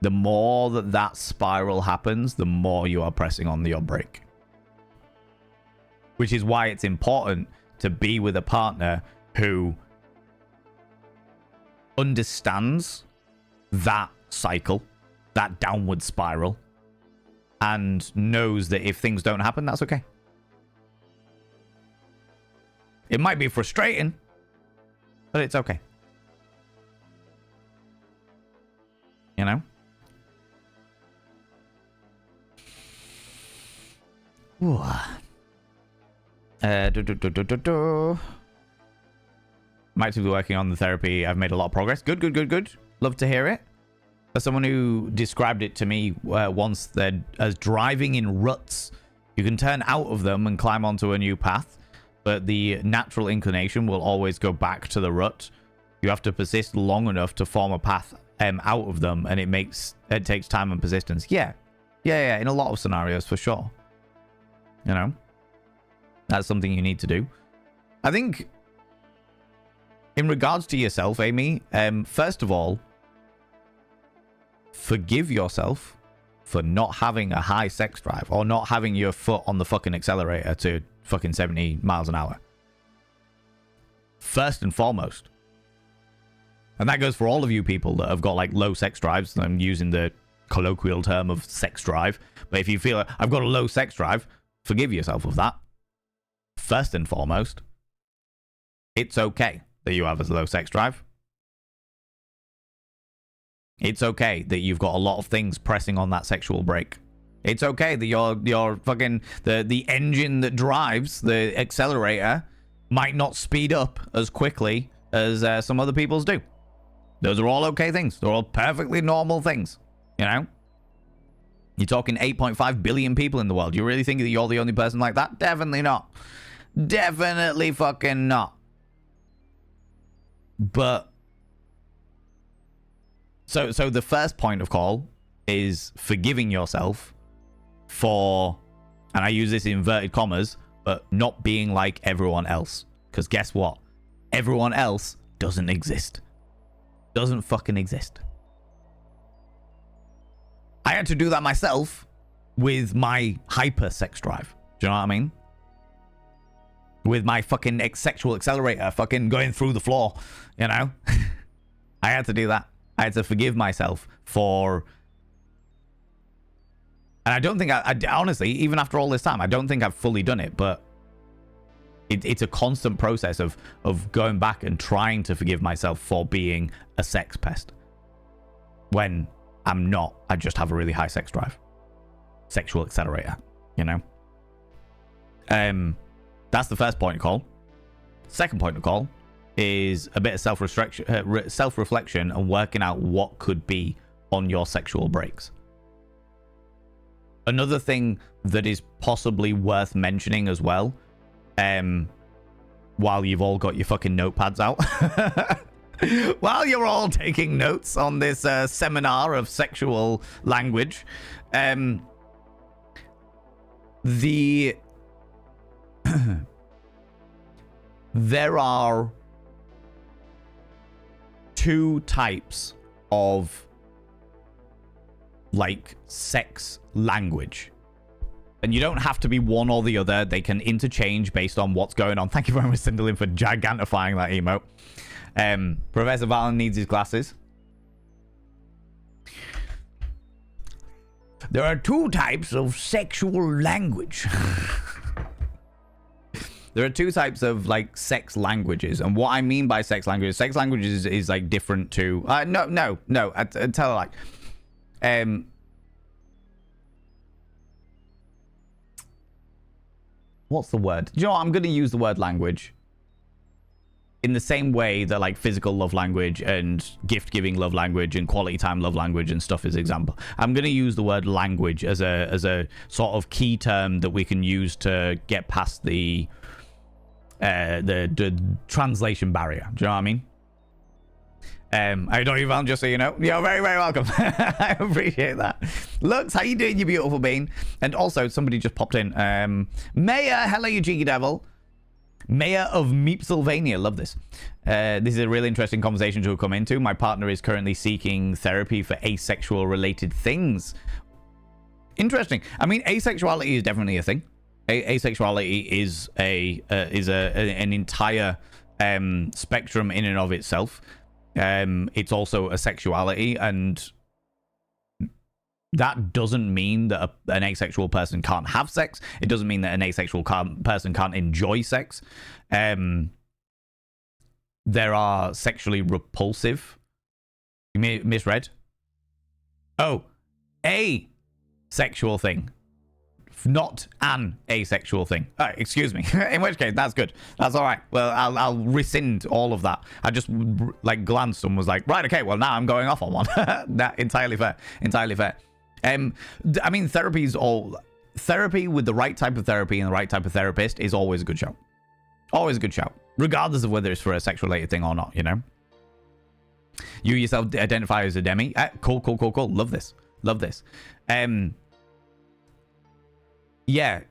the more that spiral happens, the more you are pressing on your brake. Which is why it's important to be with a partner who understands that cycle, that downward spiral, and knows that if things don't happen, that's okay. It might be frustrating, but it's okay. You know? Ooh. I'm actively working on the therapy. I've made a lot of progress. Good. Love to hear it. As someone who described it to me once, as driving in ruts. You can turn out of them and climb onto a new path, but the natural inclination will always go back to the rut. You have to persist long enough to form a path out of them, and it takes time and persistence. Yeah, in a lot of scenarios, for sure. You know? That's something you need to do. I think, in regards to yourself, Amy, first of all, forgive yourself for not having a high sex drive or not having your foot on the fucking accelerator to fucking 70 miles an hour. First and foremost. And that goes for all of you people that have got like low sex drives. I'm using the colloquial term of sex drive. But if you feel like, I've got a low sex drive, forgive yourself of that. First and foremost. It's okay that you have a low sex drive. It's okay that you've got a lot of things pressing on that sexual brake. It's okay that your fucking the engine that drives the accelerator might not speed up as quickly as some other people's do. Those are all okay things. They're all perfectly normal things. You know? You're talking 8.5 billion people in the world. You really think that you're the only person like that? Definitely not. Definitely fucking not. But so the first point of call is forgiving yourself for, and I use this in inverted commas, but not being like everyone else. Because guess what? Everyone else doesn't exist. Doesn't fucking exist. I had to do that myself with my hyper sex drive. Do you know what I mean? With my fucking sexual accelerator fucking going through the floor, you know? I had to do that. I had to forgive myself for... And I don't think I honestly, even after all this time, I don't think I've fully done it, but it's a constant process of going back and trying to forgive myself for being a sex pest. When I'm not, I just have a really high sex drive. Sexual accelerator, you know? That's the first point of call. Second point of call is a bit of self-reflection and working out what could be on your sexual brakes. Another thing that is possibly worth mentioning as well, while you've all got your fucking notepads out, while you're all taking notes on this seminar of sexual language, there are two types of like sex language, and you don't have to be one or the other. They can interchange based on what's going on. Thank you very much, Cinderlin, for gigantifying that emote. Professor Valen needs his glasses. There are two types of sexual language. There are two types of like sex languages, and what I mean by sex languages is like different to no. I tell her like what's the word? Do you know what? I'm going to use the word language in the same way that like physical love language and gift giving love language and quality time love language and stuff is example. I'm going to use the word language as a sort of key term that we can use to get past the translation barrier. Do you know what I mean? I don't even, just so you know. You're very, very welcome. I appreciate that. Lux, how you doing, you beautiful bean? And also, somebody just popped in. Maya, hello, you cheeky devil. Mayor of Meepsylvania, love this. This is a really interesting conversation to come into. My partner is currently seeking therapy for asexual related things. Interesting. I mean, asexuality is definitely a thing. Asexuality is an entire spectrum in and of itself. It's also a sexuality, and that doesn't mean that an asexual person can't have sex. It doesn't mean that an asexual person can't enjoy sex. There are sexually repulsive. You misread? Oh, a sexual thing. Not an asexual thing. Excuse me. In which case, that's good. That's all right. Well, I'll rescind all of that. I just like glanced and was like, right, okay. Well, now I'm going off on one. That entirely fair. Entirely fair. I mean, therapy with the right type of therapy and the right type of therapist is always a good shout. Always a good shout, regardless of whether it's for a sex related thing or not. You know. You yourself identify as a demi. Cool. Love this. Yeah,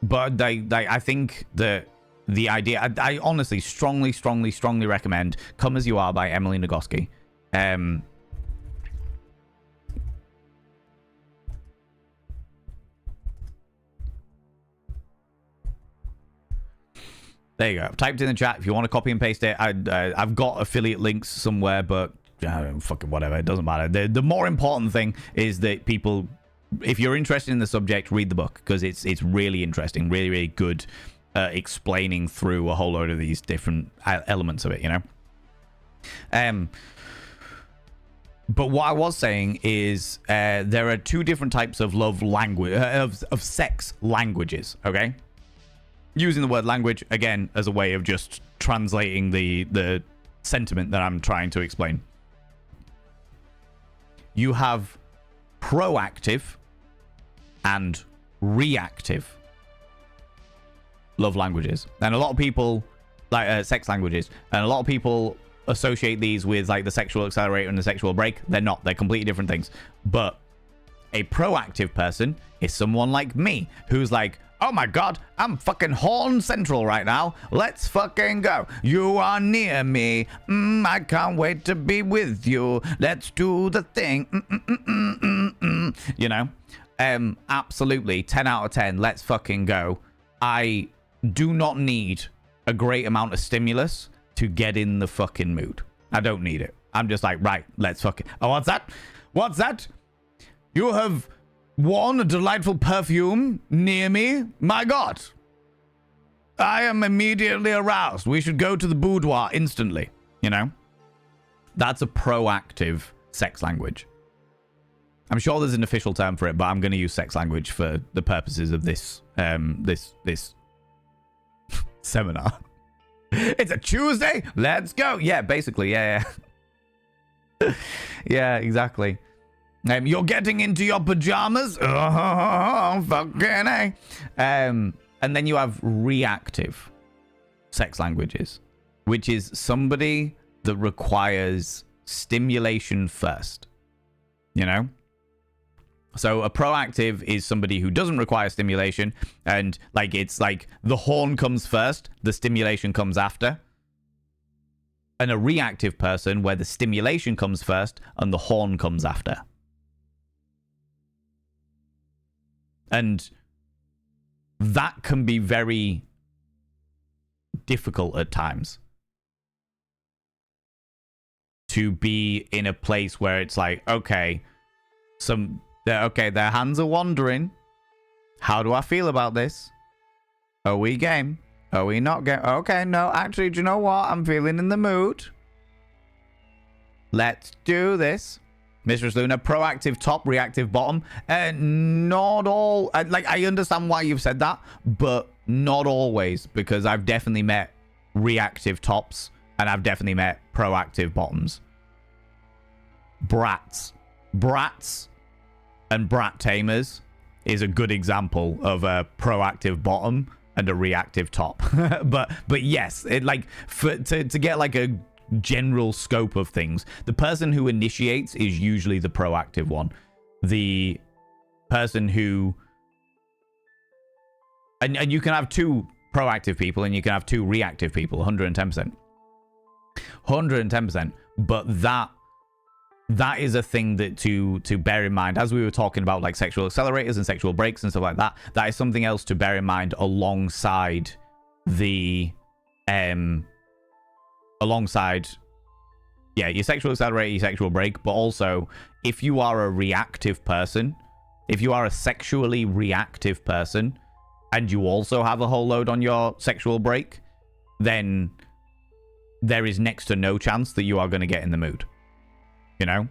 but I think that the idea, I honestly strongly recommend Come As You Are by Emily Nagoski. There you go. I've typed in the chat. If you want to copy and paste it, I've got affiliate links somewhere, but fucking whatever. It doesn't matter. The more important thing is that people... If you're interested in the subject, read the book, because it's really interesting, really good explaining through a whole load of these different elements of it, you know. But what I was saying is there are two different types of love language of sex languages. Okay, using the word language again as a way of just translating the sentiment that I'm trying to explain. You have proactive and reactive love languages, and a lot of people like sex languages, and a lot of people associate these with like the sexual accelerator and the sexual break. They're not. They're completely different things. But a proactive person is someone like me who's like, oh my god, I'm fucking horn central right now. Let's fucking go. You are near me. I can't wait to be with you. Let's do the thing. You know? Absolutely. 10 out of 10. Let's fucking go. I do not need a great amount of stimulus to get in the fucking mood. I don't need it. I'm just like, right, let's fucking... Oh, what's that? What's that? You have worn a delightful perfume near me? My god. I am immediately aroused. We should go to the boudoir instantly. You know? That's a proactive sex language. I'm sure there's an official term for it, but I'm going to use sex language for the purposes of this this seminar. It's a Tuesday. Let's go. Yeah, basically. Yeah. Yeah, exactly. You're getting into your pajamas. Oh, fucking A. And then you have reactive sex languages, which is somebody that requires stimulation first. You know? So a proactive is somebody who doesn't require stimulation, and like it's like the horn comes first, the stimulation comes after. And a reactive person where the stimulation comes first and the horn comes after. And that can be very difficult at times. To be in a place where it's like, okay, their hands are wandering. How do I feel about this? Are we game? Are we not game? Okay, no, actually, do you know what? I'm feeling in the mood. Let's do this. Mistress Luna, proactive top, reactive bottom. Not all. Like, I understand why you've said that, but not always, because I've definitely met reactive tops, and I've definitely met proactive bottoms. Brats and brat tamers is a good example of a proactive bottom and a reactive top. but yes, it like to get like a general scope of things, the person who initiates is usually the proactive one. The person who and you can have two proactive people and you can have two reactive people, 110%. But that is a thing that to bear in mind, as we were talking about like sexual accelerators and sexual breaks and stuff like that. That is something else to bear in mind alongside the your sexual accelerator, your sexual break. But also, if you are a reactive person, if you are a sexually reactive person and you also have a whole load on your sexual break, then there is next to no chance that you are going to get in the mood. You know,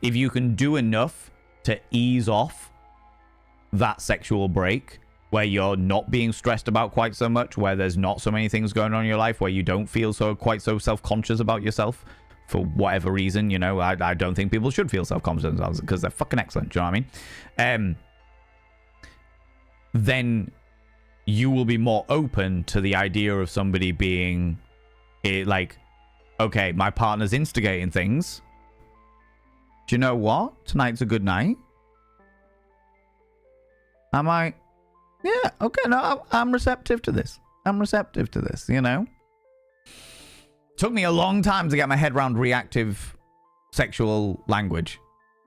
if you can do enough to ease off that sexual break where you're not being stressed about quite so much, where there's not so many things going on in your life, where you don't feel quite so self-conscious about yourself for whatever reason, you know, I don't think people should feel self-conscious because they're fucking excellent. Do you know what I mean? Then you will be more open to the idea of somebody being like, okay, my partner's instigating things. Do you know what? Tonight's a good night. Am I? Yeah, okay, no, I'm receptive to this. You know? Took me a long time to get my head around reactive sexual language.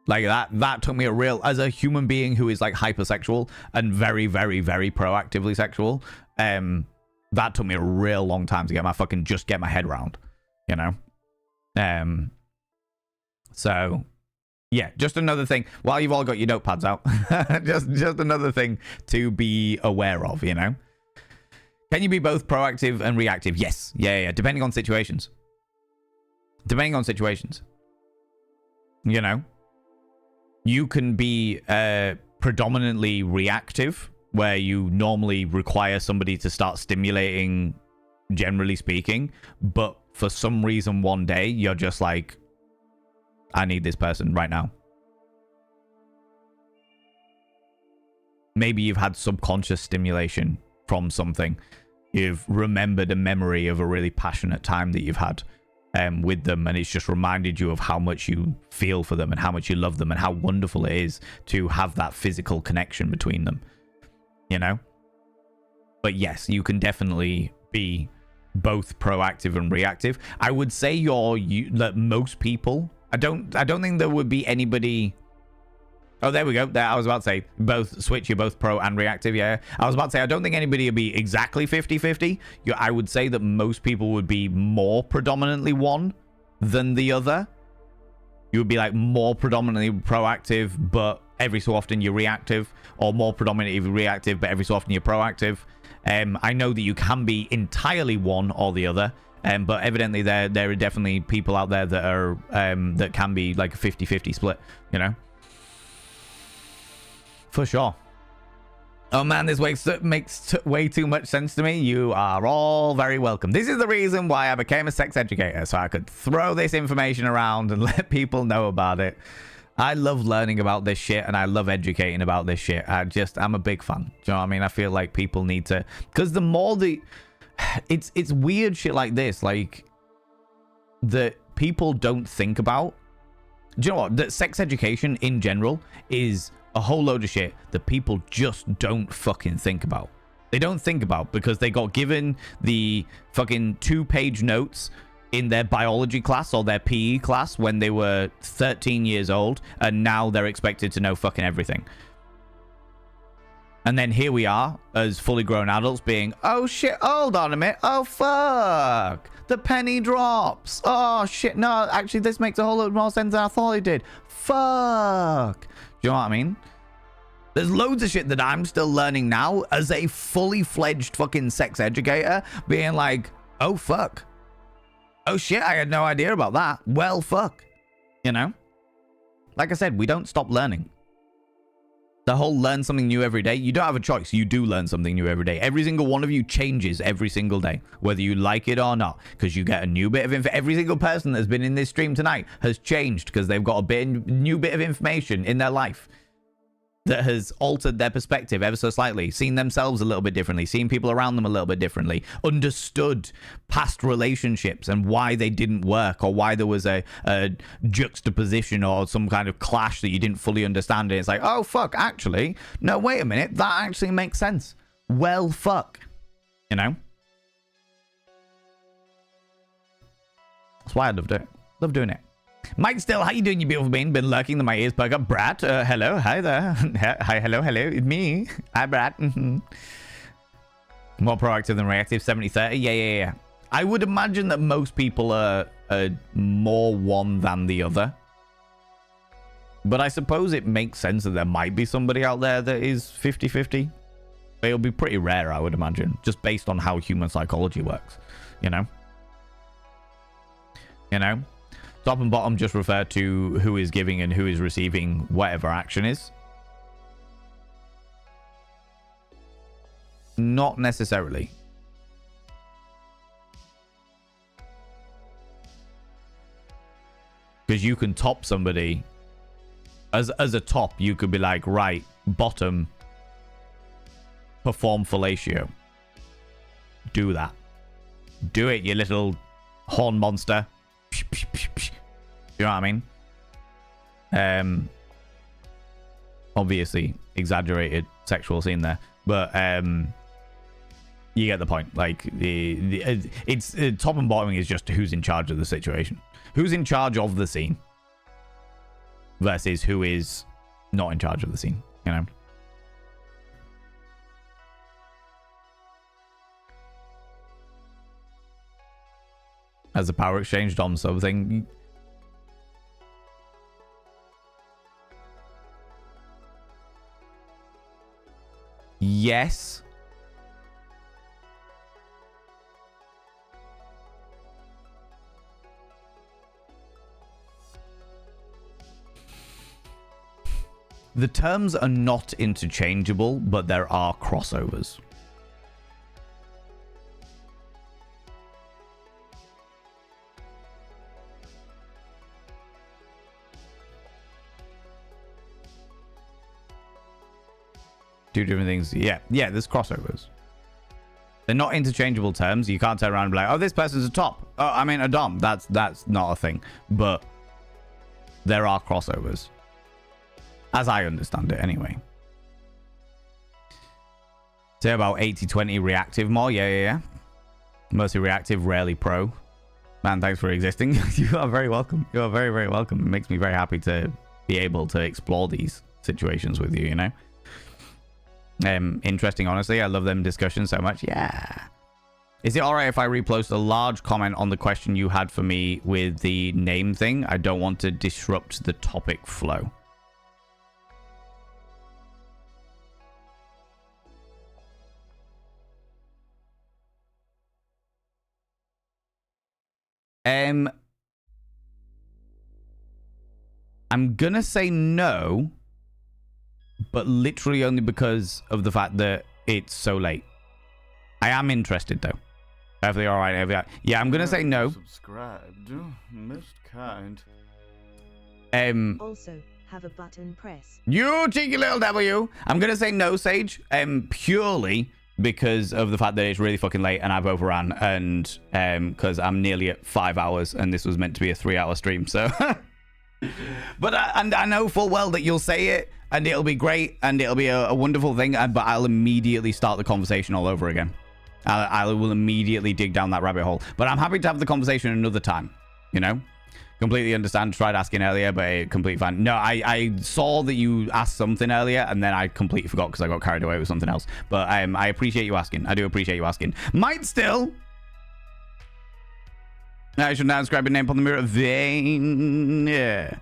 Like that took me as a human being who is like hypersexual and very, very, very proactively sexual. That took me a real long time to get my head around. You know? So yeah, just another thing while you've all got your notepads out. just another thing to be aware of, you know? Can you be both proactive and reactive? Yes. Yeah. Depending on situations. Depending on situations. You know? You can be predominantly reactive, where you normally require somebody to start stimulating, generally speaking, but for some reason one day you're just like, I need this person right now. Maybe you've had subconscious stimulation from something. You've remembered a memory of a really passionate time that you've had with them, and it's just reminded you of how much you feel for them and how much you love them and how wonderful it is to have that physical connection between them, you know? But yes, you can definitely be both proactive and reactive. I would say that most people, I don't think there would be anybody. Oh, there we go. There, I was about to say both switch. You're both pro and reactive. Yeah, I was about to say I don't think anybody would be exactly 50-50. I would say that most people would be more predominantly one than the other. You would be like more predominantly proactive, but every so often you're reactive, or more predominantly reactive, but every so often you're proactive. I know that you can be entirely one or the other, but evidently there are definitely people out there that are that can be like a 50-50 split, you know. For sure. Oh man, this makes way too much sense to me. You are all very welcome. This is the reason why I became a sex educator, so I could throw this information around and let people know about it. I love learning about this shit, and I love educating about this shit. I'm a big fan. Do you know what I mean? I feel like people need to, because the more it's weird shit like this, like that people don't think about. Do you know what? That sex education in general is a whole load of shit that people just don't fucking think about. They don't think about because they got given the fucking 2-page notes in their biology class or their PE class when they were 13 years old, and now they're expected to know fucking everything. And then here we are as fully grown adults being, oh shit, hold on a minute, oh fuck, the penny drops, oh shit, no, actually this makes a whole lot more sense than I thought it did, fuck. Do you know what I mean? There's loads of shit that I'm still learning now as a fully fledged fucking sex educator, being like, oh fuck, oh shit, I had no idea about that, well fuck, you know? Like I said, we don't stop learning. The whole learn something new every day, you don't have a choice. You do learn something new every day. Every single one of you changes every single day, whether you like it or not, because you get a new bit of info. Every single person that's been in this stream tonight has changed because they've got a new bit of information in their life that has altered their perspective ever so slightly, seen themselves a little bit differently, seen people around them a little bit differently, understood past relationships and why they didn't work, or why there was a juxtaposition or some kind of clash that you didn't fully understand. And it's like, oh fuck, actually, no, wait a minute, that actually makes sense. Well, fuck, you know? That's why I loved it. Love doing it. Mike Still, how you doing, you beautiful being? Been lurking, my ears perk up. Brat, hello, hi there. Hi, hello, it's me. Hi, Brat. More proactive than reactive, 70-30. Yeah. I would imagine that most people are more one than the other. But I suppose it makes sense that there might be somebody out there that is 50-50. But it'll be pretty rare, I would imagine, just based on how human psychology works, you know? You know? Top and bottom just refer to who is giving and who is receiving whatever action is. Not necessarily. Because you can top somebody. As a top, you could be like, right, bottom, perform fellatio. Do that. Do it, you little horn monster. You know what I mean? Obviously exaggerated sexual scene there, but you get the point. Like it's top and bottom is just who's in charge of the situation, who's in charge of the scene, versus who is not in charge of the scene. You know. As a power exchange dom something. Yes. The terms are not interchangeable, but there are crossovers. Two different things. Yeah, there's crossovers. They're not interchangeable terms. You can't turn around and be like, oh, this person's a top. Oh, I mean a dom. That's not a thing. But there are crossovers. As I understand it, anyway. Say about 80-20 reactive more. Yeah. Mostly reactive, rarely pro. Man, thanks for existing. You are very welcome. You are very, very welcome. It makes me very happy to be able to explore these situations with you, you know? Interesting, honestly. I love them discussions so much. Yeah. Is it alright if I repost a large comment on the question you had for me with the name thing? I don't want to disrupt the topic flow. I'm gonna say no, but literally only because of the fact that it's so late. I am interested though. Everything all right? Yeah, I'm gonna say no. Subscribed. Missed kind. Also, have a button press. You cheeky little W. I'm gonna say no, Sage. Purely because of the fact that it's really fucking late and I've overran, and because I'm nearly at 5 hours and this was meant to be a 3-hour stream. So, but I know full well that you'll say it and it'll be great and it'll be a wonderful thing. But I'll immediately start the conversation all over again. I will immediately dig down that rabbit hole. But I'm happy to have the conversation another time. You know. Completely understand. Tried asking earlier, but completely fine. No, I saw that you asked something earlier, and then I completely forgot because I got carried away with something else. But I appreciate you asking. I do appreciate you asking. Might still. I should now inscribe your name upon the mirror of Vane. Yeah.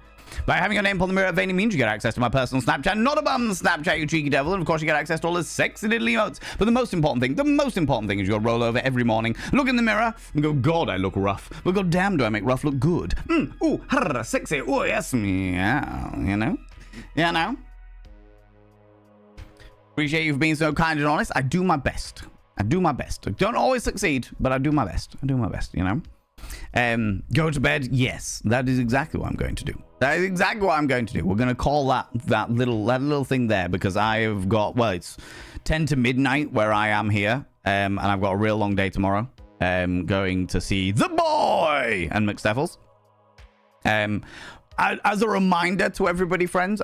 By having your name upon the mirror of Vane, it means you get access to my personal Snapchat. Not a bum Snapchat, you cheeky devil. And of course, you get access to all the sexy little emotes. But the most important thing is you'll roll over every morning, look in the mirror, and go, God, I look rough. But God damn, do I make rough look good. Ooh, sexy. Oh, yes, meow. You know? You know? Appreciate you for being so kind and honest. I do my best. I don't always succeed, but I do my best. You know? Go to bed. Yes, that is exactly what I'm going to do. We're going to call that little thing there, because I have got, well, it's 10 to midnight where I am here, and I've got a real long day tomorrow. Going to see The Boy and McSteffels. As a reminder to everybody, friends,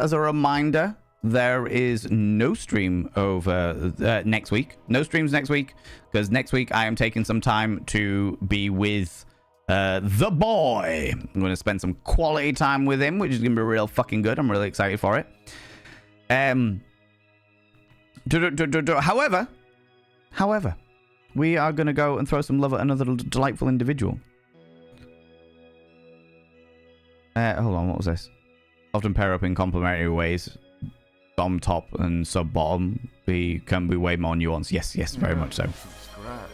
there is no stream over next week. No streams next week, because next week I am taking some time to be with The Boy. I'm going to spend some quality time with him, which is going to be real fucking good. I'm really excited for it. However, we are going to go and throw some love at another delightful individual. Hold on, what was this? Often pair up in complementary ways. Dom top and sub bottom can be way more nuanced. Yes, very much so. Subscribed.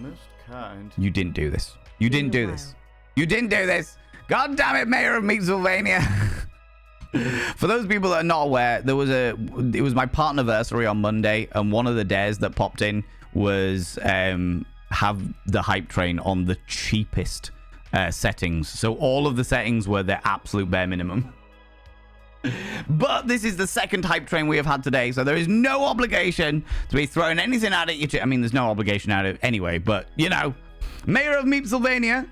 Missed kind. You didn't do this. You didn't do this. God damn it, Mayor of Meatsylvania. For those people that are not aware, it was my partnerversary on Monday, and one of the dares that popped in was have the hype train on the cheapest settings. So all of the settings were the absolute bare minimum. But this is the second hype train we have had today, so there is no obligation to be throwing anything at it. I mean, there's no obligation at it anyway, but, you know, Mayor of Meatsylvania.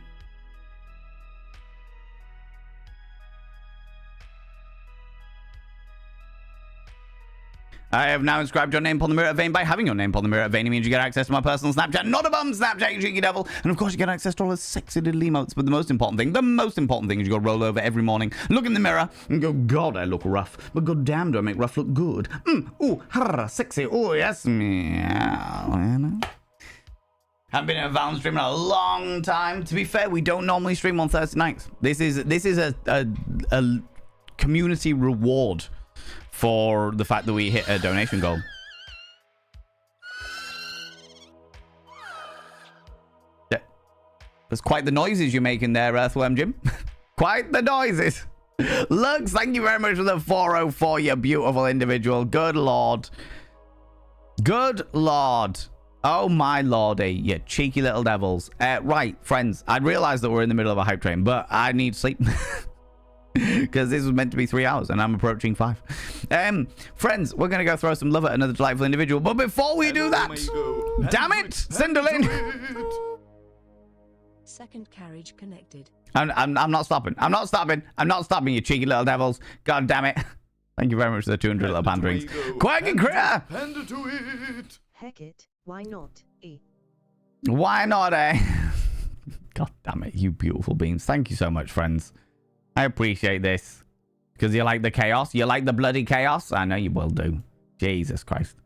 I have now inscribed your name upon the mirror of Vane. By having your name upon the mirror of Vane, it means you get access to my personal Snapchat. Not a bum Snapchat, you cheeky devil. And of course, you get access to all the sexy little emotes. But the most important thing is you go roll over every morning, look in the mirror, and go, God, I look rough. But God damn, do I make rough look good. Ooh, sexy. Oh, yes, meow. You know? Haven't been in a Valve stream in a long time. To be fair, we don't normally stream on Thursday nights. This is a community reward for the fact that we hit a donation goal. Yeah. That's quite the noises you're making there, Earthworm Jim. Quite the noises. Lux, thank you very much for the 404, you beautiful individual. Good lord. Good lord. Oh my lordy, you cheeky little devils. Right, friends, I realized that we're in the middle of a hype train, but I need sleep. Because this was meant to be 3 hours and I'm approaching 5. Friends, we're going to go throw some love at another delightful individual. But before we do that, damn it, Cinderlin. Second carriage connected. I'm not stopping. I'm not stopping. I'm not stopping, you cheeky little devils. God damn it. Thank you very much for the 200 little panderings. Quack and critter. Panda to it. Heck it, why not? Why not, eh? God damn it, you beautiful beings. Thank you so much, friends. I appreciate this. Because you like the chaos. You like the bloody chaos. I know you will do. Jesus Christ.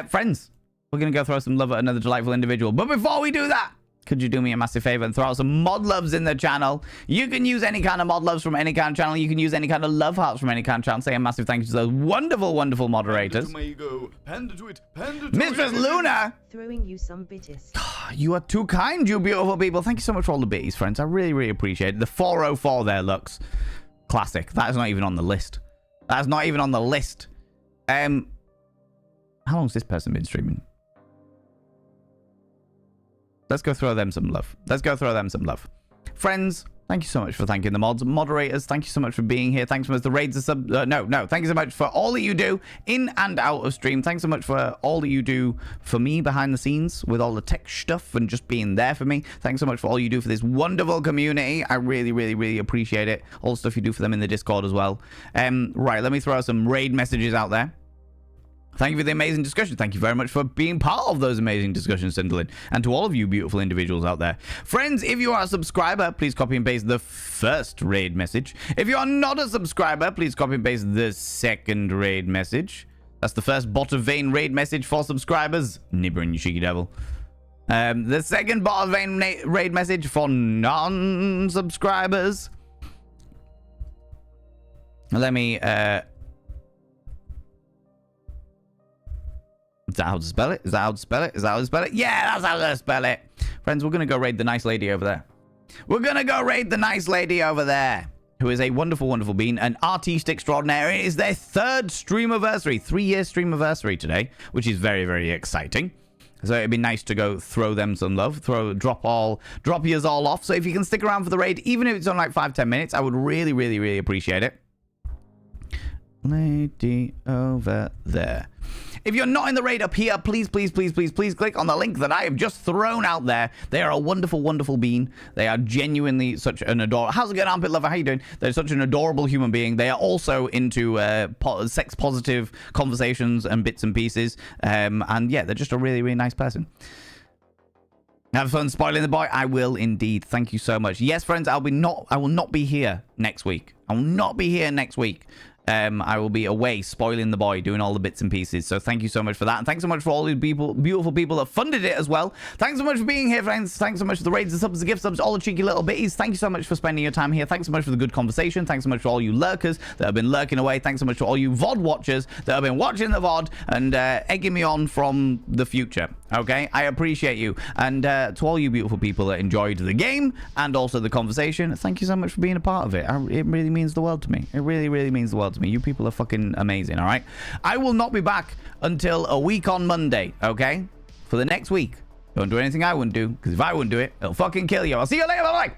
Friends, we're going to go throw some love at another delightful individual. But before we do that, could you do me a massive favor and throw out some mod loves in the channel? You can use any kind of mod loves from any kind of channel. You can use any kind of love hearts from any kind of channel. Say a massive thank you to those wonderful, wonderful moderators. Mistress Luna! Throwing you some bitties. You are too kind, you beautiful people. Thank you so much for all the bitties, friends. I really, really appreciate it. The 404 there, Lux. Classic. That is not even on the list. That's not even on the list. How long's this person been streaming? Let's go throw them some love. Let's go throw them some love. Friends, thank you so much for thanking the mods. Moderators, thank you so much for being here. Thanks so much for the raids and sub. No. Thank you so much for all that you do in and out of stream. Thanks so much for all that you do for me behind the scenes with all the tech stuff and just being there for me. Thanks so much for all you do for this wonderful community. I really, really, really appreciate it. All the stuff you do for them in the Discord as well. Right, let me throw some raid messages out there. Thank you for the amazing discussion. Thank you very much for being part of those amazing discussions, Cinderlin. And to all of you beautiful individuals out there. Friends, if you are a subscriber, please copy and paste the first raid message. If you are not a subscriber, please copy and paste the second raid message. That's the first bot of vein raid message for subscribers. Nibbering, you cheeky devil. The second bot of vein raid message for non-subscribers. Let me... Is that how to spell it? Is that how to spell it? Is that how to spell it? Yeah, that's how to spell it. Friends, we're going to go raid the nice lady over there. We're going to go raid the nice lady over there, who is a wonderful, wonderful bean, an artiste extraordinaire. It is their 3rd streamiversary, 3-year streamiversary today, which is very, very exciting. So it'd be nice to go throw them some love, drop yours all off. So if you can stick around for the raid, even if it's on like 5-10 minutes, I would really, really, really appreciate it. Lady over there. If you're not in the raid up here, please click on the link that I have just thrown out there. They are a wonderful, wonderful being. They are genuinely such an adorable... How's it going, Armpit Lover? How you doing? They're such an adorable human being. They are also into sex-positive conversations and bits and pieces. And yeah, they're just a really, really nice person. Have fun spoiling the boy. I will indeed. Thank you so much. Yes, friends, I will not be here next week. I will not be here next week. I will be away spoiling the boy, doing all the bits and pieces. So thank you so much for that. And thanks so much for all the beautiful people that funded it as well. Thanks so much for being here, friends. Thanks so much for the raids, the subs, the gift subs, all the cheeky little bitties. Thank you so much for spending your time here. Thanks so much for the good conversation. Thanks so much for all you lurkers that have been lurking away. Thanks so much for all you VOD watchers that have been watching the VOD and egging me on from the future. Okay? I appreciate you. And to all you beautiful people that enjoyed the game and also the conversation, thank you so much for being a part of it. It really means the world to me. It really, really means the world to me. You people are fucking amazing, all right? I will not be back until a week on Monday, okay? For the next week. Don't do anything I wouldn't do, because if I wouldn't do it, it'll fucking kill you. I'll see you later. Bye-bye.